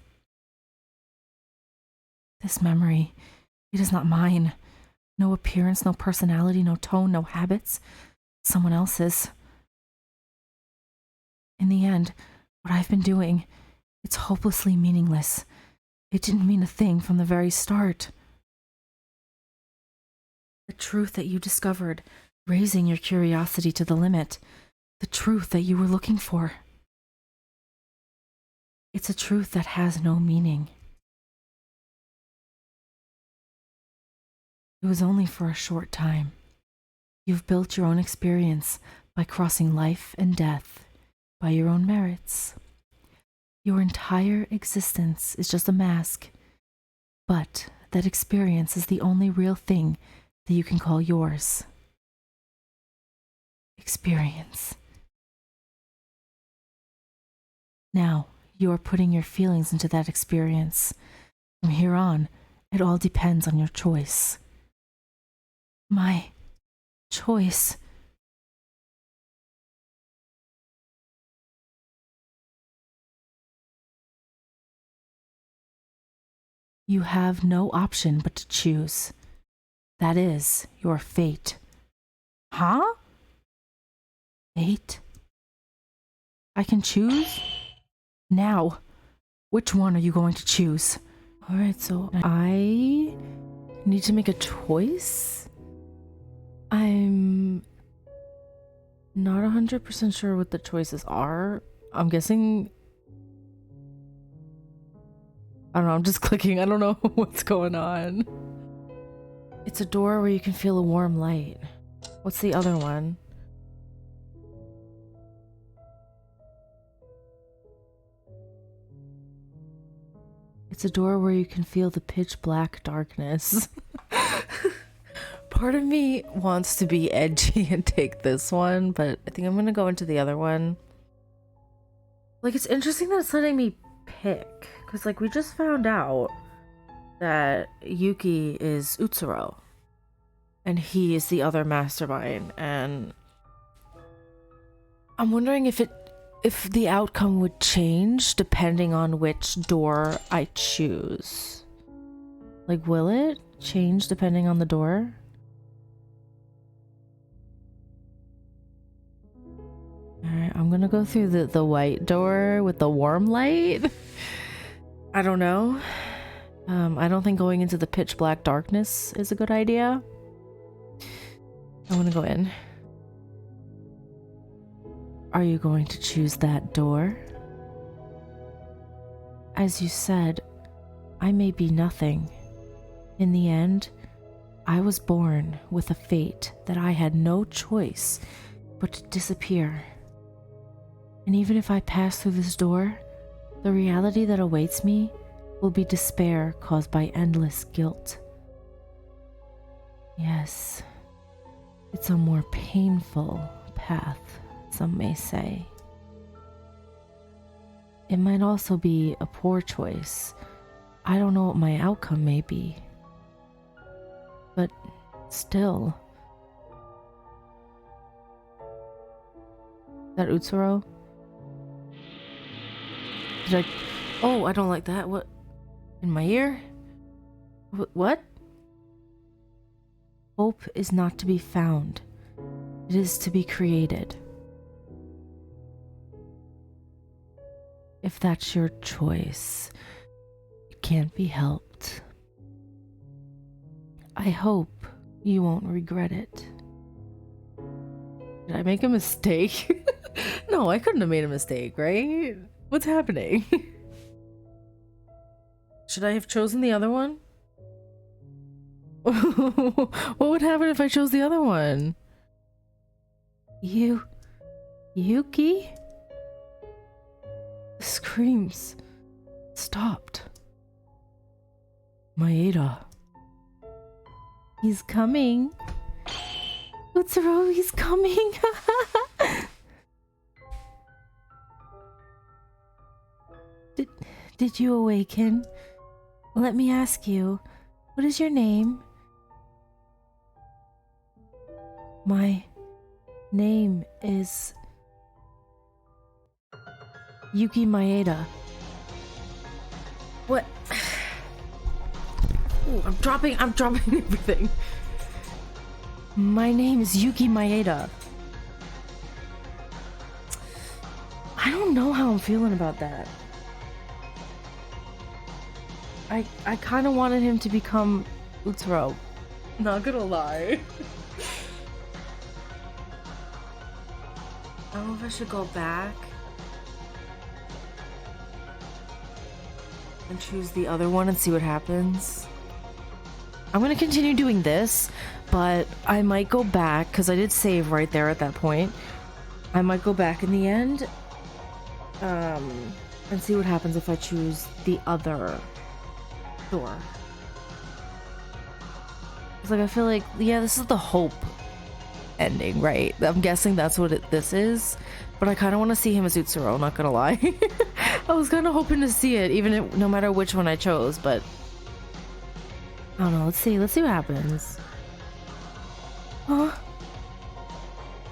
This memory, it is not mine. No appearance, no personality, no tone, no habits. Someone else's. In the end, what I've been doing, it's hopelessly meaningless. It didn't mean a thing from the very start. The truth that you discovered, raising your curiosity to the limit. The truth that you were looking for. It's a truth that has no meaning. It was only for a short time. You've built your own experience by crossing life and death, by your own merits. Your entire existence is just a mask, but that experience is the only real thing that you can call yours. Experience. Now, you are putting your feelings into that experience. From here on, it all depends on your choice. My choice. You have no option but to choose. That is your fate. Huh? Fate? I can choose? Now, which one are you going to choose? Alright, so I need to make a choice? I'm not 100% sure what the choices are. I'm guessing... I don't know, I'm just clicking. I don't know what's going on. It's a door where you can feel a warm light. What's the other one? It's a door where you can feel the pitch black darkness. Part of me wants to be edgy and take this one, but I think I'm gonna go into the other one. Like, it's interesting that it's letting me pick, because, like, we just found out that Yuki is Utsuro, and he is the other mastermind, and I'm wondering if the outcome would change depending on which door I choose. Like, will it change depending on the door? Alright, I'm gonna go through the white door with the warm light. I don't know. I don't think going into the pitch black darkness is a good idea. I want to go in. Are you going to choose that door? As you said, I may be nothing. In the end, I was born with a fate that I had no choice but to disappear. And even if I pass through this door, the reality that awaits me will be despair caused by endless guilt. Yes, it's a more painful path, some may say. It might also be a poor choice. I don't know what my outcome may be. But still. Is that Utsuro? Did I... Oh, I don't like that. What? In my ear? What? Hope is not to be found. It is to be created. If that's your choice, it can't be helped. I hope you won't regret it. Did I make a mistake? No, I couldn't have made a mistake, right? What's happening? Should I have chosen the other one? What would happen if I chose the other one? Yuki? The screams stopped. Maeda. He's coming. Utsuro, he's coming. Did you awaken? Let me ask you, what is your name? My name is Yuki Maeda. What? Ooh, I'm dropping everything. My name is Yuki Maeda. I don't know how I'm feeling about that. I kind of wanted him to become Utsuro. Not gonna lie. I don't know if I should go back and choose the other one and see what happens. I'm gonna continue doing this, but I might go back because I did save right there at that point. I might go back in the end and see what happens if I choose the other door. It's like, I feel like, yeah, this is the hope ending, right? I'm guessing that's what this is, but I kind of want to see him as Utsuro, not gonna lie. I was kind of hoping to see it, no matter which one I chose, but I don't know. Let's see what happens. Huh?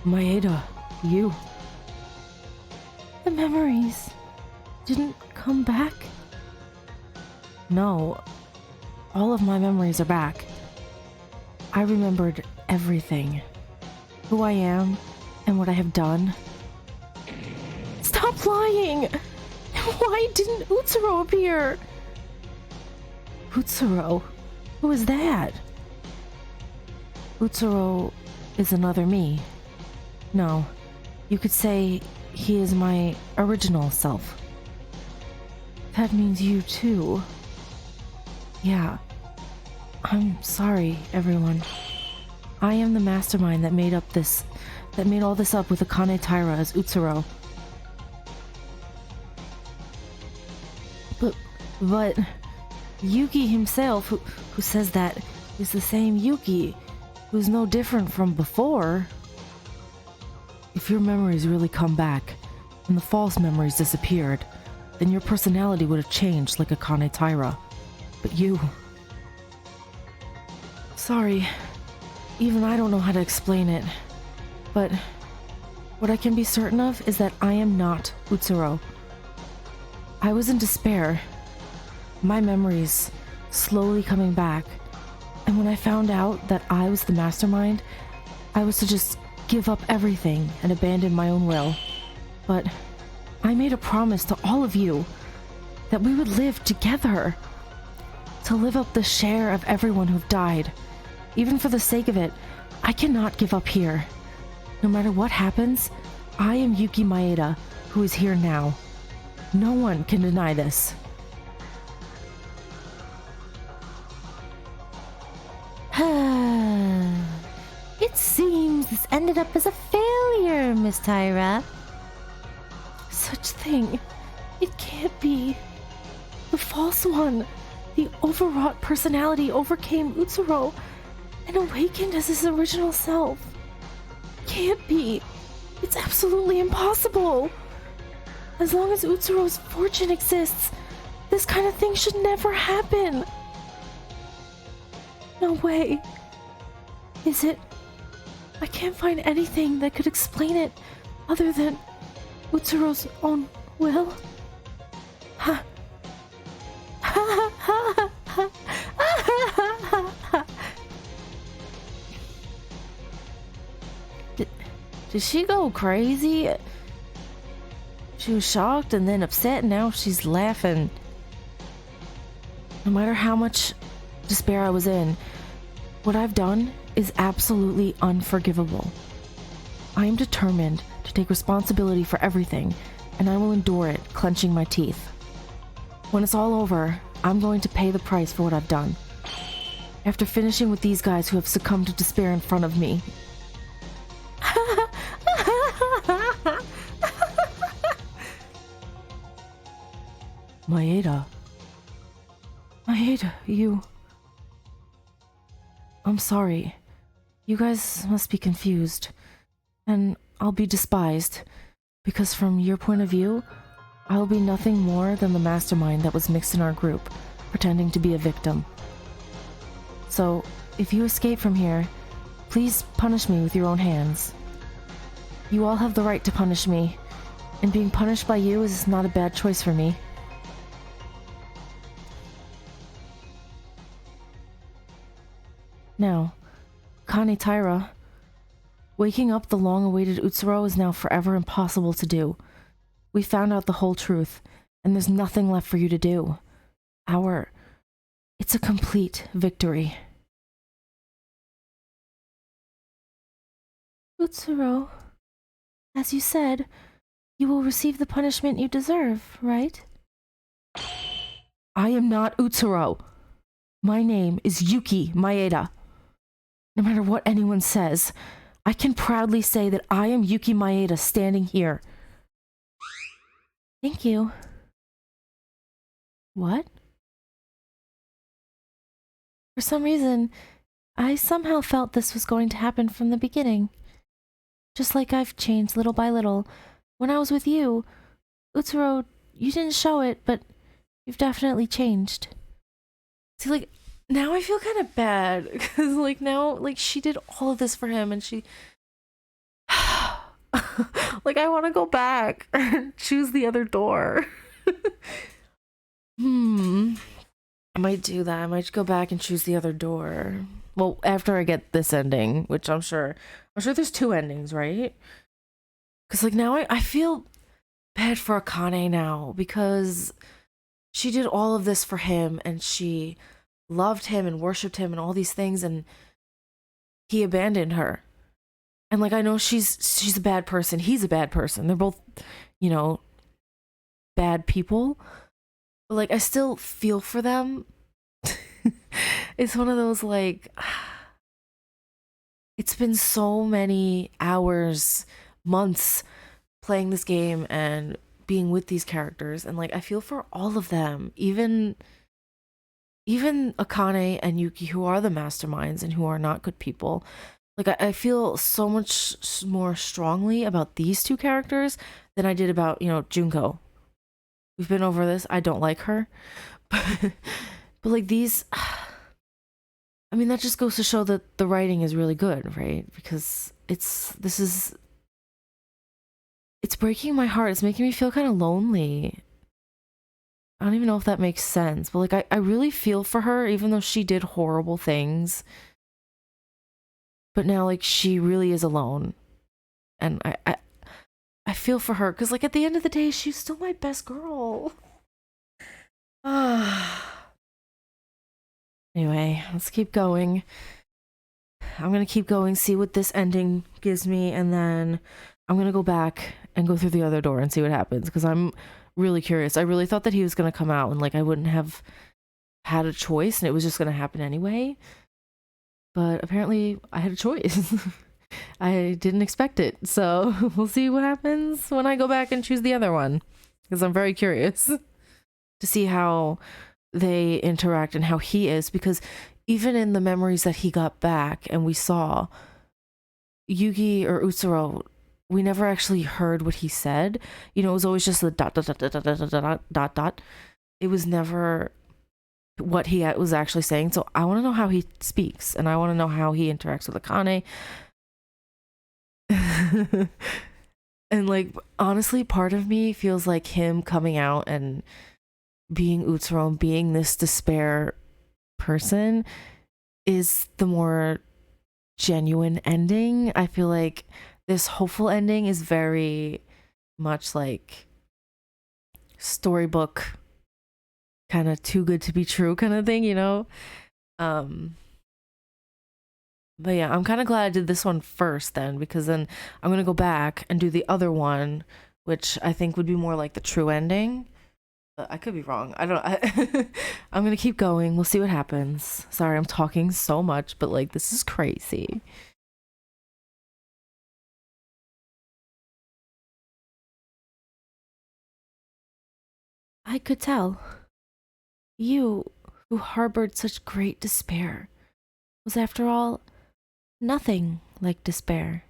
Maeda, you. The memories didn't come back? No, all of my memories are back. I remembered everything. Who I am and what I have done. Stop lying! Why didn't Utsuro appear? Utsuro? Who is that? Utsuro is another me. No, you could say he is my original self. That means you too. Yeah. I'm sorry, everyone. I am the mastermind that made all this up with Akane Taira as Utsuro. But Yuki himself, who says that, is the same Yuki, who's no different from before. If your memories really come back, and the false memories disappeared, then your personality would have changed like Akane Taira. But you... Sorry, even I don't know how to explain it. But what I can be certain of is that I am not Utsuro. I was in despair. My memories slowly coming back. And when I found out that I was the mastermind, I was to just give up everything and abandon my own will. But I made a promise to all of you that we would live together. To live up the share of everyone who've died. Even for the sake of it, I cannot give up here. No matter what happens, I am Yuki Maeda, who is here now. No one can deny this. It seems this ended up as a failure, Miss Taira. Such thing. It can't be. The false one, the overwrought personality overcame Utsuro and awakened as his original self. Can't be. It's absolutely impossible. As long as Utsuro's fortune exists, this kind of thing should never happen. No way. Is it? I can't find anything that could explain it other than Utsuro's own will. Ha. Did she go crazy? She was shocked and then upset, and now she's laughing. No matter how much despair I was in, what I've done is absolutely unforgivable. I am determined to take responsibility for everything, and I will endure it, clenching my teeth. When it's all over, I'm going to pay the price for what I've done. After finishing with these guys who have succumbed to despair in front of me. Maeda, you... I'm sorry. You guys must be confused. And I'll be despised. Because from your point of view, I'll be nothing more than the mastermind that was mixed in our group, pretending to be a victim. So, if you escape from here, please punish me with your own hands. You all have the right to punish me, and being punished by you is not a bad choice for me. Now, Kane Taira, waking up the long-awaited Utsuro is now forever impossible to do. We found out the whole truth, and there's nothing left for you to do. It's a complete victory. Utsuro, as you said, you will receive the punishment you deserve, right? I am not Utsuro. My name is Yuki Maeda. No matter what anyone says, I can proudly say that I am Yuki Maeda standing here. Thank you. What? For some reason, I somehow felt this was going to happen from the beginning. Just like I've changed little by little. When I was with you, Utsuro, you didn't show it, but you've definitely changed. See, like, now I feel kind of bad, because, like, now, like, she did all of this for him, and she... like, I want to go back and choose the other door. I might do that. I might go back and choose the other door. Well, after I get this ending, which I'm sure there's 2 endings, right? Because, like, now I feel bad for Akane now, because she did all of this for him, and she loved him and worshipped him and all these things, and he abandoned her. And, like, I know she's a bad person. He's a bad person. They're both, you know, bad people. But, like, I still feel for them. It's one of those, like... it's been so many hours, months playing this game and being with these characters, and like I feel for all of them, even Akane and Yuki, who are the masterminds and who are not good people. Like I feel so much more strongly about these two characters than I did about, Junko. We've been over this. I don't like her. but like these, I mean, that just goes to show that the writing is really good, right? Because it's breaking my heart. It's making me feel kind of lonely. I don't even know if that makes sense, but like I really feel for her, even though she did horrible things. But now like she really is alone. And I feel for her because like at the end of the day, she's still my best girl. Anyway, let's keep going. I'm gonna keep going, see what this ending gives me, and then I'm gonna go back and go through the other door and see what happens because I'm really curious. I really thought that he was gonna come out and like I wouldn't have had a choice and it was just gonna happen anyway. But apparently I had a choice. I didn't expect it. So we'll see what happens when I go back and choose the other one because I'm very curious to see how they interact and how he is, because even in the memories that he got back and we saw, Yuki or Utsuro, we never actually heard what he said. It was always just the dot dot dot dot dot dot dot dot dot. It was never what he was actually saying. So I want to know how he speaks and I want to know how he interacts with Akane. And like honestly, part of me feels like him coming out and being Utsuro and being this despair person is the more genuine ending. I feel like this hopeful ending is very much like storybook kind of too good to be true kind of thing, but yeah, I'm kind of glad I did this one first then, because then I'm gonna go back and do the other one, which I think would be more like the true ending. I could be wrong. I don't. I'm gonna keep going. We'll see what happens. Sorry, I'm talking so much, but like this is crazy. I could tell. You, who harbored such great despair, was after all nothing like despair.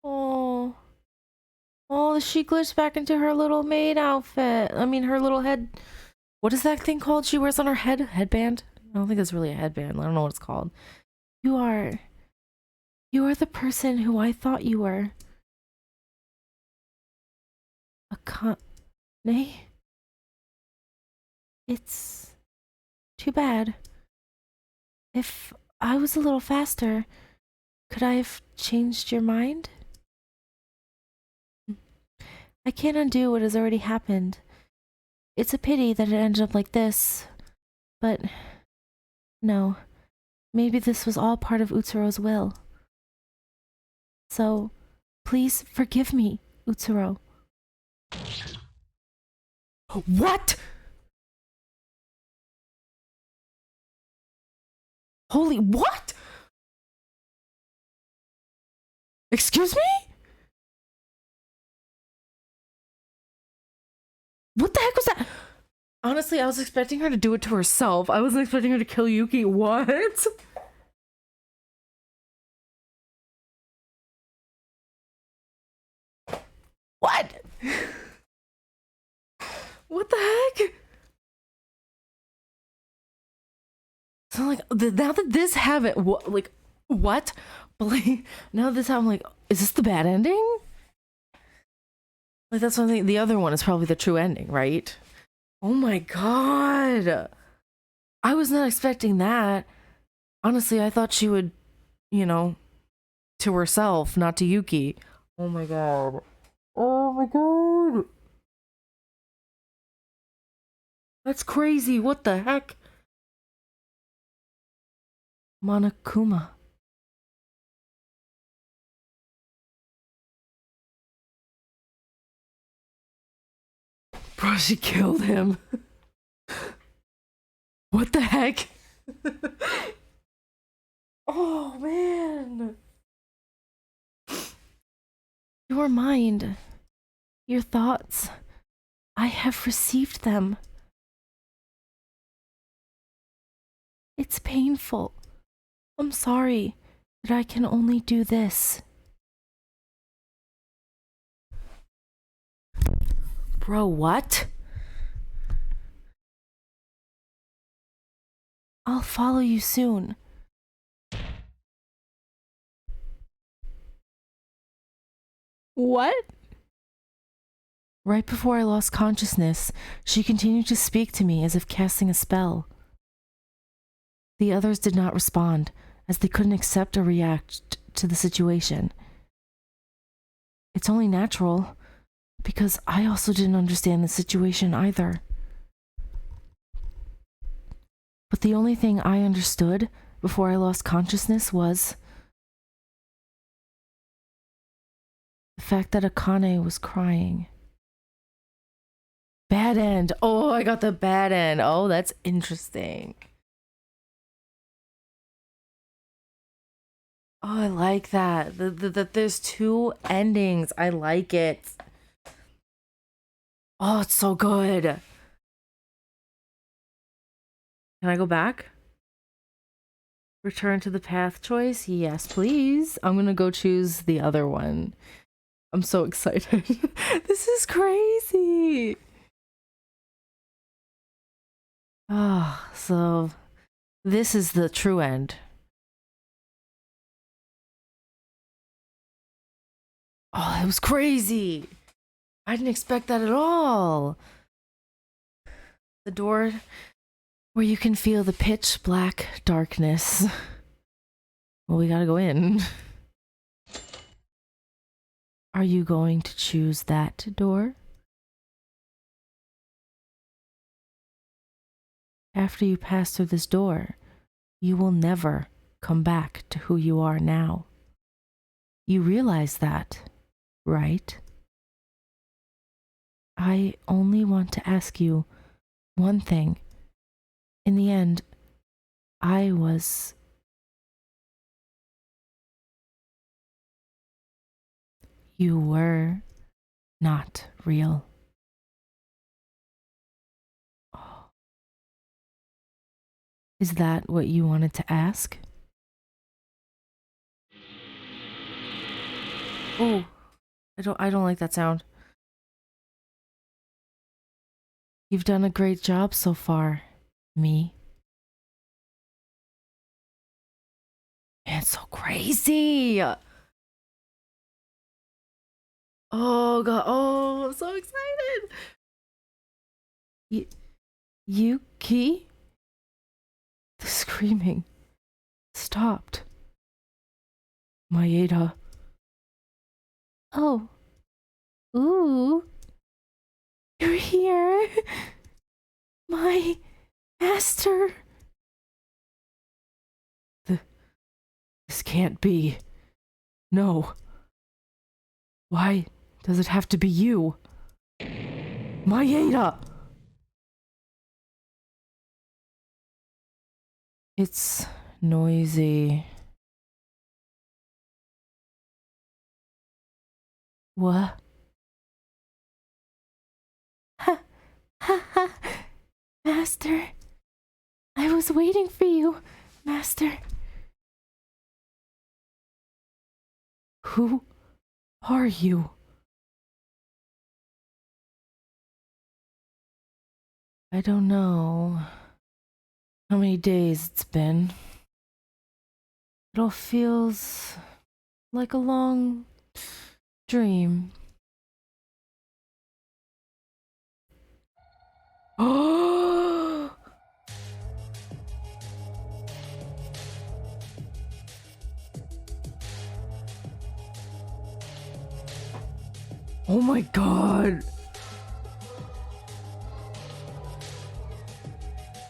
Oh, oh, she glitched back into her little maid outfit. I mean, her little head. What is that thing called she wears on her head? Headband? I don't think it's really a headband. I don't know what it's called. You are. You are the person who I thought you were. A nay? It's too bad. If I was a little faster, could I have changed your mind? I can't undo what has already happened. It's a pity that it ended up like this, but no, maybe this was all part of Utsuro's will. So, please forgive me, Utsuro. What? Holy what? Excuse me? What the heck was that? Honestly, I was expecting her to do it to herself. I wasn't expecting her to kill Yuki. What? What? What the heck? So like now that this happened, like what? But like now this I'm like, is this the bad ending? Like that's one thing. The other one is probably the true ending, right? Oh my god. I was not expecting that. Honestly, I thought she would, to herself, not to Yuki. Oh my god. Oh my god. That's crazy. What the heck? Monokuma. Bro, she killed him. What the heck? Oh man. Your mind, your thoughts, I have received them. It's painful. I'm sorry that I can only do this. Bro, what? I'll follow you soon. What? Right before I lost consciousness, she continued to speak to me as if casting a spell. The others did not respond, as they couldn't accept or react to the situation. It's only natural, because I also didn't understand the situation either. But the only thing I understood before I lost consciousness was the fact that Akane was crying. Bad end. Oh, I got the bad end. Oh, that's interesting. Oh, I like that. That there's two endings. I like it. Oh, it's so good. Can I go back? Return to the path choice? Yes, please. I'm gonna go choose the other one. I'm so excited. This is crazy. Ah, so this is the true end. Oh, it was crazy. I didn't expect that at all. The door where you can feel the pitch black darkness. Well, we gotta go in. Are you going to choose that door? After you pass through this door, you will never come back to who you are now. You realize that, right? I only want to ask you one thing. In the end, I was... You were not real. Is that what you wanted to ask? Oh, I don't like that sound. You've done a great job so far, me. Man, it's so crazy. Oh god, oh, I'm so excited. Yuki? The screaming stopped. Maeda. Oh. Ooh. You're here. My master. This can't be. No. Why does it have to be you? Maeda! It's noisy. What? Ha ha ha. Master. I was waiting for you, Master. Who are you? I don't know how many days it's been. It all feels like a long dream. Oh! Oh my god!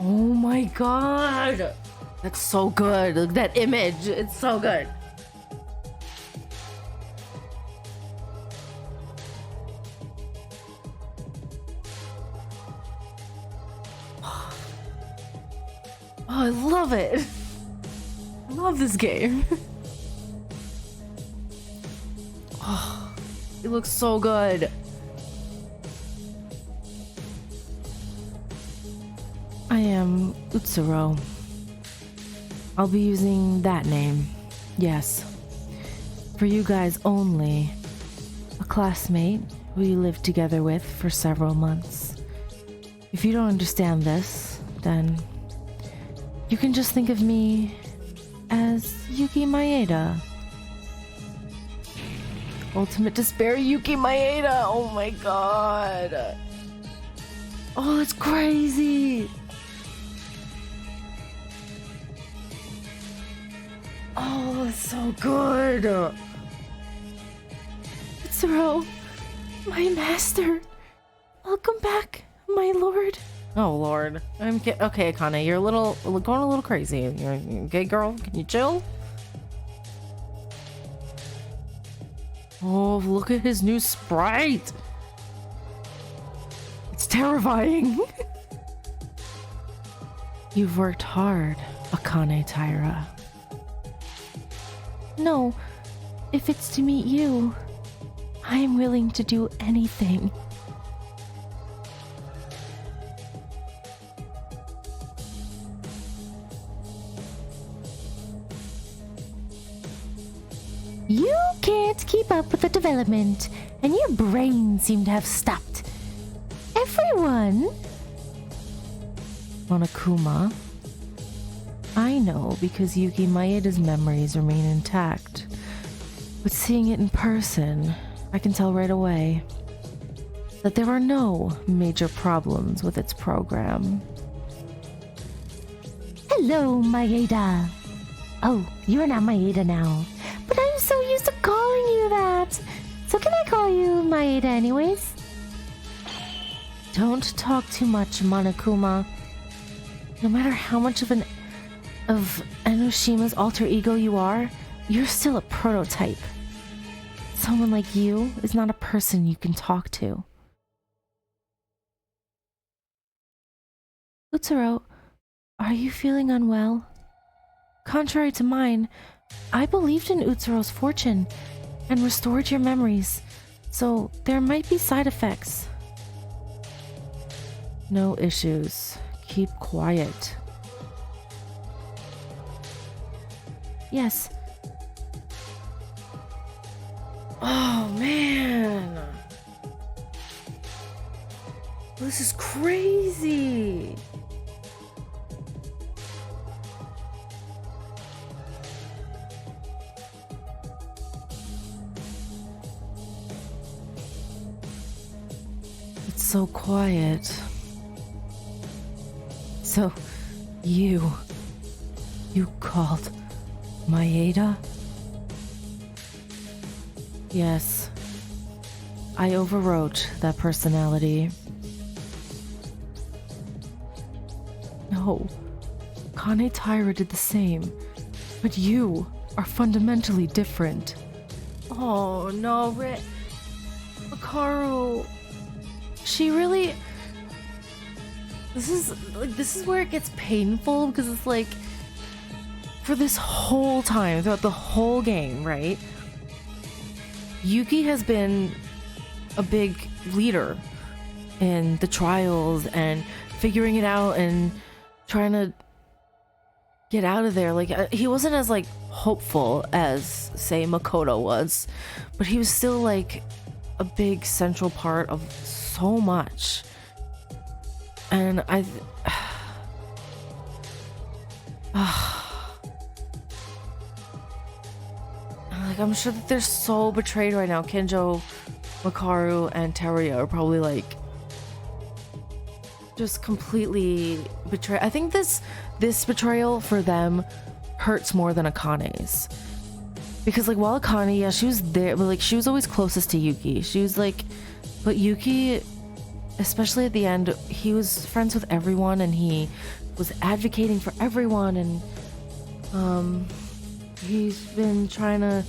Oh my god! That's so good. Look at that image. It's so good. I love it. I love this game. Oh, it looks so good. I am Utsuro. I'll be using that name. Yes. For you guys only. A classmate who you lived together with for several months. If you don't understand this, then you can just think of me as Yuki Maeda. Ultimate despair, Yuki Maeda! Oh my god! Oh, it's crazy! Oh, it's so good! Utsuro, my master! Welcome back, my lord. Oh lord. Okay, Akane, you're going a little crazy. You're okay, girl? Can you chill? Oh, look at his new sprite! It's terrifying! You've worked hard, Akane Taira. No, if it's to meet you, I am willing to do anything. You can't keep up with the development, and your brain seemed to have stopped. Everyone! Monokuma. I know because Yuki Maeda's memories remain intact. But seeing it in person, I can tell right away that there are no major problems with its program. Hello, Maeda. Oh, you're not Maeda now. But I'm so used to calling you that. So can I call you Maeda anyways? Don't talk too much, Monokuma. No matter how much of Enoshima's alter ego you are, you're still a prototype. Someone like you is not a person you can talk to. Utsuro, are you feeling unwell? Contrary to mine, I believed in Utsuro's fortune and restored your memories, so there might be side effects. No issues. Keep quiet. Yes. Oh, man. This is crazy. It's so quiet. So, you called Maeda? Yes. I overwrote that personality. No. Kane Taira did the same. But you are fundamentally different. Oh no, Makaru. She really... This is where it gets painful, because it's like, for this whole time, throughout the whole game, right? Yuki has been a big leader in the trials and figuring it out and trying to get out of there. Like, he wasn't as like hopeful as, say, Makoto was, but he was still like a big central part of so much. And like, I'm sure that they're so betrayed right now. Kenjo, Makaru, and Teruya are probably like just completely betrayed. I think this betrayal for them hurts more than Akane's, because like, while Akane, yeah, she was there, but like, she was always closest to Yuki. She was like, but Yuki, especially at the end, he was friends with everyone and he was advocating for everyone, and he's been trying to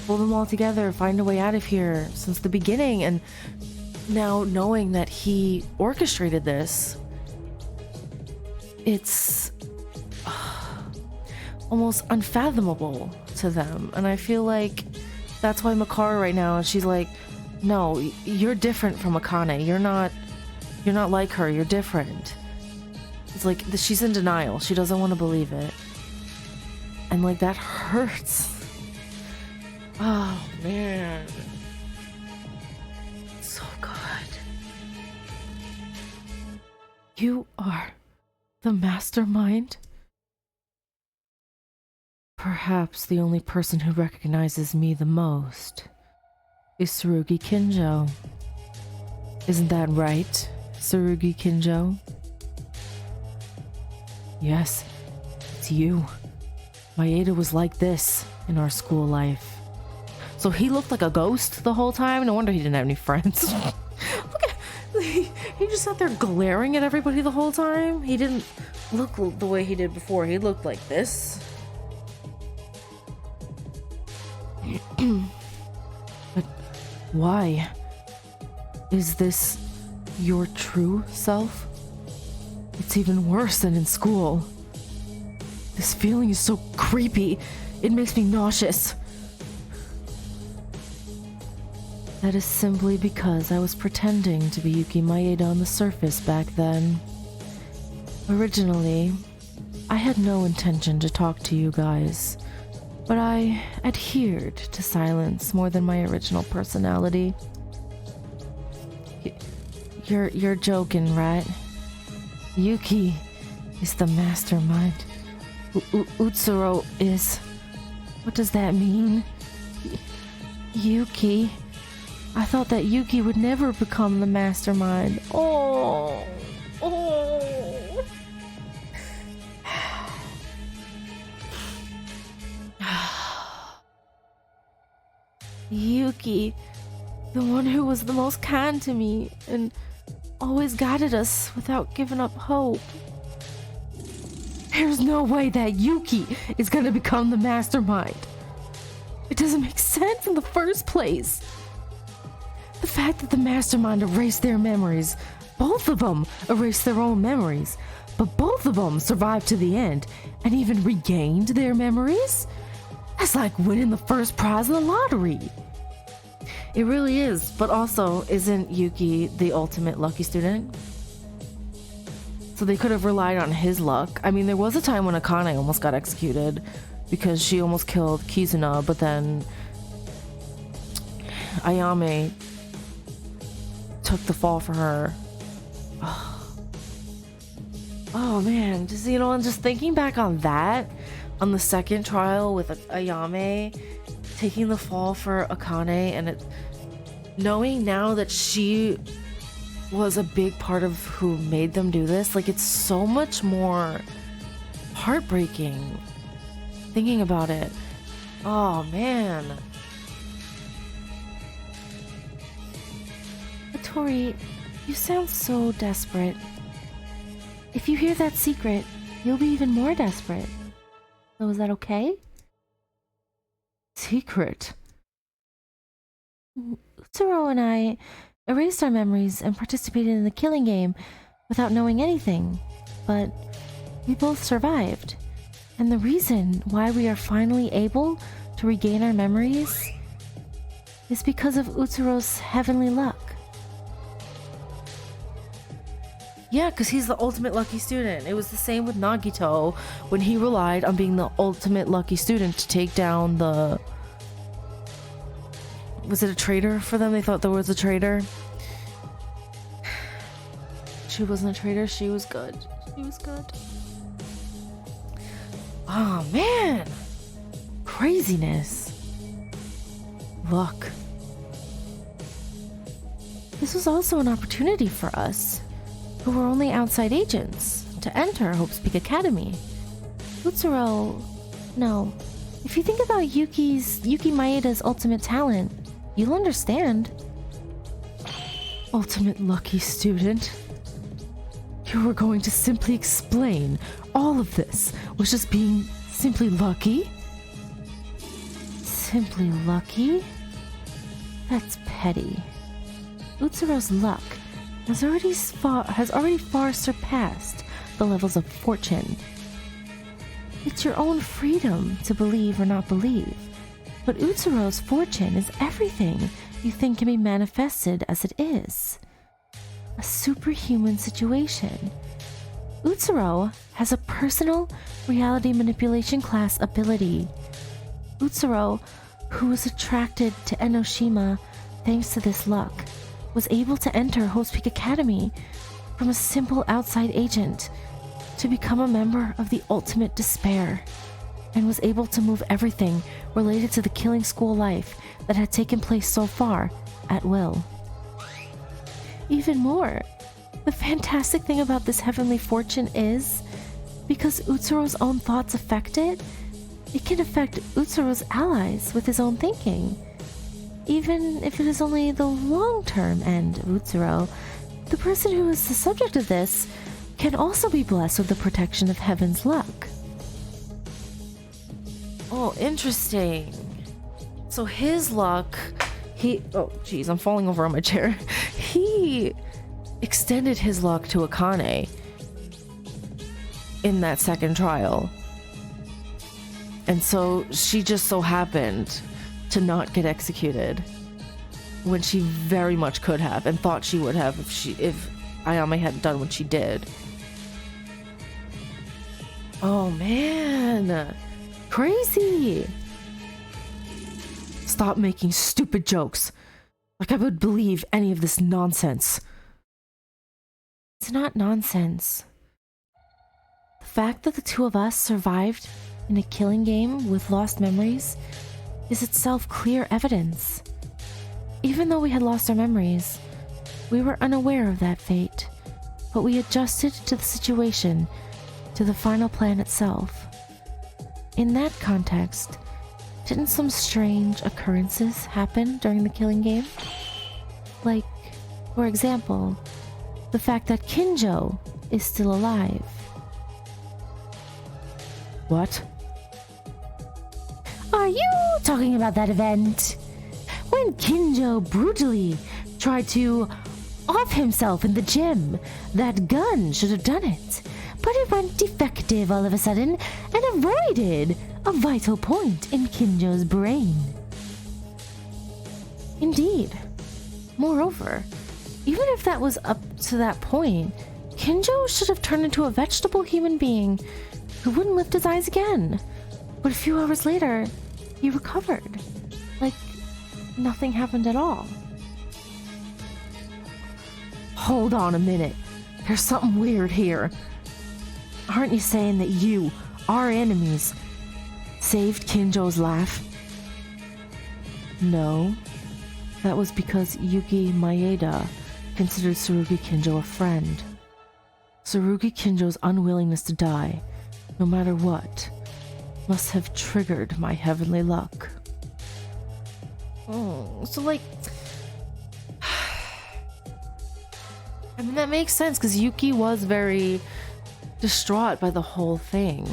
pull them all together, find a way out of here since the beginning. And now knowing that he orchestrated this, it's almost unfathomable to them. And I feel like that's why Makara right now, she's like, no, you're different from Akane. You're not like her. You're different. It's like she's in denial. She doesn't want to believe it. And like that hurts. Oh man. So good. You are the mastermind? Perhaps the only person who recognizes me the most is Tsurugi Kinjo. Isn't that right, Tsurugi Kinjo? Yes, it's you. Maeda was like this in our school life. So he looked like a ghost the whole time? No wonder he didn't have any friends. Look at... He just sat there glaring at everybody the whole time. He didn't look the way he did before. He looked like this. But why? Is this your true self? It's even worse than in school. This feeling is so creepy. It makes me nauseous. That is simply because I was pretending to be Yuki Maeda on the surface back then. Originally, I had no intention to talk to you guys, but I adhered to silence more than my original personality. You're joking, right? Yuki is the mastermind. Utsuro is... What does that mean? Yuki... I thought that Yuki would never become the mastermind. Oh... Oh... Yuki, the one who was the most kind to me and always guided us without giving up hope. There's no way that Yuki is gonna become the mastermind. It doesn't make sense in the first place. The fact that the mastermind erased their memories, both of them erased their own memories, but both of them survived to the end and even regained their memories? That's like winning the first prize in the lottery. It really is, but also, isn't Yuki the ultimate lucky student? So they could have relied on his luck. I mean, there was a time when Akane almost got executed because she almost killed Kizuna, but then Ayame took the fall for her. Oh man, just, you know, and just thinking back on that, on the second trial with Ayame taking the fall for Akane, and it, knowing now that she was a big part of who made them do this, like, it's so much more heartbreaking thinking about it. Oh man. Tori, you sound so desperate. If you hear that secret, you'll be even more desperate. So is that okay? Secret? Utsuro and I erased our memories and participated in the killing game without knowing anything, but we both survived. And the reason why we are finally able to regain our memories is because of Utsuro's heavenly luck. Yeah, because he's the ultimate lucky student. It was the same with Nagito when he relied on being the ultimate lucky student to take down the... Was it a traitor for them? They thought there was a traitor. She wasn't a traitor. She was good. She was good. Oh, man. Craziness. Luck. This was also an opportunity for us, who were only outside agents, to enter Hope's Peak Academy. Utsuro... No. If you think about Yuki Maeda's ultimate talent, you'll understand. Ultimate lucky student? You were going to simply explain all of this was just being simply lucky? Simply lucky? That's petty. Utsuro's luck has already far surpassed the levels of fortune. It's your own freedom to believe or not believe. But Utsuro's fortune is everything you think can be manifested as it is. A superhuman situation. Utsuro has a personal reality manipulation class ability. Utsuro, who was attracted to Enoshima thanks to this luck, was able to enter Host Peak Academy from a simple outside agent to become a member of the ultimate despair, and was able to move everything related to the killing school life that had taken place so far at will. Even more, the fantastic thing about this heavenly fortune is, because Utsuro's own thoughts affect it, it can affect Utsuro's allies with his own thinking. Even if it is only the long-term end of Utsuro, the person who is the subject of this can also be blessed with the protection of heaven's luck. Oh, interesting. So his luck, oh geez, I'm falling over on my chair. He extended his luck to Akane in that second trial. And so she just so happened to not get executed when she very much could have and thought she would have if Ayame hadn't done what she did. Oh man, crazy. Stop making stupid jokes. Like I would believe any of this nonsense. It's not nonsense. The fact that the two of us survived in a killing game with lost memories is itself clear evidence. Even though we had lost our memories, we were unaware of that fate, but we adjusted to the situation, to the final plan itself. In that context, didn't some strange occurrences happen during the killing game? Like, for example, the fact that Kinjo is still alive. What? Are you talking about that event? When Kinjo brutally tried to off himself in the gym, that gun should have done it, but it went defective all of a sudden and avoided a vital point in Kinjo's brain. Indeed. Moreover, even if that was up to that point, Kinjo should have turned into a vegetable human being who wouldn't lift his eyes again. But a few hours later, he recovered. Like nothing happened at all. Hold on a minute. There's something weird here. Aren't you saying that you, our enemies, saved Kinjo's life? No. That was because Yuki Maeda considered Tsurugi Kinjo a friend. Tsurugi Kinjo's unwillingness to die, no matter what, must have triggered my heavenly luck. Oh, so like... I mean, that makes sense, because Yuki was very distraught by the whole thing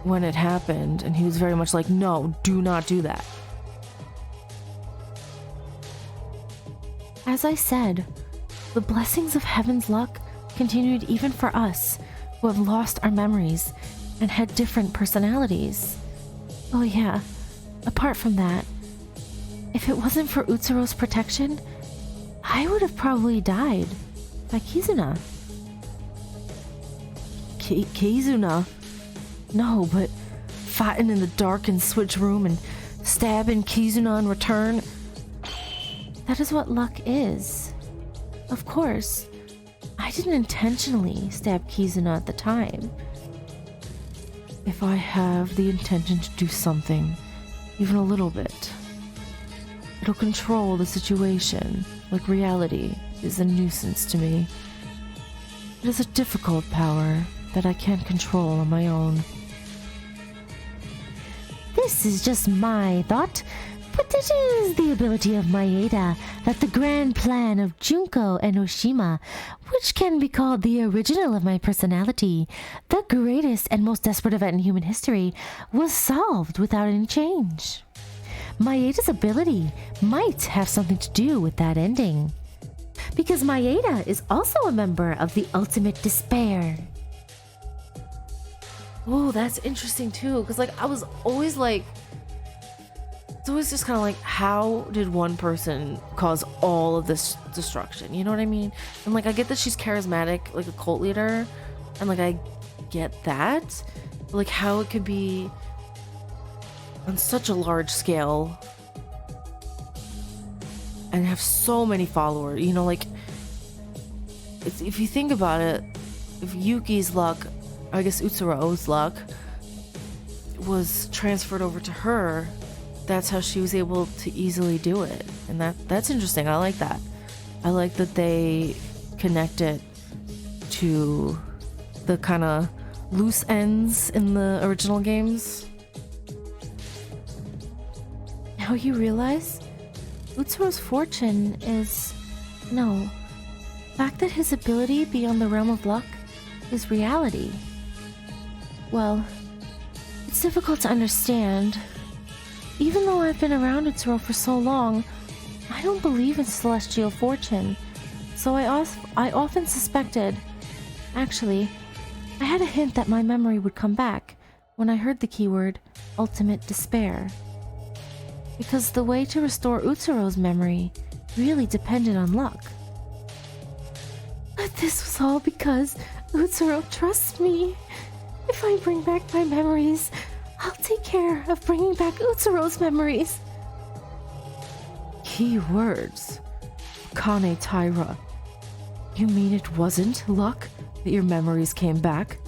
when it happened, and he was very much like, no, do not do that. As I said, the blessings of heaven's luck continued even for us, who have lost our memories and had different personalities. Oh yeah, apart from that, if it wasn't for Utsuro's protection, I would have probably died by Kizuna. Kizuna? No, but fighting in the darkened switch room and stabbing Kizuna in return. That is what luck is. Of course, I didn't intentionally stab Kizuna at the time. If I have the intention to do something, even a little bit, it'll control the situation, like reality is a nuisance to me. It is a difficult power that I can't control on my own. This is just my thought, but it is the ability of Maeda that the grand plan of Junko Enoshima, which can be called the original of my personality, the greatest and most desperate event in human history, was solved without any change. Maeda's ability might have something to do with that ending, because Maeda is also a member of the ultimate despair. Oh, that's interesting too, because like I was always like, it's always just kind of like, how did one person cause all of this destruction? You know what I mean? And like I get that she's charismatic, like a cult leader, and like I get that, but like how it could be on such a large scale and have so many followers, you know, like if you think about it, if Yuki's luck, I guess Utsuro's luck, was transferred over to her, that's how she was able to easily do it. And that's interesting. I like that. I like that they connect it to the kind of loose ends in the original games. Now you realize Utsuro's fortune is... no. The fact that his ability beyond the realm of luck is reality. Well, it's difficult to understand. Even though I've been around Utsuro for so long, I don't believe in celestial fortune. So I often suspected... Actually, I had a hint that my memory would come back when I heard the keyword ultimate despair. Because the way to restore Utsuro's memory really depended on luck. But this was all because Utsuro trusts me. If I bring back my memories, I'll take care of bringing back Utsuro's memories. Key words. Kane Taira. You mean it wasn't luck that your memories came back?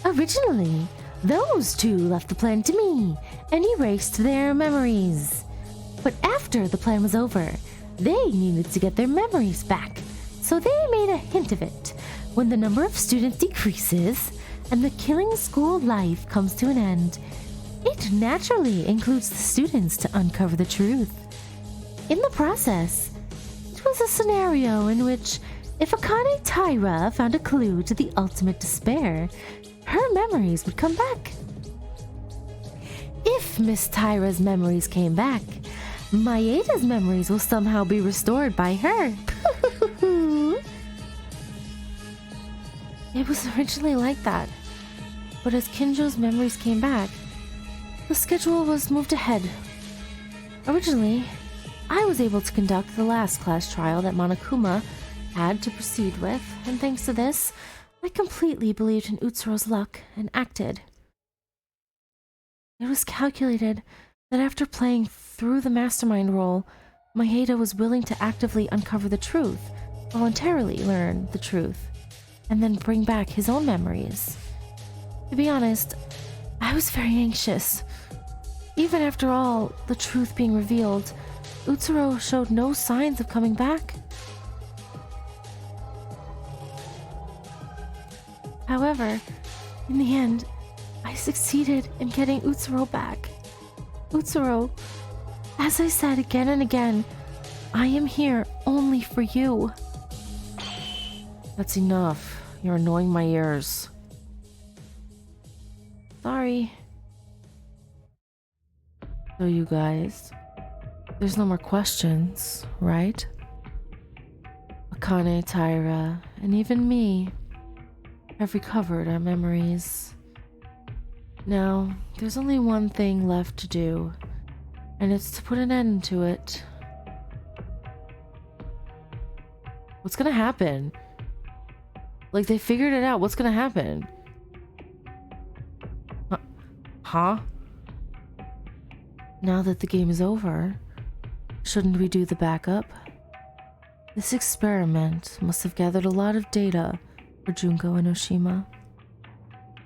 Originally, those two left the plan to me and erased their memories. But after the plan was over, they needed to get their memories back. So they made a hint of it. When the number of students decreases and the killing school life comes to an end, it naturally includes the students to uncover the truth. In the process, it was a scenario in which if Akane Taira found a clue to the ultimate despair, her memories would come back. If Miss Taira's memories came back, Maeda's memories will somehow be restored by her. It was originally like that, but as Kinjo's memories came back, the schedule was moved ahead. Originally, I was able to conduct the last class trial that Monokuma had to proceed with, and thanks to this, I completely believed in Utsuro's luck and acted. It was calculated that after playing through the Mastermind role, Maeda was willing to actively uncover the truth, voluntarily learn the truth, and then bring back his own memories. To be honest, I was very anxious. Even after all the truth being revealed, Utsuro showed no signs of coming back. However, in the end, I succeeded in getting Utsuro back. Utsuro, as I said again and again, I am here only for you. That's enough. You're annoying my ears. Sorry. So you guys, there's no more questions, right? Akane, Taira, and even me have recovered our memories. Now, there's only one thing left to do, and it's to put an end to it. What's gonna happen? Like, they figured it out. What's gonna happen? Huh? Now that the game is over, shouldn't we do the backup? This experiment must have gathered a lot of data for Junko and Oshima.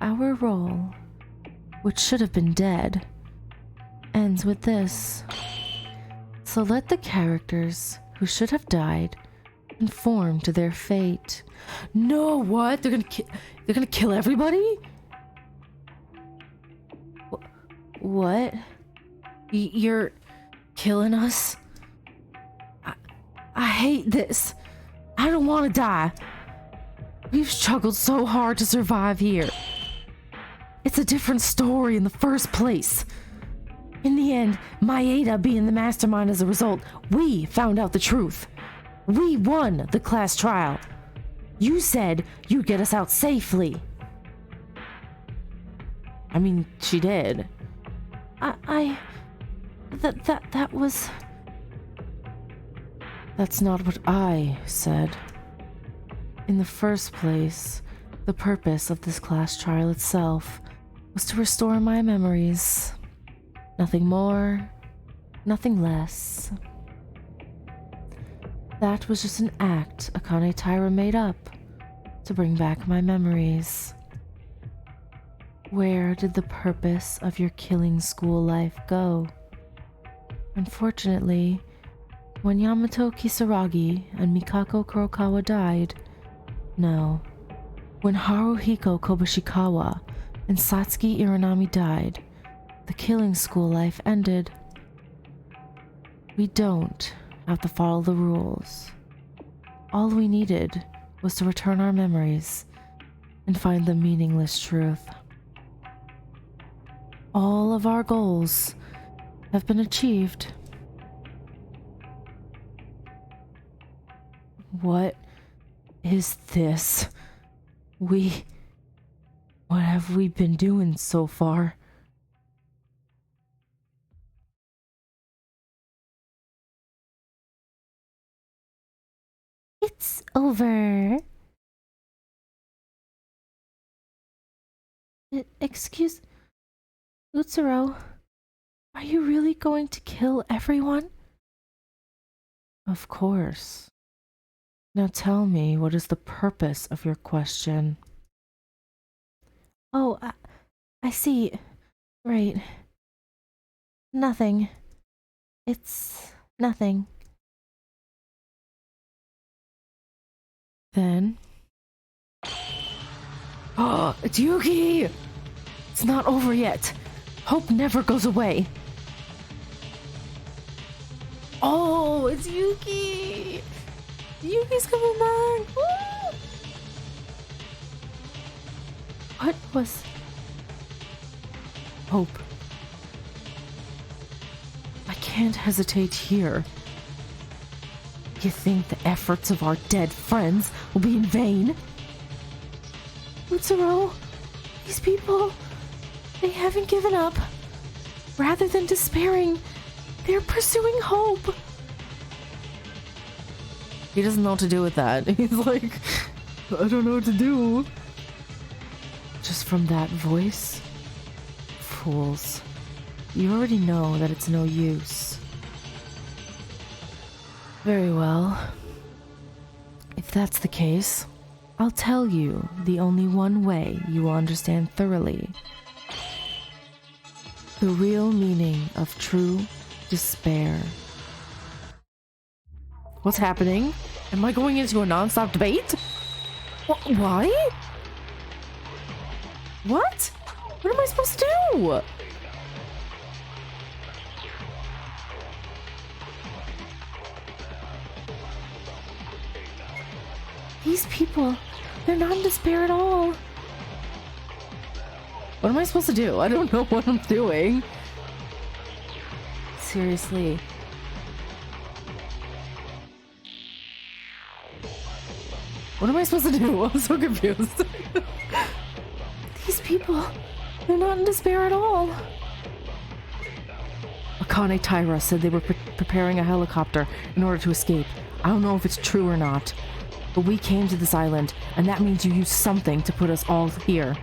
Our role, which should have been dead, ends with this. So let the characters who should have died conform to their fate. No, what? They're gonna kill everybody? What? You're killing us? I hate this. I don't want to die. We've struggled so hard to survive here. It's a different story in the first place. In the end, Maeda being the mastermind as a result, we found out the truth. We won the class trial. You said you'd get us out safely. I mean, she did. That was... That's not what I said. In the first place, the purpose of this class trial itself was to restore my memories. Nothing more, nothing less. That was just an act Akane Taira made up to bring back my memories. Where did the purpose of your killing school life go? Unfortunately, when Yamato Kisaragi and Mikako Kurokawa died, no. When Haruhiko Kobushikawa and Satsuki Iranami died, the killing school life ended. We don't have to follow the rules. All we needed was to return our memories and find the meaningless truth. All of our goals have been achieved. What is this? What have we been doing so far? It's over. Excuse... Utsuro, are you really going to kill everyone? Of course. Now tell me, what is the purpose of your question? Oh, I see. Right. Nothing. It's nothing. Then... Oh, it's Yuki! It's not over yet. Hope never goes away. Oh, it's Yuki! Yuki's coming back! Woo! What was... Hope. I can't hesitate here. You think the efforts of our dead friends will be in vain? Utsuro, these people, they haven't given up. Rather than despairing, they're pursuing hope. He doesn't know what to do with that. He's like, I don't know what to do. Just from that voice? Fools. You already know that it's no use. Very well. If that's the case, I'll tell you the only one way you will understand thoroughly. The real meaning of true despair. What's happening? Am I going into a non-stop debate? Why? What? What am I supposed to do? These people, they're not in despair at all. What am I supposed to do? I don't know what I'm doing. Seriously. What am I supposed to do? I'm so confused. These people, they're not in despair at all. Akane Taira said they were preparing a helicopter in order to escape. I don't know if it's true or not, but we came to this island, and that means you used something to put us all here.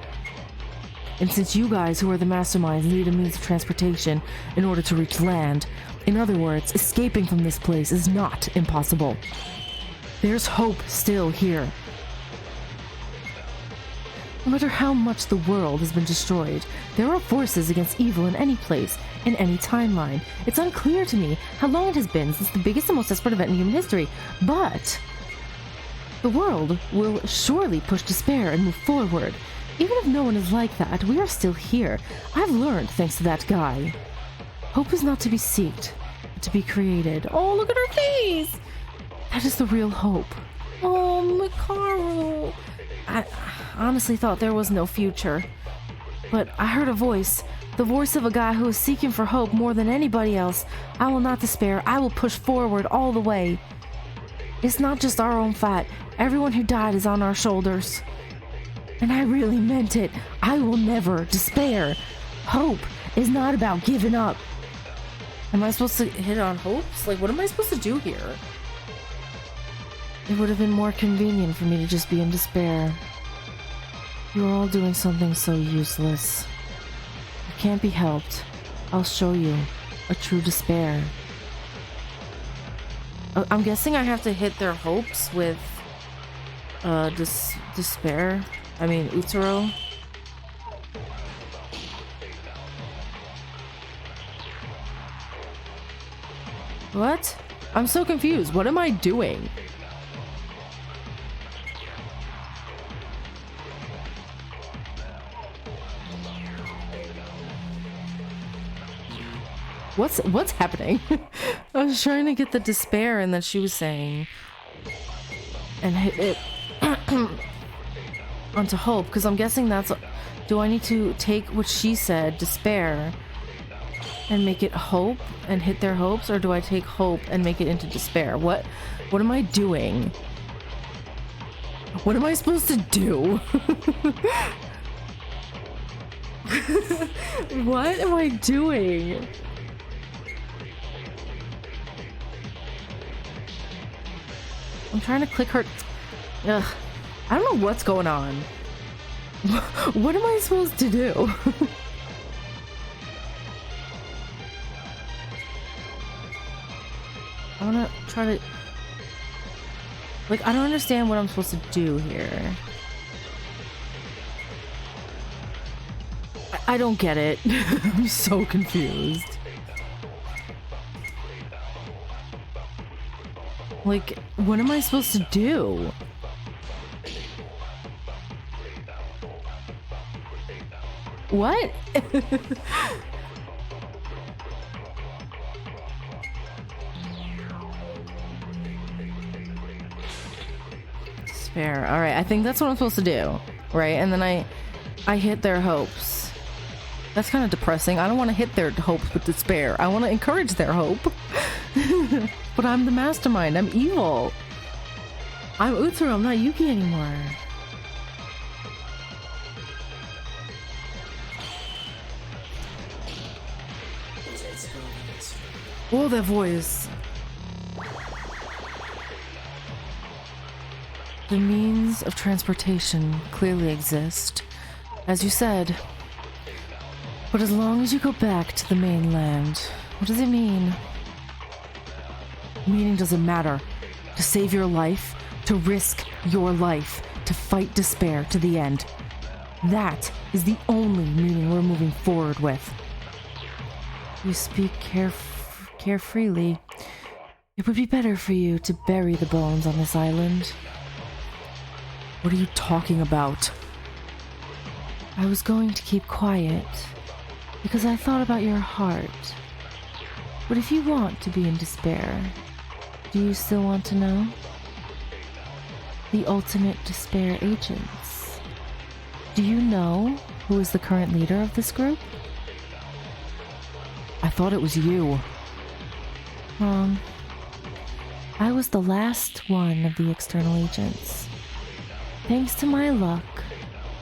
And since you guys, who are the masterminds, need a means of transportation in order to reach land, in other words, escaping from this place is not impossible. There's hope still here. No matter how much the world has been destroyed, there are forces against evil in any place, in any timeline. It's unclear to me how long it has been since the biggest and most desperate event in human history, but the world will surely push despair and move forward. Even if no one is like that, we are still here. I've learned thanks to that guy. Hope is not to be sought, but to be created. Oh, look at her face! That is the real hope. Oh, Mikaru. I honestly thought there was no future. But I heard a voice. The voice of a guy who is seeking for hope more than anybody else. I will not despair. I will push forward all the way. It's not just our own fight. Everyone who died is on our shoulders. And I really meant it. I will never despair. Hope is not about giving up. Am I supposed to hit on hopes? Like, what am I supposed to do here? It would have been more convenient for me to just be in despair. You are all doing something so useless. It can't be helped. I'll show you a true despair. I'm guessing I have to hit their hopes with despair. I mean, Utsuro. What? I'm so confused. What am I doing? What's happening? I was trying to get the despair and that she was saying and hit it onto hope, because I'm guessing that's... Do I need to take what she said, despair, and make it hope and hit their hopes, or do I take hope and make it into despair? What am I doing? What am I supposed to do? What am I doing? I'm trying to click her. Ugh. I don't know what's going on. What am I supposed to do? I wanna try to... Like, I don't understand what I'm supposed to do here. I don't get it. I'm so confused. Like, what am I supposed to do? What? Despair. Alright, I think that's what I'm supposed to do. Right? And then I hit their hopes. That's kind of depressing. I don't want to hit their hopes with despair. I want to encourage their hope. But I'm the mastermind. I'm evil. I'm Utsuro. I'm not Yuki anymore. Oh, that voice. The means of transportation clearly exist, as you said. But as long as you go back to the mainland, what does it mean? Meaning doesn't matter. To save your life, to risk your life, to fight despair to the end. That is the only meaning we're moving forward with. You speak carefreely. It would be better for you to bury the bones on this island. What are you talking about? I was going to keep quiet because I thought about your heart. But if you want to be in despair, do you still want to know? The ultimate despair agents. Do you know who is the current leader of this group? I thought it was you. Wrong. I was the last one of the external agents. Thanks to my luck,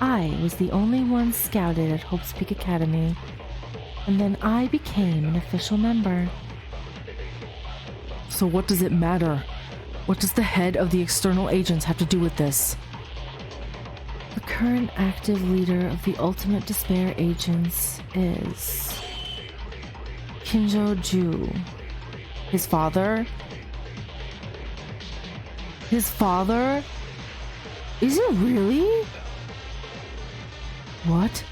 I was the only one scouted at Hope's Peak Academy, and then I became an official member. So what does it matter? What does the head of the external agents have to do with this? The current active leader of the Ultimate Despair Agents is... Kinjo-ju. His father? His father? Is it really? What?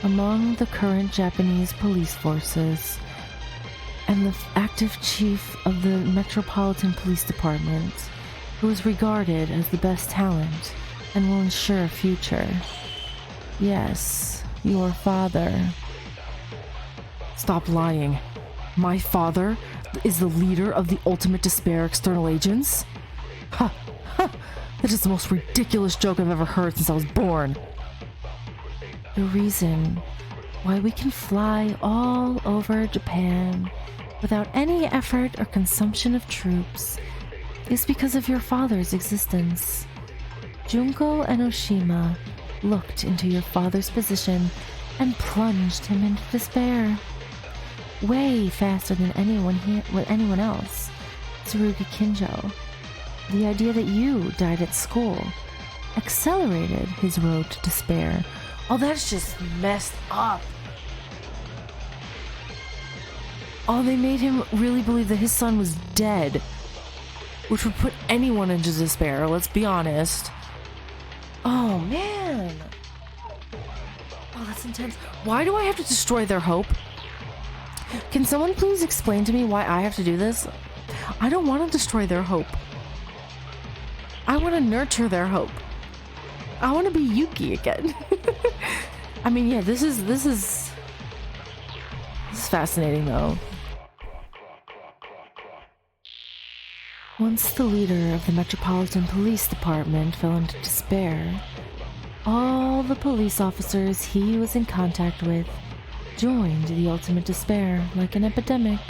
Among the current Japanese police forces and the active chief of the Metropolitan Police Department, who is regarded as the best talent and will ensure a future. Yes, your father. Stop lying. My father is the leader of the Ultimate Despair External Agents? Ha! Ha! That is the most ridiculous joke I've ever heard since I was born. The reason why we can fly all over Japan without any effort or consumption of troops is because of your father's existence. Junko and Oshima looked into your father's position and plunged him into despair. Way faster than anyone else. Tsurugi Kinjo. The idea that you died at school accelerated his road to despair. Oh, that's just messed up. Oh, they made him really believe that his son was dead, which would put anyone into despair, let's be honest. Oh, man. Oh, that's intense. Why do I have to destroy their hope? Can someone please explain to me why I have to do this? I don't want to destroy their hope. I want to nurture their hope. I want to be Yuki again. I mean, yeah, this is fascinating though. Once the leader of the Metropolitan Police Department fell into despair, all the police officers he was in contact with joined the ultimate despair like an epidemic,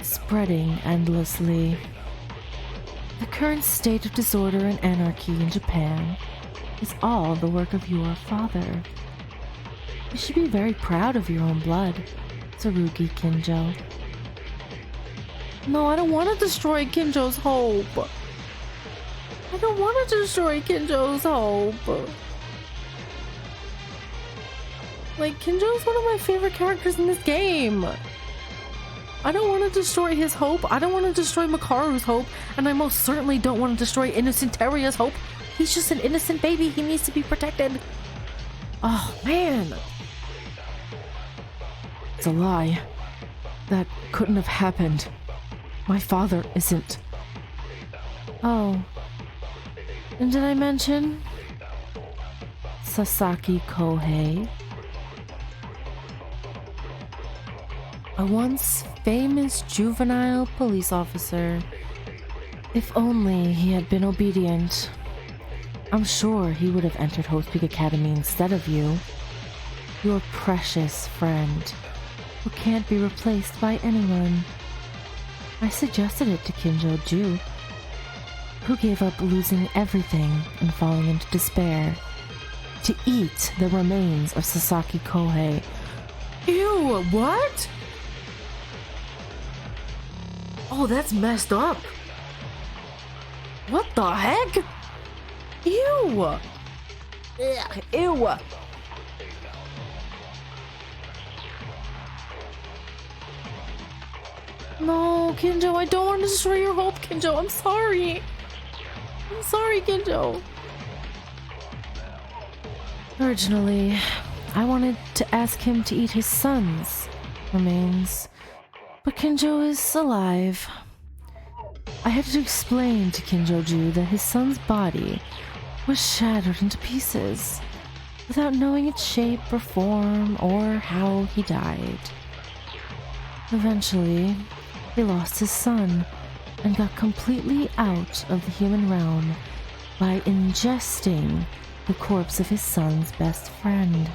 spreading endlessly. The current state of disorder and anarchy in Japan is all the work of your father. You should be very proud of your own blood, Tsurugi Kinjo. No, I don't want to destroy Kinjo's hope. I don't want to destroy Kinjo's hope. Like, Kinjo's one of my favorite characters in this game. I don't want to destroy his hope. I don't want to destroy Makaru's hope. And I most certainly don't want to destroy innocent Teria's hope. He's just an innocent baby. He needs to be protected. Oh, man. It's a lie. That couldn't have happened. My father isn't. Oh. And did I mention Sasaki Kohei? A once famous juvenile police officer. If only he had been obedient. I'm sure he would have entered Hope Peak Academy instead of you. Your precious friend, who can't be replaced by anyone. I suggested it to Kinjo-ju, who gave up losing everything and falling into despair, to eat the remains of Sasaki Kohei. Ew, what? Oh, that's messed up. What the heck? Ew. Ugh, ew. No, Kinjo, I don't want to destroy your hope, Kinjo. I'm sorry. I'm sorry, Kinjo. Originally, I wanted to ask him to eat his son's remains, but Kinjo is alive. I had to explain to Kinjo-ju that his son's body was shattered into pieces, without knowing its shape or form or how he died. Eventually, he lost his son and got completely out of the human realm by ingesting the corpse of his son's best friend.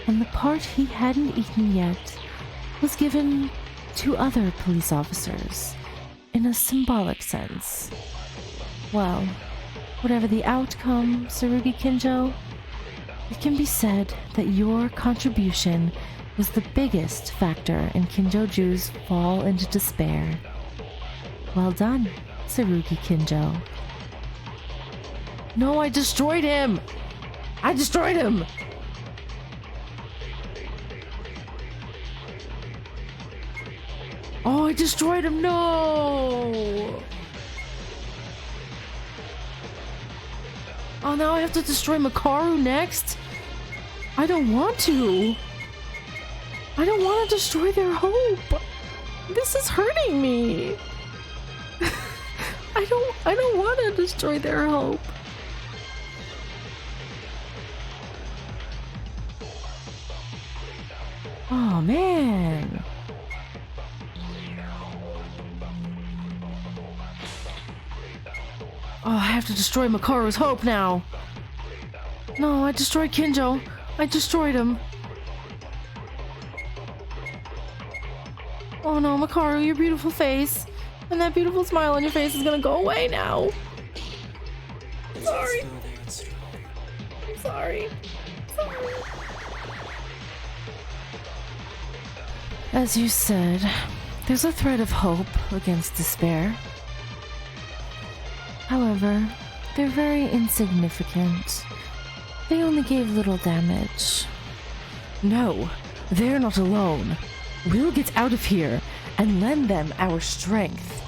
And the part he hadn't eaten yet was given to other police officers in a symbolic sense. Well, whatever the outcome, Tsurugi Kinjo, it can be said that your contribution was the biggest factor in Kinjo-ju's fall into despair. Well done, Tsurugi Kinjo. No, I destroyed him! I destroyed him! Oh, I destroyed him! No! Oh, now I have to destroy Makaru next? I don't want to! I don't want to destroy their hope! This is hurting me! I don't want to destroy their hope. Oh, man. Oh, I have to destroy Makaru's hope now. No, I destroyed Kinjo. I destroyed him. Oh no, Makaru, your beautiful face. And that beautiful smile on your face is gonna go away now. sorry. I'm sorry. As you said, there's a thread of hope against despair. However, they're very insignificant. They only gave little damage. No, they're not alone. We'll get out of here and lend them our strength.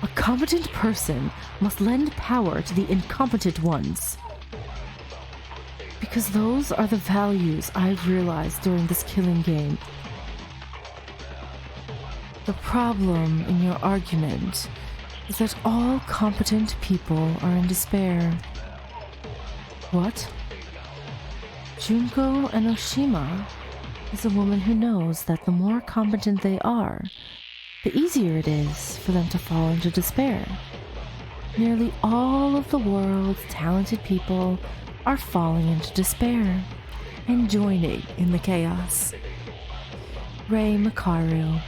A competent person must lend power to the incompetent ones. Because those are the values I've realized during this killing game. The problem in your argument is that all competent people are in despair. What? Junko Enoshima is a woman who knows that the more competent they are, the easier it is for them to fall into despair. Nearly all of the world's talented people are falling into despair and joining in the chaos. Rei Makaru,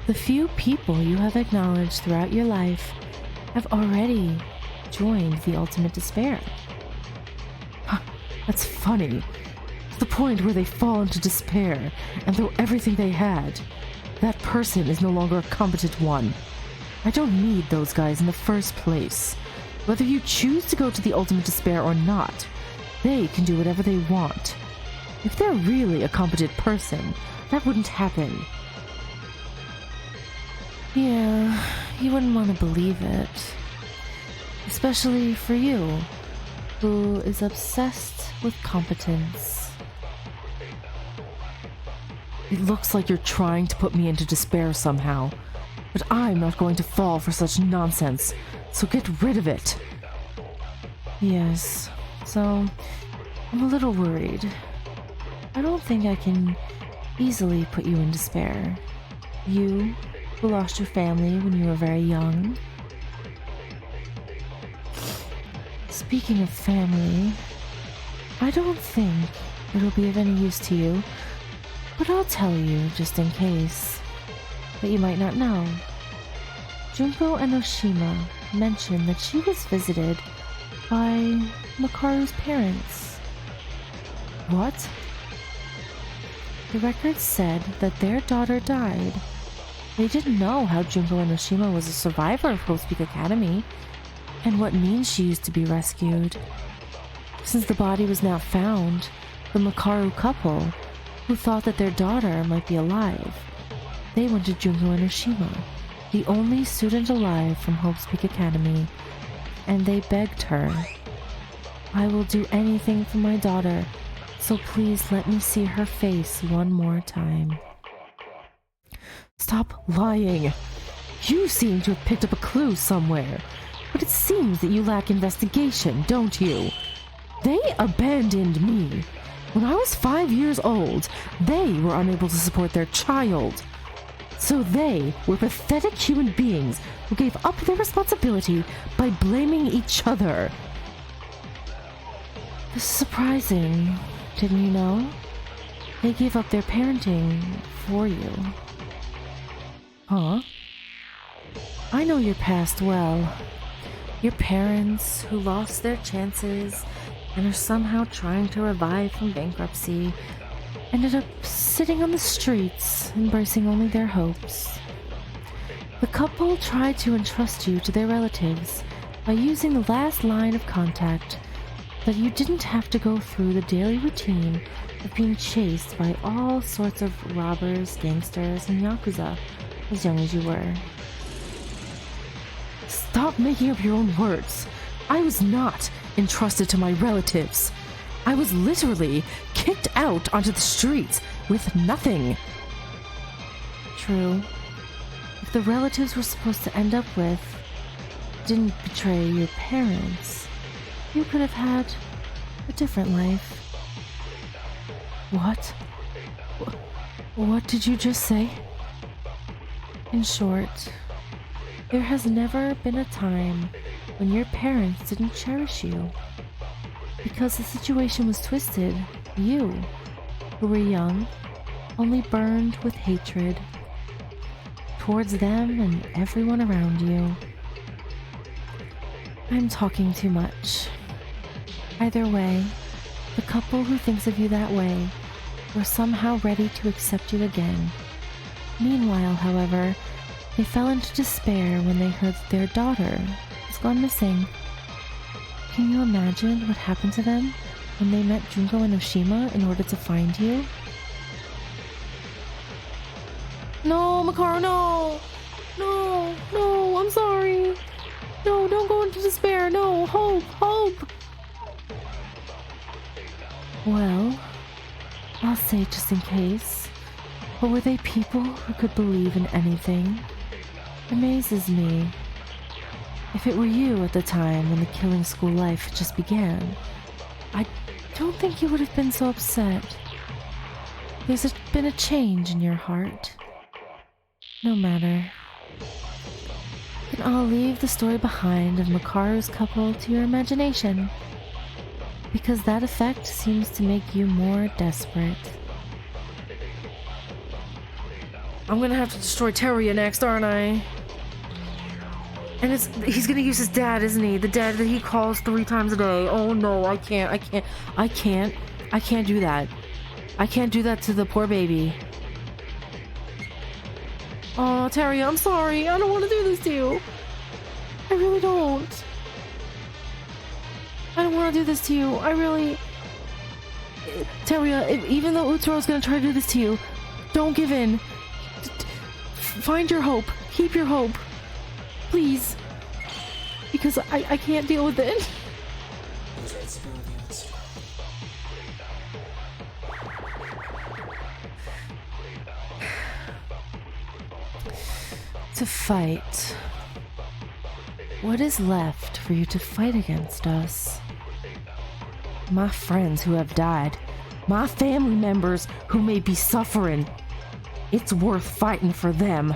the few people you have acknowledged throughout your life have already joined the ultimate despair. Huh, that's funny. To the point where they fall into despair and throw everything they had. That person is no longer a competent one. I don't need those guys in the first place. Whether you choose to go to the ultimate despair or not, they can do whatever they want. If they're really a competent person, that wouldn't happen. Yeah, you wouldn't want to believe it. Especially for you, who is obsessed with competence. It looks like you're trying to put me into despair somehow, but I'm not going to fall for such nonsense, so get rid of it. Yes, so I'm a little worried. I don't think I can easily put you in despair. You, who lost your family when you were very young. Speaking of family, I don't think it'll be of any use to you, but I'll tell you just in case. But you might not know. Junko Enoshima mentioned that she was visited by Makaru's parents. What? The records said that their daughter died. They didn't know how Junko Enoshima was a survivor of Hope's Peak Academy, and what means she used to be rescued. Since the body was now found, the Makaru couple, who thought that their daughter might be alive, they went to Junko Enoshima, the only student alive from Hope's Peak Academy, and they begged her, "I will do anything for my daughter, so please let me see her face one more time." Stop lying! You seem to have picked up a clue somewhere, but it seems that you lack investigation, don't you? They abandoned me. When I was 5 years old, they were unable to support their child. So they were pathetic human beings who gave up their responsibility by blaming each other. This is surprising, didn't you know? They gave up their parenting for you. Huh? I know your past well. Your parents, who lost their chances and are somehow trying to revive from bankruptcy, ended up sitting on the streets, embracing only their hopes. The couple tried to entrust you to their relatives by using the last line of contact, but you didn't have to go through the daily routine of being chased by all sorts of robbers, gangsters, and yakuza as young as you were. Stop making up your own words. I was not entrusted to my relatives. I was literally kicked out onto the streets with nothing. True. If the relatives we're supposed to end up with didn't betray your parents, you could have had a different life. What? What did you just say? In short, there has never been a time when your parents didn't cherish you. Because the situation was twisted, you, who were young, only burned with hatred towards them and everyone around you. I'm talking too much. Either way, the couple who thinks of you that way were somehow ready to accept you again. Meanwhile, however, they fell into despair when they heard that their daughter has gone missing. Can you imagine what happened to them when they met Junko and Oshima in order to find you? No, Makaru, no! No, no, I'm sorry. No, don't go into despair. No, hope, hope. Well, I'll say just in case, but were they people who could believe in anything? Amazes me. If it were you at the time when the killing school life just began, I don't think you would have been so upset. There's been a change in your heart. No matter. Then I'll leave the story behind of Makaru's couple to your imagination, because that effect seems to make you more desperate. I'm gonna have to destroy Teruya next, aren't I? And he's gonna use his dad, isn't he? The dad that he calls 3 times a day. Oh no, I can't do that. I can't do that to the poor baby. Oh, Teruya, I'm sorry. I don't want to do this to you. I really don't. I don't want to do this to you. I really... Teruya, even though Utsuro's gonna try to do this to you, don't give in. Find your hope. Keep your hope. Please. Because I can't deal with it. To fight. What is left for you to fight against us? My friends who have died. My family members who may be suffering. It's worth fighting for them.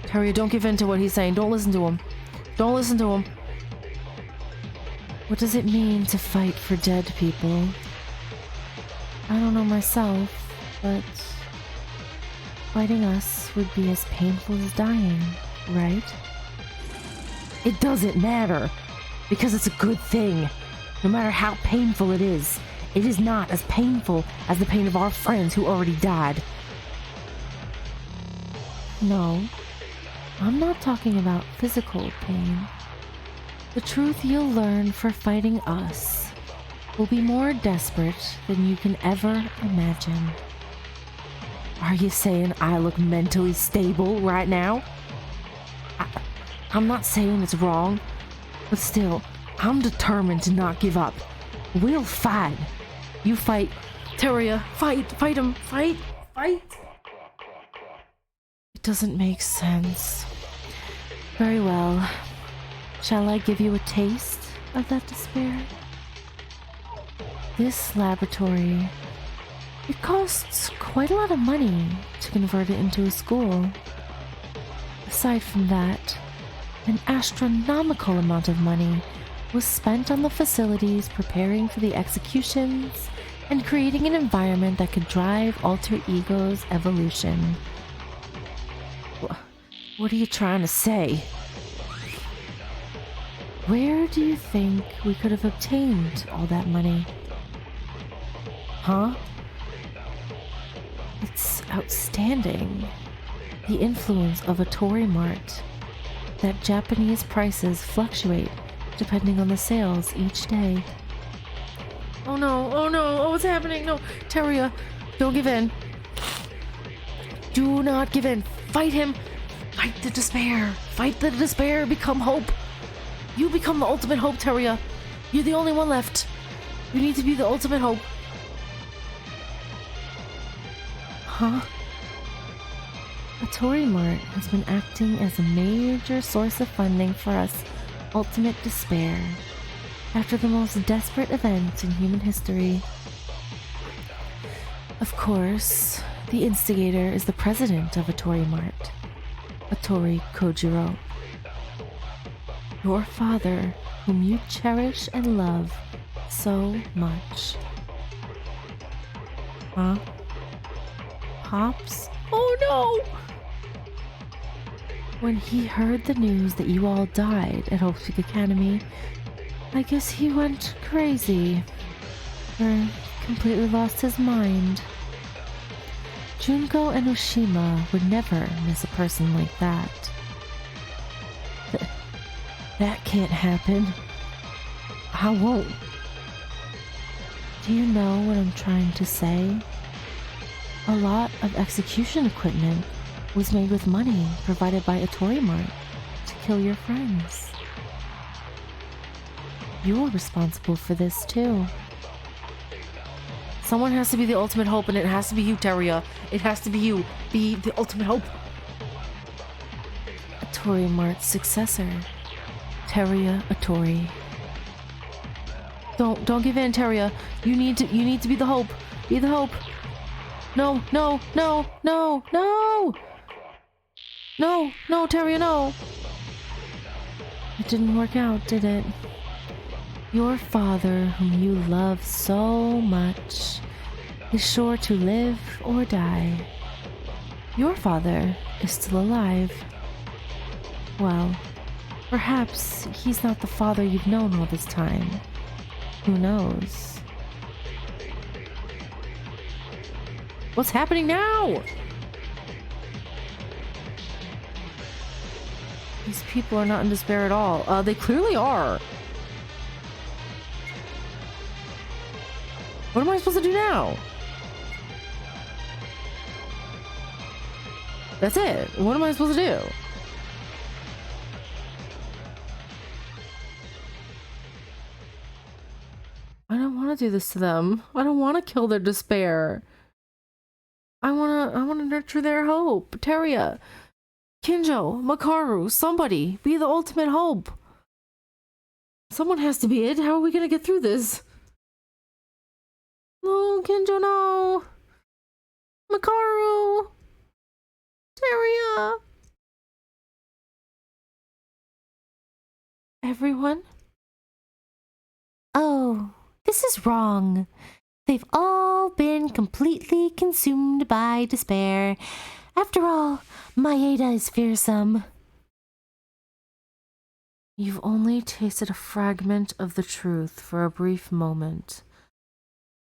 Teruya, don't give in to what he's saying. Don't listen to him. Don't listen to him. What does it mean to fight for dead people? I don't know myself, but fighting us would be as painful as dying, right? It doesn't matter, because it's a good thing. No matter how painful it is not as painful as the pain of our friends who already died. No, I'm not talking about physical pain. The truth you'll learn for fighting us will be more desperate than you can ever imagine. Are you saying I look mentally stable right now? I'm not saying it's wrong, but still, I'm determined to not give up. We'll fight. You fight. Teruya, fight him, fight. It doesn't make sense. Very well. Shall I give you a taste of that despair? This laboratory, it costs quite a lot of money to convert it into a school. Aside from that, an astronomical amount of money was spent on the facilities preparing for the executions and creating an environment that could drive alter ego's evolution. What are you trying to say? Where do you think we could have obtained all that money? Huh? It's outstanding. The influence of a Tory Mart. That Japanese prices fluctuate depending on the sales each day. Oh no, oh what's happening? No, Teruya, don't give in. Do not give in. Fight him. Fight the despair. Fight the despair. Become hope. You become the ultimate hope, Teruya. You're the only one left. You need to be the ultimate hope. Huh? A Tory Mart has been acting as a major source of funding for us ultimate despair after the most desperate event in human history. Of course, the instigator is the president of a Tory Mart, Atori Kojiro. Your father, whom you cherish and love so much. Huh? Pops? Oh no! When he heard the news that you all died at Hope Peak Academy, I guess he went crazy. Or completely lost his mind. Junko and Oshima would never miss a person like that. That can't happen. I won't. Do you know what I'm trying to say? A lot of execution equipment was made with money provided by Otori Mart to kill your friends. You're responsible for this too. Someone has to be the ultimate hope, and it has to be you, Teria. It has to be you. Be the ultimate hope. Otori Mart's successor, Teria Otori. Don't give in, Teria. You need to be the hope. Be the hope. No, no, no, no, no! No, no, Teria, no! It didn't work out, did it? Your father, whom you love so much, is sure to live or die. Your father is still alive. Well, perhaps he's not the father you've known all this time. Who knows? What's happening now? These people are not in despair at all. They clearly are. What am I supposed to do now? That's it. What am I supposed to do? I don't want to do this to them. I don't want to kill their despair. I want to nurture their hope. Teria, Kinjo, Makaru, somebody, be the ultimate hope. Someone has to be it. How are we going to get through this? No, Kinjo, no. Makaru. Teria. Everyone? Oh, this is wrong. They've all been completely consumed by despair. After all, Maeda is fearsome. You've only tasted a fragment of the truth for a brief moment,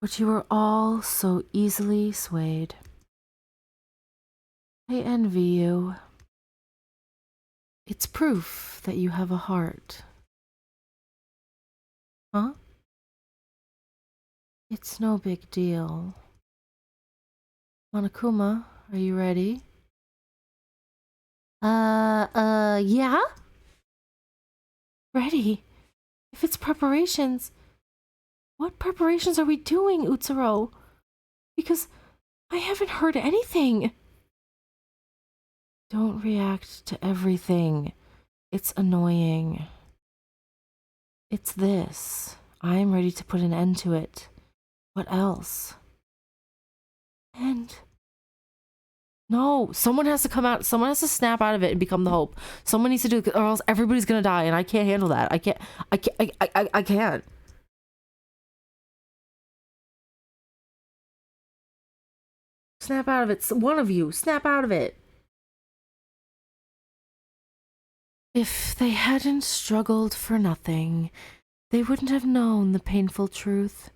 but you are all so easily swayed. I envy you. It's proof that you have a heart. Huh? It's no big deal. Monokuma, are you ready? Yeah? Ready? If it's preparations, what preparations are we doing, Utsuro? Because I haven't heard anything. Don't react to everything. It's annoying. It's this. I'm ready to put an end to it. What else? And... No, someone has to come out. Someone has to snap out of it and become the hope. Someone needs to do it, or else everybody's gonna die, and I can't handle that. I can't. Snap out of it. One of you, snap out of it. If they hadn't struggled for nothing, they wouldn't have known the painful truth.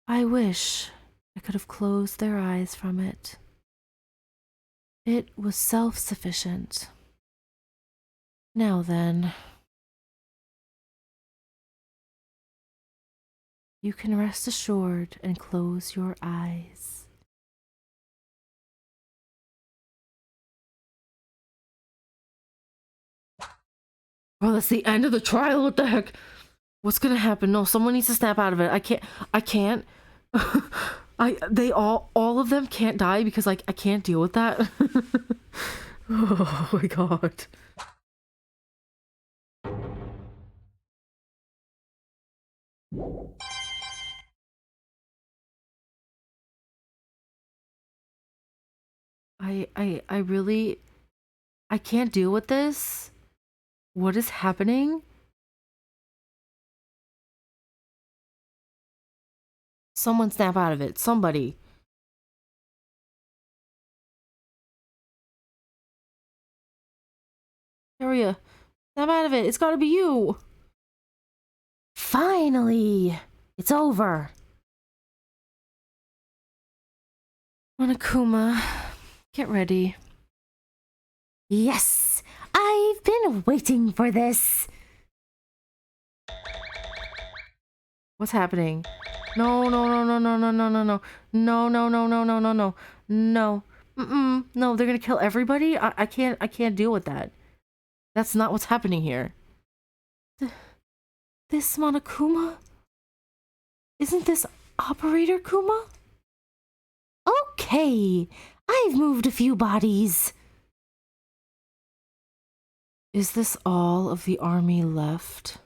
I wish I could have closed their eyes from it. It was self-sufficient. Now then, you can rest assured and close your eyes. Oh, that's the end of the trial. What the heck? What's gonna happen? No, someone needs to snap out of it. I can't. They all of them can't die because like I can't deal with that. Oh my god. I really I can't deal with this. What is happening? Someone snap out of it. Somebody. Area, snap out of it. It's gotta be you. Finally! It's over. Monokuma, get ready. Yes! I've been waiting for this. What's happening? No, no, no, no, no, no, no, no, no. No, no, no, no, no, no, no. No. No, they're gonna kill everybody? I can't deal with that. That's not what's happening here. This Monokuma? Isn't this Operator Kuma? Okay, I've moved a few bodies. Is this all of the army left?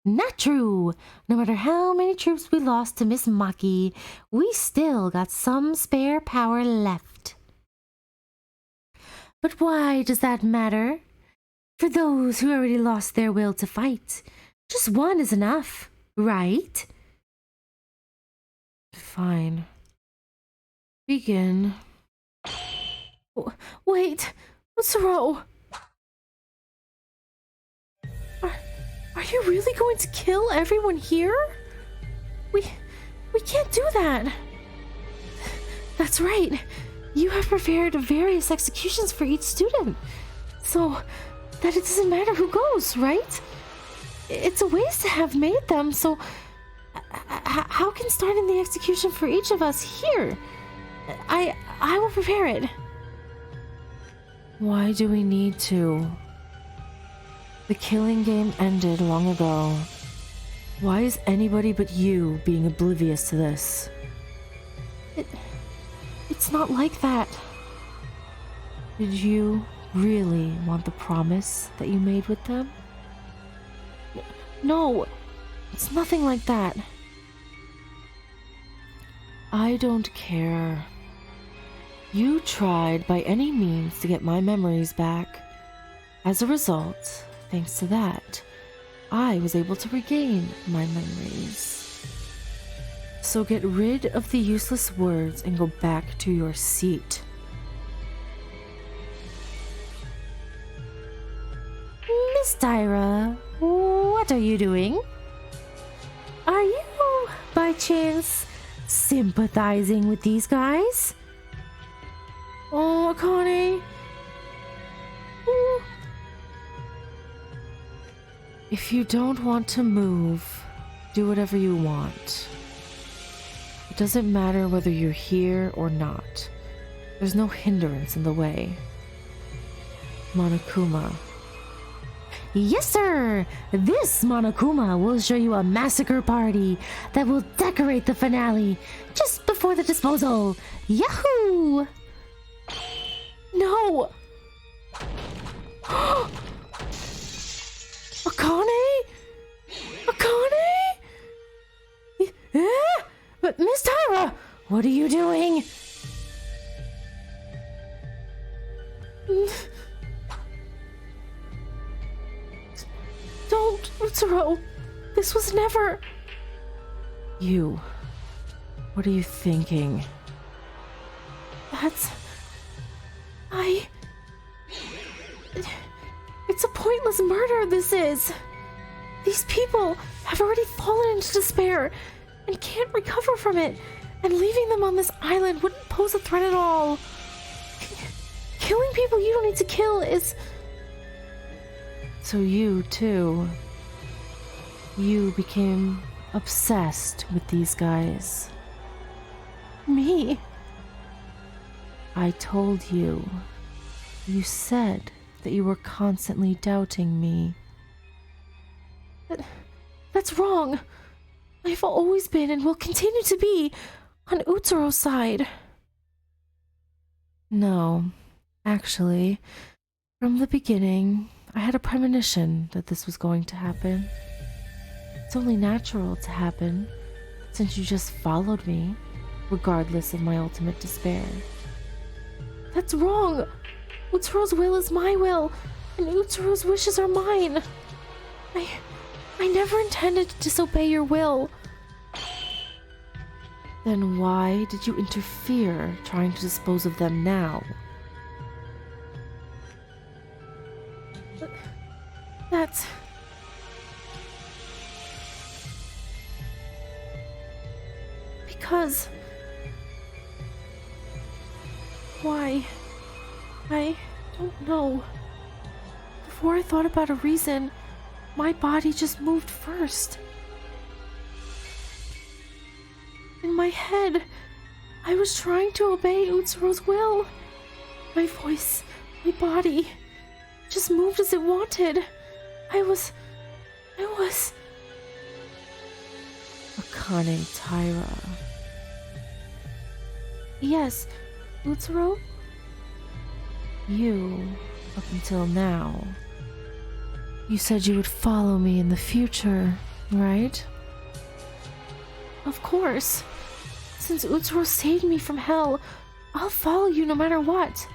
Not true. No matter how many troops we lost to Miss Maki, we still got some spare power left. But why does that matter? For those who already lost their will to fight, just one is enough, right? Fine. Begin. Wait, Utsuro! Are you really going to kill everyone here? We can't do that. That's right. You have prepared various executions for each student, so that it doesn't matter who goes, right? It's a waste to have made them, so how can starting the execution for each of us here? I will prepare it. Why do we need to? The killing game ended long ago. Why is anybody but you being oblivious to this? It's not like that. Did you really want the promise that you made with them? No, it's nothing like that. I don't care. You tried by any means to get my memories back. As a result, thanks to that, I was able to regain my memories. So get rid of the useless words and go back to your seat. Miss Tyra, what are you doing? Are you, by chance, sympathizing with these guys? Oh, Akane! If you don't want to move, do whatever you want. It doesn't matter whether you're here or not. There's no hindrance in the way. Monokuma. Yes, sir! This Monokuma will show you a massacre party that will decorate the finale just before the disposal. Yahoo! No! Akane? Akane? But Miss Tyra, what are you doing? Don't, Utsuro. This was never... You. What are you thinking? It's a pointless murder, this is. These people have already fallen into despair and can't recover from it, and leaving them on this island wouldn't pose a threat at all. Killing people you don't need to kill is... So you, too. You became obsessed with these guys. Me? I told you. You said that you were constantly doubting me. That's wrong. I've always been and will continue to be on Utsuro's side. No, actually, from the beginning, I had a premonition that this was going to happen. It's only natural to happen, since you just followed me, regardless of my ultimate despair. That's wrong. Utsuro's will is my will, and Utsuro's wishes are mine. I never intended to disobey your will. Then why did you interfere trying to dispose of them now? Why? I don't know. Before I thought about a reason, my body just moved first. In my head, I was trying to obey Utsuro's will. My voice, my body, just moved as it wanted. I was... Akane Taira. Yes, Utsuro? You, up until now. You said you would follow me in the future, right? Of course. Since Utsuro saved me from hell, I'll follow you no matter what.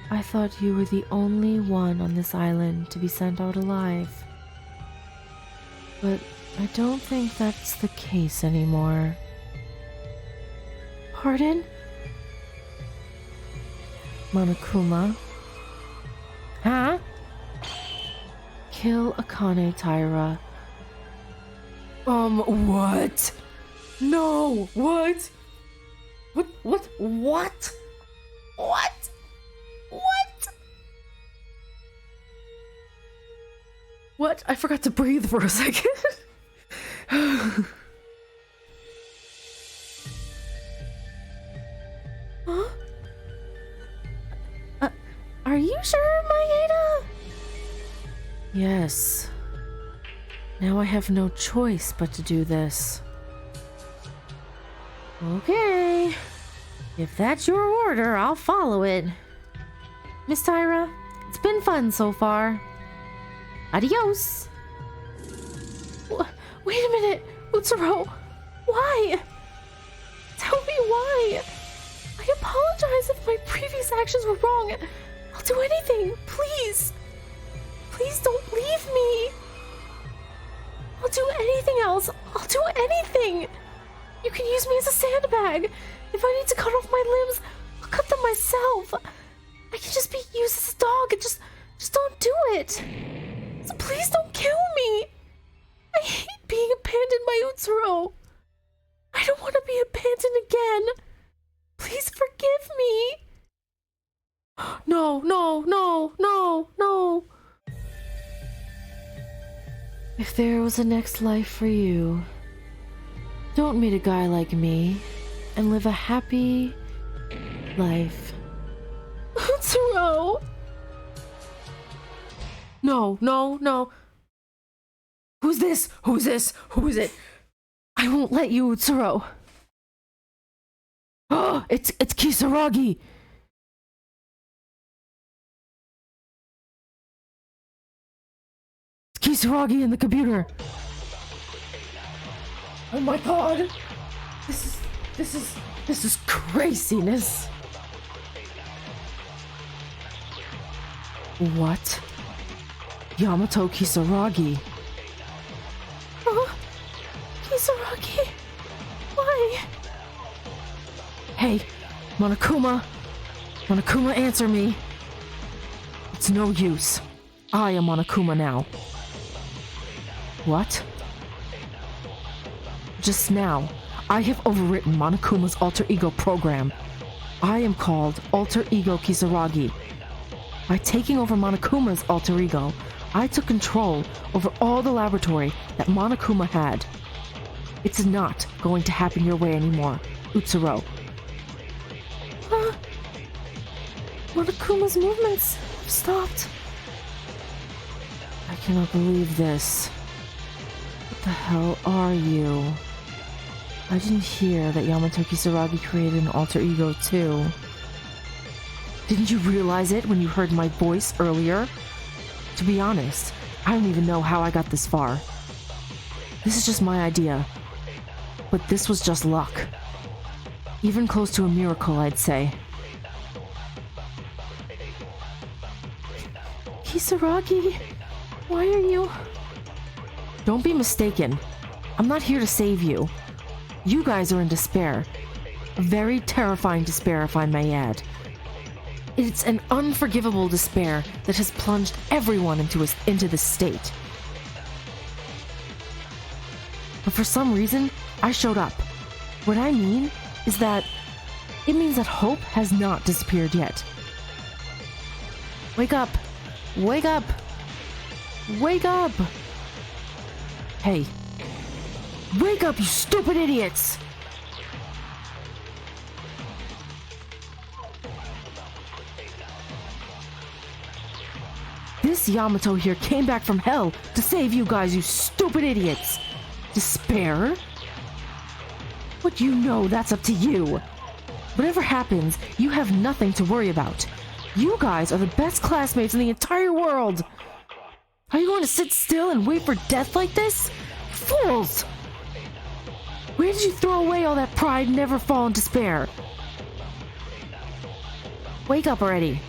I thought you were the only one on this island to be sent out alive. But I don't think that's the case anymore. Pardon? Monokuma? Huh? Kill Akane Taira. What? No, what? What? What? I forgot to breathe for a second. Huh? Are you sure, Maeda? Yes. Now I have no choice but to do this. Okay. If that's your order, I'll follow it. Miss Taira, it's been fun so far. Adios! Wait a minute, Utsuro! Why? Tell me why! I apologize if my previous actions were wrong. I'll do anything, please! Please don't leave me! I'll do anything else! I'll do anything! You can use me as a sandbag! If I need to cut off my limbs, I'll cut them myself! I can just be used as a dog and just don't do it! So please don't kill me! I hate being abandoned by Utsuro! I don't want to be abandoned again! Please forgive me! No! If there was a next life for you, don't meet a guy like me and live a happy life. Utsuro! No. Who's this? Who is it? I won't let you, Utsuro. Oh, it's Kisaragi. It's Kisaragi in the computer. Oh my god. This is craziness. What? Yamato Kisaragi. Oh, Kisaragi. Why? Hey, Monokuma. Monokuma, answer me. It's no use. I am Monokuma now. What? Just now, I have overwritten Monokuma's alter ego program. I am called Alter Ego Kisaragi. By taking over Monokuma's alter ego, I took control over all the laboratory that Monokuma had. It's not going to happen your way anymore, Utsuro. Monokuma's movements have stopped. I cannot believe this. What the hell are you? I didn't hear that Yamato Kisaragi created an alter ego too. Didn't you realize it when you heard my voice earlier? To be honest, I don't even know how I got this far. This is just my idea. But this was just luck. Even close to a miracle, I'd say. Kisaragi, why are you... Don't be mistaken. I'm not here to save you. You guys are in despair. A very terrifying despair, if I may add. It's an unforgivable despair that has plunged everyone into this state. But for some reason, I showed up. What I mean is that it means that hope has not disappeared yet. Wake up! Wake up! Wake up! Hey. Wake up, you stupid idiots! This Yamato here came back from hell to save you guys, you stupid idiots! Despair? But you know that's up to you. Whatever happens, you have nothing to worry about. You guys are the best classmates in the entire world! Are you going to sit still and wait for death like this? Fools! Where did you throw away all that pride and never fall in despair? Wake up already.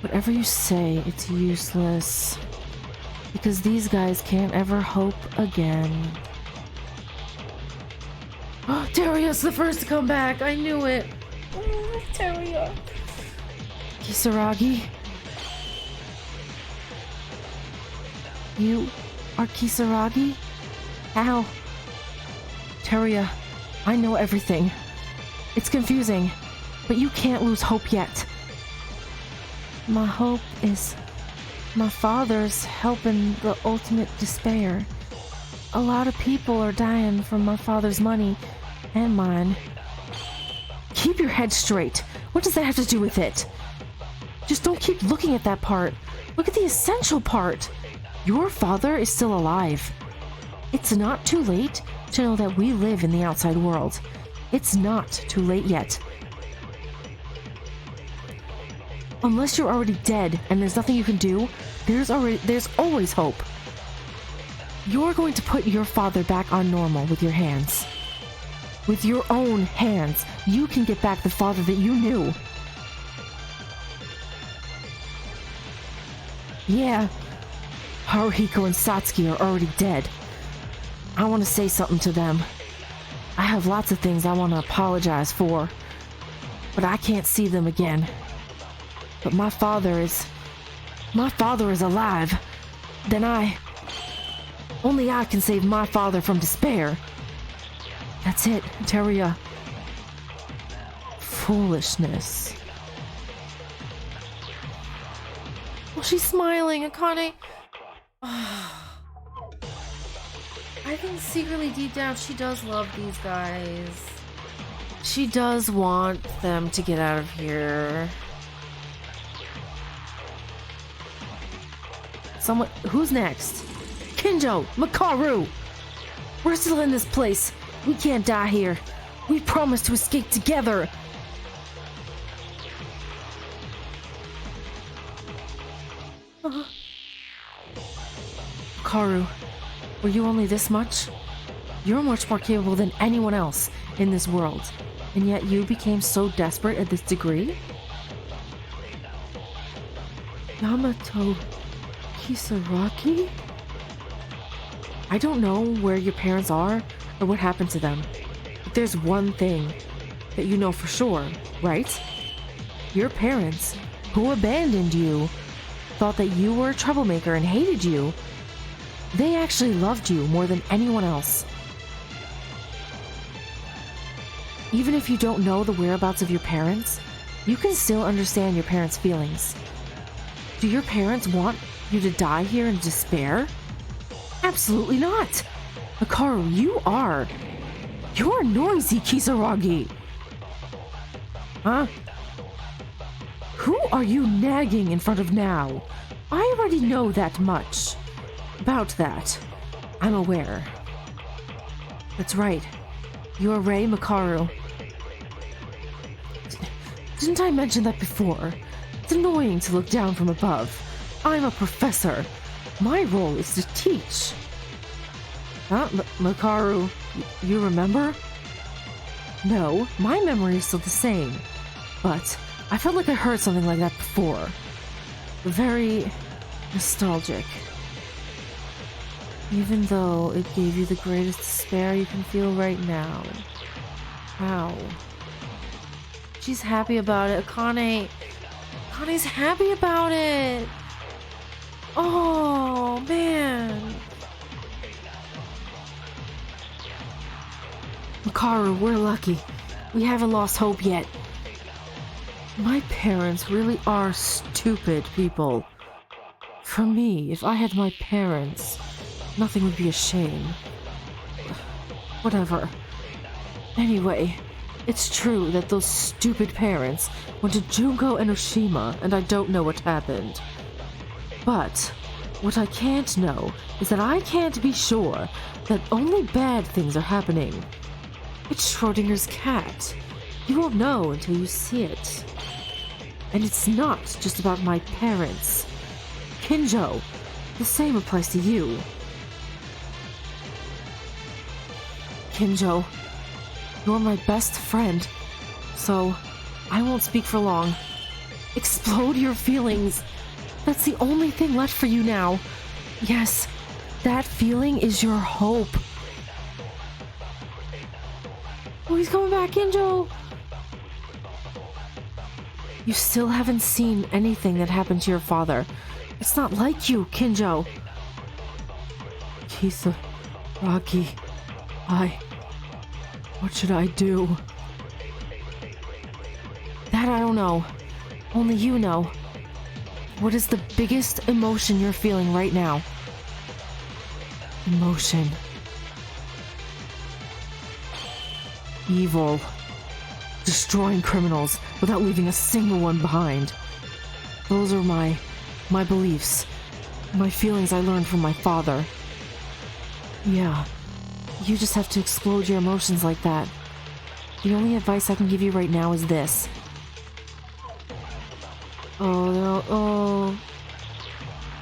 Whatever you say, it's useless. Because these guys can't ever hope again. Oh, Teria's the first to come back. I knew it. Oh, Teria. Kisaragi? You are Kisaragi? How? Teria, I know everything. It's confusing, but you can't lose hope yet. My hope is my father's helping the ultimate despair. A lot of people are dying from my father's money and mine. Keep your head straight. What does that have to do with it? Just don't keep looking at that part. Look at the essential part. Your father is still alive. It's not too late to know that we live in the outside world. It's not too late yet. Unless you're already dead and there's nothing you can do, there's always hope. You're going to put your father back on normal with your hands. With your own hands, you can get back the father that you knew. Yeah, Haruhiko and Satsuki are already dead. I want to say something to them. I have lots of things I want to apologize for, but I can't see them again. But my father is alive. Then only I can save my father from despair. That's it, Teria. Foolishness. Well, she's smiling, Akane. I think secretly deep down she does love these guys. She does want them to get out of here. Who's next? Kinjo! Makaru! We're still in this place. We can't die here. We promised to escape together. Makaru, were you only this much? You're much more capable than anyone else in this world, and yet you became so desperate at this degree? Yamato Kisaragi? I don't know where your parents are or what happened to them, but there's one thing that you know for sure, right? Your parents, who abandoned you, thought that you were a troublemaker and hated you. They actually loved you more than anyone else. Even if you don't know the whereabouts of your parents, you can still understand your parents' feelings. Do your parents want you to die here in despair? Absolutely not! Makaru, you're noisy, Kisaragi! Huh? Who are you nagging in front of now? I already know that much. About that, I'm aware. That's right. You're Rei Makaru. Didn't I mention that before? It's annoying to look down from above. I'm a professor. My role is to teach. Huh? Makaru, you remember? No, my memory is still the same. But I felt like I heard something like that before. Very nostalgic. Even though it gave you the greatest despair you can feel right now. How? She's happy about it. Akane's happy about it. Oh, man. Makaru, we're lucky. We haven't lost hope yet. My parents really are stupid people. For me, if I had my parents, nothing would be a shame. Whatever. Anyway, it's true that those stupid parents went to Junko and Oshima, and I don't know what happened. But what I can't know is that I can't be sure that only bad things are happening. It's Schrodinger's cat. You won't know until you see it. And it's not just about my parents. Kinjo, the same applies to you. Kinjo, you're my best friend, so I won't speak for long. Explode your feelings. That's the only thing left for you now. Yes, that feeling is your hope. Oh, he's coming back, Kinjo. You still haven't seen anything that happened to your father. It's not like you, Kinjo. Kisaragi, what should I do? That I don't know. Only you know. What is the biggest emotion you're feeling right now? Emotion. Evil. Destroying criminals without leaving a single one behind. Those are my beliefs. My feelings I learned from my father. Yeah. You just have to explode your emotions like that. The only advice I can give you right now is this. Oh,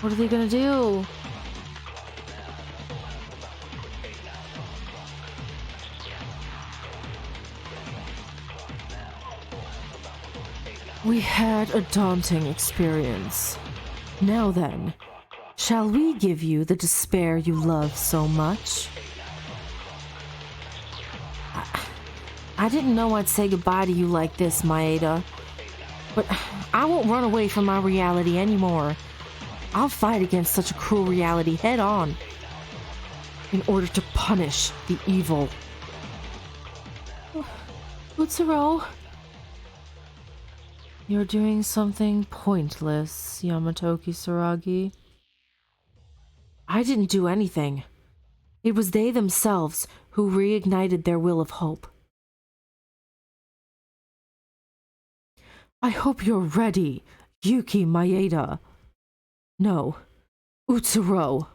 what are they gonna do? We had a daunting experience. Now then, shall we give you the despair you love so much? I didn't know I'd say goodbye to you like this, Maeda. But I won't run away from my reality anymore. I'll fight against such a cruel reality head on in order to punish the evil. Utsuro, you're doing something pointless, Yamato Kisaragi. I didn't do anything. It was they themselves who reignited their will of hope. I hope you're ready, Yuki Maeda. No, Utsuro.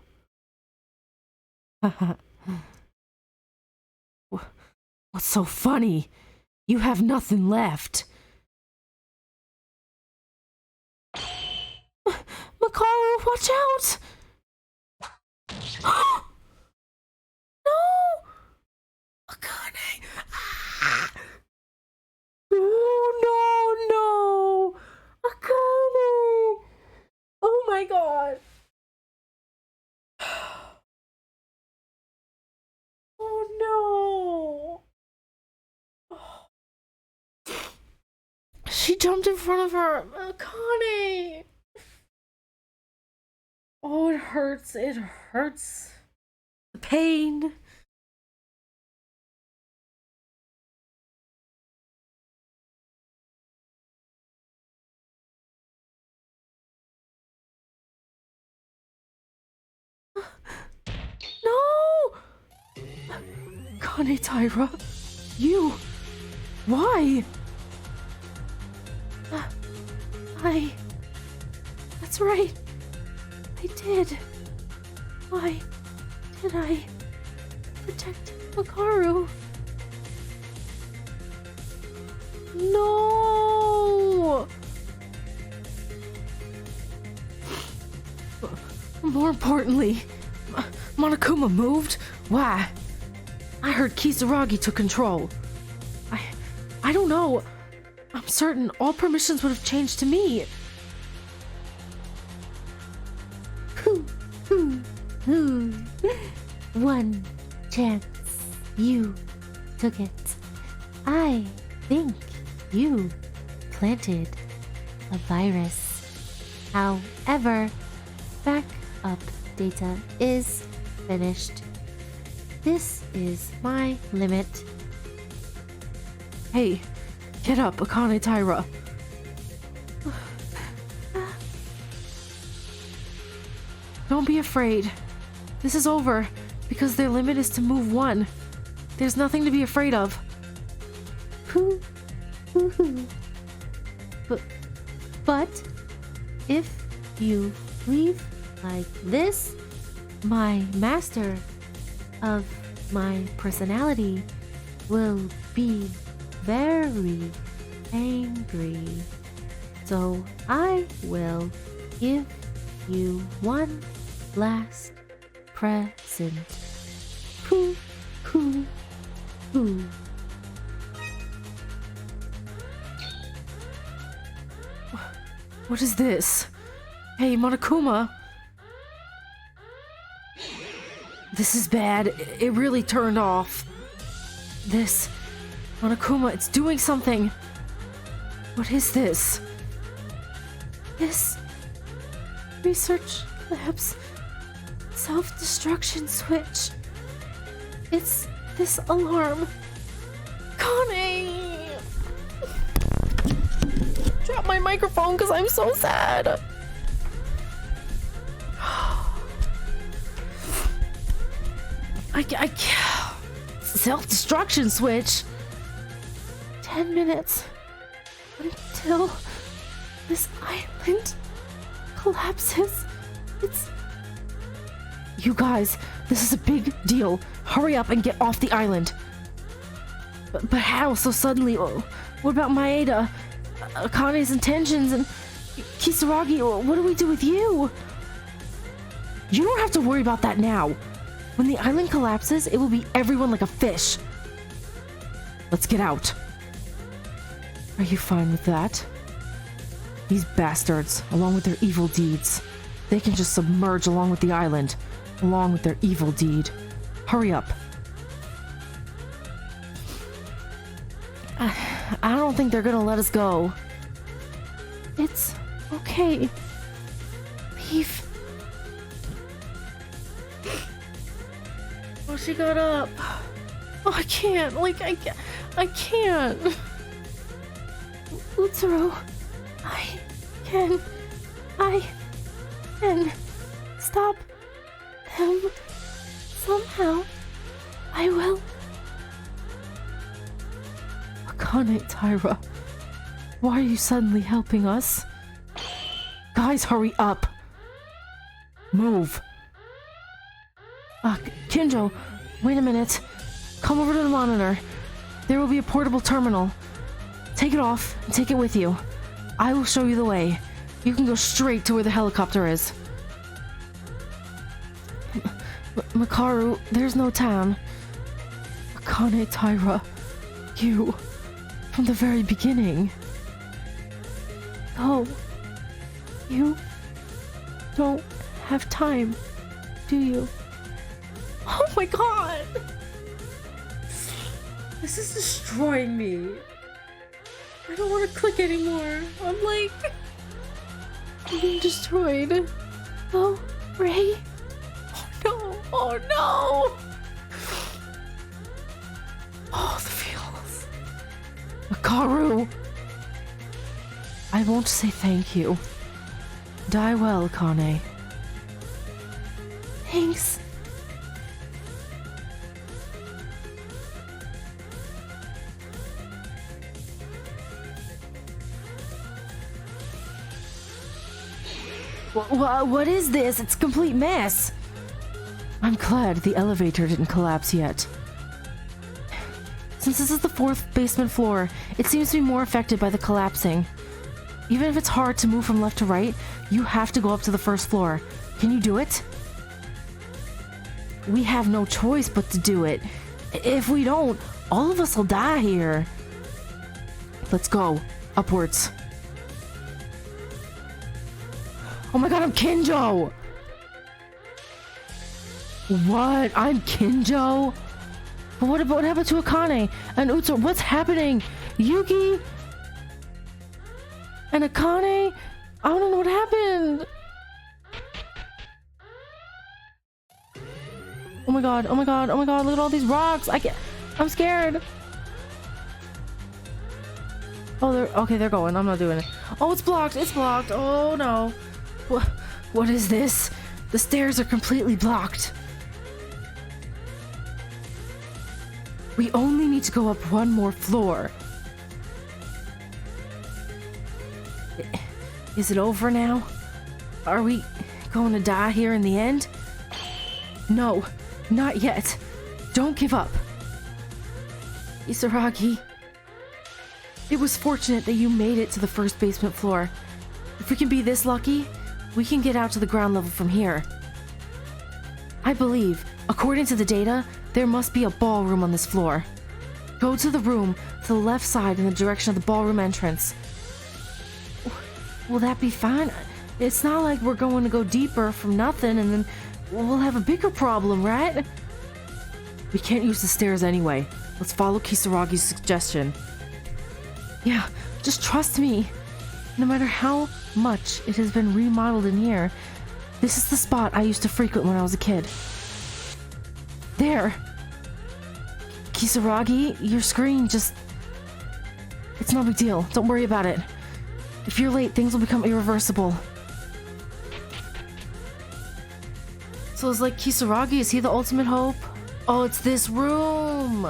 What's so funny? You have nothing left. Makaru, watch out! No! Akane! Oh, no! Akane! Oh my god! Oh no! She jumped in front of her! Akane! Oh, it hurts. It hurts. The pain. No! Kane Taira, you. Why? That's right. I did. Why did I protect Makaru? No! More importantly, Monokuma moved? Why? I heard Kisaragi took control. I don't know. I'm certain all permissions would have changed to me. One chance. You took it. I think you planted a virus. However, backup data is finished. This is my limit. Hey, get up, Akane Taira. Don't be afraid. This is over, because their limit is to move one. There's nothing to be afraid of. But if you leave like this, my master of my personality will be very angry. So I will give you one last present. Hoo, hoo, hoo. What is this? Hey, Monokuma. This is bad. It really turned off. This... Monokuma, it's doing something. What is this? This research lab's self-destruction switch. It's this alarm. Connie! Drop my microphone because I'm so sad. I can't. Self-destruction switch. 10 minutes until this island collapses. It's... You guys, this is a big deal. Hurry up and get off the island. But how so suddenly? Oh, what about Maeda? Akane's intentions and Kisaragi? What do we do with you? You don't have to worry about that now. When the island collapses, it will be everyone like a fish. Let's get out. Are you fine with that? These bastards, along with their evil deeds, they can just submerge along with the island, along with their evil deed. Hurry up. I don't think they're gonna let us go. It's okay. Leave. Oh, she got up. Oh, I can't. Like, I can't. Utsuro, I can stop them somehow. I will. Akane Taira, why are you suddenly helping us? Guys, hurry up. Move. Kinjo, wait a minute. Come over to the monitor. There will be a portable terminal. Take it off and take it with you. I will show you the way. You can go straight to where the helicopter is. Makaru, there's no time. Akane Taira, you, from the very beginning. Oh, you don't have time, do you? Oh my god! This is destroying me. I don't want to click anymore. I'm like... being destroyed. Oh, Ray? Oh no! Oh no! Oh, the feels. Makaru! I won't say thank you. Die well, Kane. Thanks. What is this? It's a complete mess. I'm glad the elevator didn't collapse yet. Since this is the 4th basement floor, it seems to be more affected by the collapsing. Even if it's hard to move from left to right, you have to go up to the 1st floor. Can you do it? We have no choice but to do it. If we don't, all of us will die here. Let's go. Upwards. Oh my god, I'm Kinjo! What? I'm Kinjo? But what happened to Akane and Utsu? What's happening? Yuki? And Akane? I don't know what happened. Oh my god, oh my god, oh my god, look at all these rocks. I'm scared. Oh, they're going. I'm not doing it. Oh, it's blocked. It's blocked. Oh no. What is this? The stairs are completely blocked. We only need to go up one more floor. Is it over now? Are we going to die here in the end? No, not yet. Don't give up. Kisaragi, it was fortunate that you made it to the first basement floor. If we can be this lucky, we can get out to the ground level from here. I believe, according to the data, there must be a ballroom on this floor. Go to the room to the left side in the direction of the ballroom entrance. Will that be fine? It's not like we're going to go deeper from nothing and then we'll have a bigger problem, right? We can't use the stairs anyway. Let's follow Kisaragi's suggestion. Yeah, just trust me. No matter how much it has been remodeled in here, this is the spot I used to frequent when I was a kid. There. Kisaragi, your screen just... It's no big deal. Don't worry about it. If you're late, things will become irreversible. So it's like Kisaragi, is he the ultimate hope? Oh, it's this room!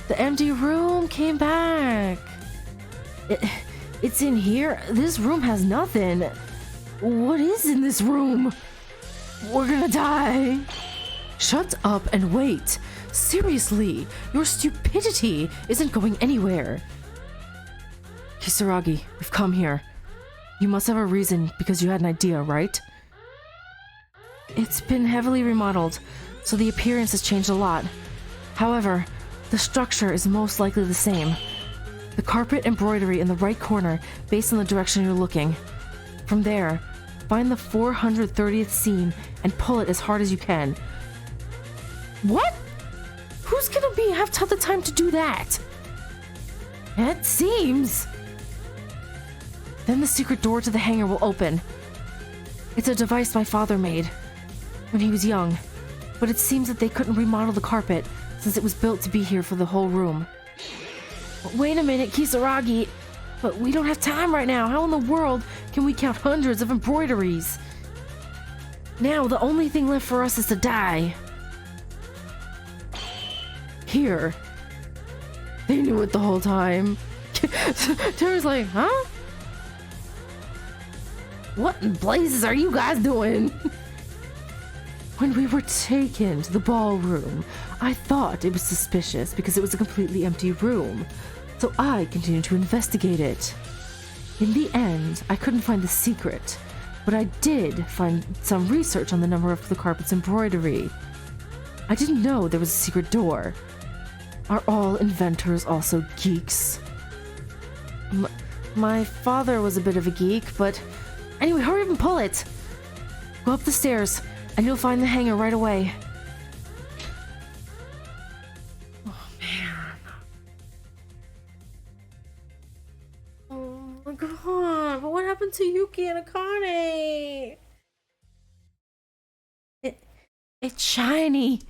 The empty room came back! It's in here? This room has nothing. What is in this room? We're gonna die! Shut up and wait! Seriously, your stupidity isn't going anywhere. Kisaragi, we've come here. You must have a reason because you had an idea, right? It's been heavily remodeled, so the appearance has changed a lot. However, the structure is most likely the same. The carpet embroidery in the right corner, based on the direction you're looking. From there, find the 430th seam and pull it as hard as you can. What? Who's gonna have the time to do that? It seems. Then the secret door to the hangar will open. It's a device my father made when he was young, but it seems that they couldn't remodel the carpet since it was built to be here for the whole room. Wait a minute, Kisaragi, but we don't have time right now. How in the world can we count hundreds of embroideries? Now the only thing left for us is to die. Here. They knew it the whole time. Terry's like, huh? What in blazes are you guys doing? When we were taken to the ballroom, I thought it was suspicious because it was a completely empty room, so I continued to investigate it. In the end, I couldn't find the secret, but I did find some research on the number of the carpet's embroidery. I didn't know there was a secret door. Are all inventors also geeks? My father was a bit of a geek, but anyway, hurry up and pull it. Go up the stairs, and you'll find the hangar right away. Oh, man. Oh, my God. But what happened to Yuki and Akane? It's shiny.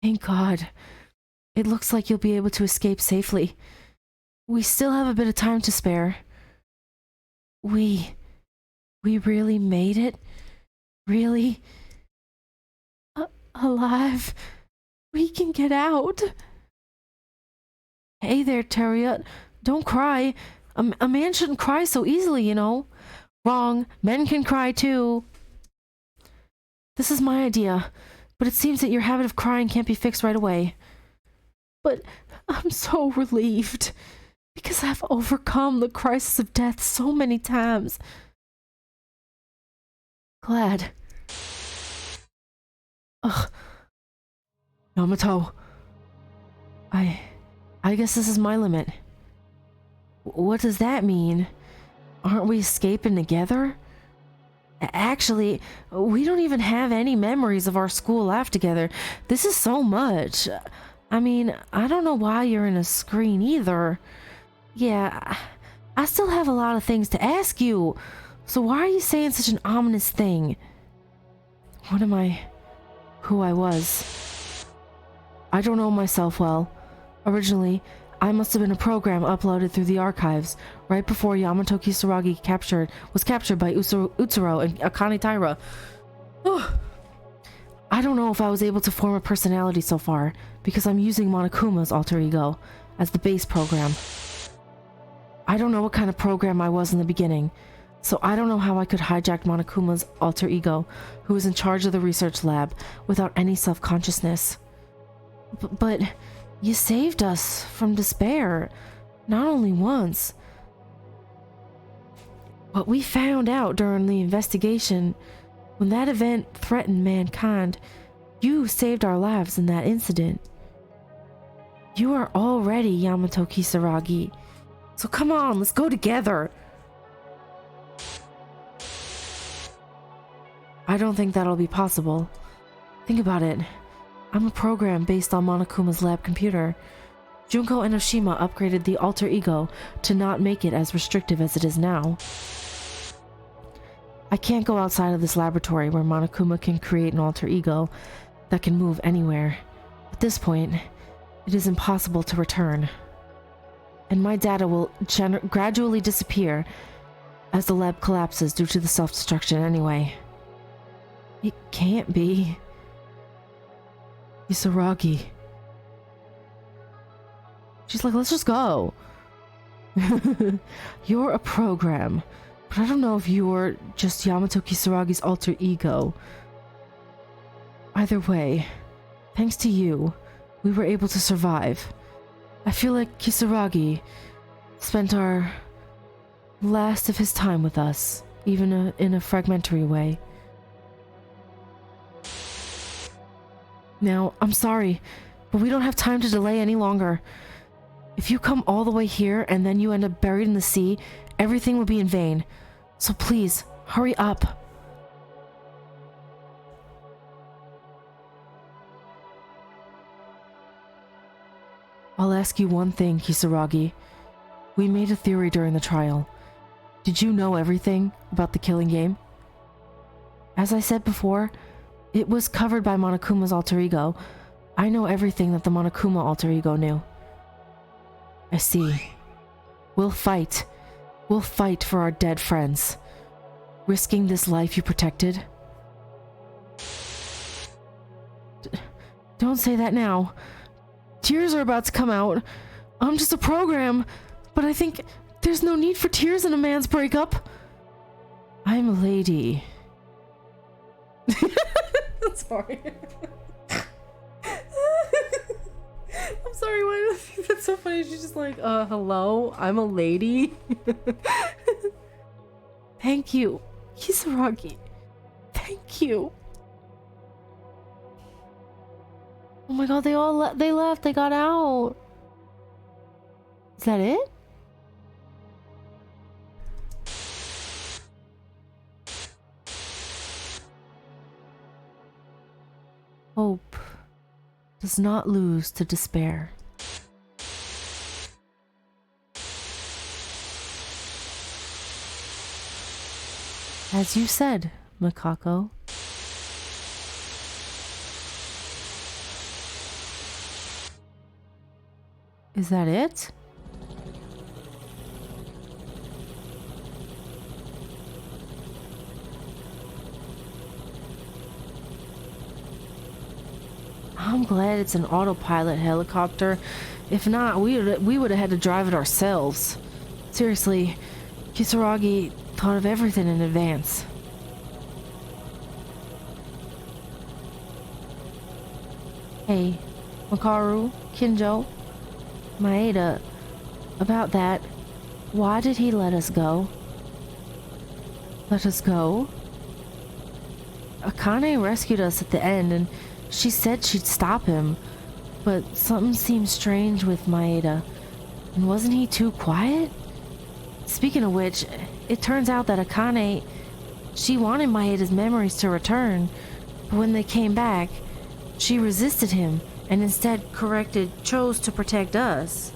Thank God. It looks like you'll be able to escape safely. We still have a bit of time to spare. We really made it? Really? Alive? We can get out? Hey there, Teria. Don't cry. A man shouldn't cry so easily, you know. Wrong. Men can cry too. This is my idea, but it seems that your habit of crying can't be fixed right away. But I'm so relieved, because I've overcome the crisis of death so many times. Glad. Ugh. Yamato. I guess this is my limit. What does that mean? Aren't we escaping together? Actually, we don't even have any memories of our school life together. This is so much. I mean, I don't know why you're in a screen either. Yeah, I still have a lot of things to ask you. So why are you saying such an ominous thing? What am I? Who I was? I don't know myself well. Originally, I must have been a program uploaded through the archives right before Yamato Kisaragi was captured by Utsuro and Akane Taira. I don't know if I was able to form a personality so far, because I'm using Monokuma's alter ego as the base program. I don't know what kind of program I was in the beginning, so I don't know how I could hijack Monokuma's alter ego, who was in charge of the research lab, without any self-consciousness. But you saved us from despair, not only once. What we found out during the investigation, when that event threatened mankind, you saved our lives in that incident. You are already Yamato Kisaragi, so come on, let's go together. I don't think that'll be possible. Think about it. I'm a program based on Monokuma's lab computer. Junko Enoshima upgraded the alter ego to not make it as restrictive as it is now. I can't go outside of this laboratory where Monokuma can create an alter ego that can move anywhere. At this point, it is impossible to return. And my data will gradually disappear as the lab collapses due to the self-destruction anyway. It can't be. Kisaragi. She's like, let's just go. You're a program, but I don't know if you're just Yamato Kisaragi's alter ego. Either way, thanks to you, we were able to survive. I feel like Kisaragi spent our last of his time with us, even in a fragmentary way. Now, I'm sorry, but we don't have time to delay any longer. If you come all the way here and then you end up buried in the sea, everything will be in vain. So please, hurry up. I'll ask you one thing, Kisaragi. We made a theory during the trial. Did you know everything about the killing game? As I said before, it was covered by Monokuma's alter ego. I know everything that the Monokuma alter ego knew. I see. We'll fight. We'll fight for our dead friends. Risking this life you protected. Don't say that now. Tears are about to come out. I'm just a program, but I think there's no need for tears in a man's breakup. I'm a lady. Sorry. I'm sorry, why that's so funny. She's just like, hello, I'm a lady. Thank you, Kisaragi. Thank you. Oh my god, they left, they got out. Is that it? Hope does not lose to despair. As you said, Makako. Is that it? I'm glad it's an autopilot helicopter. If not, we would have had to drive it ourselves. Seriously, Kisaragi thought of everything in advance. Hey, Makaru, Kinjo, Maeda, about that, why did he let us go? Let us go? Akane rescued us at the end, and she said she'd stop him, but something seemed strange with Maeda. And wasn't he too quiet? Speaking of which, it turns out that Akane, she wanted Maeda's memories to return, but when they came back, she resisted him and instead chose to protect us.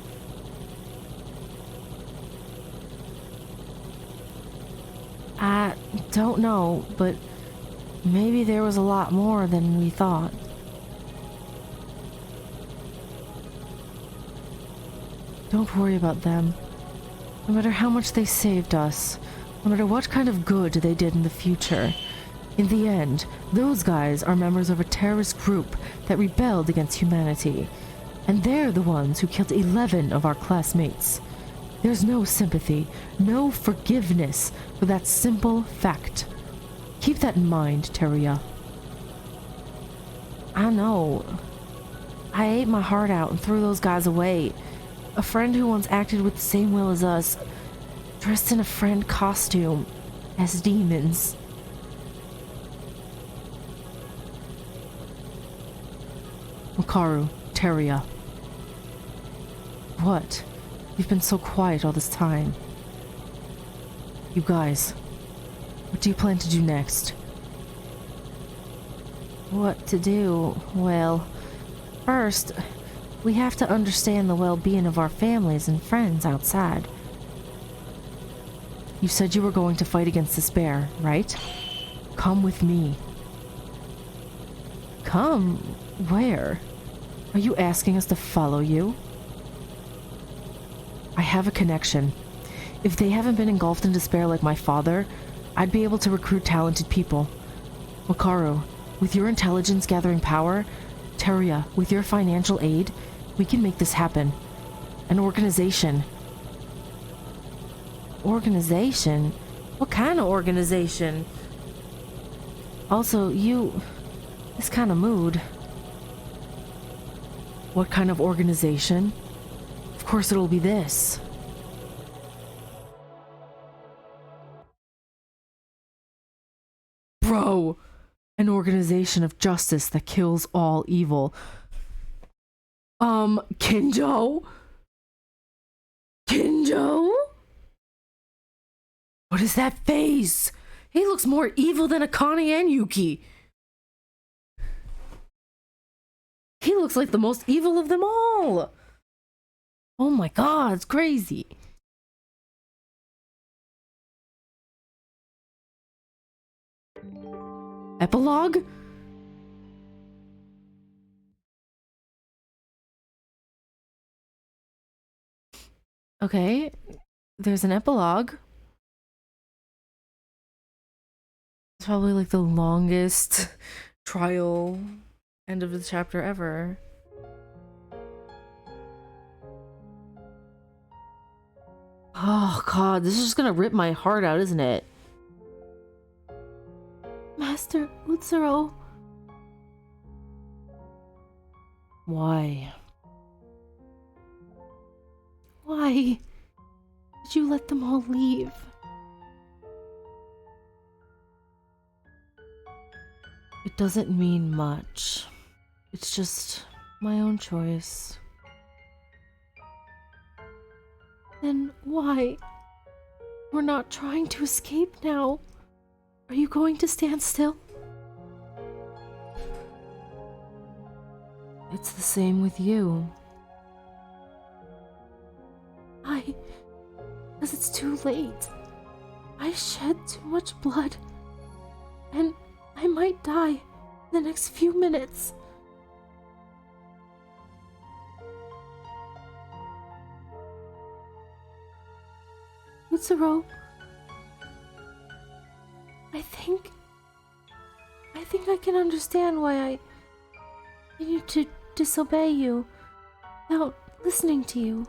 I don't know, but maybe there was a lot more than we thought. Don't worry about them. No matter how much they saved us, no matter what kind of good they did in the future, in the end, those guys are members of a terrorist group that rebelled against humanity. And they're the ones who killed 11 of our classmates. There's no sympathy, no forgiveness for that simple fact. Keep that in mind, Teruya. I know. I ate my heart out and threw those guys away. A friend who once acted with the same will as us, dressed in a friend costume, as demons. Makaru, Teruya. What? You've been so quiet all this time. You guys, what do you plan to do next? What to do? Well, first, we have to understand the well-being of our families and friends outside. You said you were going to fight against despair, right? Come with me. Come? Where? Are you asking us to follow you? I have a connection. If they haven't been engulfed in despair like my father, I'd be able to recruit talented people. Makaru, with your intelligence gathering power, Teruya, with your financial aid, we can make this happen. An organization. Organization? What kind of organization? Also, this kind of mood. What kind of organization? Of course it'll be this. Bro! An organization of justice that kills all evil. Kinjo? Kinjo? What is that face? He looks more evil than Akane and Yuki. He looks like the most evil of them all. Oh my god, it's crazy. Epilogue? Okay, there's an epilogue. It's probably like the longest trial end of the chapter ever. Oh god, this is just gonna rip my heart out, isn't it? Master Utsuro. Why? Why did you let them all leave? It doesn't mean much. It's just my own choice. Then why? We're not trying to escape now. Are you going to stand still? It's the same with you. Because it's too late. I shed too much blood. And I might die in the next few minutes. Utsuro, I think I can understand why I need to disobey you without listening to you.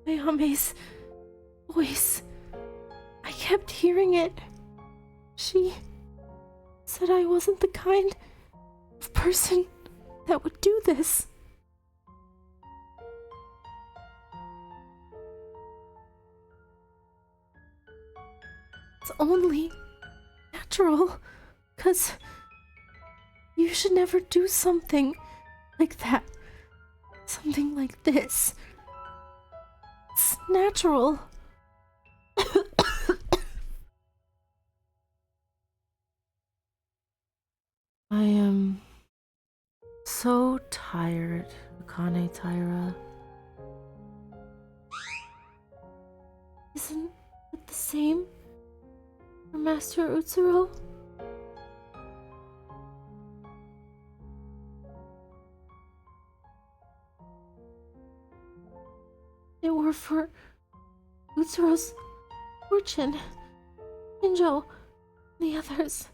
Ayame's voice. I kept hearing it. She said I wasn't the kind of person that would do this. It's only natural, 'cause you should never do something like that. Something like this. It's natural. I am so tired, Akane Taira. But the same for Master Utsuro? It were for Utsuro's fortune. Shinjo and the others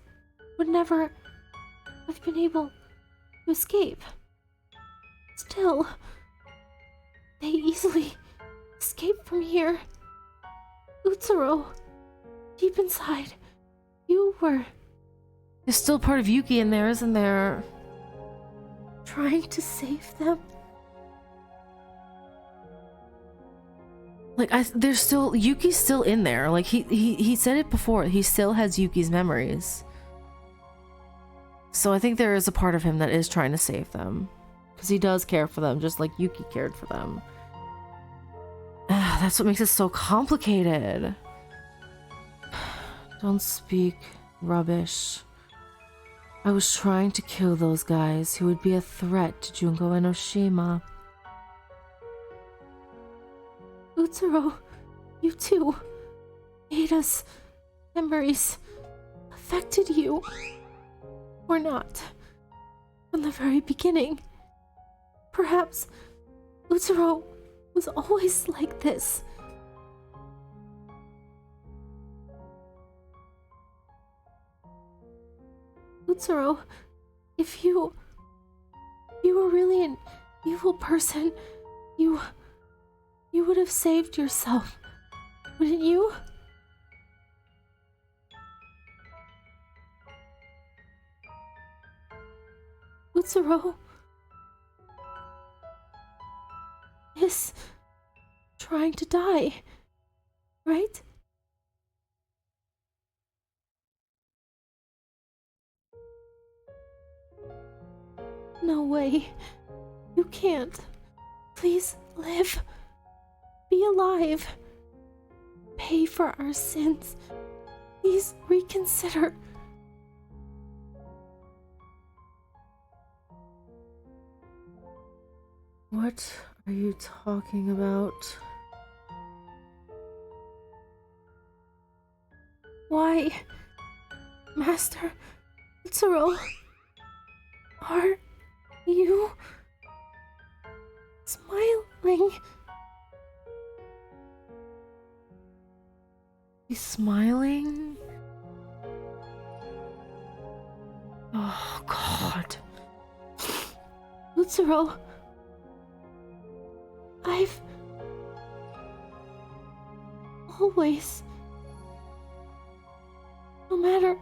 would never have been able to escape. Still, they easily escaped from here. Utsuro, deep inside, you were... There's still part of Yuki in there, isn't there? Trying to save them? Like, there's still... Yuki's still in there. Like, he said it before. He still has Yuki's memories. So I think there is a part of him that is trying to save them. Because he does care for them, just like Yuki cared for them. That's what makes it so complicated. Don't speak rubbish. I was trying to kill those guys who would be a threat to Junko Enoshima. Utsuro, you too. Ada's memories affected you. Or not. From the very beginning. Perhaps Utsuro was always like this. Utsuro, if you were really an evil person, you would have saved yourself, wouldn't you? Utsuro is trying to die, right? No way. You can't. Please live. Be alive. Pay for our sins. Please reconsider. What are you talking about? Why, Master Utsuro, are you smiling? He's smiling? Oh, God. Utsuro, I've always, no matter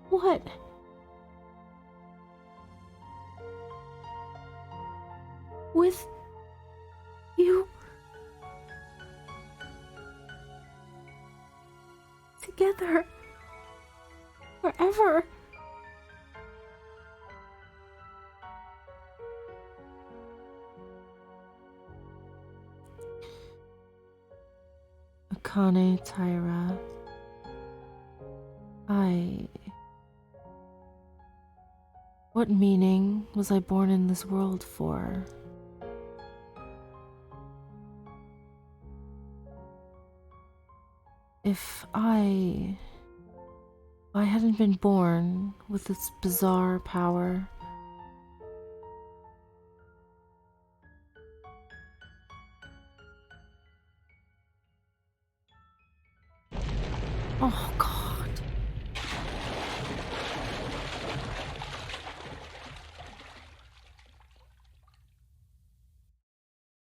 what, with you together forever. Akane Taira, what meaning was I born in this world for? If I hadn't been born with this bizarre power, oh God.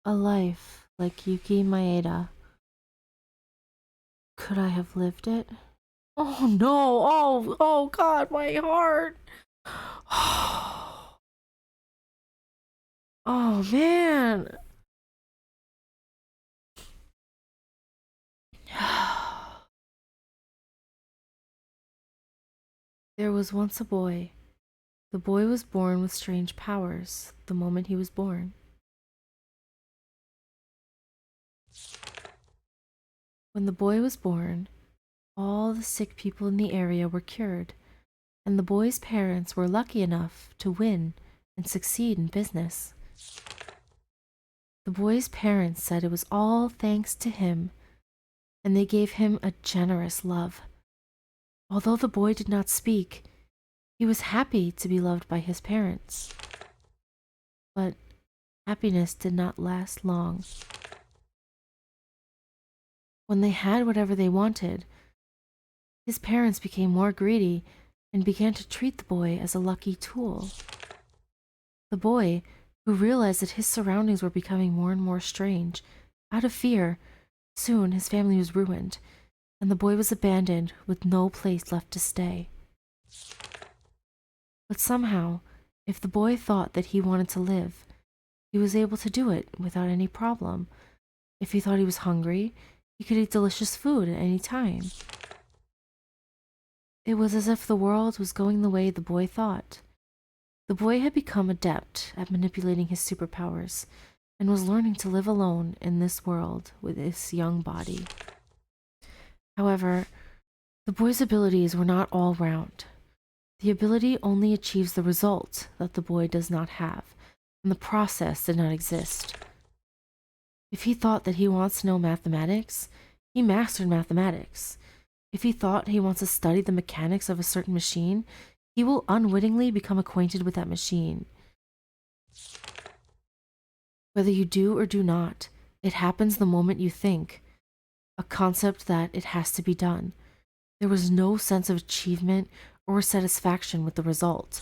A life like Yuki Maeda. Could I have lived it? Oh no! Oh God, my heart! Oh man! There was once a boy. The boy was born with strange powers the moment he was born. When the boy was born, all the sick people in the area were cured, and the boy's parents were lucky enough to win and succeed in business. The boy's parents said it was all thanks to him, and they gave him a generous love. Although the boy did not speak, he was happy to be loved by his parents. But happiness did not last long. When they had whatever they wanted, his parents became more greedy and began to treat the boy as a lucky tool. The boy, who realized that his surroundings were becoming more and more strange, out of fear, soon his family was ruined, and the boy was abandoned with no place left to stay. But somehow, if the boy thought that he wanted to live, he was able to do it without any problem. If he thought he was hungry, he could eat delicious food at any time. It was as if the world was going the way the boy thought. The boy had become adept at manipulating his superpowers and was learning to live alone in this world with his young body. However, the boy's abilities were not all round. The ability only achieves the result that the boy does not have, and the process did not exist. If he thought that he wants to know mathematics, he mastered mathematics. If he thought he wants to study the mechanics of a certain machine, he will unwittingly become acquainted with that machine. Whether you do or do not, it happens the moment you think, a concept that it has to be done. There was no sense of achievement or satisfaction with the result.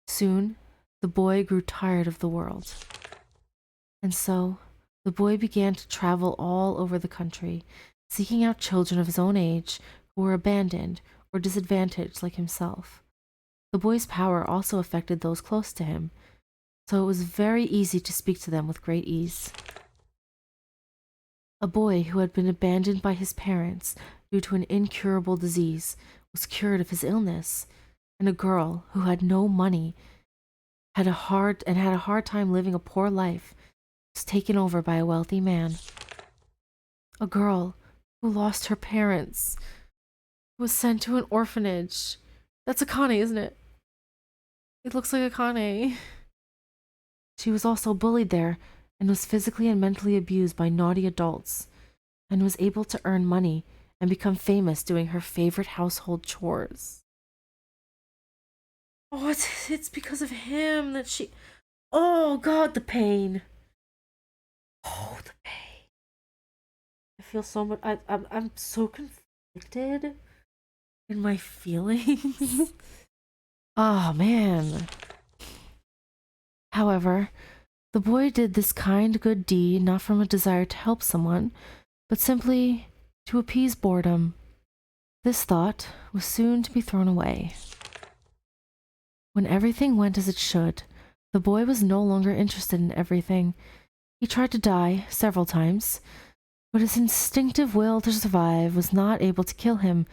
Soon, the boy grew tired of the world. And so, the boy began to travel all over the country, seeking out children of his own age who were abandoned or disadvantaged like himself. The boy's power also affected those close to him, so it was very easy to speak to them with great ease. A boy who had been abandoned by his parents due to an incurable disease was cured of his illness, and a girl who had no money had a hard time living a poor life was taken over by a wealthy man. A girl who lost her parents was sent to an orphanage. That's Akane, isn't it? It looks like Akane. She was also bullied there and was physically and mentally abused by naughty adults, and was able to earn money and become famous doing her favorite household chores. Oh, it's because of him that she... Oh, God, the pain. Oh, the pain. I feel so much... I'm so conflicted in my feelings. Oh, man. However, the boy did this kind, good deed not from a desire to help someone, but simply to appease boredom. This thought was soon to be thrown away. When everything went as it should, the boy was no longer interested in everything. He tried to die several times, but his instinctive will to survive was not able to kill him,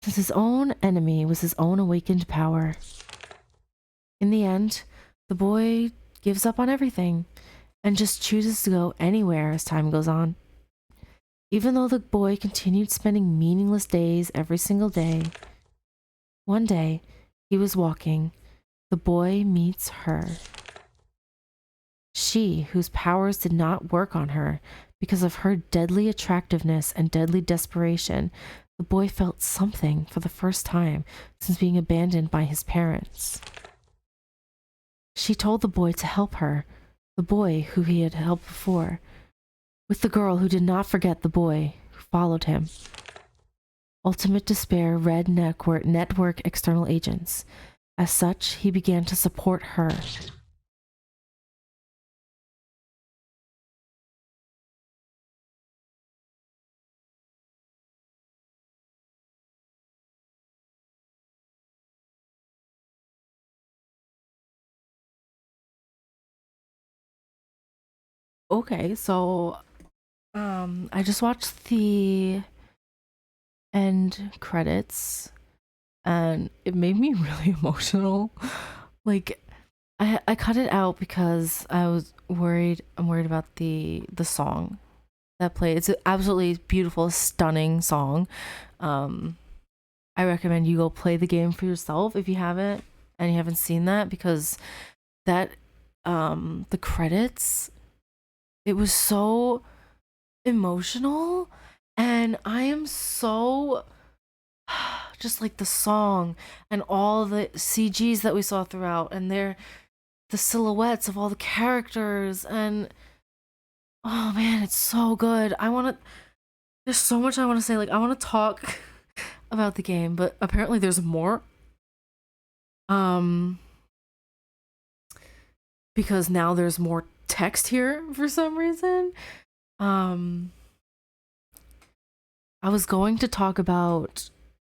since his own enemy was his own awakened power. In the end, the boy gives up on everything and just chooses to go anywhere as time goes on. Even though the boy continued spending meaningless days every single day, one day he was walking. The boy meets her. She, whose powers did not work on her because of her deadly attractiveness and deadly desperation, the boy felt something for the first time since being abandoned by his parents. She told the boy to help her, the boy who he had helped before, with the girl who did not forget the boy who followed him. Ultimate Despair Red Network external agents. As such, he began to support her. Okay, so I just watched the end credits and it made me really emotional. Like I cut it out because I was worried. I'm worried about the song that played. It's an absolutely beautiful, stunning song. I recommend you go play the game for yourself if you haven't and you haven't seen that, because that the credits, it was so emotional And I am so just like the song and all the CGs that we saw throughout, and the silhouettes of all the characters, and oh man, it's so good. There's so much I want to say. Like, I want to talk about the game, but apparently there's more. Because now there's more text here for some reason. I was going to talk about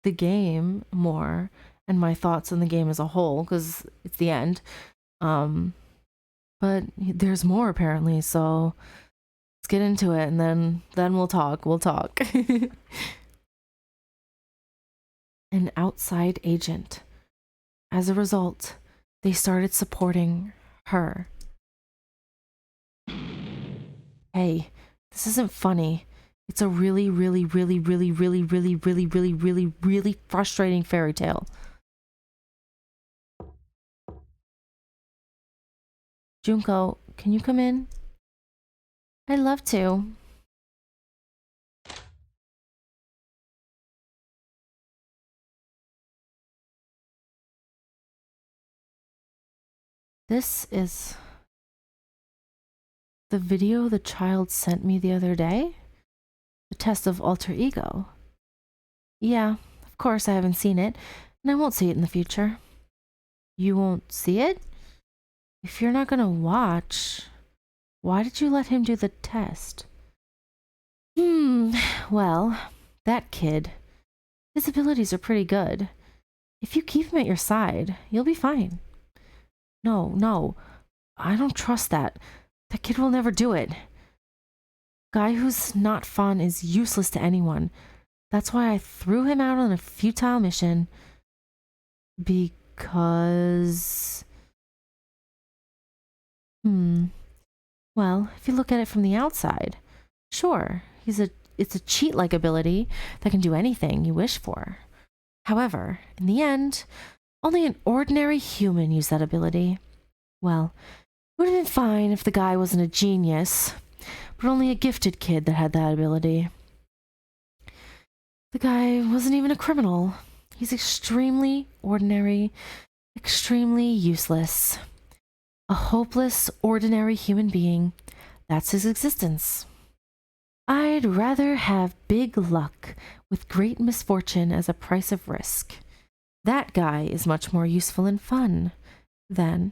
the game more and my thoughts on the game as a whole because it's the end. But there's more apparently, so let's get into it and then we'll talk. An outside agent. As a result, they started supporting her. Hey, this isn't funny. It's a really, really, really, really, really, really, really, really, really, really frustrating fairy tale. Junko, can you come in? I'd love to. This is the video the child sent me the other day. The test of alter ego. Yeah, of course I haven't seen it, and I won't see it in the future. You won't see it? If you're not gonna watch, why did you let him do the test? Well, that kid, his abilities are pretty good. If you keep him at your side, you'll be fine. No, I don't trust that. That kid will never do it. Guy who's not fun is useless to anyone. That's why I threw him out on a futile mission. Because... Well, if you look at it from the outside, sure, it's a cheat-like ability that can do anything you wish for. However, in the end, only an ordinary human used that ability. Well, it would have been fine if the guy wasn't a genius, but only a gifted kid that had that ability. The guy wasn't even a criminal. He's extremely ordinary, extremely useless. A hopeless, ordinary human being. That's his existence. I'd rather have big luck with great misfortune as a price of risk. That guy is much more useful and fun than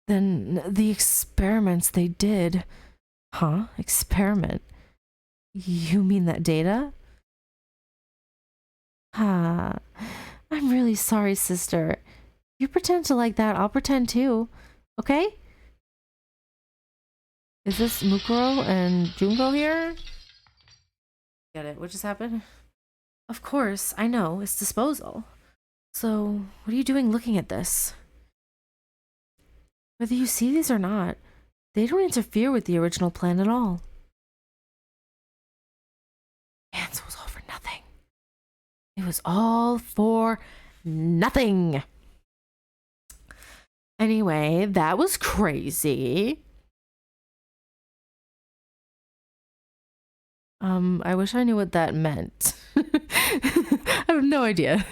the experiments they did. Huh? Experiment? You mean that data? I'm really sorry, sister. You pretend to like that, I'll pretend too. Okay? Is this Mukuro and Junko here? Get it? What just happened? Of course, I know, it's disposal. So, what are you doing looking at this? Whether you see these or not, they don't interfere with the original plan at all. And so it was all for nothing. It was all for nothing. Anyway, that was crazy. I wish I knew what that meant. I have no idea.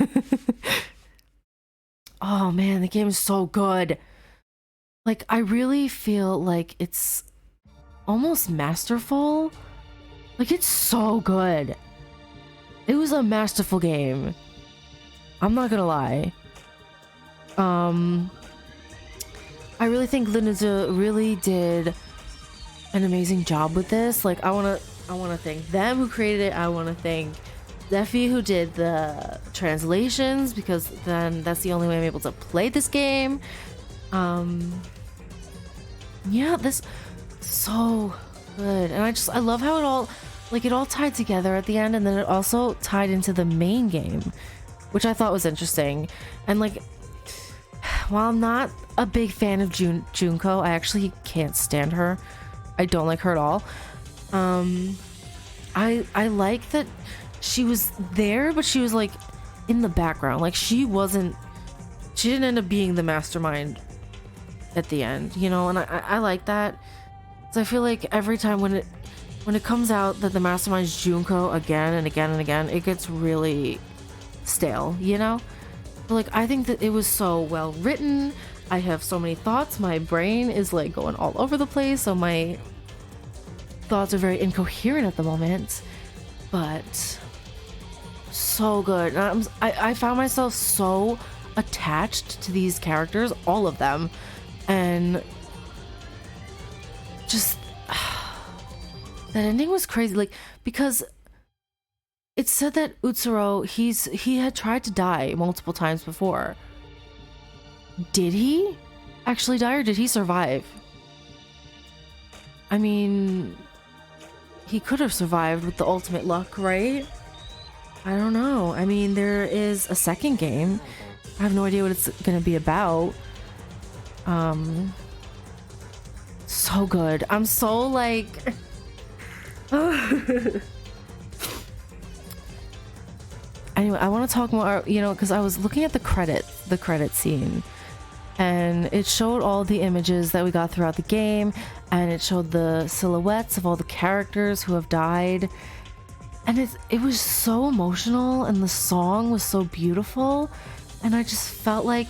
Oh man, the game is so good. Like, I really feel like it's almost masterful. Like, it's so good. It was a masterful game. I'm not gonna lie. I really think Linuj really did an amazing job with this. Like, I wanna thank them who created it. I wanna thank Zephi who did the translations, because then that's the only way I'm able to play this game. Yeah, this so good. And I love how it all tied together at the end, and then it also tied into the main game, which I thought was interesting. And like, while I'm not a big fan of Junko, I actually can't stand her. I don't like her at all. I like that she was there, but she was like in the background. Like, she didn't end up being the mastermind at the end, you know, and I like that. So I feel like every time when when it comes out that the Mastermind's Junko again and again and again, it gets really stale, you know? But like, I think that it was so well written. I have so many thoughts. My brain is like going all over the place, so my thoughts are very incoherent at the moment. But so good. And I found myself so attached to these characters, all of them, and just that ending was crazy. Like, because it said that Utsuro, he had tried to die multiple times before. Did he actually die, or did he survive? I mean, he could have survived with the ultimate luck, right? I don't know. I mean, there is a second game. I have no idea what it's gonna be about. So good. I'm so like anyway, I want to talk more, you know, because I was looking at the credit scene, and it showed all the images that we got throughout the game, and it showed the silhouettes of all the characters who have died, and it was so emotional, and the song was so beautiful, and I just felt like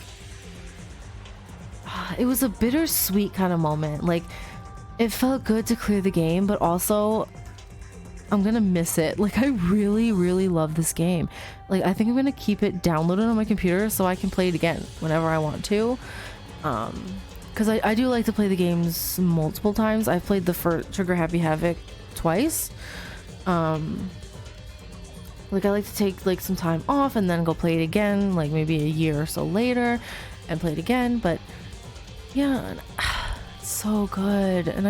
it was a bittersweet kind of moment. Like, it felt good to clear the game, but also I'm gonna miss it. Like, I really, really love this game. Like, I think I'm gonna keep it downloaded on my computer so I can play it again whenever I want to. Because I do like to play the games multiple times. I've played the first Trigger Happy Havoc twice. Like, I like to take like some time off and then go play it again, like maybe a year or so later, and play it again. But yeah, it's so good, and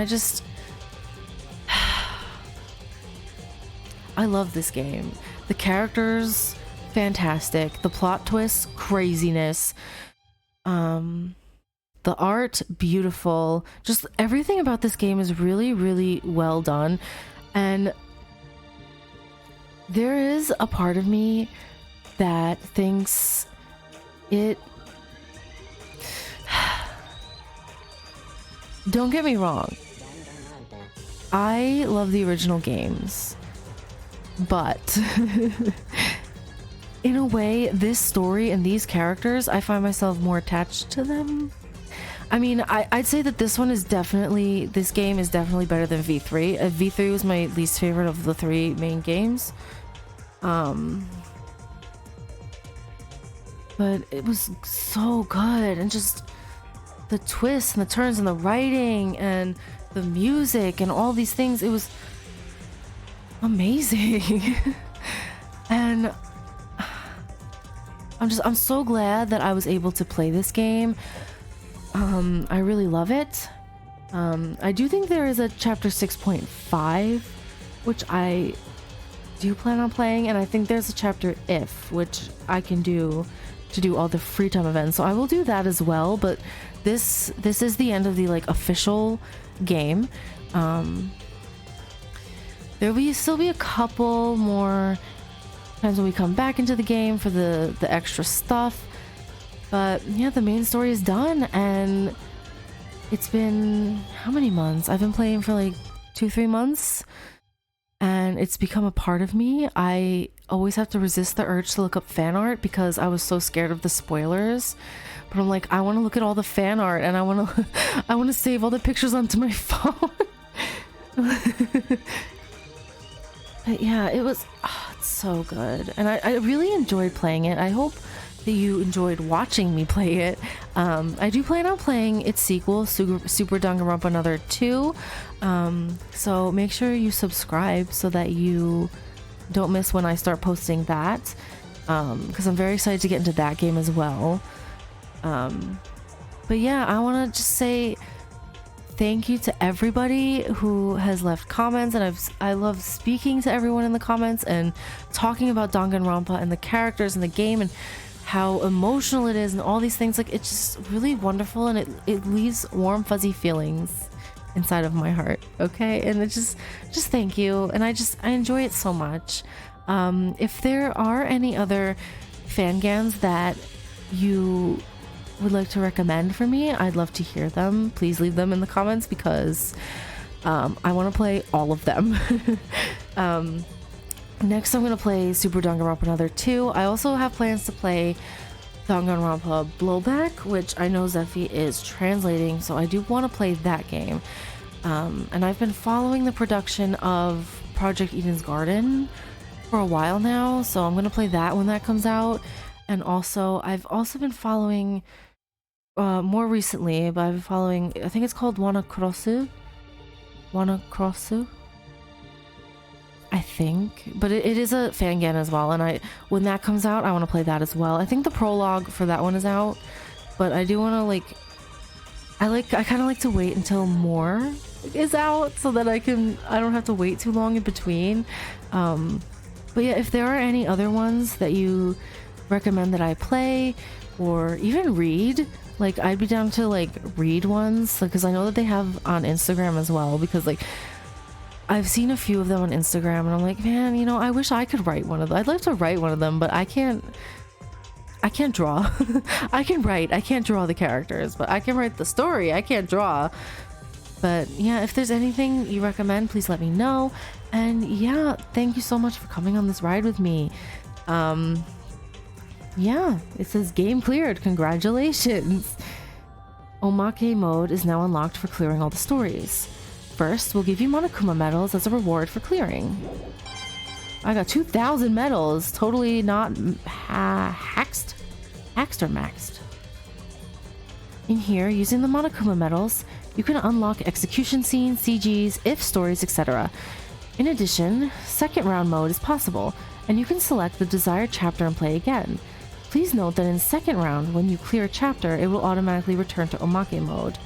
I love this game. The characters, fantastic. The plot twists, craziness. The art, beautiful. Just everything about this game is really, really well done. And there is a part of me that thinks it... Don't get me wrong. I love the original games. But in a way, this story and these characters, I find myself more attached to them. I mean, I'd say that this game is definitely better than V3. V3 was my least favorite of the three main games. But it was so good, and just the twists and the turns and the writing and the music and all these things, it was amazing. And I'm so glad that I was able to play this game. I really love it. I do think there is a chapter 6.5 which I do plan on playing, and I think there's a chapter if, which I can do to do all the free time events, so I will do that as well. But this is the end of the like official game. There will still be a couple more times when we come back into the game for the extra stuff, but yeah, the main story is done, and it's been how many months? I've been playing for like 2-3 months, and it's become a part of me. I always have to resist the urge to look up fan art because I was so scared of the spoilers, but I'm like, I want to look at all the fan art, and I want to save all the pictures onto my phone. But yeah, it's so good, and I really enjoyed playing it. I hope that you enjoyed watching me play it. I do plan on playing its sequel, Super Danganronpa Another 2, so make sure you subscribe so that you don't miss when I start posting that, because I'm very excited to get into that game as well. But yeah, I want to just say thank you to everybody who has left comments, and I love speaking to everyone in the comments and talking about Danganronpa and the characters and the game and how emotional it is and all these things. Like, it's just really wonderful, and it leaves warm fuzzy feelings inside of my heart. Okay, and it just thank you, and I enjoy it so much. If there are any other fangans that you would like to recommend for me, I'd love to hear them. Please leave them in the comments, because I want to play all of them. Next I'm going to play Super Danganronpa Another 2. I also have plans to play Danganronpa Blowback, which I know Zephi is translating, so I do want to play that game. And I've been following the production of Project Eden's Garden for a while now, so I'm going to play that when that comes out. And also, I've also been following, more recently, but I've been following, I think it's called Wanakrosu? I think, but it is a fangan as well, and when that comes out I want to play that as well. I think the prologue for that one is out, but I do want to I kind of like to wait until more is out so that I don't have to wait too long in between. But yeah, if there are any other ones that you recommend that I play or even read, I'd be down to read ones, because I know that they have on Instagram as well, because I've seen a few of them on Instagram and I'm like, man, I wish I could write one of them. I'd love to write one of them, but I can't draw. I can write, I can't draw the characters, but I can write the story. I can't draw. But yeah, if there's anything you recommend, please let me know. And yeah, thank you so much for coming on this ride with me. Yeah, it says game cleared. Congratulations. Omake mode is now unlocked for clearing all the stories. First, we'll give you Monokuma medals as a reward for clearing. I got 2,000 medals. Totally not haxed or maxed. In here, using the Monokuma medals, you can unlock execution scenes, CGs, if stories, etc. In addition, second round mode is possible, and you can select the desired chapter and play again. Please note that in second round, when you clear a chapter, it will automatically return to Omake mode.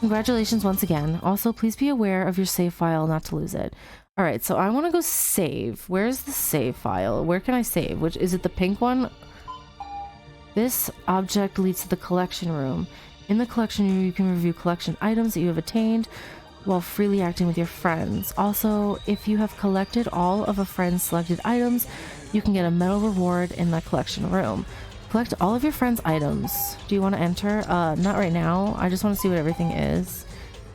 Congratulations once again. Also, please be aware of your save file not to lose it. Alright, so I want to go save. Where's the save file? Where can I save? Which is it, the pink one? This object leads to the collection room. In the collection room, you can review collection items that you have attained while freely acting with your friends. Also, if you have collected all of a friend's selected items, you can get a medal reward in the collection room. Collect all of your friends' items. Do you want to enter? Not right now. I just want to see what everything is.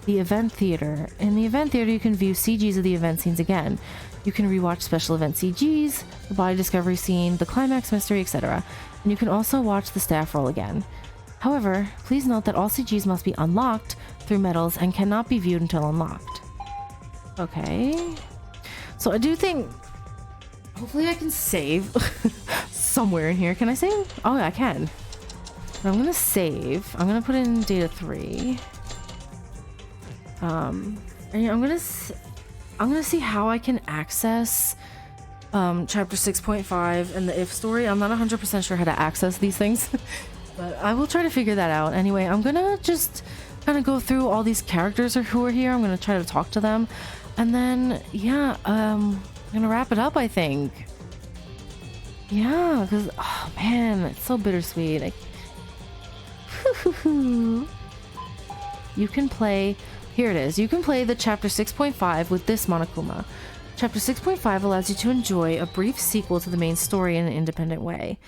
The event theater. In the event theater, you can view CGs of the event scenes again. You can rewatch special event CGs, the body discovery scene, the climax mystery, etc. And you can also watch the staff roll again. However, please note that all CGs must be unlocked through medals and cannot be viewed until unlocked. Okay. So I do think, hopefully I can save somewhere in here. Can I save? Oh, yeah, I can. I'm gonna save. I'm gonna put in data 3. And I'm gonna see how I can access chapter 6.5 and the if story. I'm not 100% sure how to access these things, but I will try to figure that out. Anyway, I'm gonna just kind of go through all these characters who are here. I'm gonna try to talk to them, and then yeah, I'm gonna wrap it up, I think. Yeah, because oh man, it's so bittersweet. You can play, here it is, you can play the chapter 6.5 with this Monokuma. Chapter 6.5 allows you to enjoy a brief sequel to the main story in an independent way.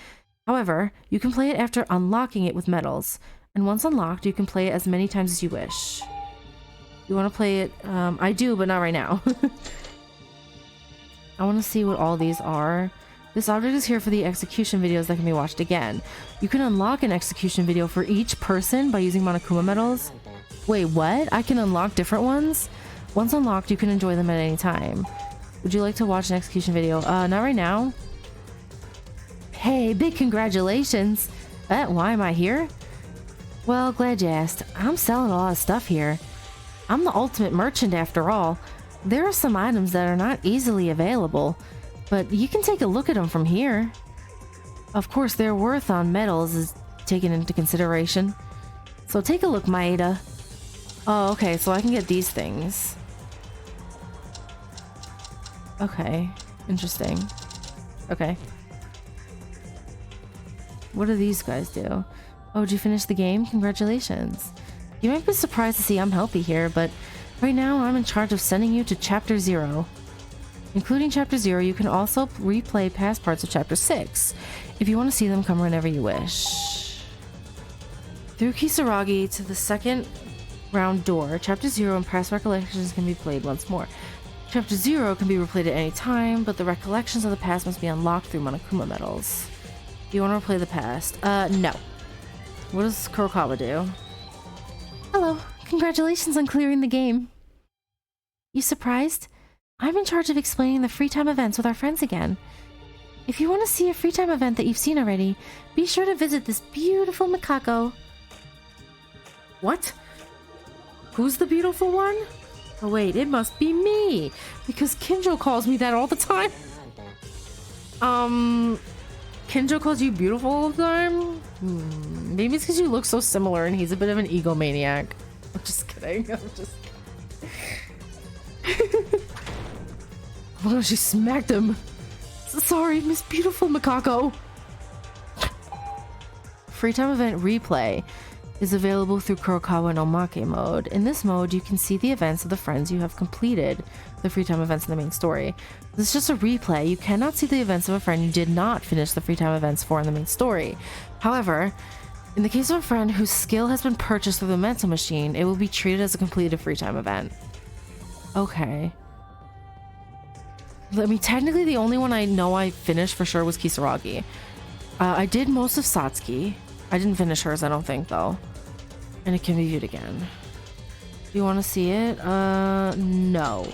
However, you can play it after unlocking it with medals, and once unlocked, you can play it as many times as you wish. You want to play it? I do, but not right now. I want to see what all these are. This object is here for the execution videos that can be watched again. You can unlock an execution video for each person by using Monokuma medals. Wait, what? I can unlock different ones? Once unlocked, you can enjoy them at any time. Would you like to watch an execution video? Not right now. Hey, big congratulations! Why am I here? Well, glad you asked. I'm selling a lot of stuff here. I'm the ultimate merchant after all. There are some items that are not easily available, but you can take a look at them from here. Of course, their worth on medals is taken into consideration. So take a look, Maeda. Oh, okay, so I can get these things. Okay, interesting. Okay. What do these guys do? Oh, did you finish the game? Congratulations. You might be surprised to see I'm healthy here, but right now I'm in charge of sending you to Chapter 0. Including Chapter 0, you can also replay past parts of Chapter 6. If you want to see them, come whenever you wish. Through Kisaragi to the second Round door. Chapter 0 and past recollections can be played once more. Chapter 0 can be replayed at any time, but the recollections of the past must be unlocked through Monokuma medals. Do you want to replay the past? No. What does Kurokawa do? Hello. Congratulations on clearing the game. You surprised? I'm in charge of explaining the free time events with our friends again. If you want to see a free time event that you've seen already, be sure to visit this beautiful macaco. What? Who's the beautiful one? Oh wait, it must be me, because Kinjo calls me that all the time. Kinjo calls you beautiful all the time? Maybe it's because you look so similar and he's a bit of an egomaniac. I'm just kidding. I'm just Oh, she smacked him. Sorry, Miss Beautiful Macaco. Free time event replay is available through Kurokawa no Make mode. In this mode, you can see the events of the friends you have completed the free time events in the main story. This is just a replay. You cannot see the events of a friend you did not finish the free time events for in the main story. However, in the case of a friend whose skill has been purchased through the mental machine, it will be treated as a completed free time event. Okay. I mean, technically the only one I know I finished for sure was Kisaragi. I did most of Satsuki. I didn't finish hers, I don't think, though. And it can be viewed again. Do you want to see it? No.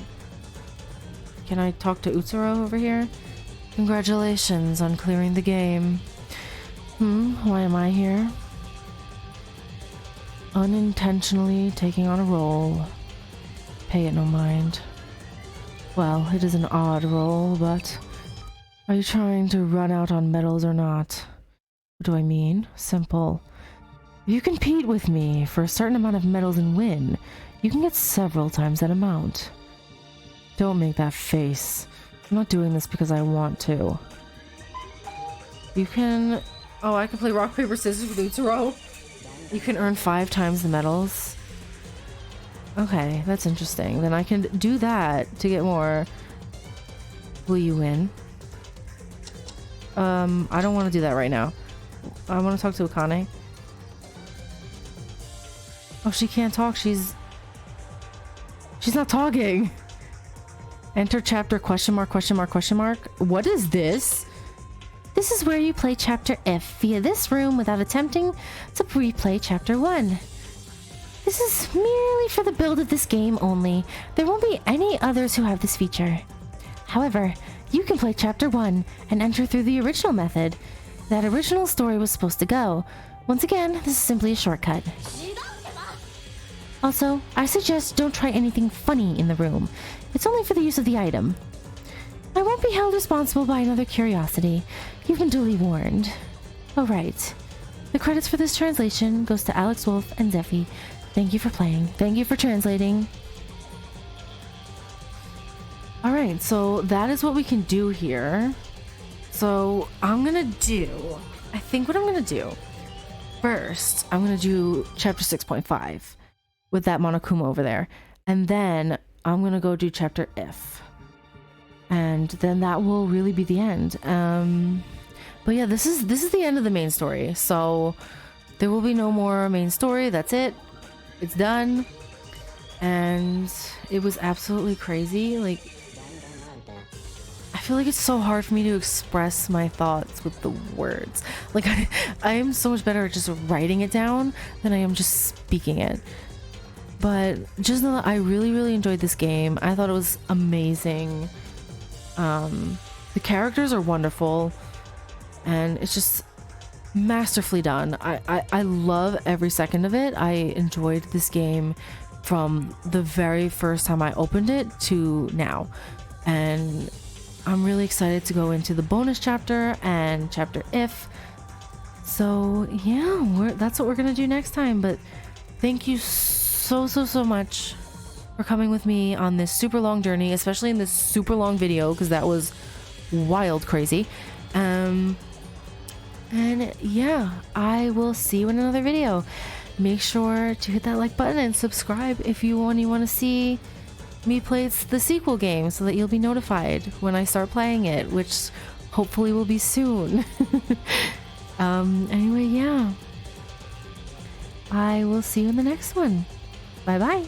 Can I talk to Utsuro over here? Congratulations on clearing the game. Why am I here? Unintentionally taking on a role. Pay it no mind. Well, it is an odd role, but... Are you trying to run out on medals or not? What do I mean? Simple. If you compete with me for a certain amount of medals and win, you can get several times that amount. Don't make that face. I'm not doing this because I want to. You can... Oh, I can play rock, paper, scissors with Utsuro. You can earn 5 times the medals. Okay, that's interesting. Then I can do that to get more. Will you win? I don't want to do that right now. I want to talk to Akane. Oh, she can't talk. She's not talking. Enter chapter question mark, question mark, question mark. What is this? This is where you play Chapter F via this room without attempting to replay Chapter 1. This is merely for the build of this game only. There won't be any others who have this feature. However, you can play Chapter 1 and enter through the original method that original story was supposed to go. Once again, this is simply a shortcut. Also, I suggest don't try anything funny in the room. It's only for the use of the item. I won't be held responsible by another curiosity. You've been duly warned. Alright. The credits for this translation goes to Alex Wolf and Zephi. Thank you for playing. Thank you for translating. Alright, so that is what we can do here. So I'm gonna do... I think what I'm gonna do... First, I'm gonna do chapter 6.5 with that Monokuma over there. And then I'm gonna go do chapter F. And then that will really be the end. But yeah, this is the end of the main story. So there will be no more main story. That's it. It's done. And it was absolutely crazy. Like, I feel like it's so hard for me to express my thoughts with the words. Like, I am so much better at just writing it down than I am just speaking it. But just know that I really, really enjoyed this game. I thought it was amazing. The characters are wonderful. And it's just masterfully done. I love every second of it. I enjoyed this game from the very first time I opened it to now. And I'm really excited to go into the bonus chapter and chapter If. So yeah, that's what we're gonna do next time. But thank you so much for coming with me on this super long journey, especially in this super long video, because that was wild crazy. And yeah, I will see you in another video. Make sure to hit that like button and subscribe if you want to see me play the sequel game, so that you'll be notified when I start playing it, which hopefully will be soon. Anyway, yeah, I will see you in the next one. Bye bye.